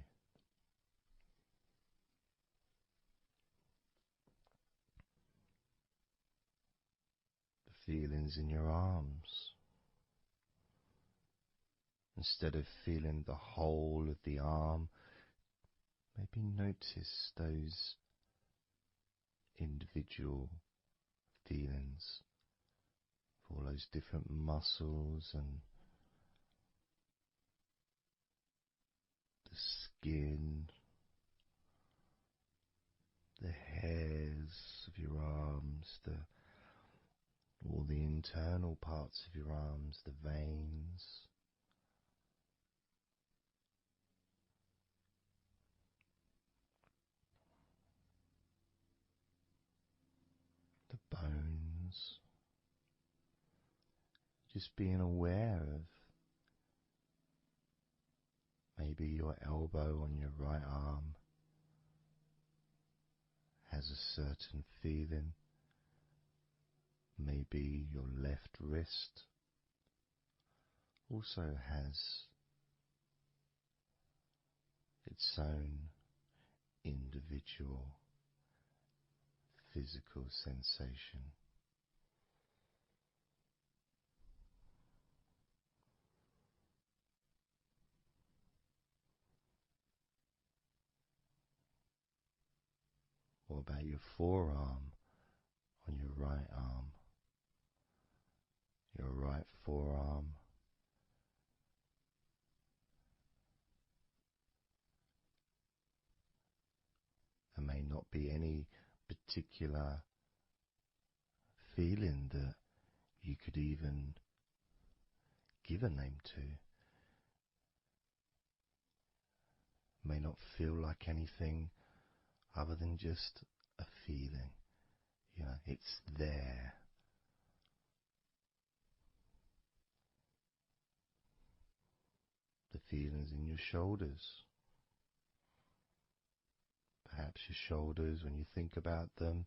A: The feelings in your arms. Instead of feeling the whole of the arm, maybe notice those individual feelings of all those different muscles and the skin, the hairs of your arms, all the internal parts of your arms, the veins, the bones. Just being aware of maybe your elbow on your right arm has a certain feeling. Maybe your left wrist also has its own individual physical sensation. What about your forearm on your right arm? Your right forearm. There may not be any particular feeling that you could even give a name to. May not feel like anything other than just a feeling. It's there. The feelings in your shoulders. Perhaps your shoulders, when you think about them,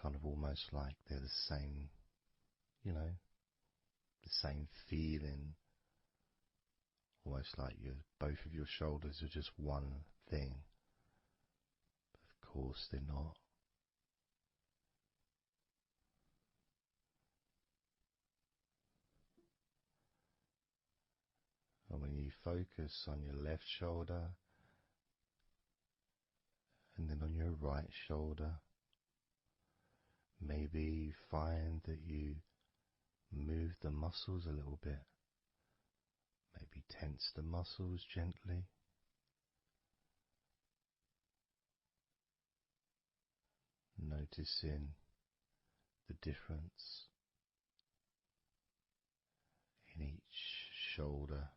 A: kind of almost like they're the same, the same feeling. Almost like both of your shoulders are just one thing. But of course they're not. And when you focus on your left shoulder and then on your right shoulder, maybe you find that you move the muscles a little bit. Maybe tense the muscles gently. Noticing the difference in each shoulder.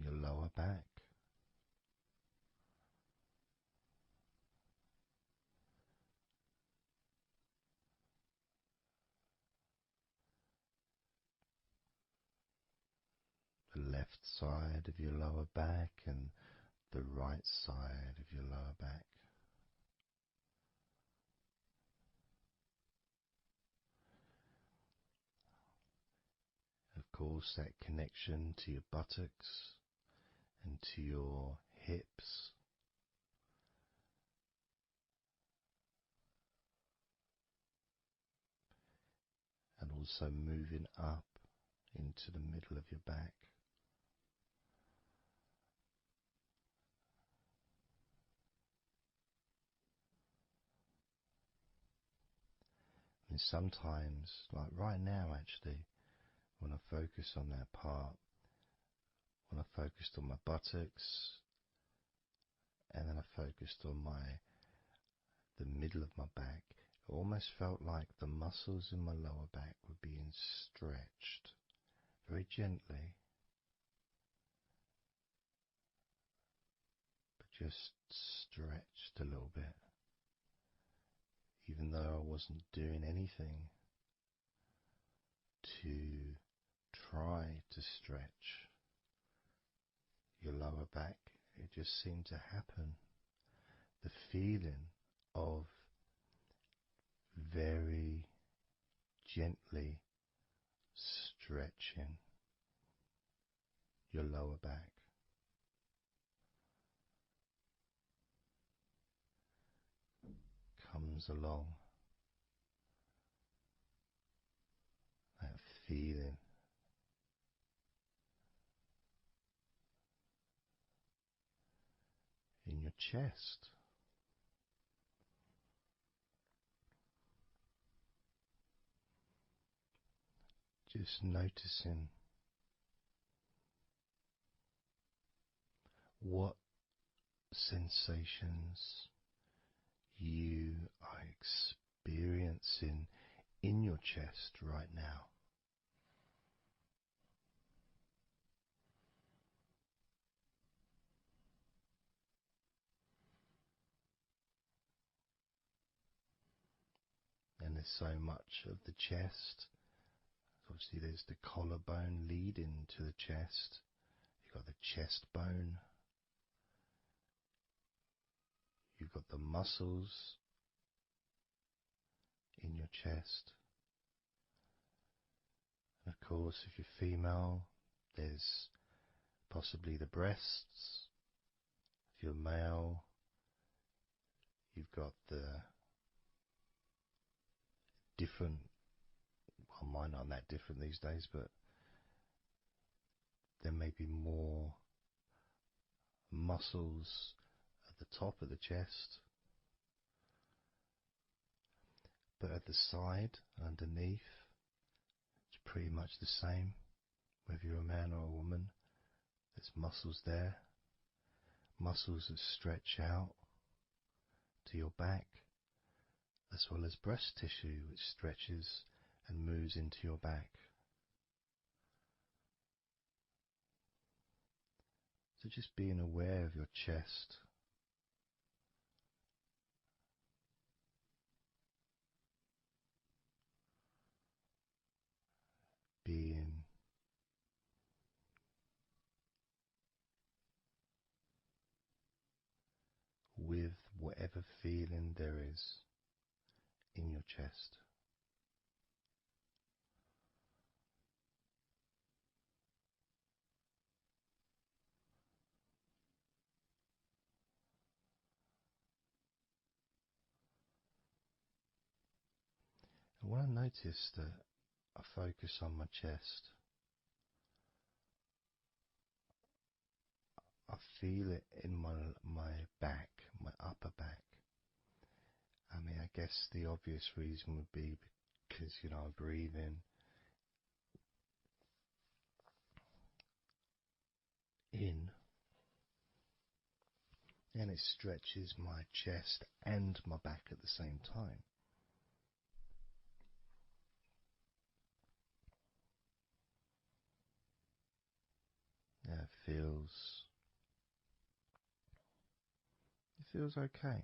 A: Your lower back. The left side of your lower back and the right side of your lower back. Of course, that connection to your buttocks and to your hips. And also moving up into the middle of your back. And sometimes, like right now actually, when I focus on that part, when I focused on my buttocks, and then I focused on the middle of my back, it almost felt like the muscles in my lower back were being stretched very gently, but just stretched a little bit, even though I wasn't doing anything to try to stretch your lower back. It just seemed to happen. The feeling of very gently stretching your lower back. Comes along, that feeling in your chest. Just noticing what sensations you are experiencing in your chest right now. And there's so much of the chest. Obviously there's the collarbone leading to the chest. You've got the chest bone. You've got the muscles in your chest. And of course, if you're female, there's possibly the breasts. If you're male, you've got the different, well, mine aren't that different these days, but there may be more muscles at the top of the chest, but at the side, underneath, it's pretty much the same. Whether you're a man or a woman, there's muscles there, muscles that stretch out to your back, as well as breast tissue which stretches and moves into your back. So just being aware of your chest, being with whatever feeling there is in your chest. And when I notice that I focus on my chest, I feel it in my back, my upper back. I mean, I guess the obvious reason would be because, I breathe in, and it stretches my chest and my back at the same time. Yeah, it feels okay.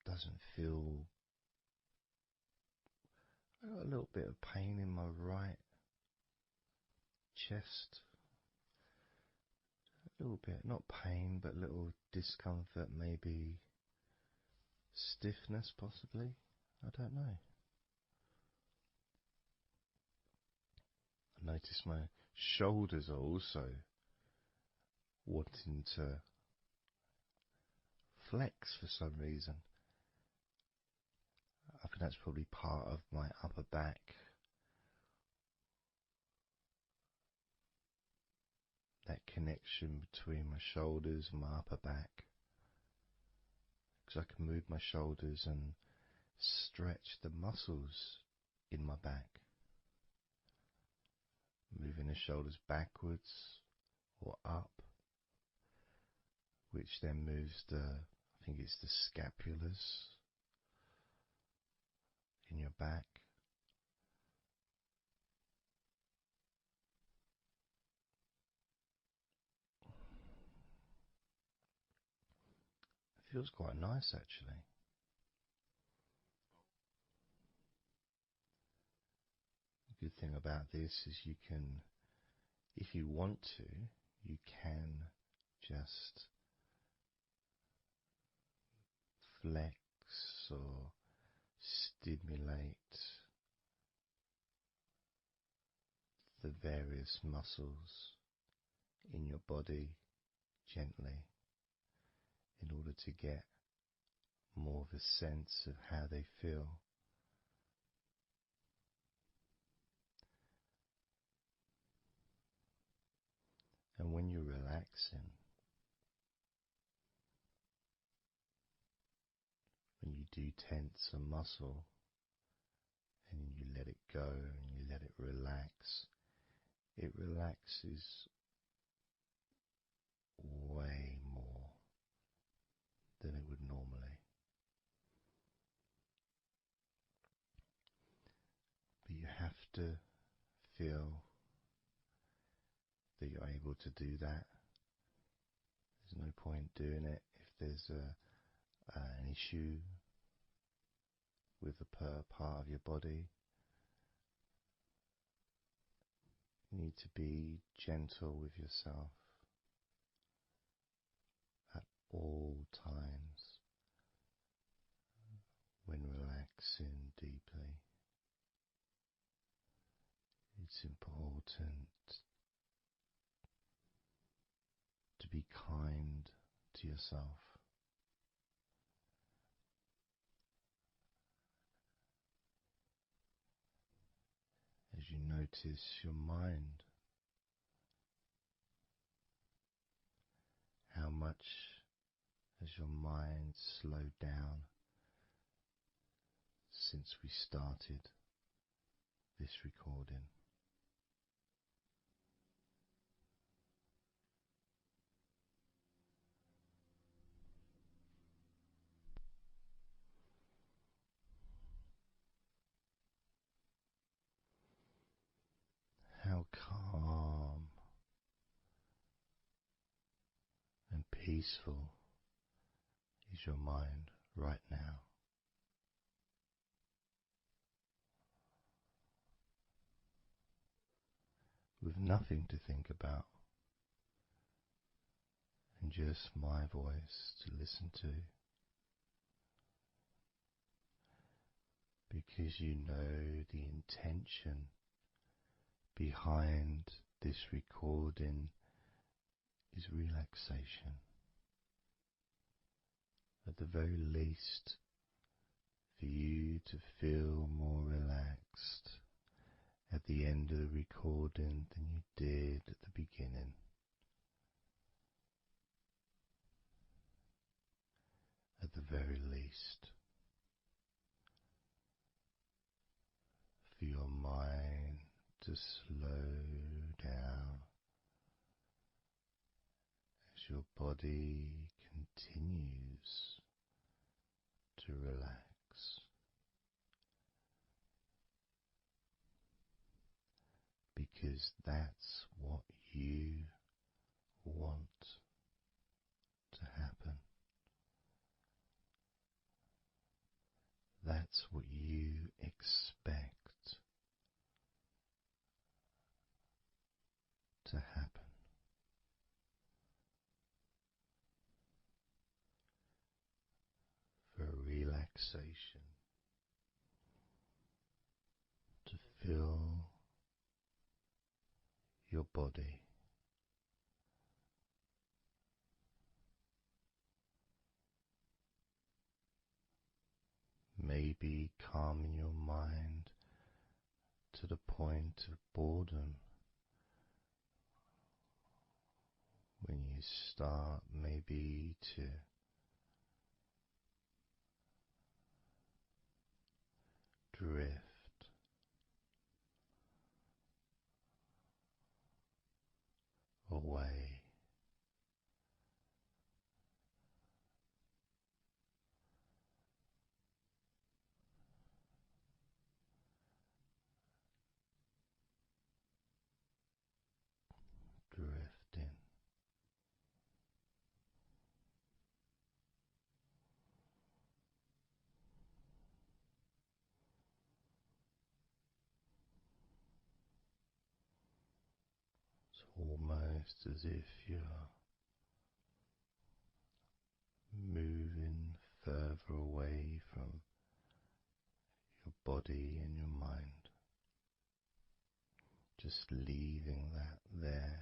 A: Doesn't feel. I got a little bit of pain in my right chest. A little bit, not pain, but little discomfort, maybe stiffness, possibly. I don't know. I notice my shoulders are also wanting to flex for some reason. I think that's probably part of my upper back. That connection between my shoulders and my upper back. Because I can move my shoulders and stretch the muscles in my back. Moving the shoulders backwards or up, which then moves I think it's the scapulars in your back. It feels quite nice actually. The good thing about this is you can, if you want to, you can just flex or stimulate the various muscles in your body gently in order to get more of a sense of how they feel. And when you're relaxing, when you do tense a muscle and you let it go and you let it relaxes way more than it would normally. But you have to feel that you're able to do that. There's no point doing it if there's an issue with a part of your body. You need to be gentle with yourself at all times when relaxing deeply. It's important to be kind to yourself. As you notice your mind, how much has your mind slowed down since we started this recording? peaceful is your mind right now? With nothing to think about and just my voice to listen to, because you know the intention behind this recording is relaxation. At the very least, for you to feel more relaxed at the end of the recording than you did at the beginning. At the very least, for your mind to slow down as your body continues to relax. Because that's what you want to happen. That's what you expect to happen. For relaxation to fill your body. Maybe calming your mind to the point of boredom when you start maybe to drift away. Drifting. It's almost as if you're moving further away from your body and your mind, just leaving that there.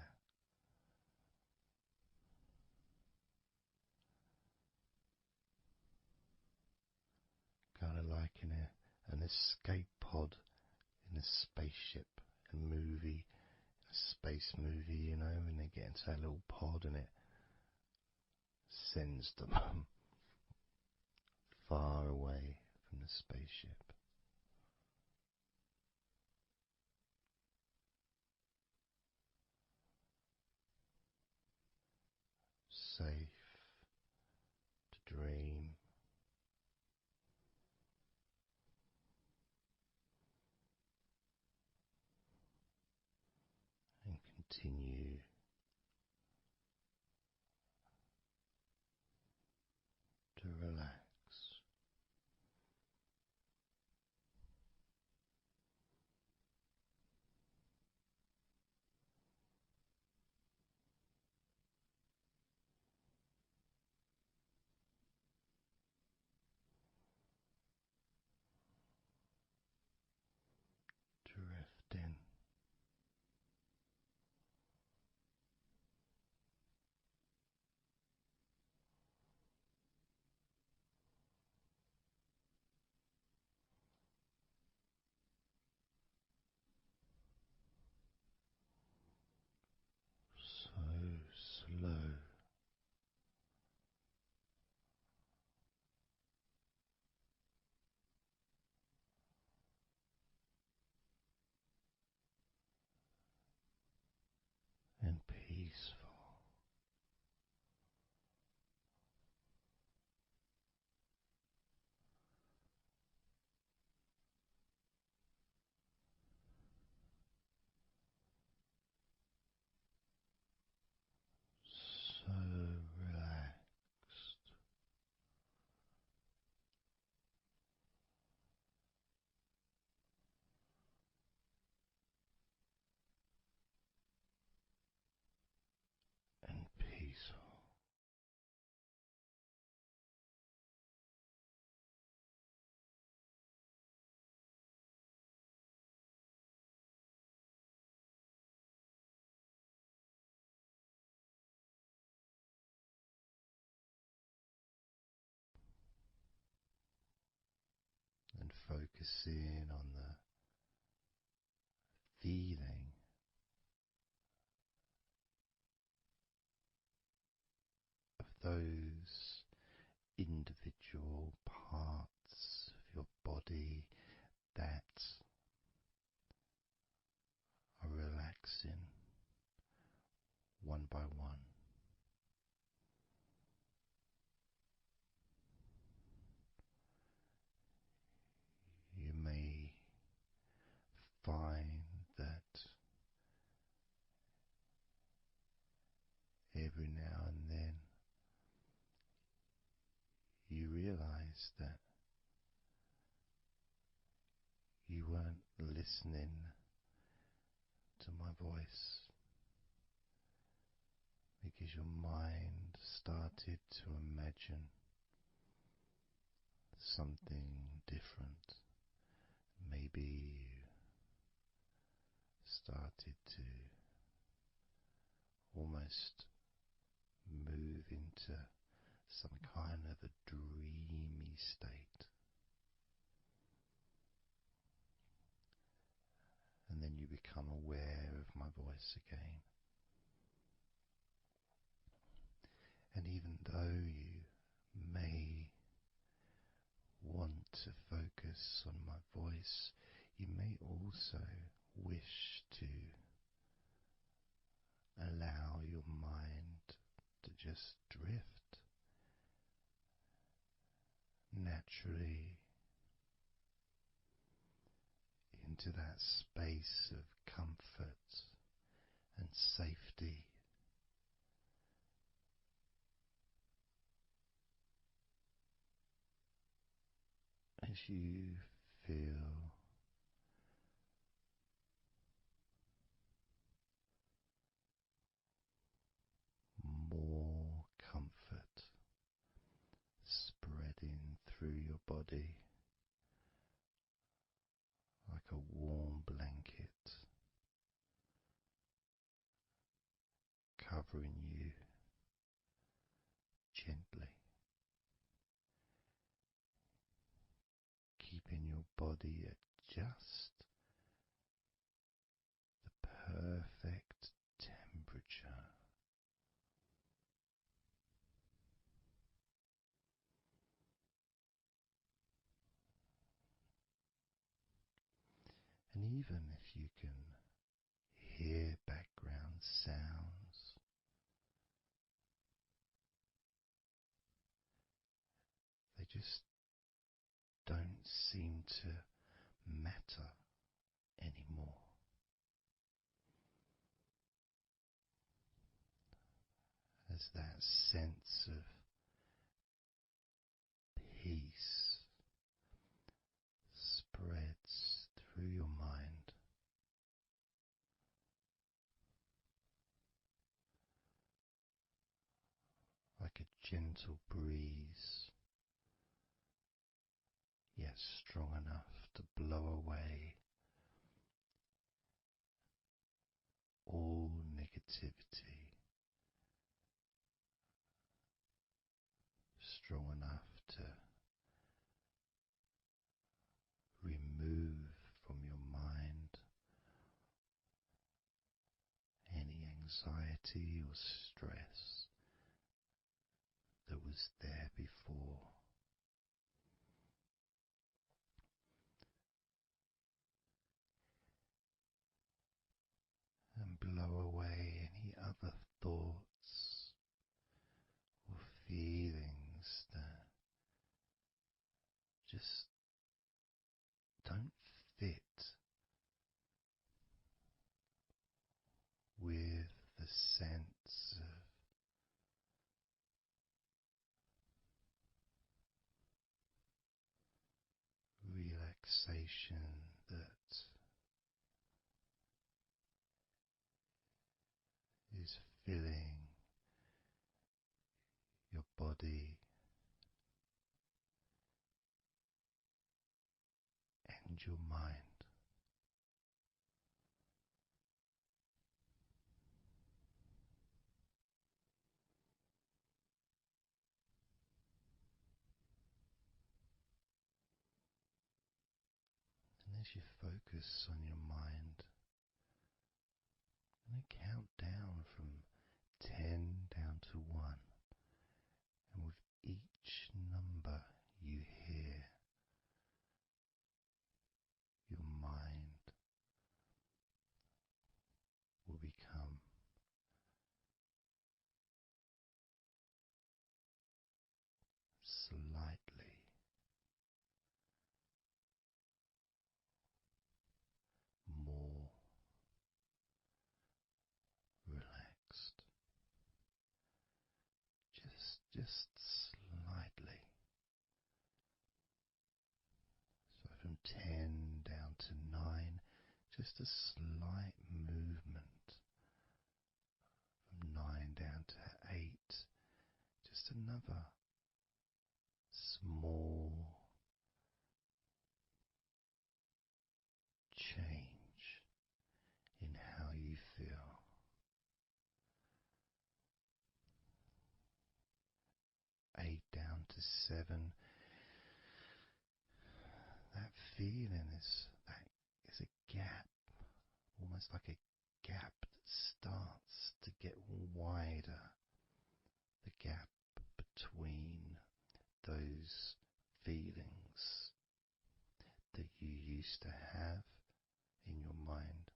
A: Kind of like an escape pod in a spaceship, a movie, a space movie, you know, when they get into that little pod and it sends them far away from the spaceship. Safe to dream. And continue to relax. Drifting focusing on the feeling of those individual parts of your body that are relaxing one by one. You may find that every now and then you realize that you weren't listening to my voice because your mind started to imagine something different. Maybe you started to almost move into some kind of a dreamy state. And then you become aware of my voice again. And even though you may want to focus on my voice, you may also wish to allow your mind to just drift naturally into that space of comfort and safety. As you feel more comfort spreading through your body like a warm blanket, covering you gently, keeping your body at just the perfect temperature. And even if you can hear background sounds, they just don't seem to matter anymore. As that sense of peace spreads through your mind, like a gentle breeze, yet strong enough to blow away all negativity, strong enough to remove from your mind any anxiety or stress that was there before. And blow away any other thoughts or feelings that just don't fit with the sense of relaxation that is filling your body and your mind. as you focus on your mind, I'm going to count down from 10 down to 1, and with each number you hear, your mind will become slightly more relaxed. Just slightly. So from 10 down to 9, just a slight movement. From 9 down to 8, just another small change in how you feel. 8 down to 7, that feeling is a gap, almost like a gap that starts to get wider. The gap between those feelings that you used to have in your mind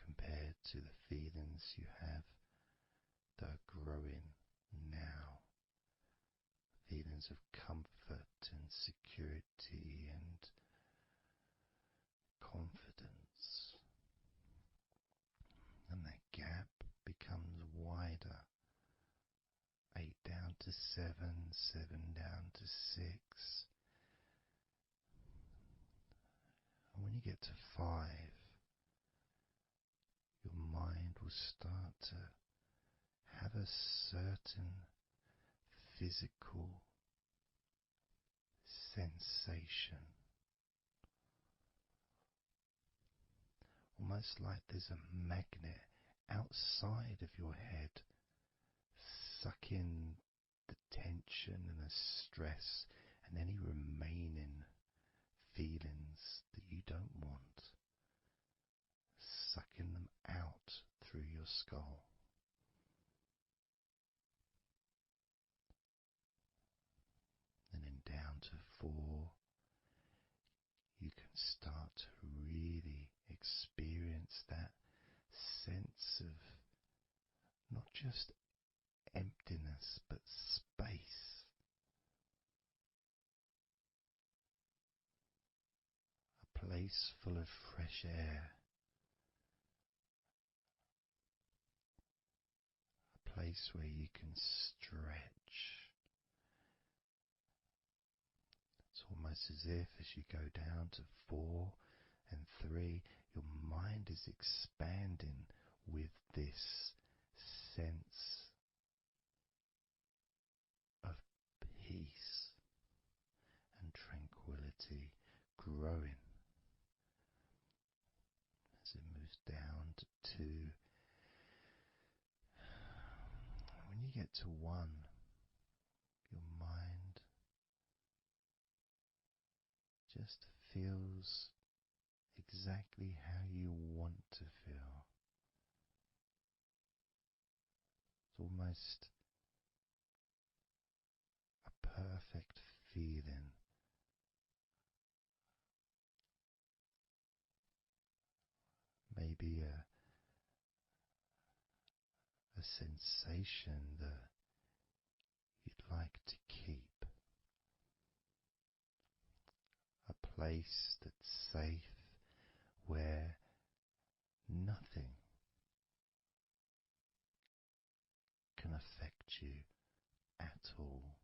A: compared to the feelings you have that are growing now. Feelings of comfort and security and confidence. And that gap becomes wider. 8 down to 7, 7 down to 6. And when you get to 5, your mind will start to have a certain physical sensation, almost like there's a magnet outside of your head, sucking the tension and the stress and any remaining feelings that you don't want, sucking them out through your skull. And then down to 4, you can start to really experience that sense of not just emptiness but space. A place full of fresh air. A place where you can stretch. It's almost as if as you go down to 4 and 3, your mind is expanding with this sense of peace and tranquility growing. As it moves down to 2, when you get to 1, your mind just feels exactly how you want to feel. It's almost a perfect feeling. Maybe a sensation that you'd like to keep. A place that's safe where nothing can affect you at all.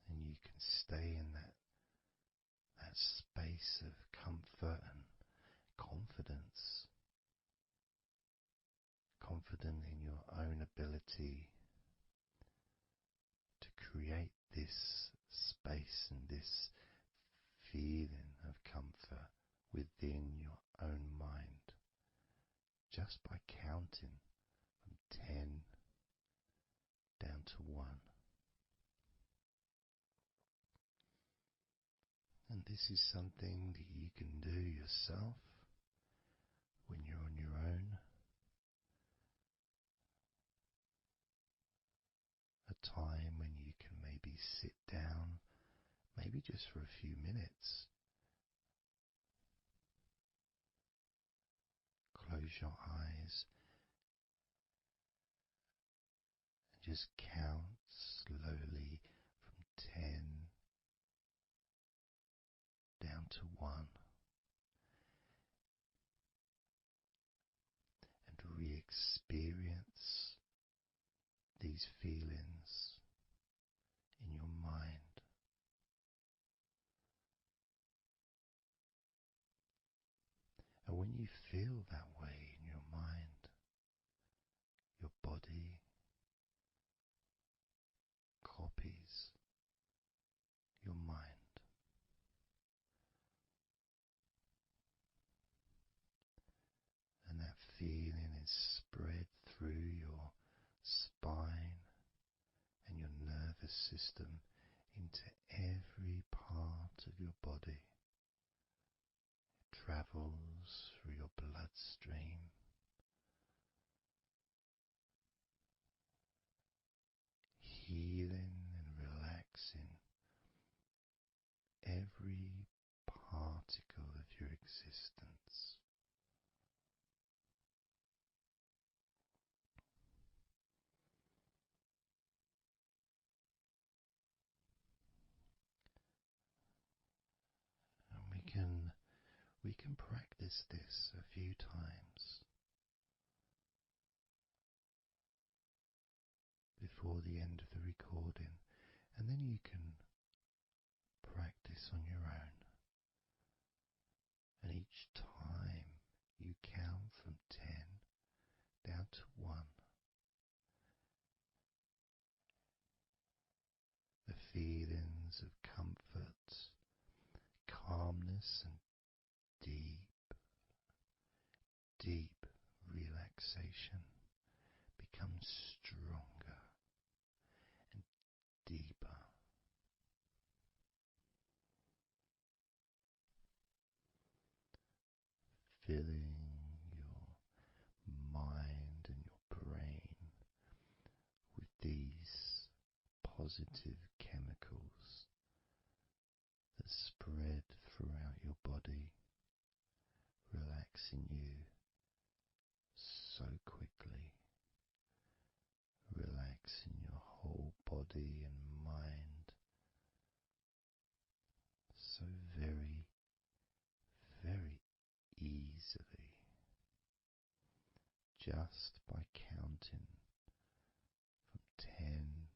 A: And you can stay in that space of comfort and confidence. Confident in your own ability to create this space and this feeling of comfort within your own mind. just by counting from 10 down to 1. And this is something that you can do yourself when you're on your own. A time when you can maybe sit down, maybe just for a few minutes. Close your eyes and just count slowly from 10 down to 1. And re-experience these feelings in your mind. And when you feel that way in your mind, your body copies your mind. And that feeling is spread through your spine and your nervous system into every part of your body. It travels through your bloodstream, healing and relaxing every particle of your existence. And we can practice this a few times before the end of the recording, and then you can practice on your own. And each time you count from 10 down to 1, the feelings of comfort, calmness and deep relaxation become stronger and deeper. Filling your mind and your brain with these positive chemicals that spread throughout your body, relaxing you so quickly, relaxing your whole body and mind so very, very easily, just by counting from 10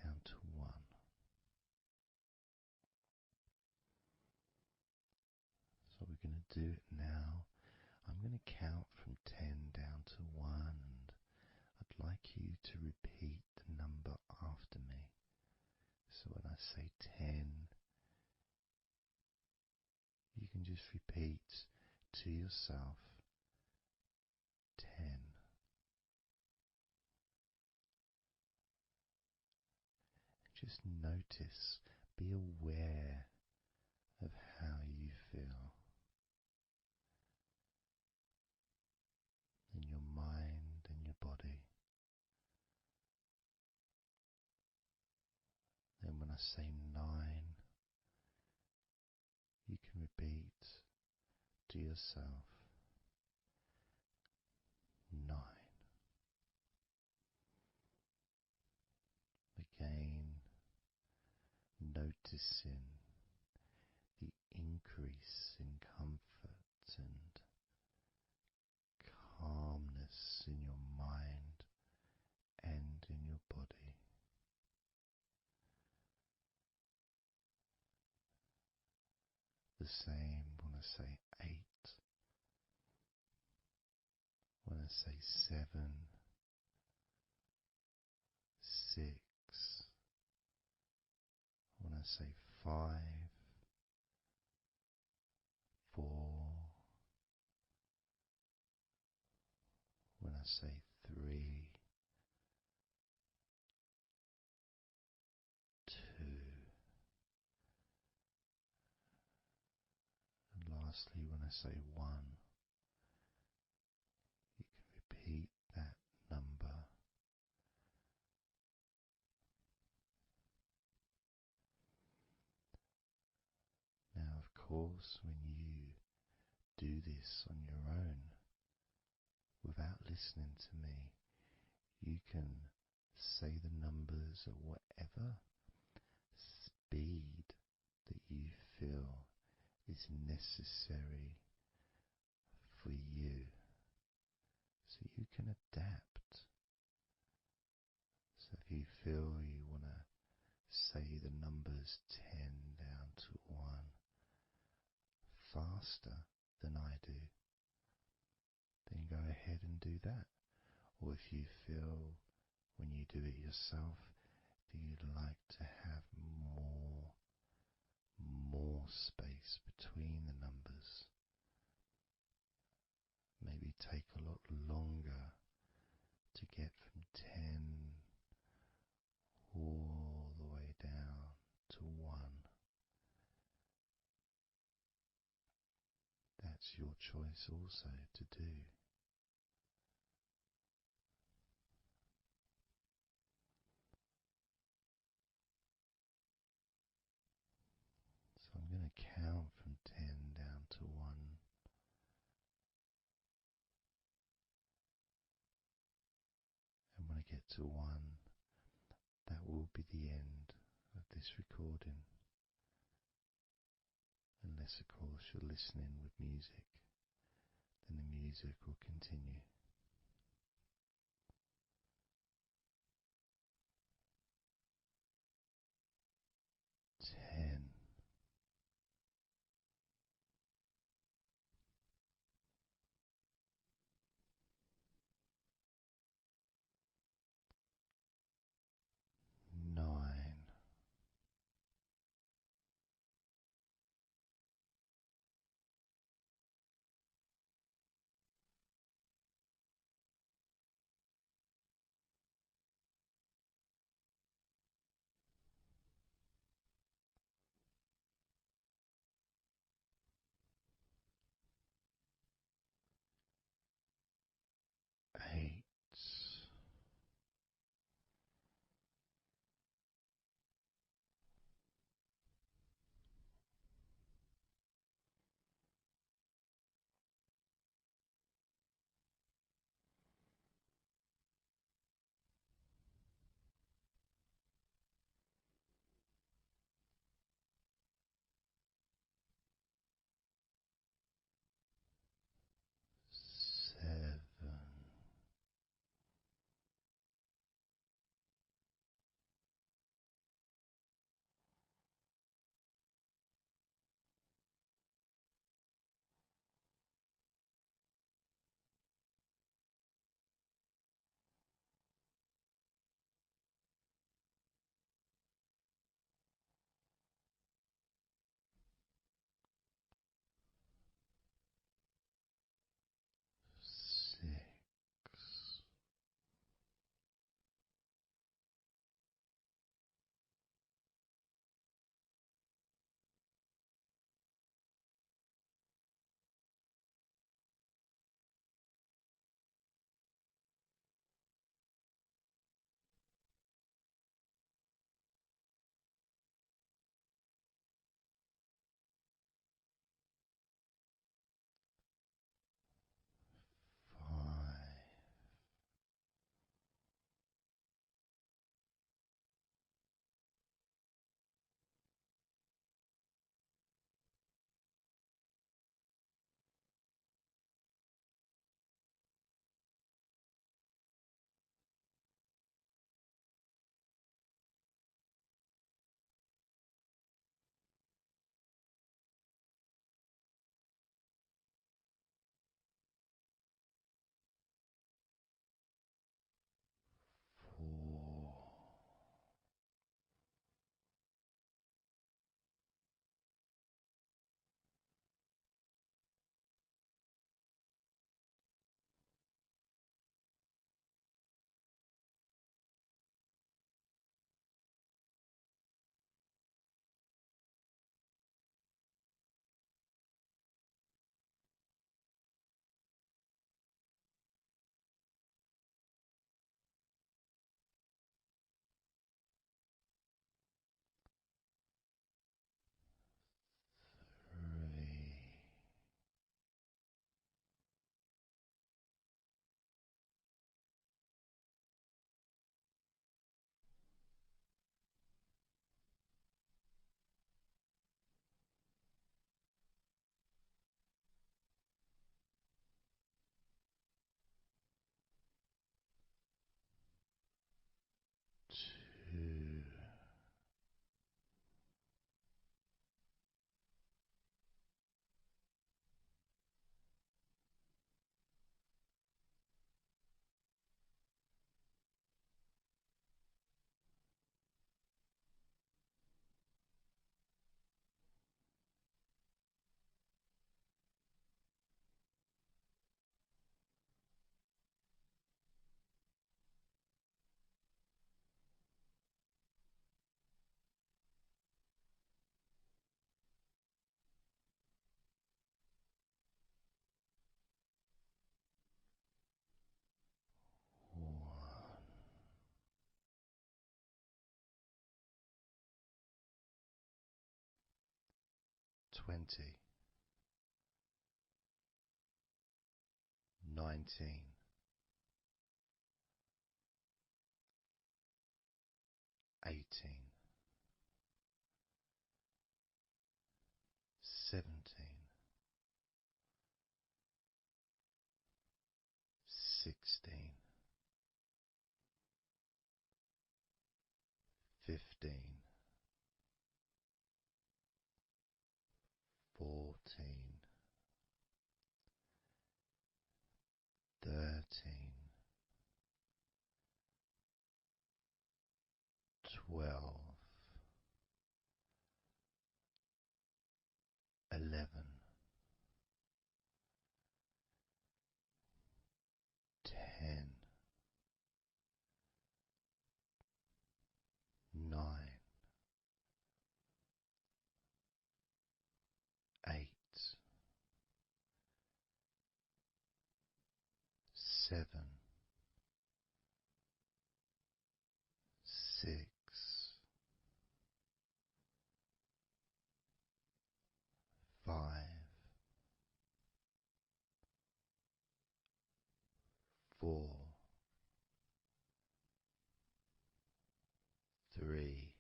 A: down to 1. So we're going to do it now. I'm going to count from 10 down to 1, and I'd like you to repeat the number after me. So when I say 10, you can just repeat to yourself 10. Just notice, be aware of how you feel in your mind and your body. Then when I say 9, you can repeat to yourself 9. Again, noticing the increase in comfort and calmness in your mind and in your body. The same when I say 8, when I say 7, 6, when I say 5, 4, I say 3, 2, and lastly when I say 1, you can repeat that number. Now, of course, when you do this on your own without listening to me, you can say the numbers at whatever speed that you feel is necessary for you, so you can adapt. So if you feel you want to say the numbers 10 down to 1 faster than I do, then go ahead and do that. Or if you feel when you do it yourself that you'd like to have more space between the numbers, maybe take a lot longer to get from 10 all the way down to 1. That's your choice also to do. So I'm going to count from 10 down to 1. And when I get to 1, that will be the end of this recording. Unless, of course, you're listening with music, then the music will continue. 10. 9. 20, 19, 18, 17, 16, 15, 14, 13, 12, 11, 10, 9, 8, 7, 6, 5, 4, 3,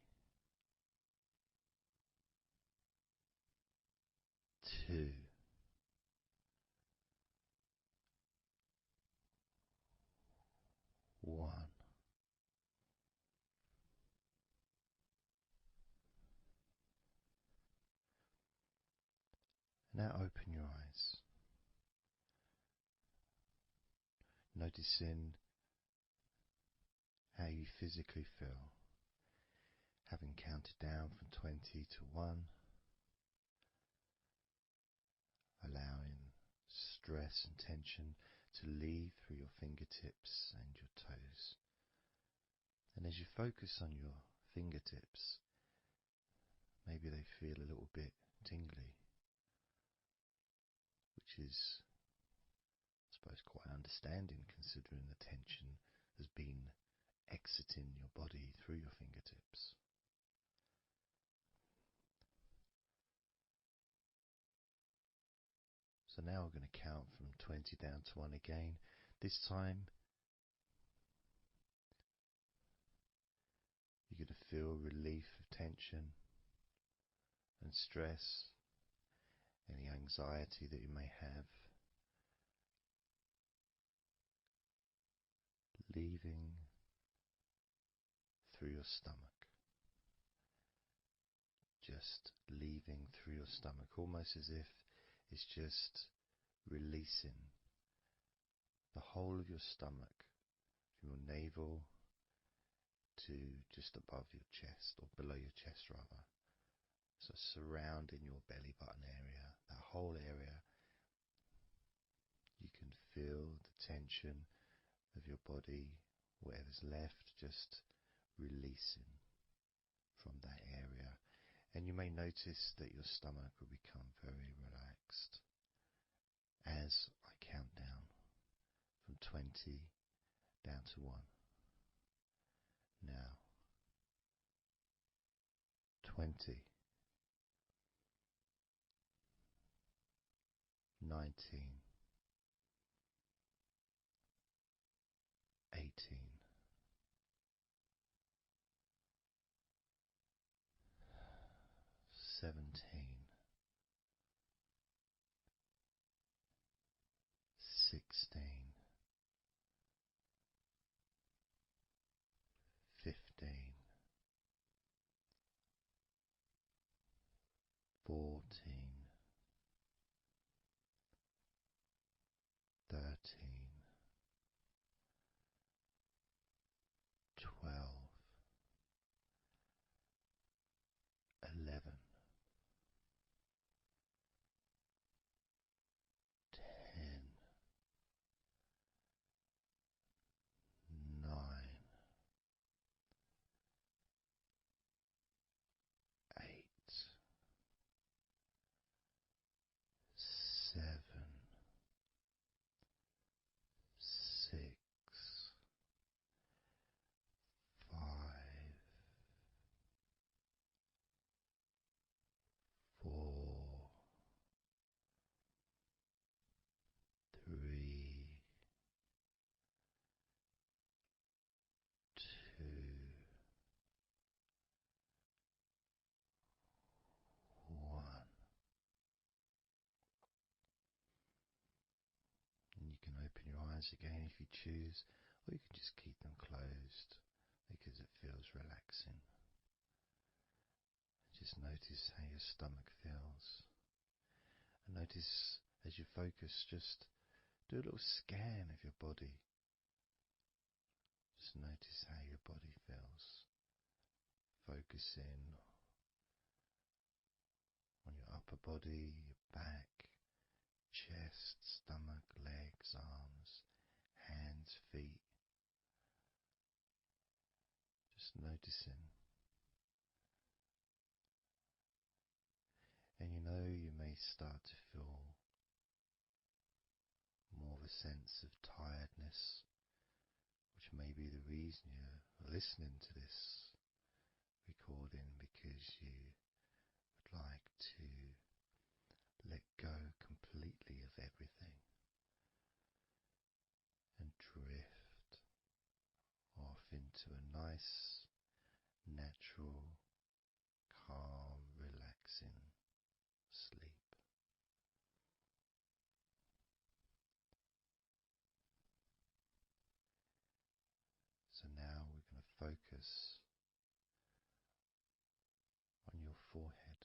A: 2, 1. Now open your eyes, noticing how you physically feel, having counted down from 20 to 1, allowing stress and tension to leave through your fingertips and your toes. And as you focus on your fingertips, maybe they feel a little bit tingly, which is, I suppose, quite understanding considering the tension has been exiting your body through your fingertips. So now we're going to count from 20 down to 1 again. This time you're going to feel relief of tension and stress, any anxiety that you may have, leaving through your stomach. Just leaving through your stomach, almost as if it's just releasing the whole of your stomach, from your navel to just above your chest, or below your chest rather. So surrounding your belly button area, that whole area, you can feel the tension of your body, whatever's left, just releasing from that area. And you may notice that your stomach will become very relaxed as I count down from 20 down to 1. Now, 20, 19, 18, 17, 16, 15, 14, 13, 12, 11, eyes again if you choose, or you can just keep them closed because it feels relaxing. Just notice how your stomach feels. And notice as you focus, just do a little scan of your body. Just notice how your body feels. Focus in on your upper body, your back, chest, stomach, legs, arms, hands, feet. Just noticing. And you may start to feel more of a sense of tiredness, which may be the reason you're listening to this recording, because you would like to let go completely of everything and drift off into a nice, natural, calm, relaxing sleep. So now we're going to focus on your forehead.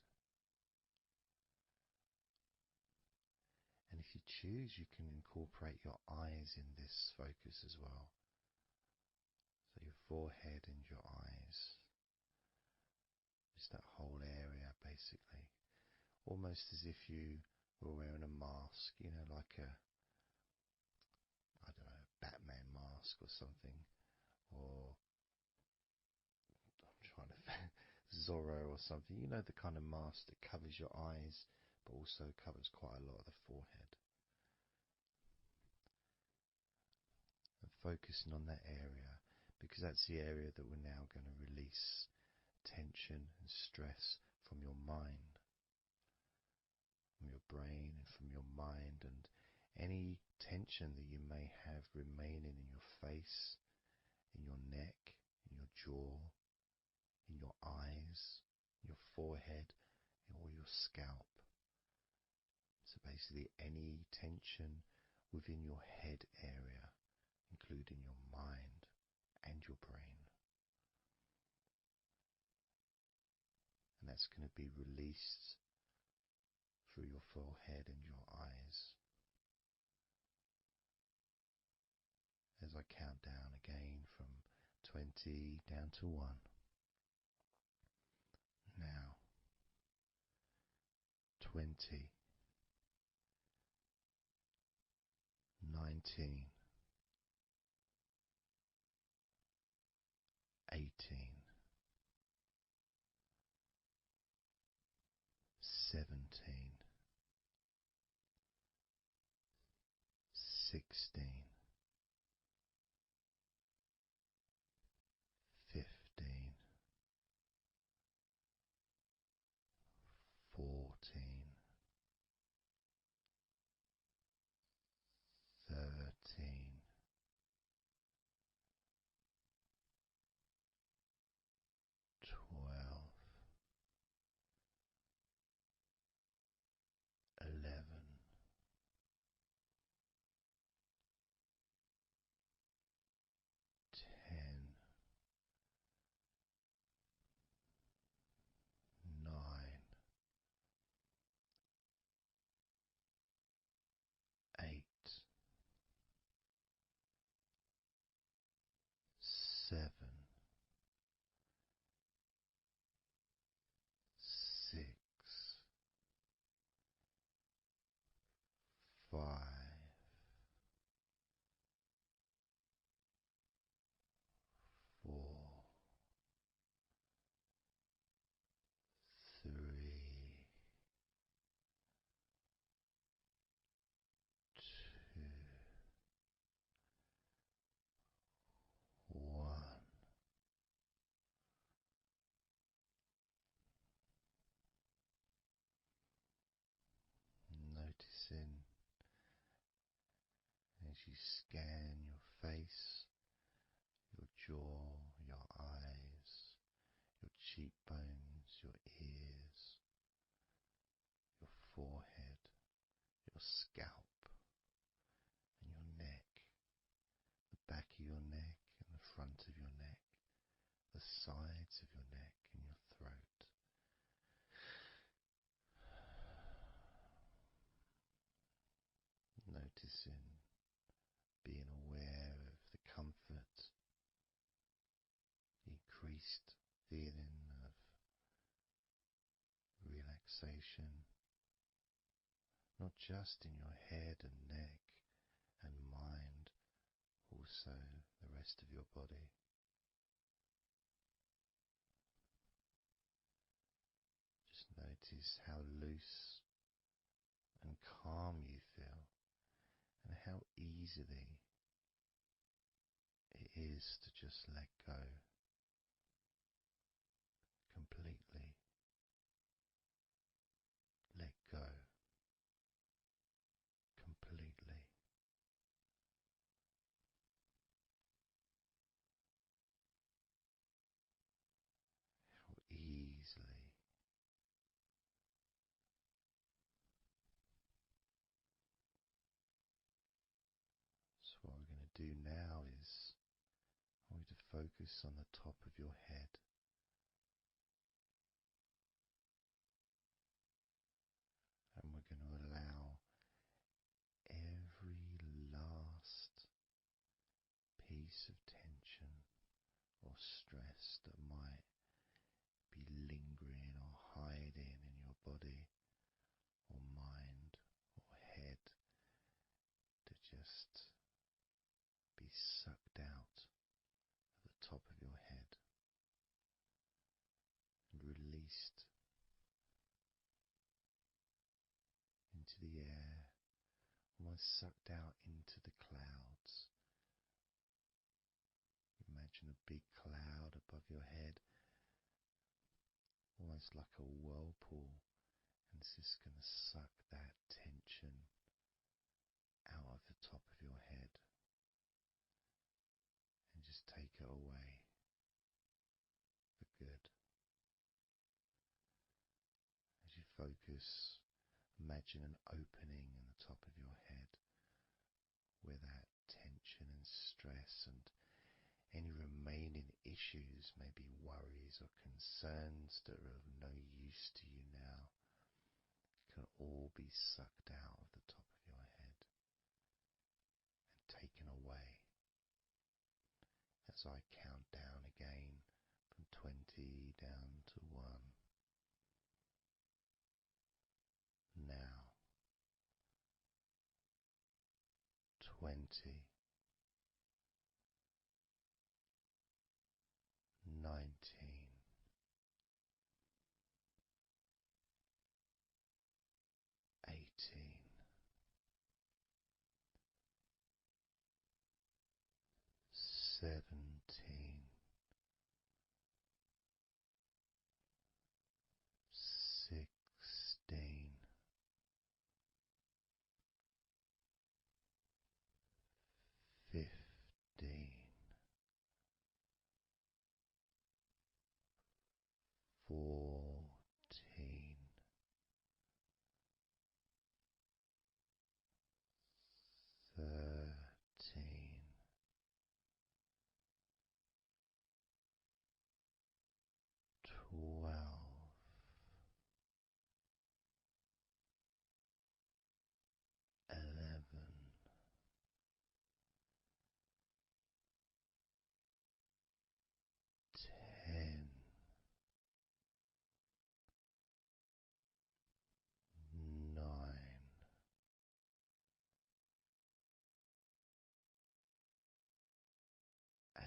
A: And if you choose, you can incorporate your eyes in this focus as well. So your forehead and your eyes. Just that whole area, basically. Almost as if you were wearing a mask, like a, I don't know, Batman mask or something. Or, I'm trying to Zorro or something. The kind of mask that covers your eyes, but also covers quite a lot of the forehead. And focusing on that area, because that's the area that we're now going to release tension and stress from your mind, from your brain and from your mind, and any tension that you may have remaining in your face, in your neck, in your jaw, in your eyes, your forehead, or your scalp. So basically any tension within your head area, including your mind and your brain. And that's going to be released through your forehead and your eyes. As I count down again from 20 down to 1. Now, 20, 19, 18, 17, 16, 15, 14, 13, 12, 11, 10, 9, 8, 7, 6, 5, 4, 3, 2, 1. Noticing as you scan your face, your jaw, your eyes, your cheekbones, your ears, your forehead, your scalp, and your neck, noticing, being aware of the comfort, the increased feeling of relaxation, not just in your head and neck and mind, also the rest of your body. Just notice how loose and calm you feel, and how easily it is to just let go completely. Let go completely. How easily. So what we're going to do now is I want you to focus on the top of your head. And we're going to allow every last piece of tension or stress that might be lingering or hiding in your body or mind or head to just be sucked out at the top of your head and released into the air, almost sucked out into the clouds. Imagine a big cloud above your head, almost like a whirlpool, and it's just going to suck that tension out of the top of your head and just take it away for good. As you focus, imagine an opening in the top of your head where that tension and stress and any remaining issues, maybe worries or concerns that are of no use to you now, can all be sucked out of the top of your head and taken away. As I count down again from 20 down to 1. Now 20, 19, 18, 17, 16, 15, 14, 13, 12, 11, 10, 9, 8,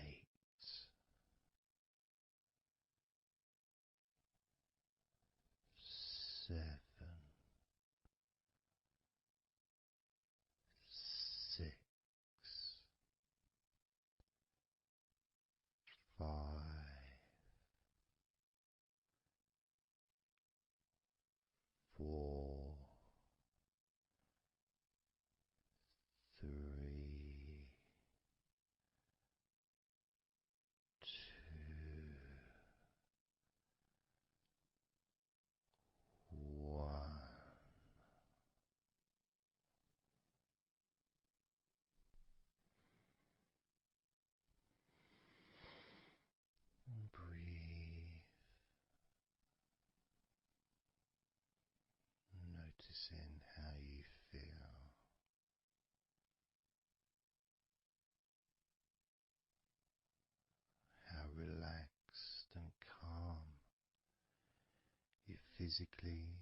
A: physically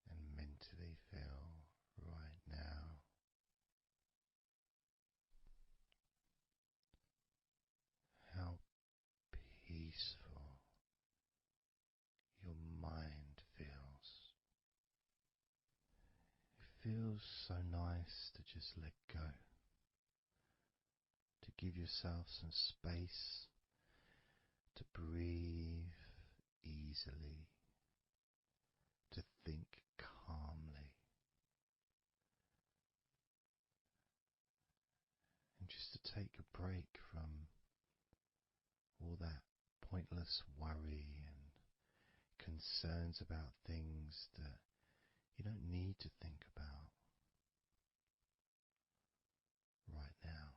A: and mentally feel right now. How peaceful your mind feels. It feels so nice to just let go, to give yourself some space to breathe easily, to think calmly, and just to take a break from all that pointless worry and concerns about things that you don't need to think about right now,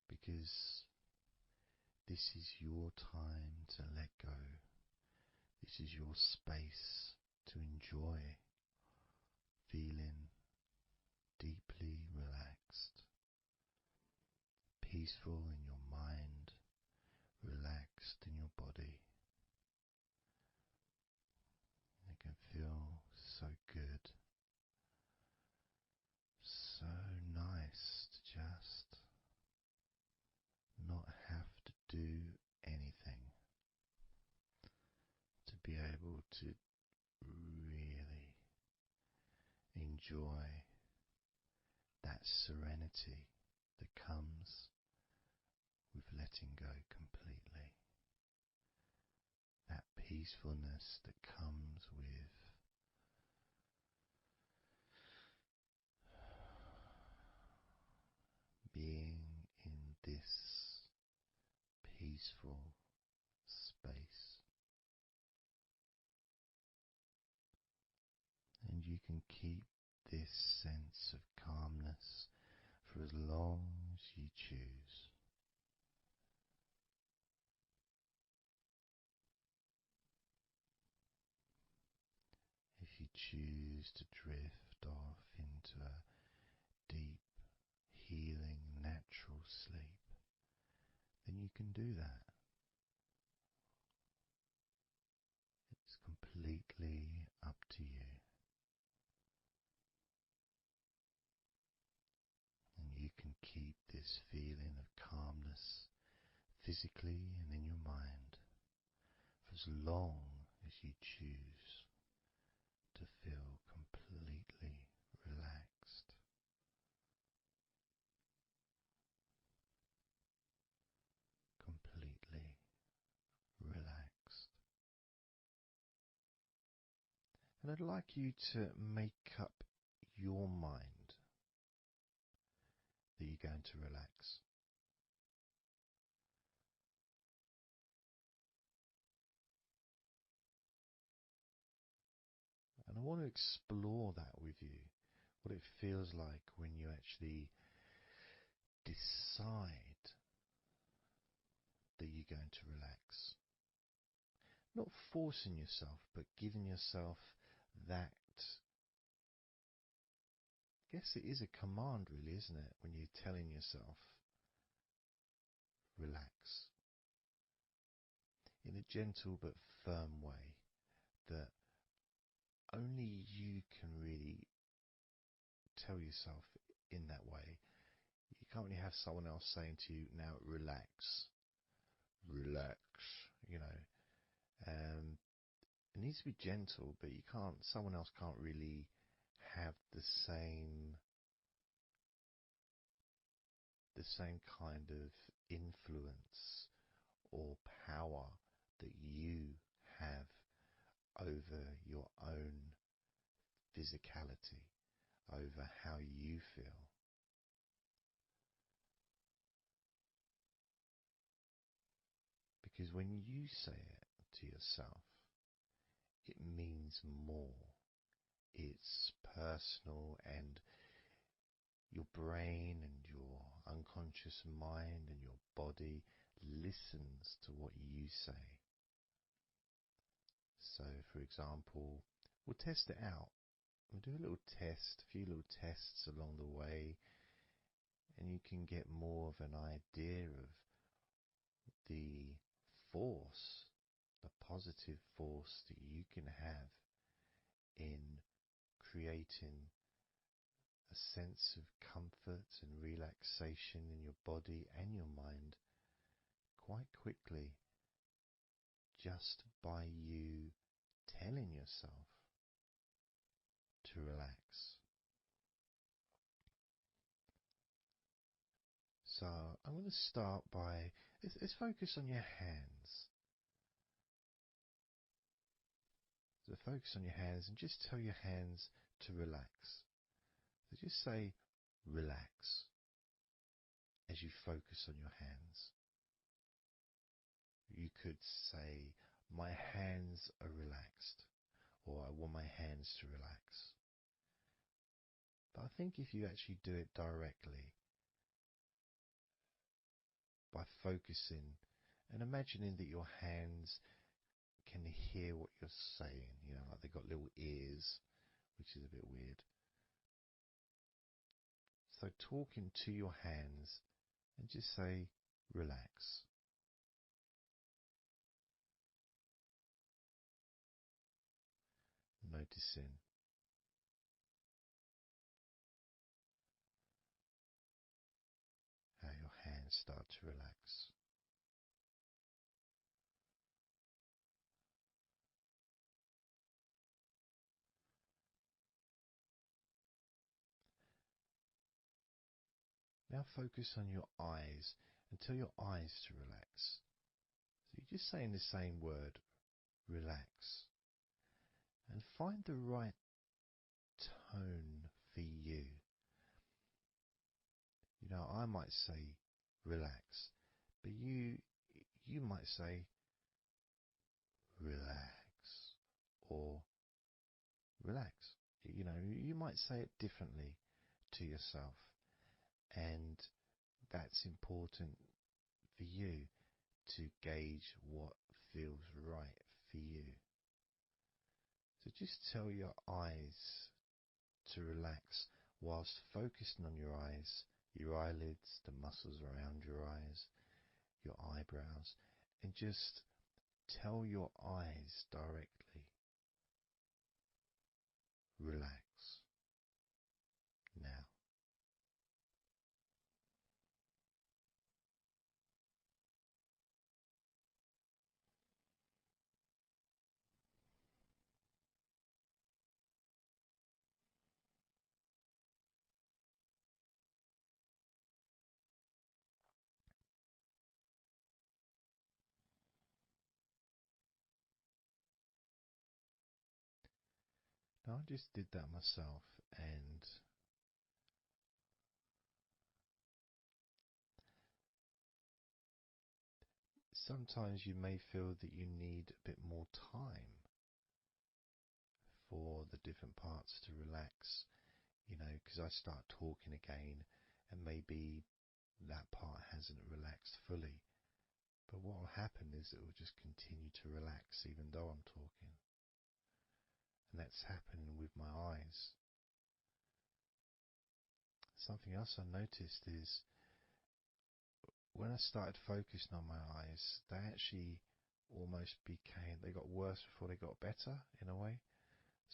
A: because this is your time to let go. This is your space to enjoy feeling deeply relaxed, peaceful in your mind, relaxed in your body. It can feel so good, so nice to just not have to do anything, to be able to really enjoy that serenity that comes with letting go completely, that peacefulness that comes with being in this peaceful space. And you can keep this sense of calmness for as long as you choose. If you choose to drift off into a deep, healing, natural sleep, then you can do that. It's completely up to you. And you can keep this feeling of calmness physically and in your mind for as long as you choose to feel completely relaxed. Completely relaxed. And I'd like you to make up your mind that you're going to relax. And I want to explore that with you, what it feels like when you actually decide that you're going to relax. Not forcing yourself, but giving yourself that. I guess it is a command, really, isn't it? When you're telling yourself, relax. In a gentle but firm way that only you can really tell yourself in that way. You can't really have someone else saying to you, now relax, relax, you know. It needs to be gentle, but someone else can't really have the same kind of influence or power that you have over your own physicality, over how you feel. Because when you say it to yourself, it means more. It's personal, and your brain and your unconscious mind and your body listens to what you say. So, for example, we'll test it out. We'll do a little test, a few little tests along the way, and you can get more of an idea of the force, the positive force that you can have in creating a sense of comfort and relaxation in your body and your mind quite quickly, just by you telling yourself to relax. So I'm going to start by, let's focus on your hands. So focus on your hands and just tell your hands to relax. So just say relax as you focus on your hands. You could say, my hands are relaxed, or I want my hands to relax. But I think if you actually do it directly, by focusing and imagining that your hands can hear what you're saying, like they've got little ears, which is a bit weird. So talking to your hands and just say, relax. Noticing how your hands start to relax. Now focus on your eyes and tell your eyes to relax. So you're just saying the same word, relax. And find the right tone for you. I might say relax, but you might say relax or relax. You might say it differently to yourself, and that's important for you to gauge what feels right for you. So just tell your eyes to relax whilst focusing on your eyes, your eyelids, the muscles around your eyes, your eyebrows, and just tell your eyes directly, relax now. Now I just did that myself, and sometimes you may feel that you need a bit more time for the different parts to relax, because I start talking again and maybe that part hasn't relaxed fully. But what will happen is it will just continue to relax even though I'm talking. And that's happening with my eyes. Something else I noticed is when I started focusing on my eyes, they actually they got worse before they got better in a way.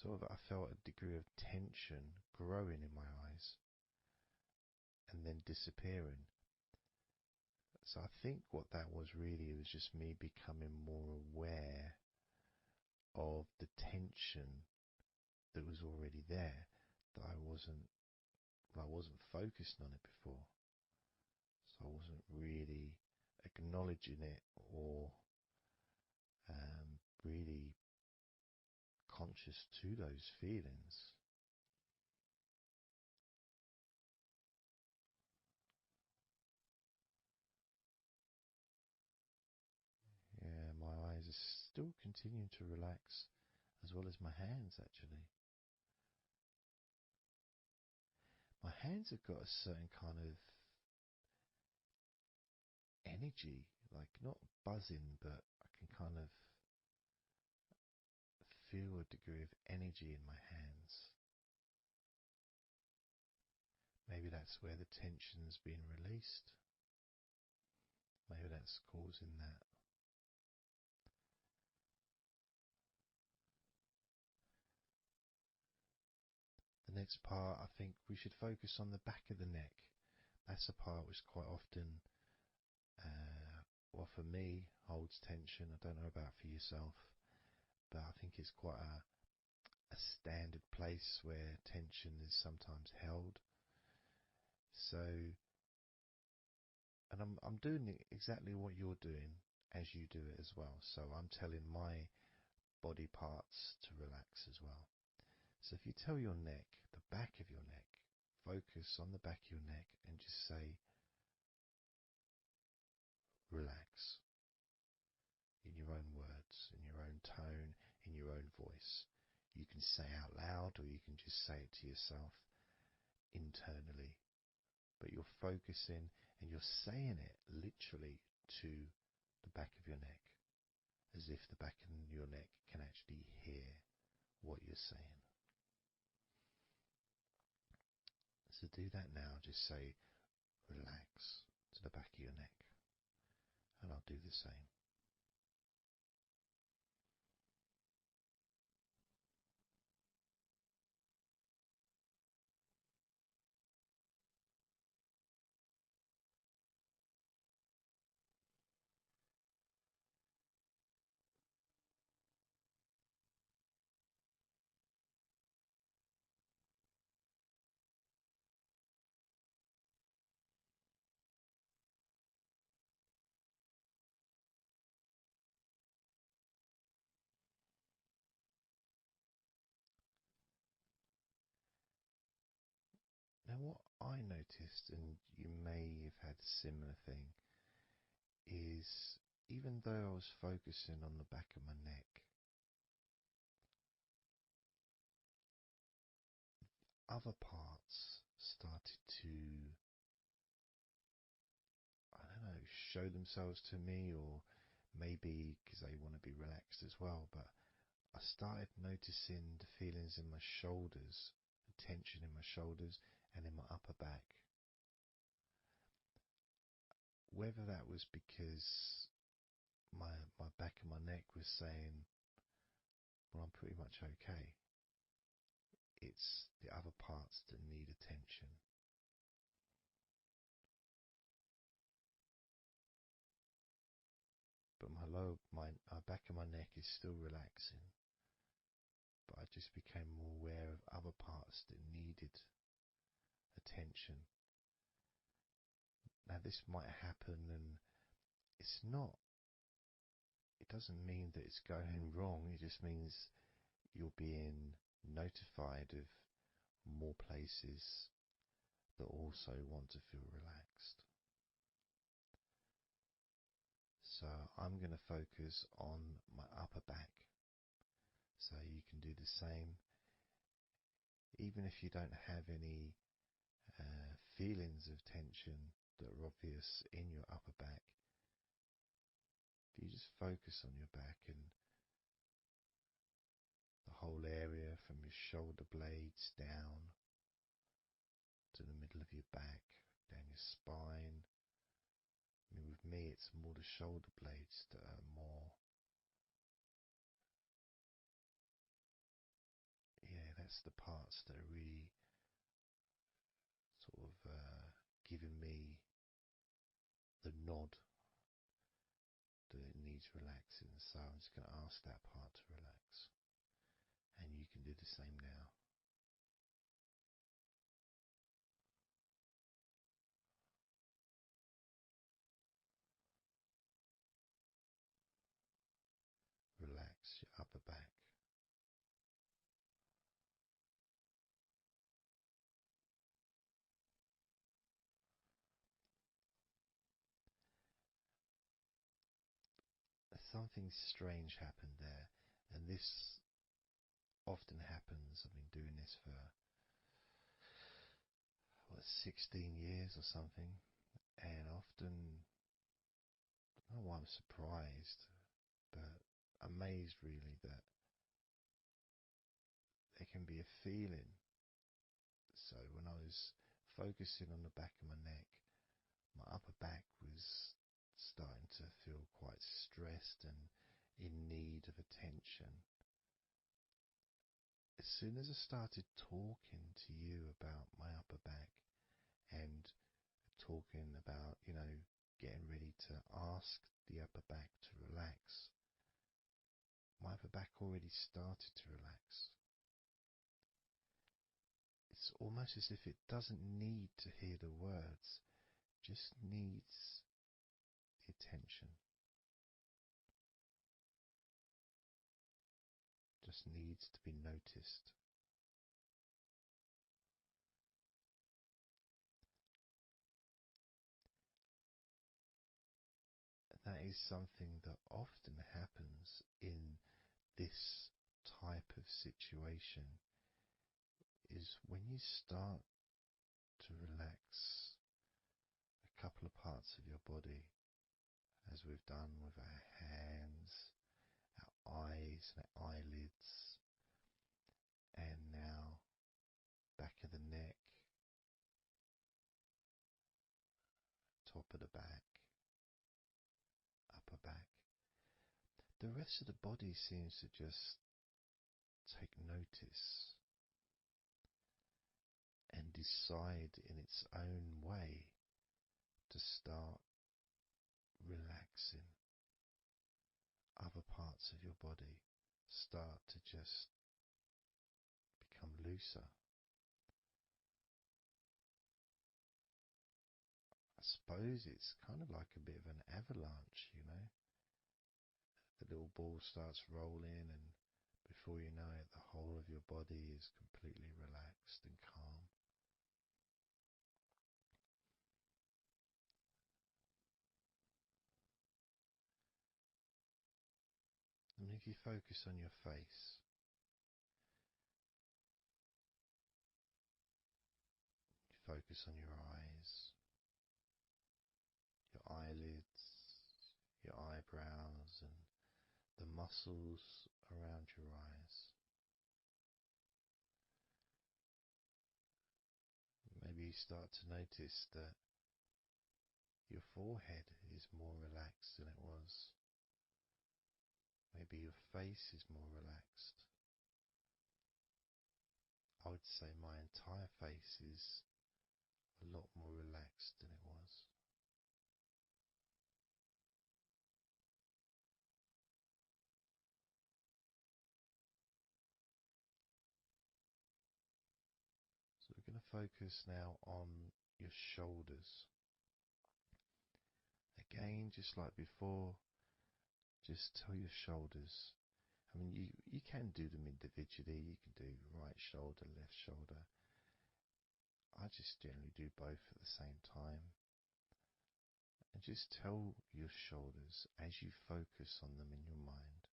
A: Sort of, I felt a degree of tension growing in my eyes and then disappearing. So I think what that was really was just me becoming more aware of the tension that was already there, that I wasn't focused on it before. So I wasn't really acknowledging it or really conscious to those feelings. Yeah, my eyes are still continuing to relax, as well as my hands actually. My hands have got a certain kind of energy, like not buzzing, but I can kind of feel a degree of energy in my hands. Maybe that's where the tension's being released. Maybe that's causing that. next part, I think we should focus on the back of the neck. That's a part which quite often, well, for me, holds tension. I don't know about for yourself, but I think it's quite a standard place where tension is sometimes held. So, and I'm doing exactly what you're doing as you do it as well. So I'm telling my body parts to relax as well. So if you tell your neck, the back of your neck, focus on the back of your neck and just say, relax, in your own words, in your own tone, in your own voice. You can say out loud or you can just say it to yourself internally. But you're focusing and you're saying it literally to the back of your neck, as if the back of your neck can actually hear what you're saying. So do that now. Just say relax to the back of your neck. And I'll do the same. Now what I noticed, and you may have had a similar thing, is even though I was focusing on the back of my neck, other parts started to, I don't know, show themselves to me, or maybe because they want to be relaxed as well, but I started noticing the feelings in my shoulders, the tension in my shoulders and in my upper back. Whether that was because my back of my neck was saying, well, I'm pretty much okay. It's the other parts that need attention. But my back of my neck is still relaxing. But I just became more aware of other parts that needed attention. Now this might happen, and it's not. It doesn't mean that it's going wrong. It just means you're being notified of more places that also want to feel relaxed. So I'm going to focus on my upper back. So you can do the same. Even if you don't have any feelings of tension that are obvious in your upper back, if you just focus on your back and the whole area from your shoulder blades down to the middle of your back, down your spine. I mean, with me, it's more the shoulder blades that are more, yeah, that's the parts that are really sort of giving me the nod that it needs relaxing. So I'm just going to ask that part to relax. And you can do the same now. Relax your upper back. Something strange happened there, and this often happens. I've been doing this for 16 years or something, and often, I don't know why I'm surprised, but amazed really that there can be a feeling. So when I was focusing on the back of my neck, my upper back was starting to feel quite stressed and in need of attention. as soon as I started talking to you about my upper back and talking about, getting ready to ask the upper back to relax, my upper back already started to relax. It's almost as if it doesn't need to hear the words, just needs the attention, just needs to be noticed. That is something that often happens in this type of situation, is when you start to relax a couple of parts of your body, as we've done with our hands, our eyes and our eyelids, and now back of the neck, top of the back, upper back. The rest of the body seems to just take notice and decide in its own way to start relaxing. Other parts of your body start to just become looser. I suppose it's kind of like a bit of an avalanche, The little ball starts rolling, and before you know it, the whole of your body is completely relaxed and calm. And if you focus on your face, you focus on your eyes, your eyelids, your eyebrows, and the muscles around your eyes. Maybe you start to notice that your forehead is more relaxed than it was. Maybe your face is more relaxed. I would say my entire face is a lot more relaxed than it was. So we're going to focus now on your shoulders. Again, just like before, just tell your shoulders. I mean, you can do them individually. You can do right shoulder, left shoulder. I just generally do both at the same time. And just tell your shoulders as you focus on them in your mind.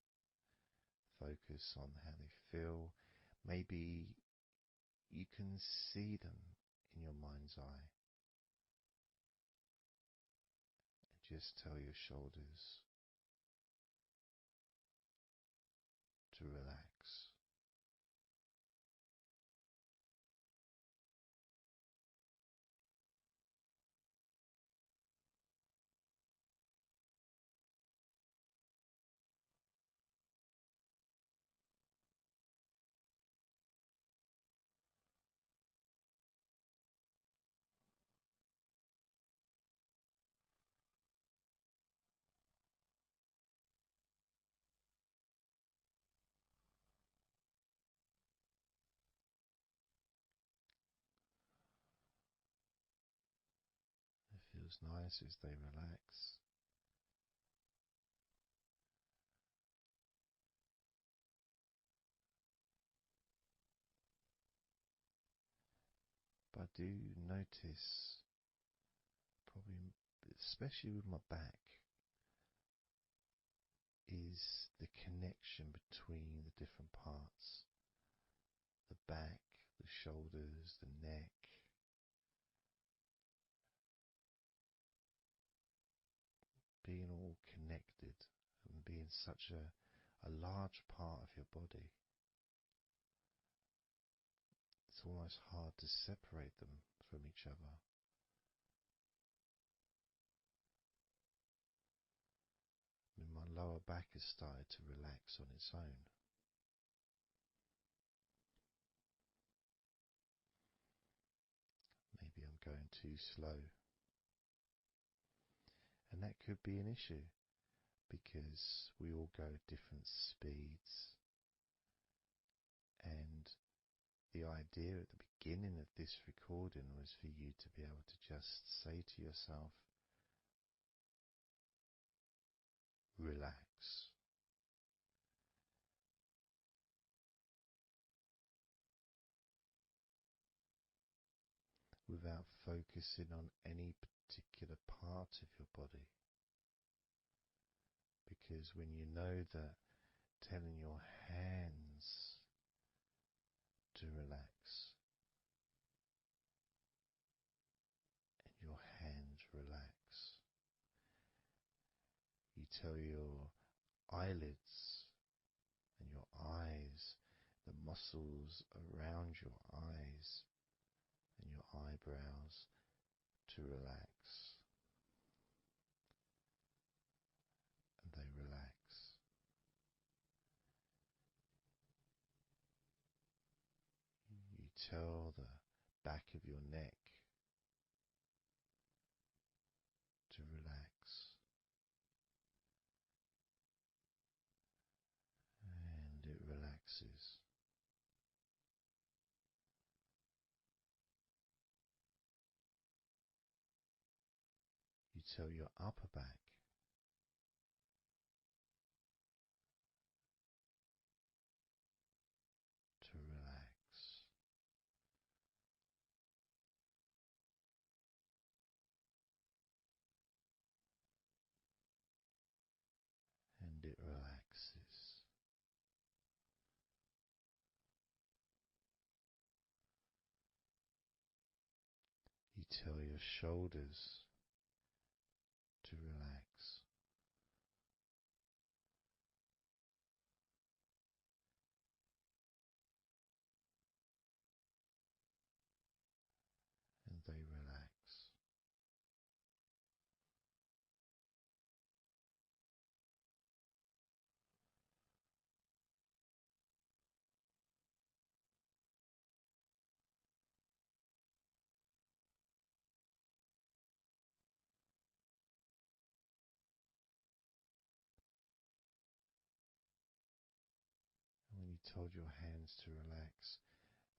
A: Focus on how they feel. Maybe you can see them in your mind's eye. And just tell your shoulders to relax. It feels nice as they relax. But I do notice, probably especially with my back, is the connection between the different parts. The back, the shoulders, the neck. Being all connected and being such a large part of your body. It's almost hard to separate them from each other. I mean, my lower back has started to relax on its own. too slow. And that could be an issue because we all go at different speeds. And the idea at the beginning of this recording was for you to be able to just say to yourself, relax. Without focusing on any particular part of your body. Because when you know that telling your hands to relax and your hands relax, you tell your eyelids and your eyes, the muscles around your eyes and your eyebrows to relax, and they relax. You tell the back of your neck to relax, and it relaxes. You tell your upper back to relax, and it relaxes. You tell your shoulders to relax, and they relax. And when you told your hands to relax,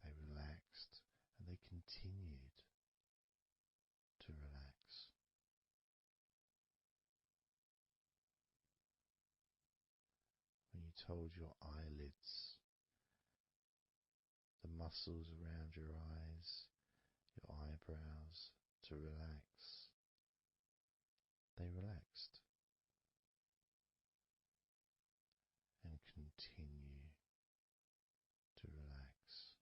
A: they relaxed and they continued to relax. When you told your eyelids, the muscles around your eyes, your eyebrows to relax, they relaxed and continue to relax.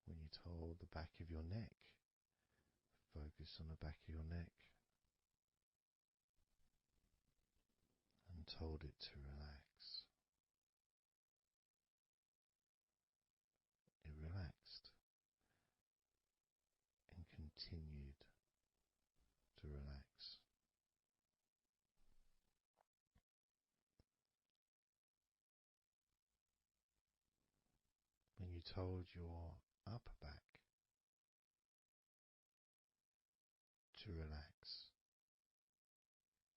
A: When you told the back of your neck, focus on the back of your neck, and told it to relax. It relaxed and continued to relax. When you told your upper back to relax,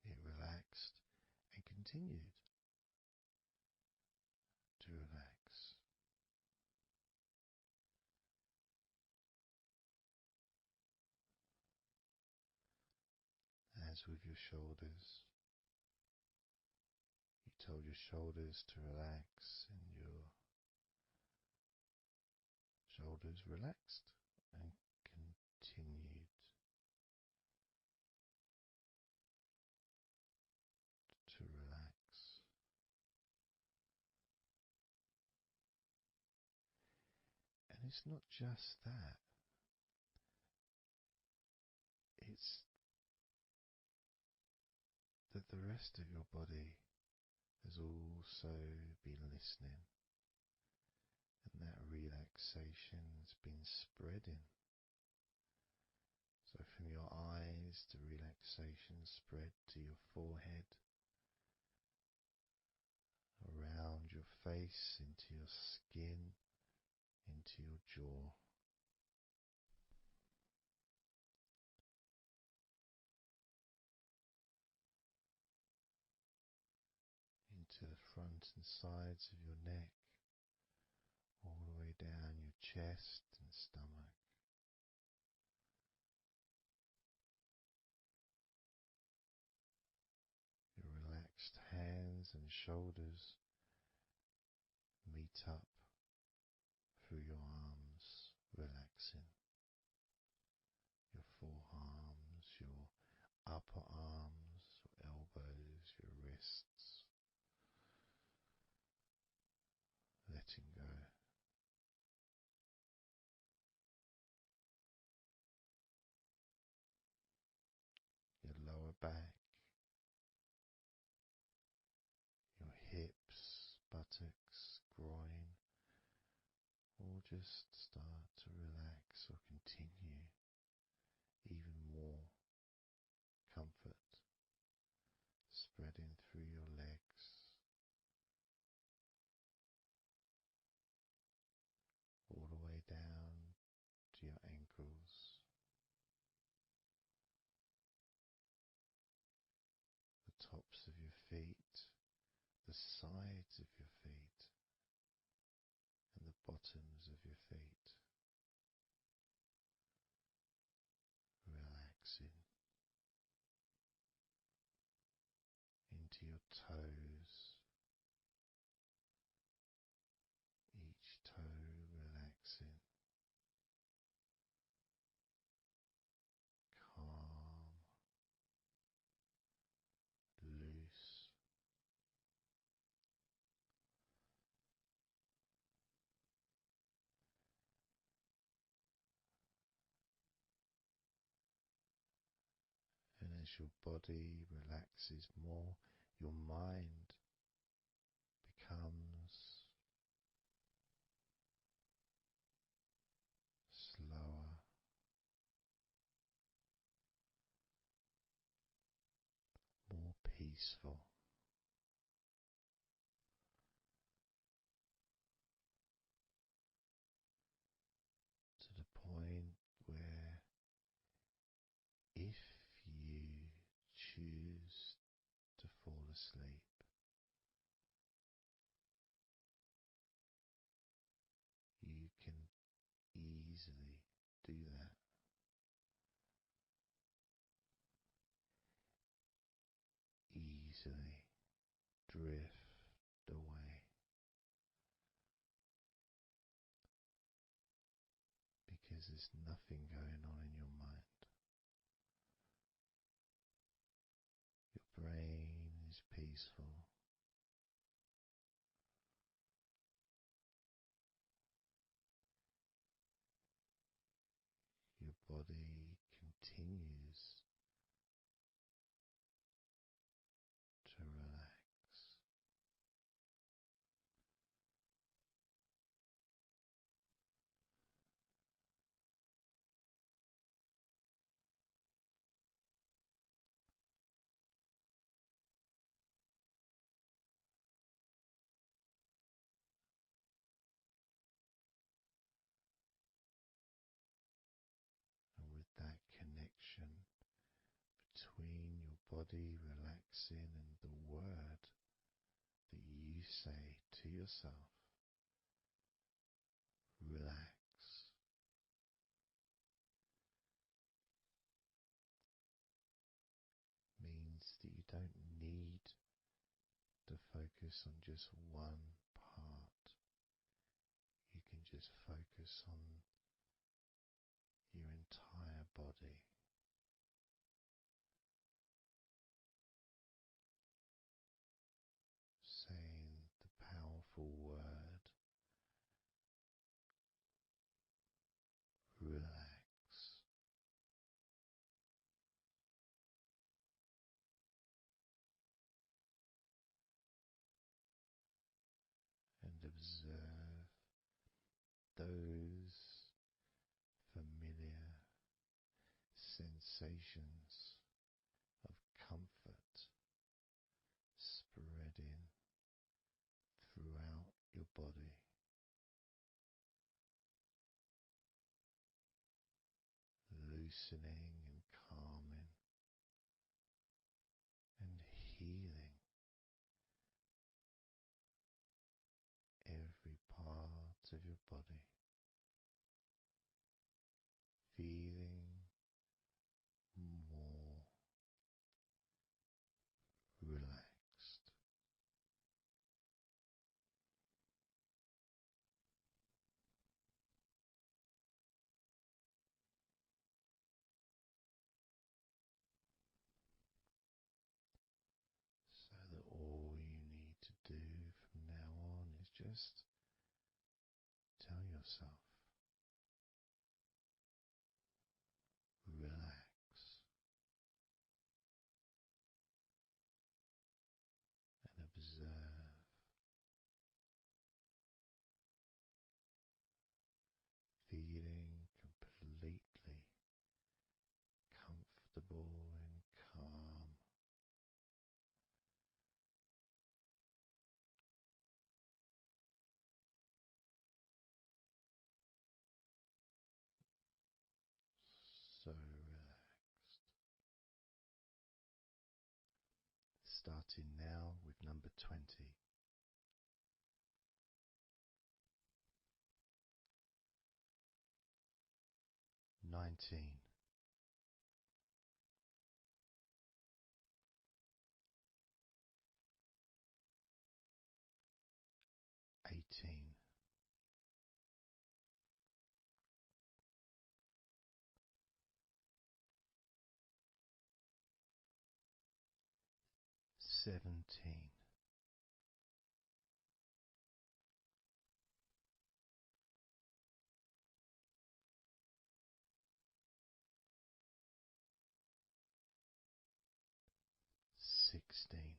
A: it relaxed and continued to relax. As with your shoulders, you told your shoulders to relax, and your shoulders relaxed and continued to relax. And it's not just that, it's that the rest of your body has also been listening, and that relaxation has been spreading. So from your eyes, the relaxation spread to your forehead, around your face, into your skin, into your jaw, into the front and sides of your neck, all the way down your chest and stomach. Your relaxed hands and shoulders meet up through your arms, relaxing. Your forearms, your upper arms, your elbows, your wrists, letting go. Your lower back, your hips, buttocks, groin, all just start to relax or continue. Even more comfort spreading through your legs, all the way down to your ankles, the tops of your feet, the sides of your feet, and the bottoms of your feet. Relaxing into your toes, each toe relaxing, calm, loose. And as your body relaxes more, your mind becomes slower, more peaceful, to the point where if you choose to fall asleep, you can easily do that. Easily drift away, because there's nothing going on in your mind. Your brain is peaceful. Your body continues to relax. And with that connection between your body relaxing and the word that you say to yourself, relax, means that you don't need to focus on just one part. You can just focus on your entire body. Saying the powerful word, relax. And observe those familiar sensations of comfort spreading throughout your body. loosening and calming and healing every part of your body, feeling more relaxed. So that all you need to do from now on is just tell yourself, relax, and observe, feeling completely comfortable and calm. So relaxed. Starting now with number 20. 19. 18. 17. 16.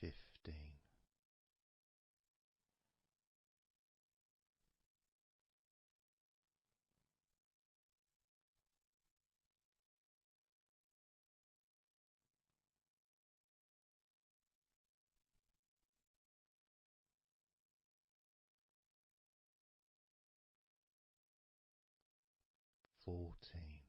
A: 15. 14.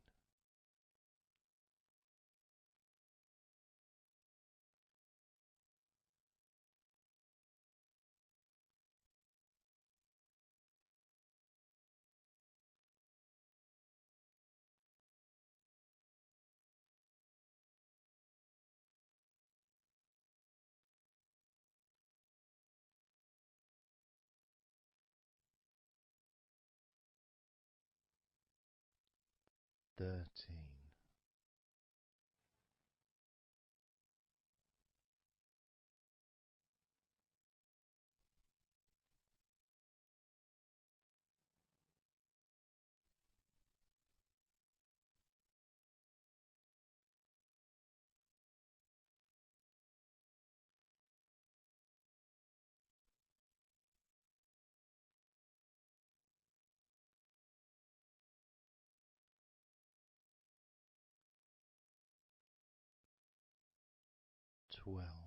A: 13. Twelve.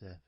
A: 7.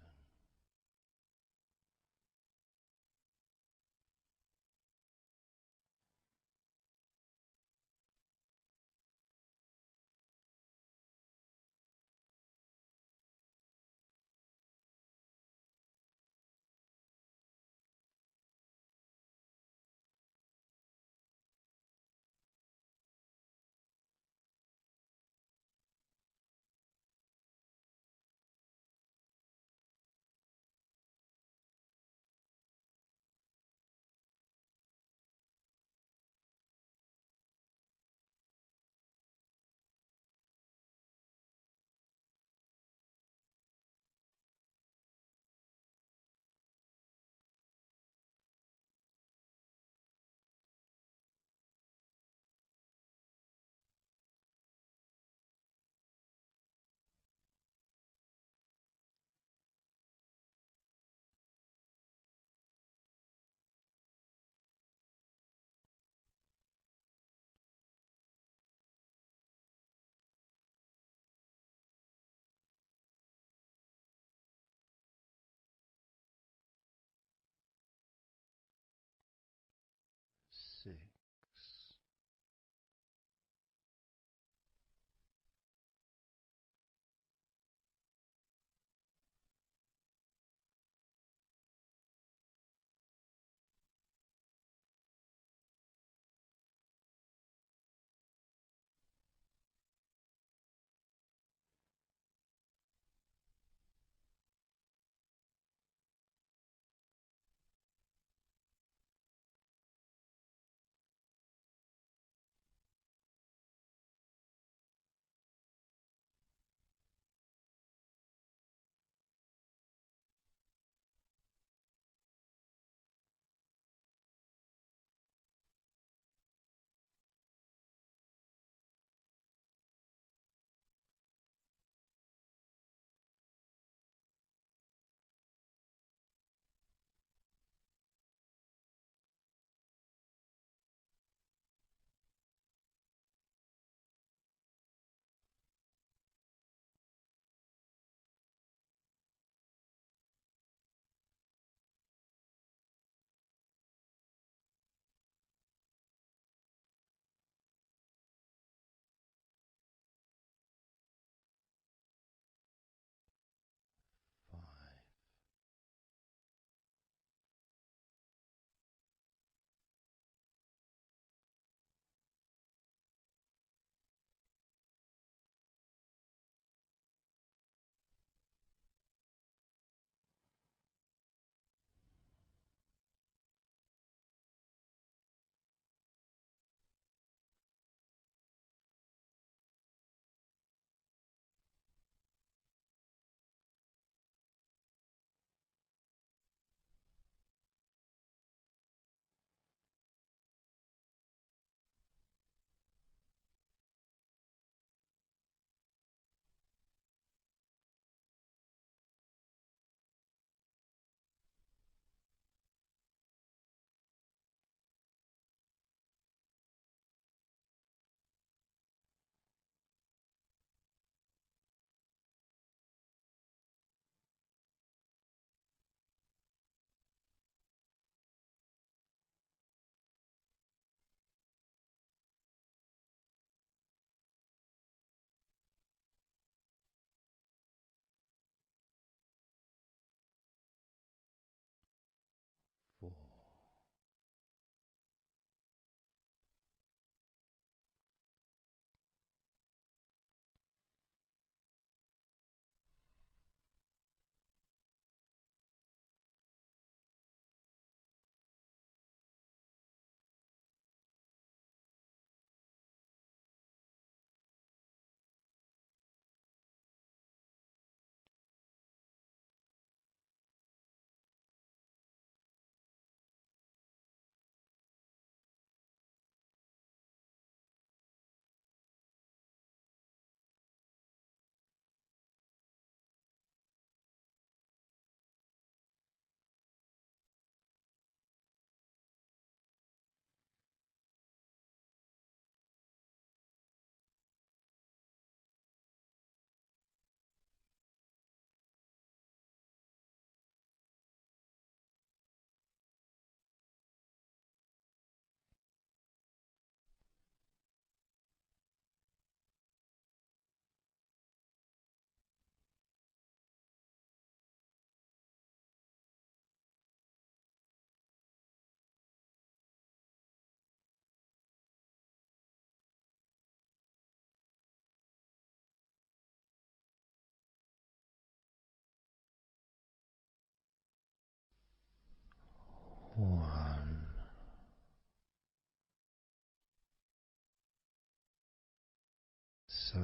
A: So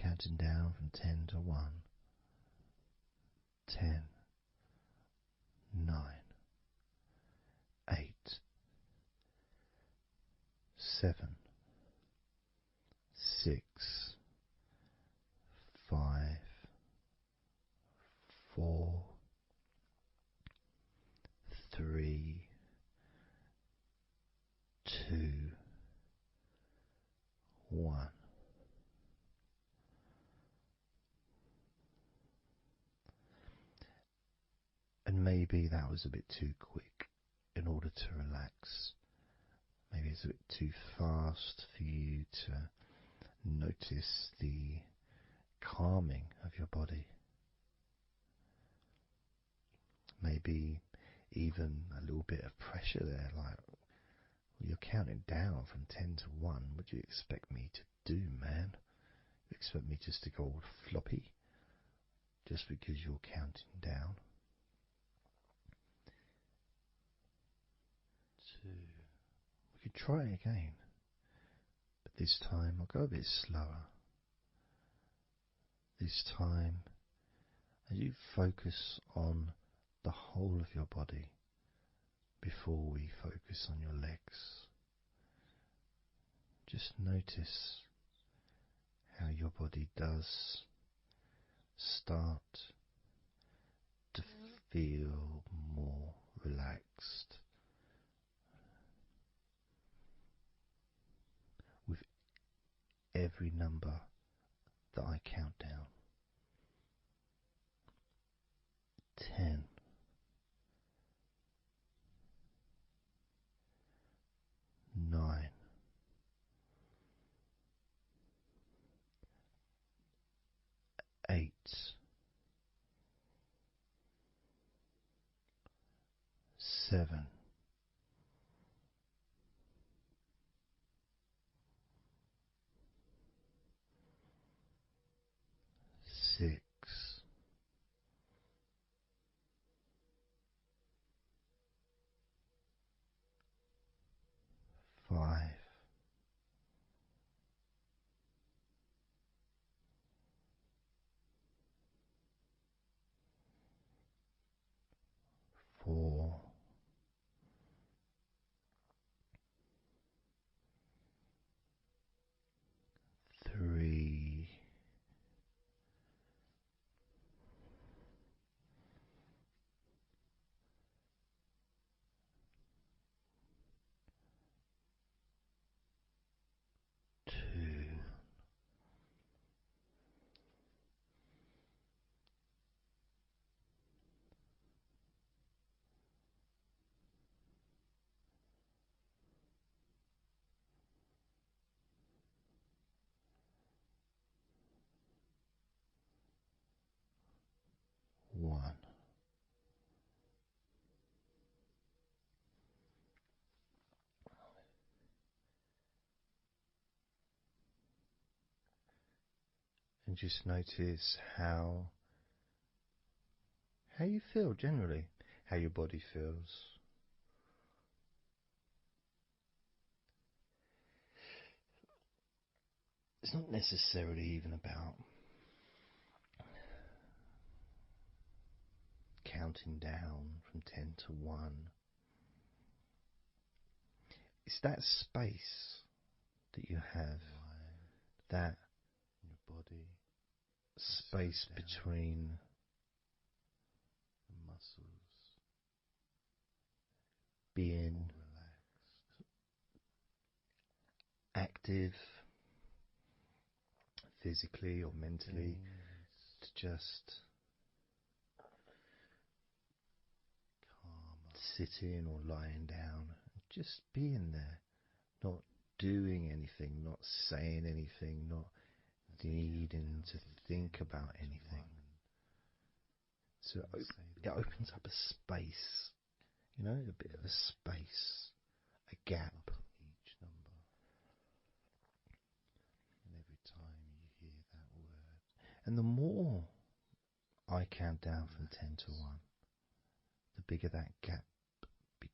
A: counting down from 10 to 1. 10, 9, 8, 7, 6, 5, 4, 3, 2, 1. And maybe that was a bit too quick in order to relax. Maybe it's a bit too fast for you to notice the calming of your body. Maybe even a little bit of pressure there, like you're counting down from 10 to 1. What do you expect me to do, man? You expect me just to go all floppy just because you're counting down? 2. We could try again, but this time I'll go a bit slower. This time, as you focus on the whole of your body before we focus on your legs, just notice how your body does start to feel more relaxed with every number that I count down. 10, 9, 8, 7, 6, 5, 4, 3, 2, 1. And just notice how you feel generally, how your body feels. It's not necessarily even about counting down from 10 to 1. It's that space that you have, that your body, space between the muscles, being active physically or mentally, to just sitting or lying down, just being there, not doing anything, not saying anything, not needing to think about anything. So it opens up a space, a bit of a space, a gap. Each number. And every time you hear that word. And the more I count down from 10 to 1, the bigger that gap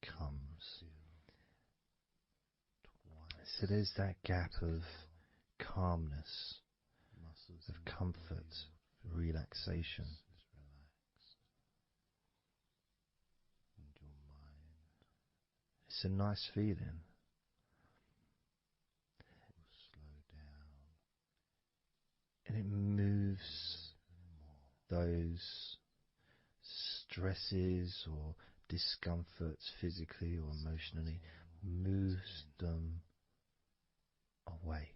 A: comes. So there's that gap of calmness, of comfort, relaxation. It's a nice feeling. And it moves those stresses or discomforts physically or emotionally, moves them away.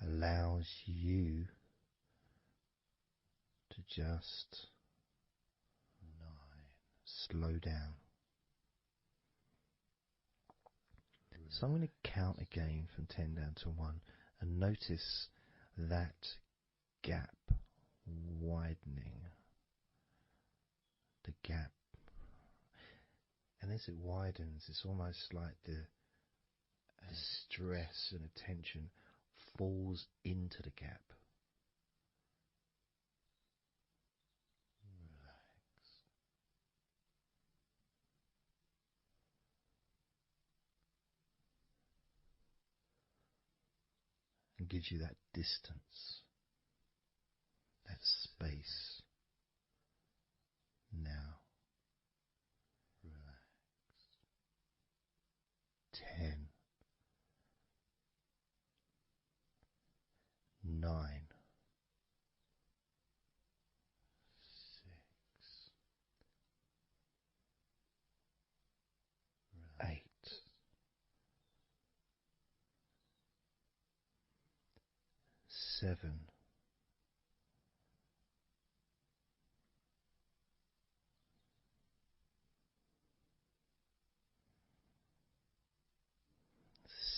A: Allows you to just slow down. So I'm going to count again from 10 down to 1 and notice that gap widening. The gap. And as it widens, it's almost like the stress and attention falls into the gap. And gives you that distance, that space. Now, relax. 10, 9, 6, 8, 7,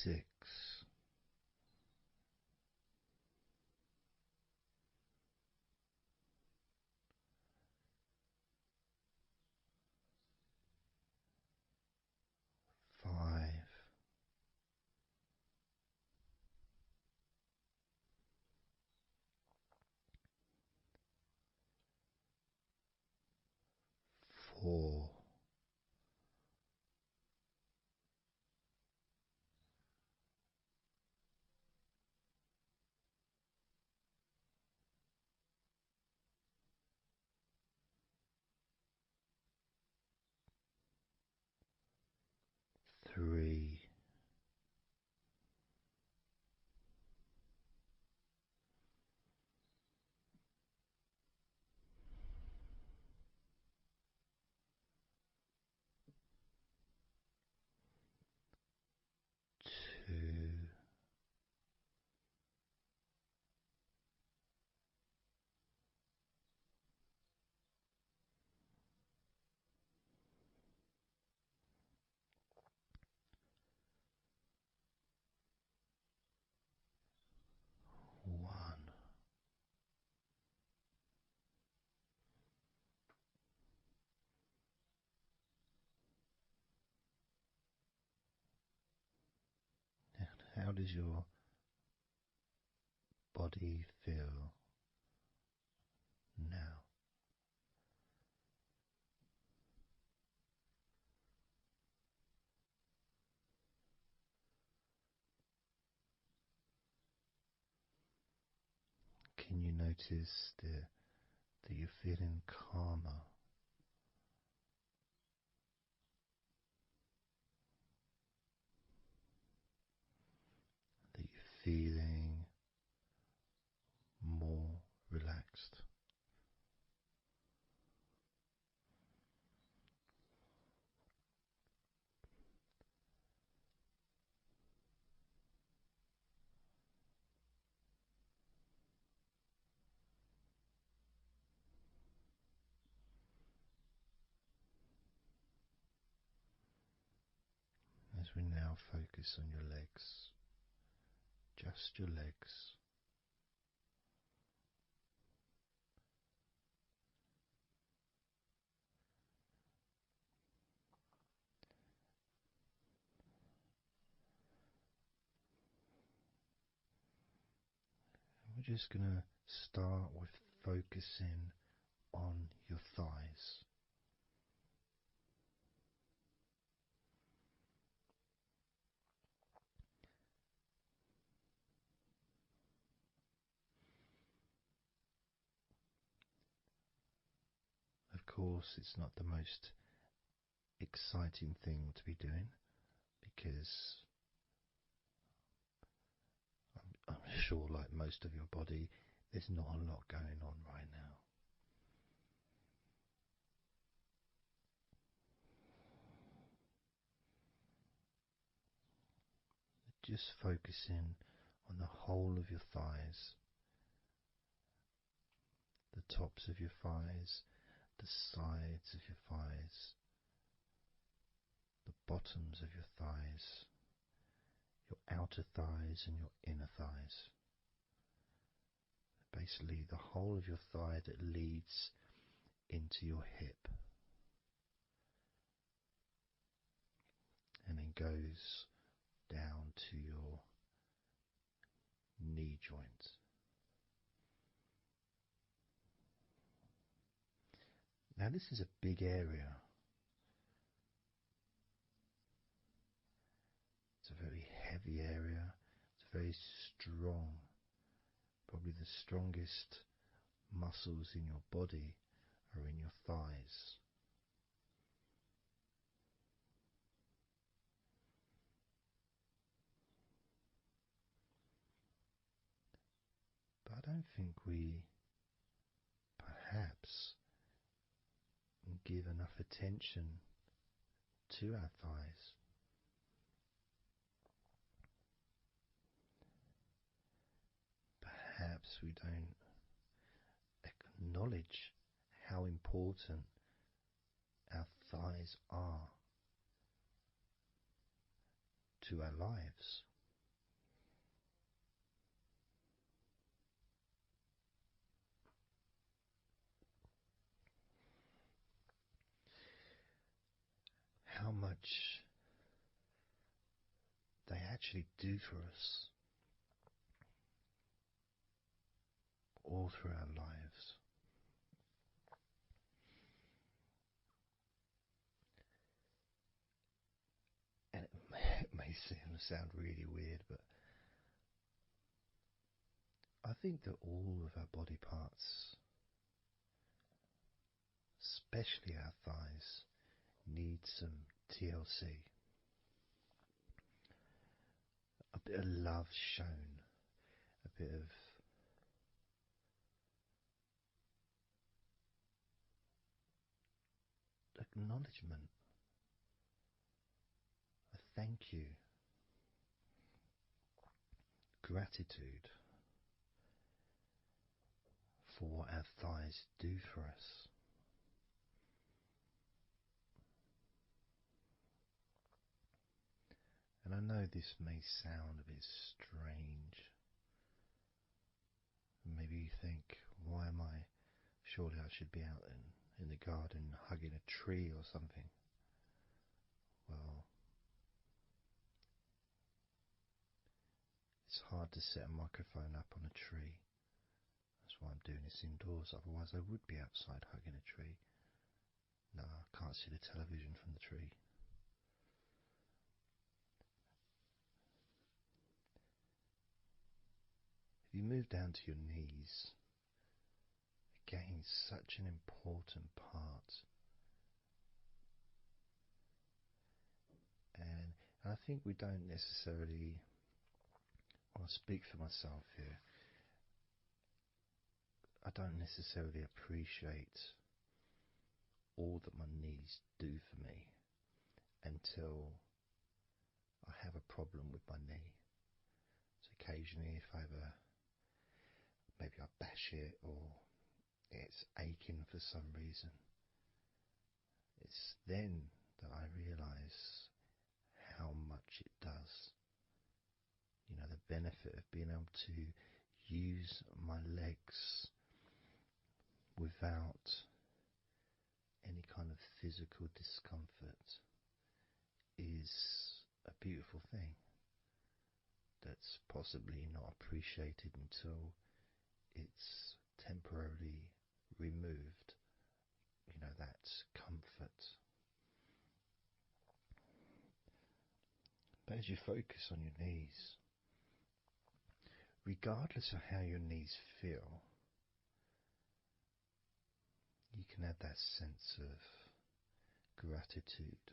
A: 6, 5, 4, 3, 2, 1. How does your body feel now? Can you notice that you're feeling calmer? That you're feeling more relaxed? As we now focus on your legs, just your legs. We're just going to start with focusing on your thighs. Of course, it's not the most exciting thing to be doing because I'm sure, like most of your body, there's not a lot going on right now. Just focusing on the whole of your thighs, the tops of your thighs, the sides of your thighs, the bottoms of your thighs, your outer thighs and your inner thighs. Basically, the whole of your thigh that leads into your hip and then goes down to your knee joint. Now, this is a big area. It's a very heavy area. It's very strong. Probably the strongest muscles in your body are in your thighs. But I don't think we perhaps give enough attention to our thighs. Perhaps we don't acknowledge how important our thighs are to our lives. How much they actually do for us all through our lives. And it may sound really weird, but I think that all of our body parts, especially our thighs, need some TLC. A bit of love shown, a bit of acknowledgement, a thank you, gratitude for what our thighs do for us. And I know this may sound a bit strange. Maybe you think, why am I? Surely I should be out in the garden hugging a tree or something. Well, it's hard to set a microphone up on a tree. That's why I'm doing this indoors, otherwise I would be outside hugging a tree. No, I can't see the television from the tree. If you move down to your knees, again, such an important part. And I think we don't necessarily, I'll speak for myself here, I don't necessarily appreciate all that my knees do for me until I have a problem with my knee. So occasionally if maybe I bash it or it's aching for some reason, it's then that I realise how much it does. You know, the benefit of being able to use my legs without any kind of physical discomfort is a beautiful thing that's possibly not appreciated until it's temporarily removed, that comfort. But as you focus on your knees, regardless of how your knees feel, you can add that sense of gratitude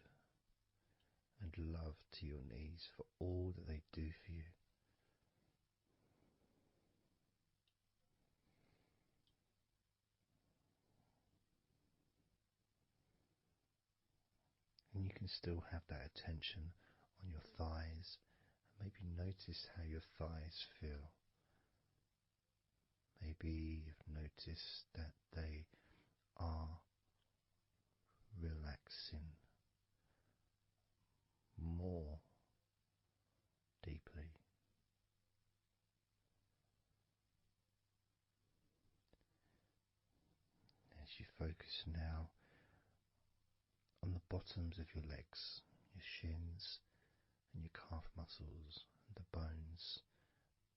A: and love to your knees for all that they do for you. And you can still have that attention on your thighs, and maybe notice how your thighs feel. Maybe you've noticed that they are relaxing more deeply. As you focus now on the bottoms of your legs, your shins and your calf muscles, and the bones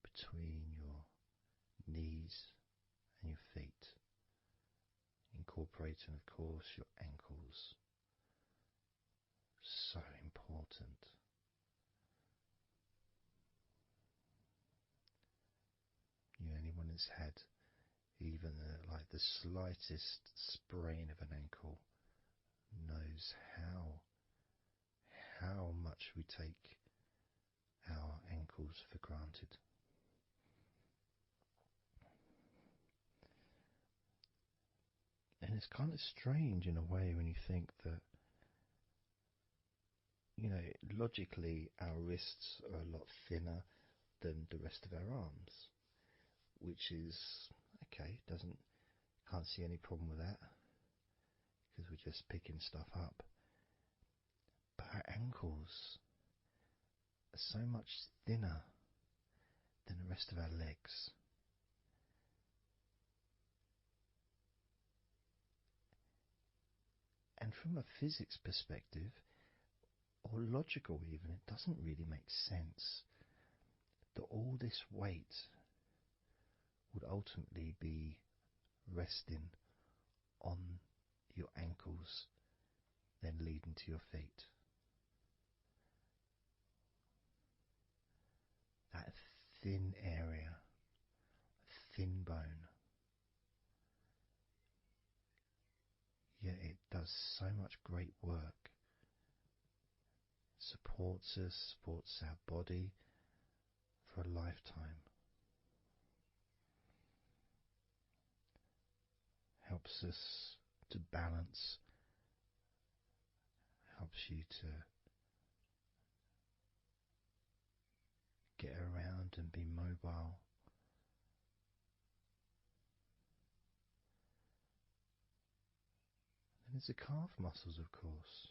A: between your knees and your feet, incorporating, of course, your ankles. So important. Anyone that's had even like the slightest sprain of an ankle knows how much we take our ankles for granted. And it's kind of strange in a way when you think that, logically our wrists are a lot thinner than the rest of our arms, which is okay, can't see any problem with that because we're just picking stuff up. But our ankles are so much thinner than the rest of our legs. And from a physics perspective, or logical even, it doesn't really make sense that all this weight would ultimately be resting on your ankles, then leading to your feet. That thin area, thin bone, yet it does so much great work. Supports us, supports our body for a lifetime. Helps us to balance, helps you to get around and be mobile. And there's the calf muscles, of course.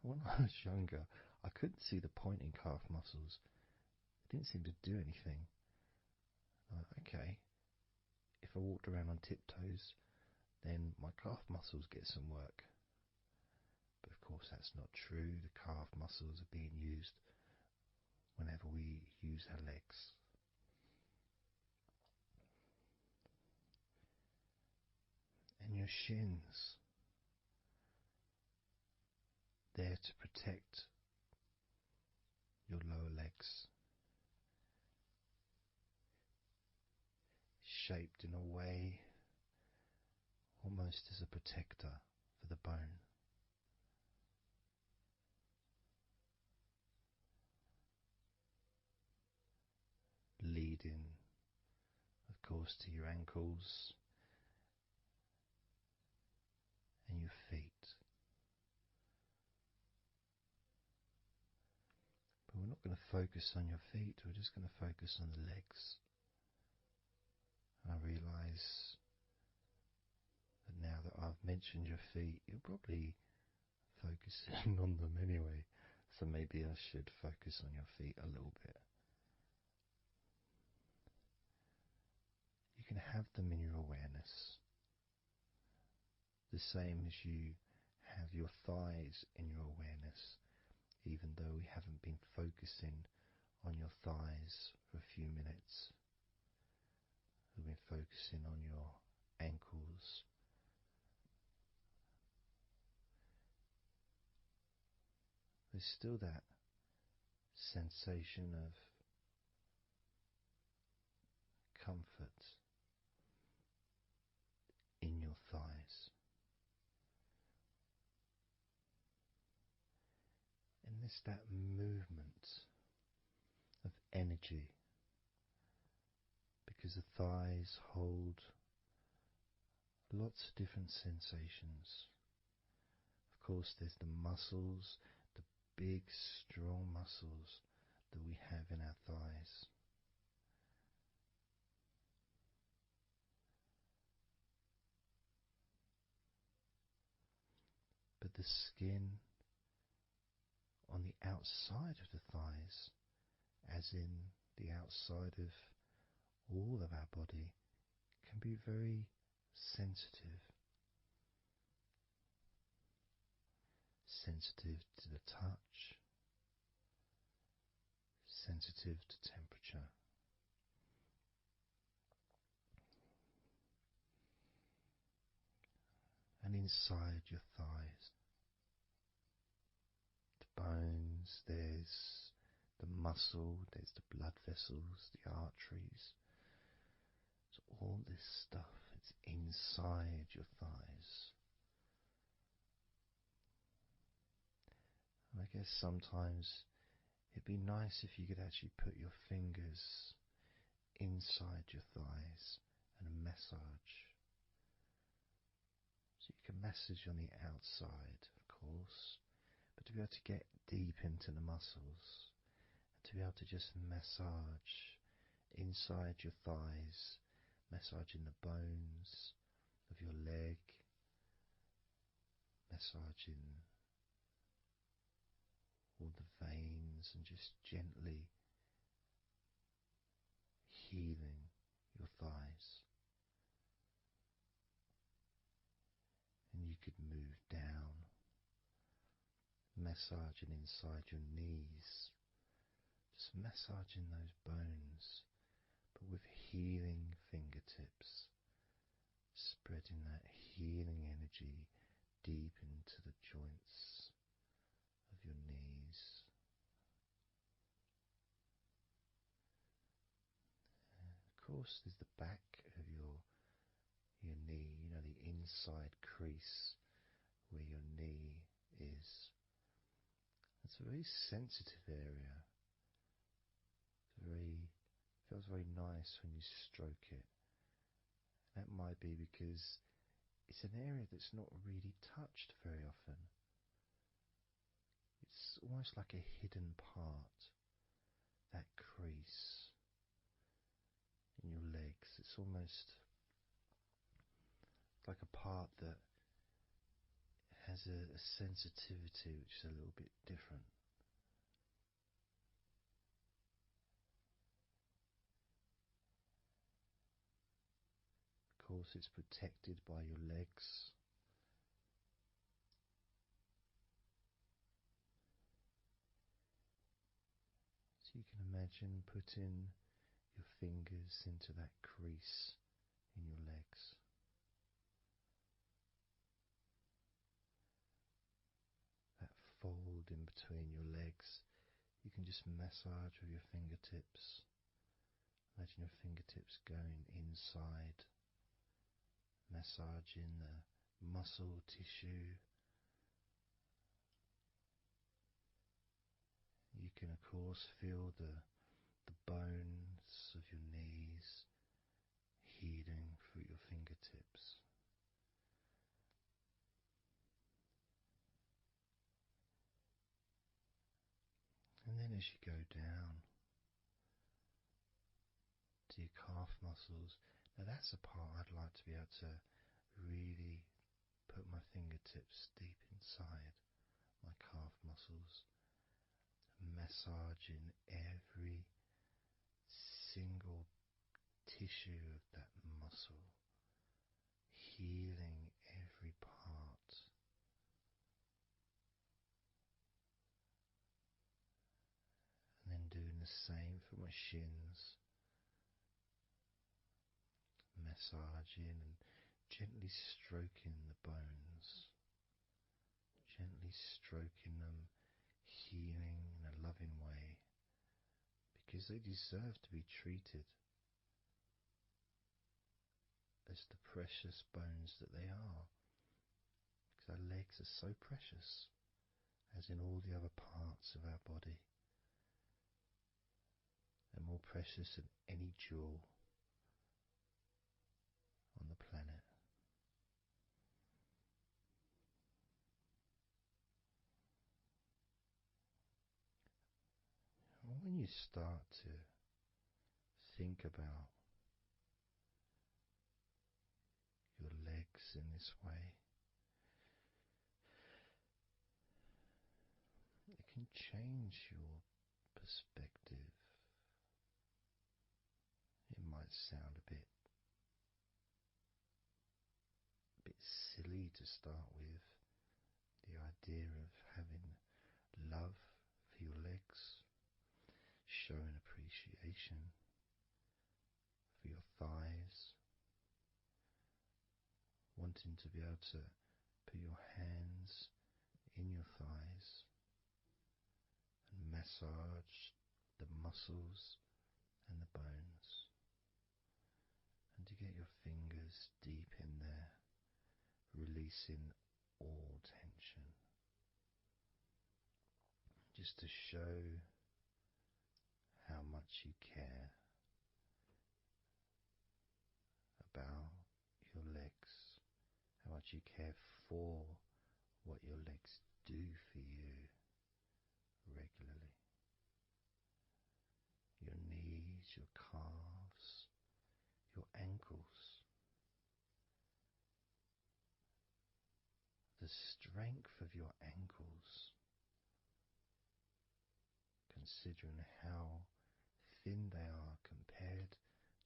A: When I was younger, I couldn't see the point in calf muscles. They didn't seem to do anything. Okay, if I walked around on tiptoes, then my calf muscles get some work. But of course that's not true. The calf muscles are being used whenever we use our legs. And your shins, there to protect your lower legs, shaped in a way almost as a protector for the bone. Leading, of course, to your ankles and your feet. But we're not going to focus on your feet, we're just going to focus on the legs. And I realise that now that I've mentioned your feet, you're probably focusing on them anyway. So maybe I should focus on your feet a little bit. You can have them in your awareness, the same as you have your thighs in your awareness, even though we haven't been focusing on your thighs for a few minutes. We've been focusing on your ankles. There's still that sensation of comfort in your thighs. And there's that movement of energy, because the thighs hold lots of different sensations. Of course, there's the muscles, the big, strong muscles that we have in our thighs. But the skin on the outside of the thighs, as in the outside of all of our body, can be very sensitive. Sensitive to the touch, sensitive to temperature. And inside your thighs, the bones, there's the muscle, there's the blood vessels, the arteries. So all this stuff, it's inside your thighs. And I guess sometimes it'd be nice if you could actually put your fingers inside your thighs and massage. So you can massage on the outside, of course, but to be able to get deep into the muscles, and to be able to just massage inside your thighs, massaging the bones of your leg, massaging all the veins, and just gently healing your thighs. And you could move down, massaging inside your knees, just massaging those bones, but with healing fingertips, spreading that healing energy deep into the joints of your knees. And of course, there's the back of your knee, the inside crease where your knee is. It's a very sensitive area. Feels very nice when you stroke it. That might be because it's an area that's not really touched very often. It's almost like a hidden part, that crease in your legs. It's almost like a part that has a sensitivity which is a little bit different. Of course, it's protected by your legs. So you can imagine putting your fingers into that crease in your legs. That fold in between your legs, you can just massage with your fingertips. Imagine your fingertips going inside, massaging the muscle tissue. You can of course feel the bones of your knees healing through your fingertips. And then as you go down to your calf muscles, now that's a part I'd like to be able to really put my fingertips deep inside my calf muscles, massaging every single tissue of that muscle, healing every part. And then doing the same for my shins, massaging and gently stroking the bones, gently stroking them, healing in a loving way, because they deserve to be treated as the precious bones that they are, because our legs are so precious, as in all the other parts of our body. They're more precious than any jewel on the planet. And when you start to think about your legs in this way, it can change your perspective. It might sound a bit silly to start with, the idea of having love for your legs, showing appreciation for your thighs, wanting to be able to put your hands in your thighs and massage the muscles and the bones, and to get your fingers deep in there, releasing all tension, just to show how much you care about your legs, how much you care for what your legs do for you regularly. Your knees, your calves, your ankles, the strength of your ankles, considering how thin they are compared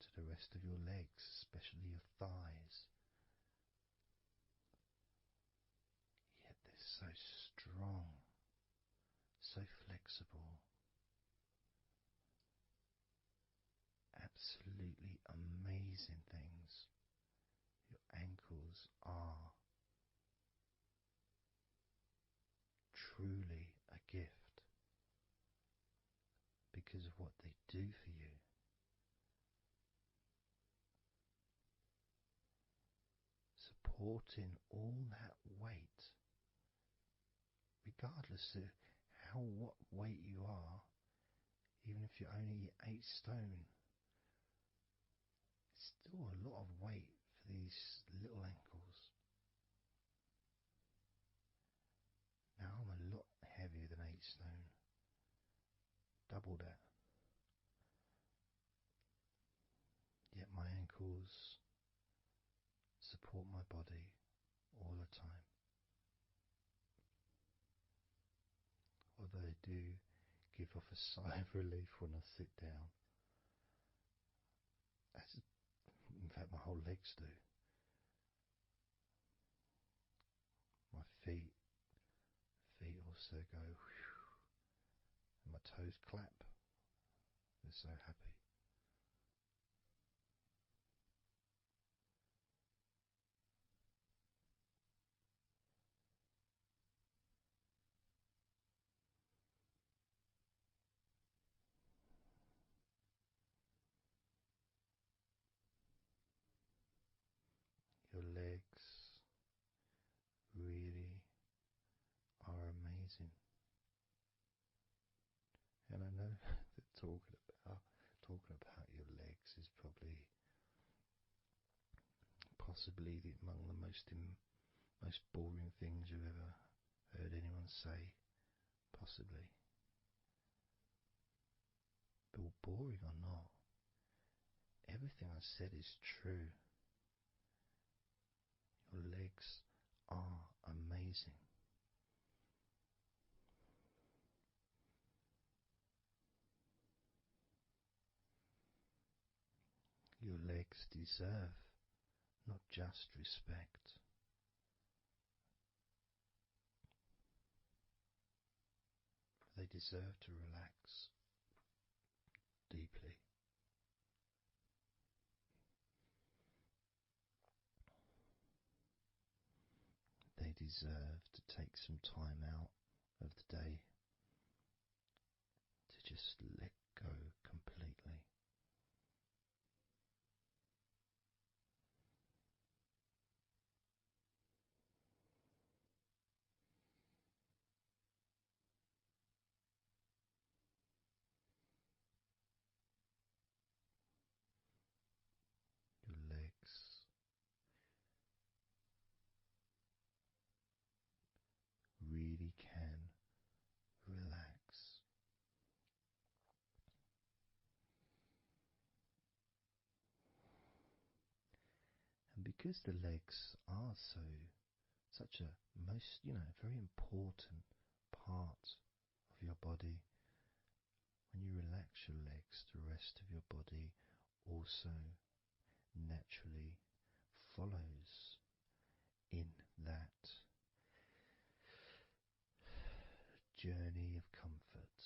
A: to the rest of your legs, especially your thighs. Yet they're so strong, so flexible. Absolutely amazing things your ankles are. Truly a gift because of what they do for you. Supporting all that weight, regardless of what weight you are, even if you're only 8 stone, it's still a lot of weight for these little ankles. Now I'm a lot heavier than 8 stone, double that. Yet my ankles support my body all the time. Although they do give off a sigh of relief when I sit down. In fact, my whole legs do. My feet also go whew, and my toes clap. They're so happy. Your legs really are amazing. And I know that talking about your legs is possibly among the most boring things you've ever heard anyone say, possibly. But boring or not, everything I said is true. Your legs are amazing. Your legs deserve not just respect, they deserve to relax deeply. They deserve to take some time out of the day to just let go completely. Your legs really can relax. And because the legs are such a very important part of your body, when you relax your legs, the rest of your body also naturally follows in that journey of comfort.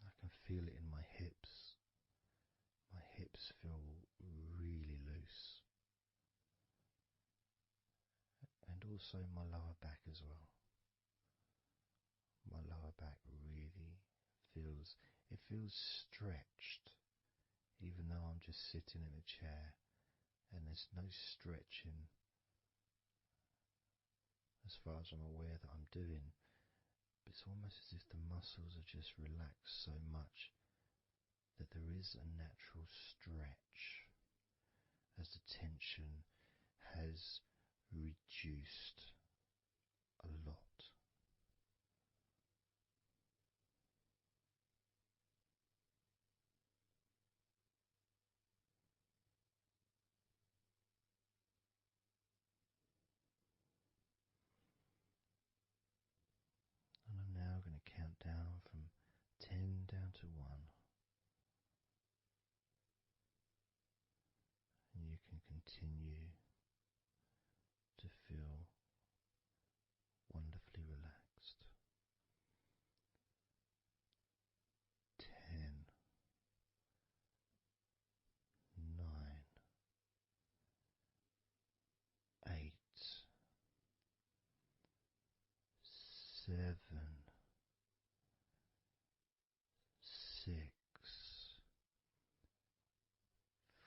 A: I can feel it in my hips. My hips feel really loose. And also my lower back as well. My lower back really feels stretched, even though I'm just sitting in a chair and there's no stretching as far as I'm aware that I'm doing. But it's almost as if the muscles are just relaxed so much that there is a natural stretch as the tension has reduced a lot. And I'm now going to count down from 10 down to 1. And you can continue to feel wonderfully relaxed. 10, 9, 8, 7, 6,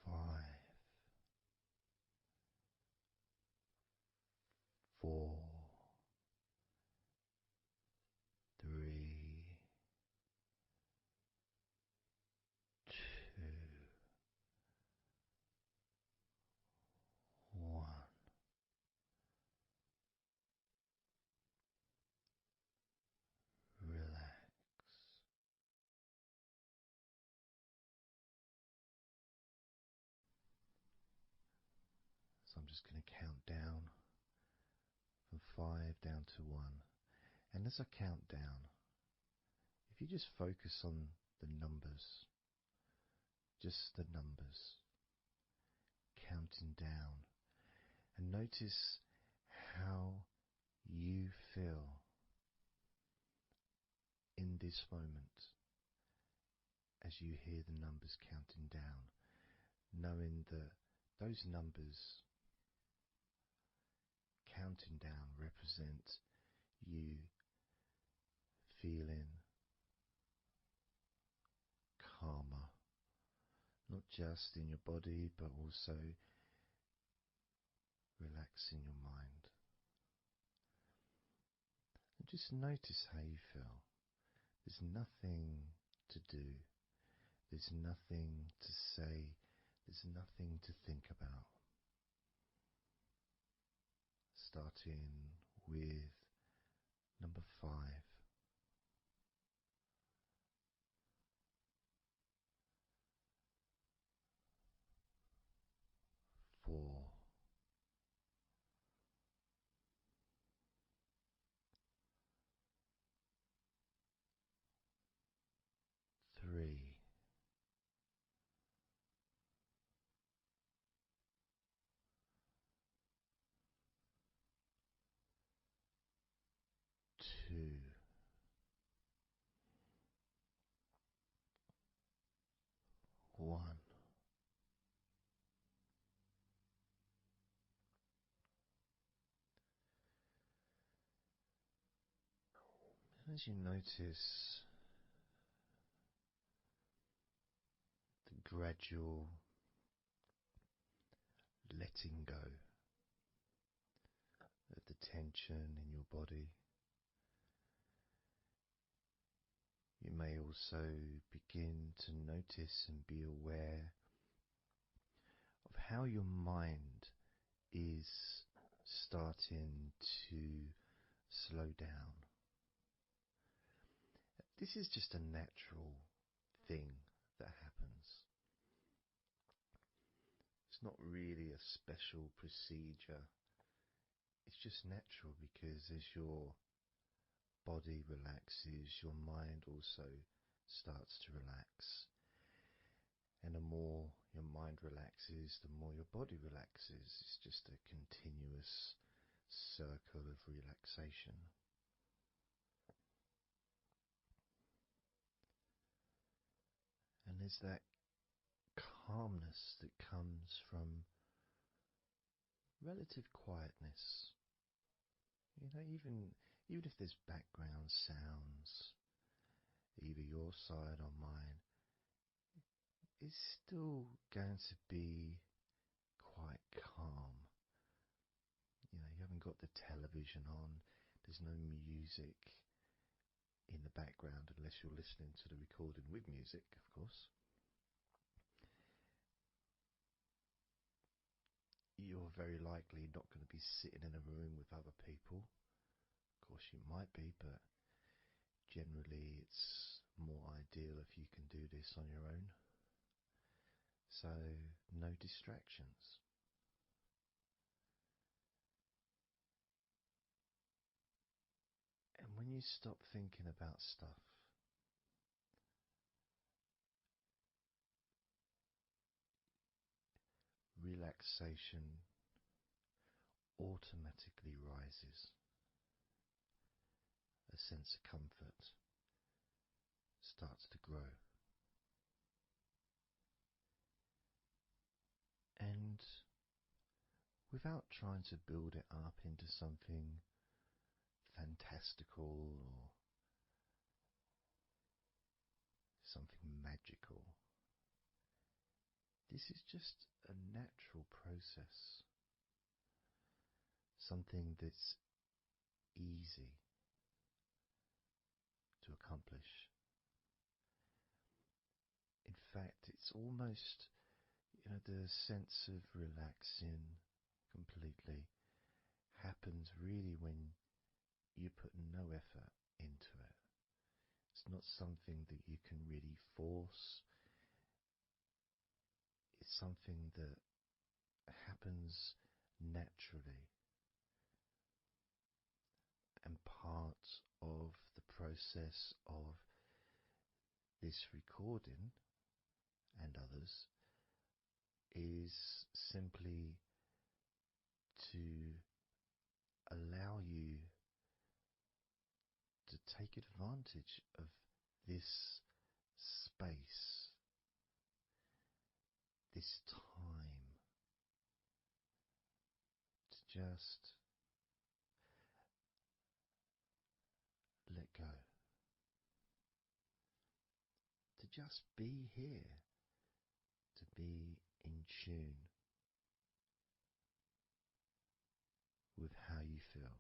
A: 5, 4, 3, 2, 1. Relax. So I'm just going to count down from 5 down to 1. And as I count down, if you just focus on the numbers, just the numbers, counting down, and notice how you feel in this moment as you hear the numbers counting down, knowing that those numbers counting down represent you feeling calmer, not just in your body but also relaxing your mind. And just notice how you feel. There's nothing to do, there's nothing to say, there's nothing to think about. Starting with number 5. 4. 3. 2. As you notice the gradual letting go of the tension in your body, you may also begin to notice and be aware of how your mind is starting to slow down. This is just a natural thing that happens. It's not really a special procedure. It's just natural because as your body relaxes, your mind also starts to relax. And the more your mind relaxes, the more your body relaxes. It's just a continuous circle of relaxation. And there's that calmness that comes from relative quietness. You know, even if there's background sounds, either your side or mine, it's still going to be quite calm. You know, you haven't got the television on, there's no music in the background unless you're listening to the recording with music, of course. You're very likely not going to be sitting in a room with other people. Of course you might be, but generally it's more ideal if you can do this on your own. So no distractions. And when you stop thinking about stuff, relaxation automatically rises. A sense of comfort starts to grow. And without trying to build it up into something fantastical or something magical, this is just a natural process. Something that's easy to accomplish. In fact, it's almost, the sense of relaxing completely happens really when you put no effort into it. It's not something that you can really force. It's something that happens naturally. And part of the process of this recording and others is simply to allow you to take advantage of this space, this time, to just let go, to just be here, to be in tune with how you feel.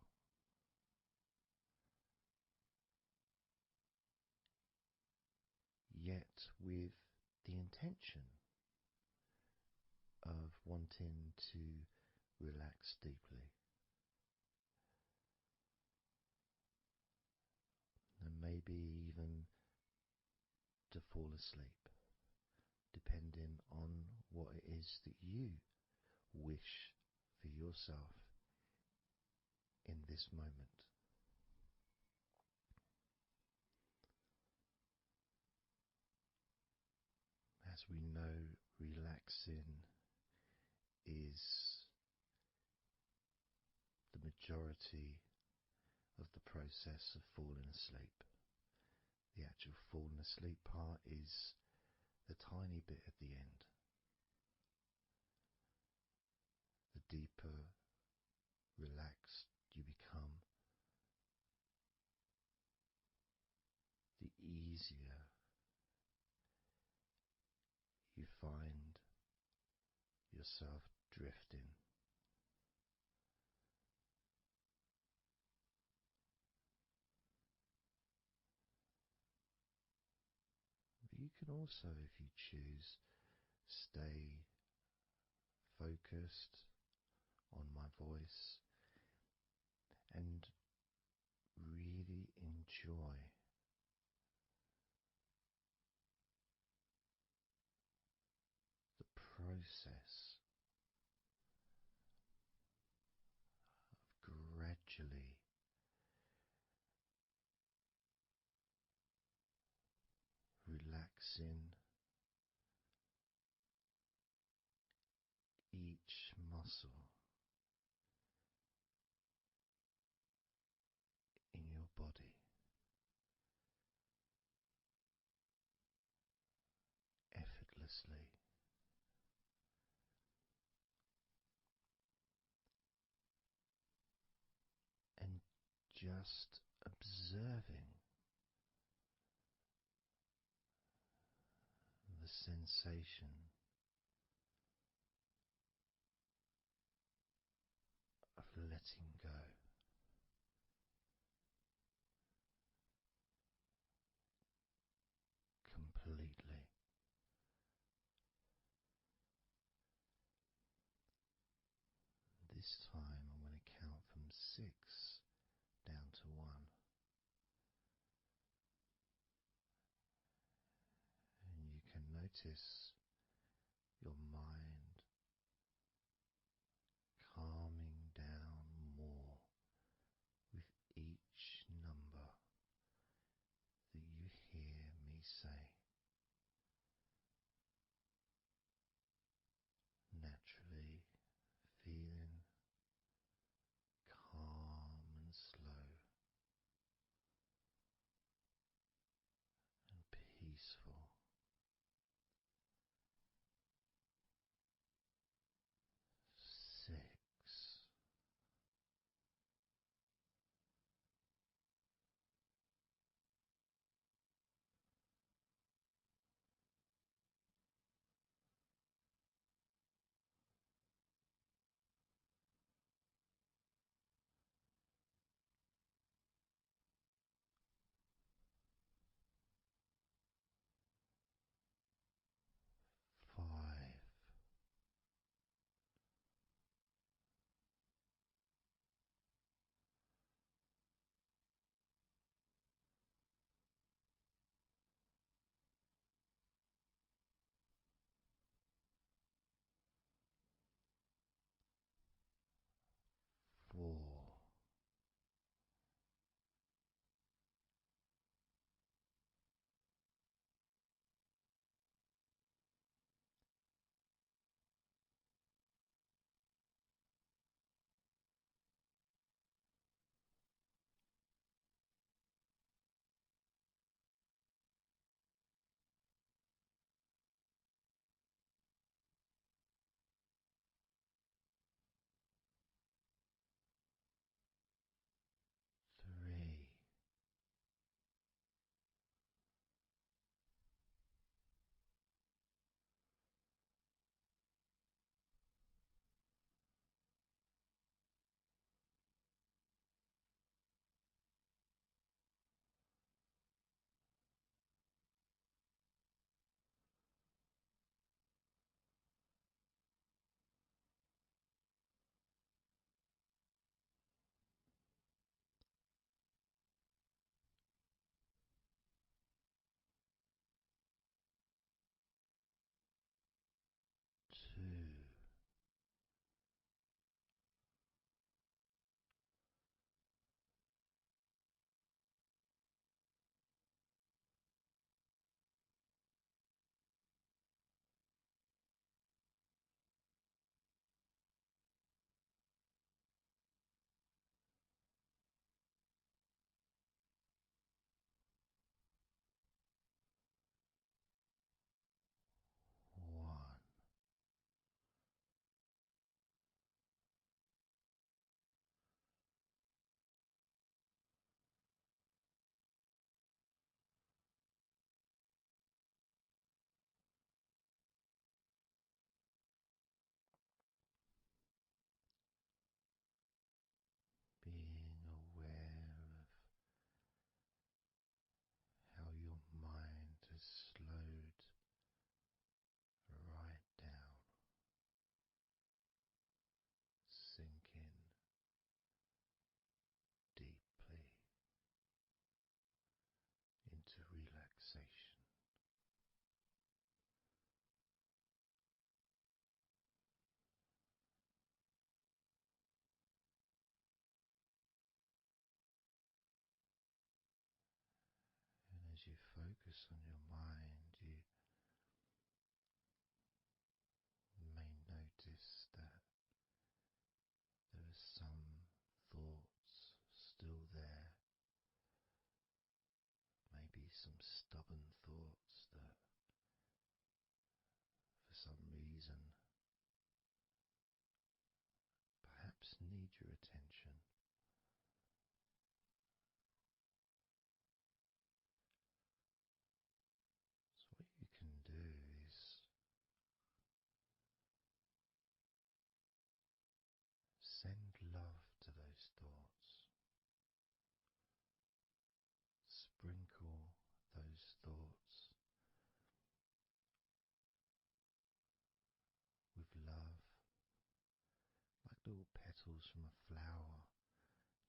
A: Yet with the intention of wanting to relax deeply. And maybe even to fall asleep, depending on what it is that you wish for yourself in this moment. As we know, relaxing is the majority of the process of falling asleep. The actual falling asleep part is the tiny bit at the end. The deeper relaxed you become, easier you find yourself drifting. But you can also, if you choose, stay focused on my voice and really enjoy the process of gradually relaxing each muscle in your body effortlessly, and just observing the sensation of letting go completely. This time I'm going to count from 6 down to 1, and you can notice your mind calming down more with each number that you hear me say. Naturally feeling calm and slow and peaceful some stubborn thoughts that, for some reason, perhaps need your attention. So, what you can do is send love to those thoughts. Sprinkle those thoughts with love, like little petals from a flower.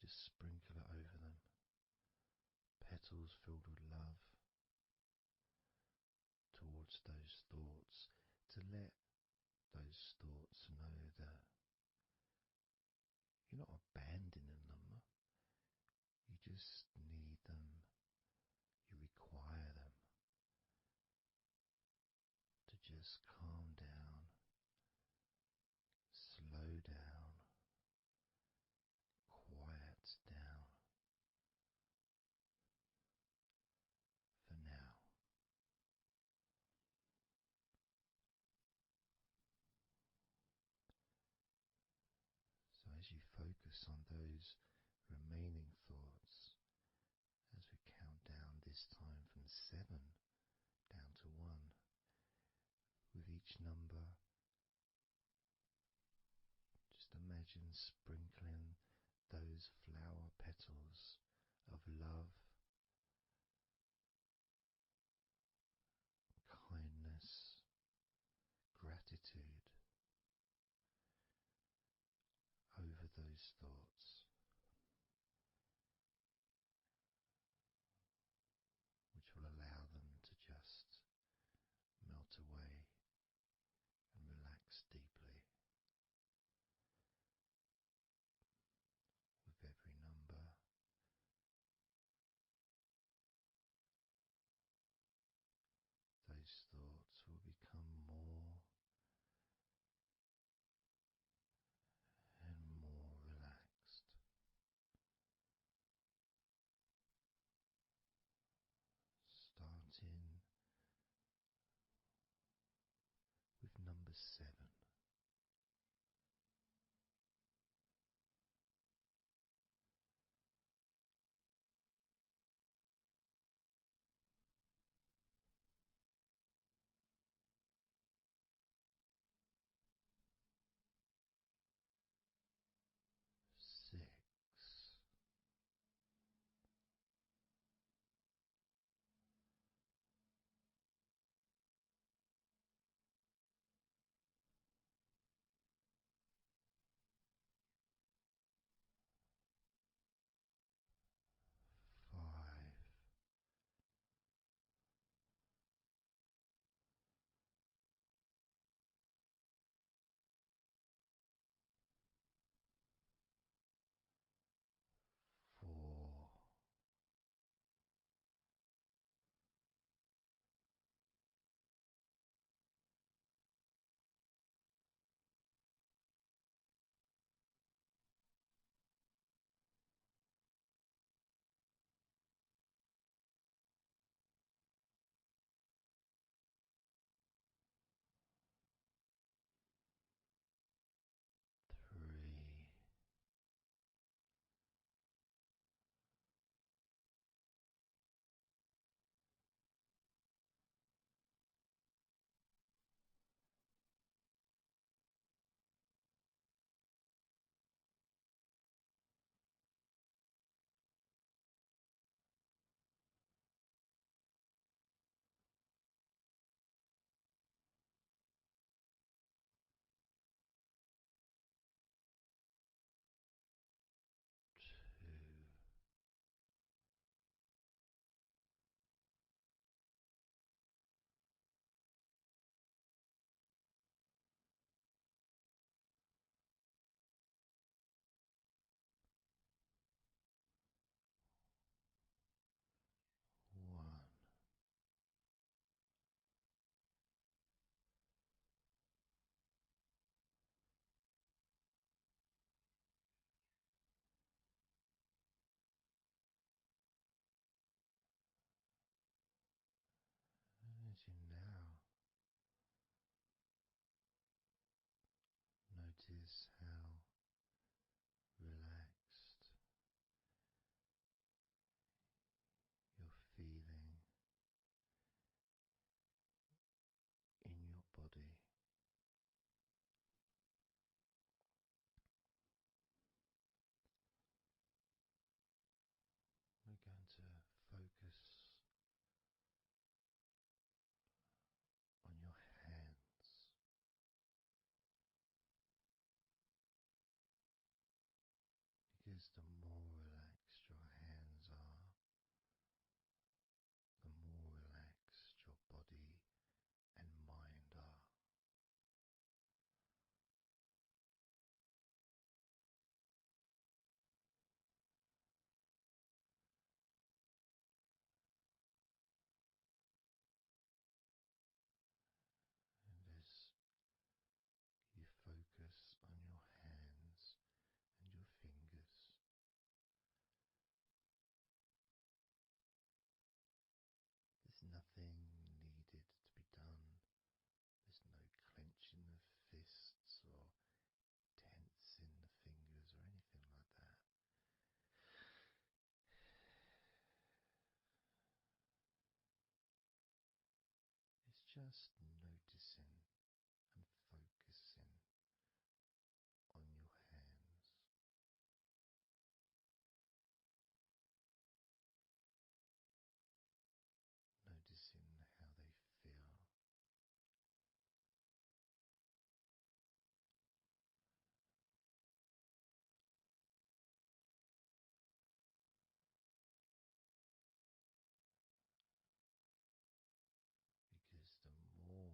A: Just sprinkle it over them. Petals filled with love towards those thoughts, to let those thoughts know that you're not abandoning them. You just need them. You require them to just calm down, slow down, quiet down for now. So as you focus on those remaining thoughts, as we count down this time from 7 down to 1, with each number, just imagine sprinkling those flower petals of love, kindness, gratitude over those thoughts, which will allow them to just melt away and relax deeply. With every number, those thoughts will become more and more relaxed. just noticing and focusing on your hands. Noticing how they feel, because the more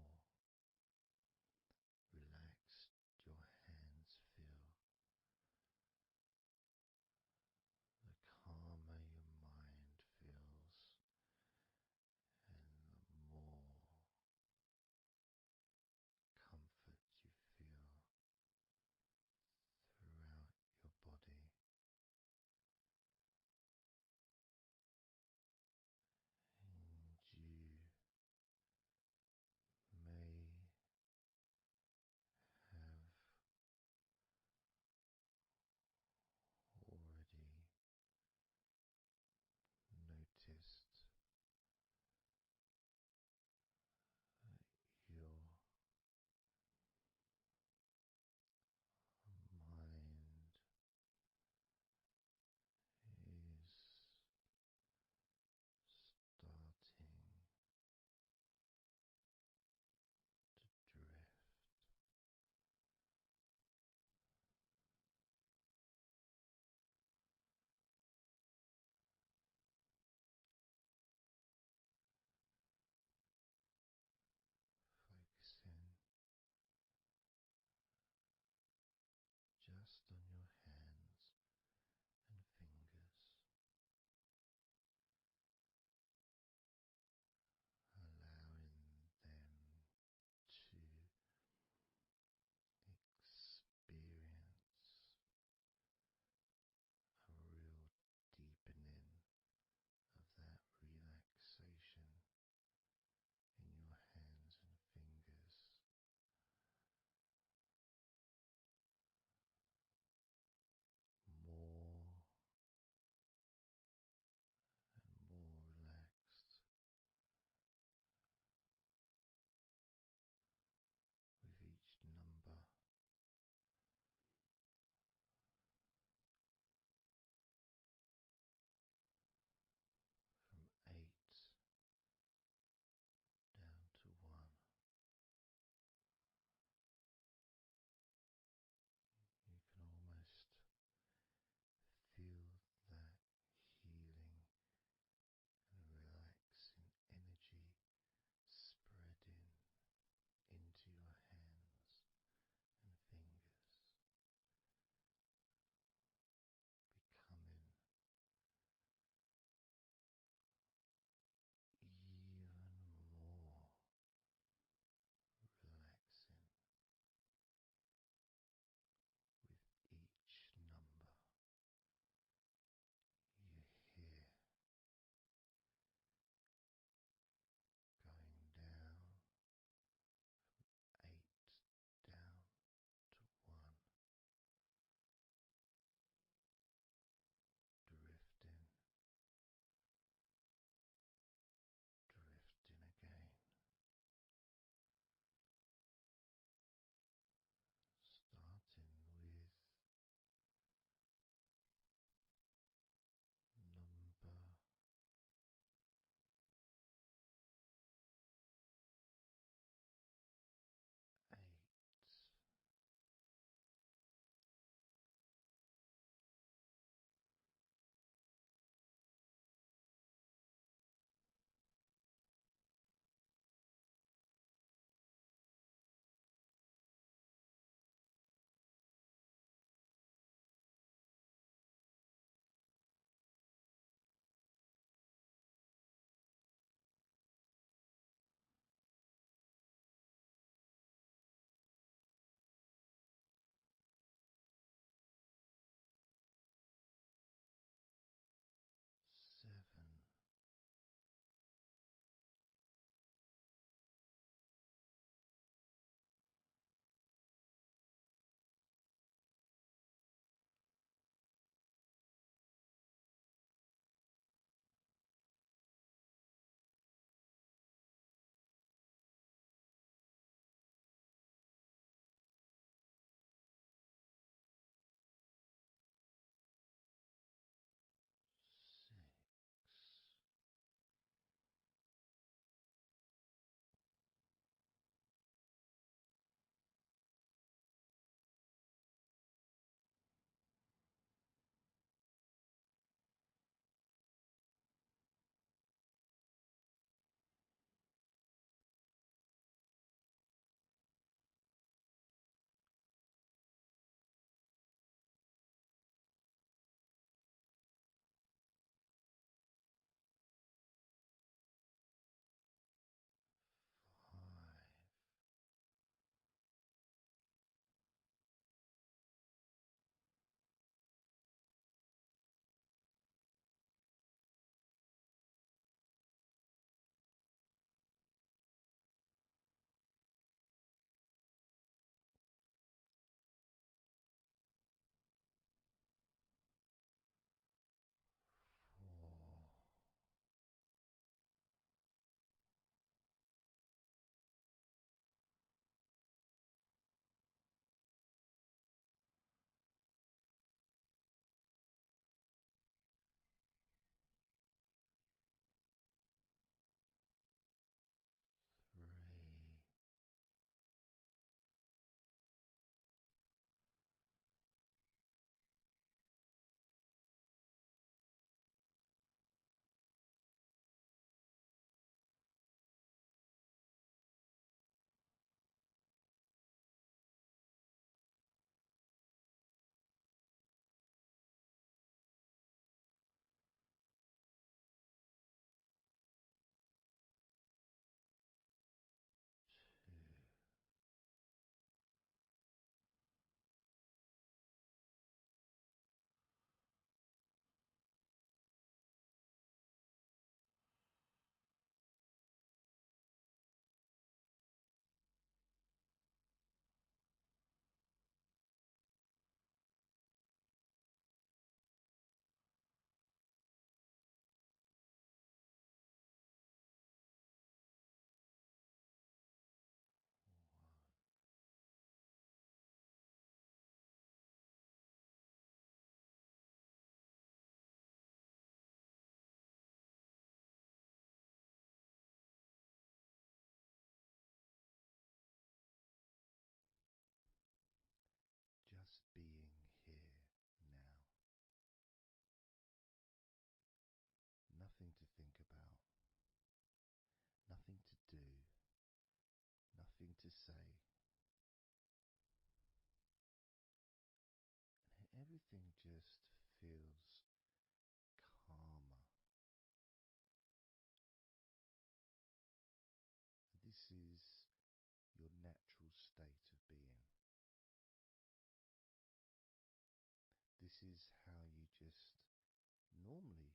A: everything just feels calmer. This is your natural state of being. This is how you just normally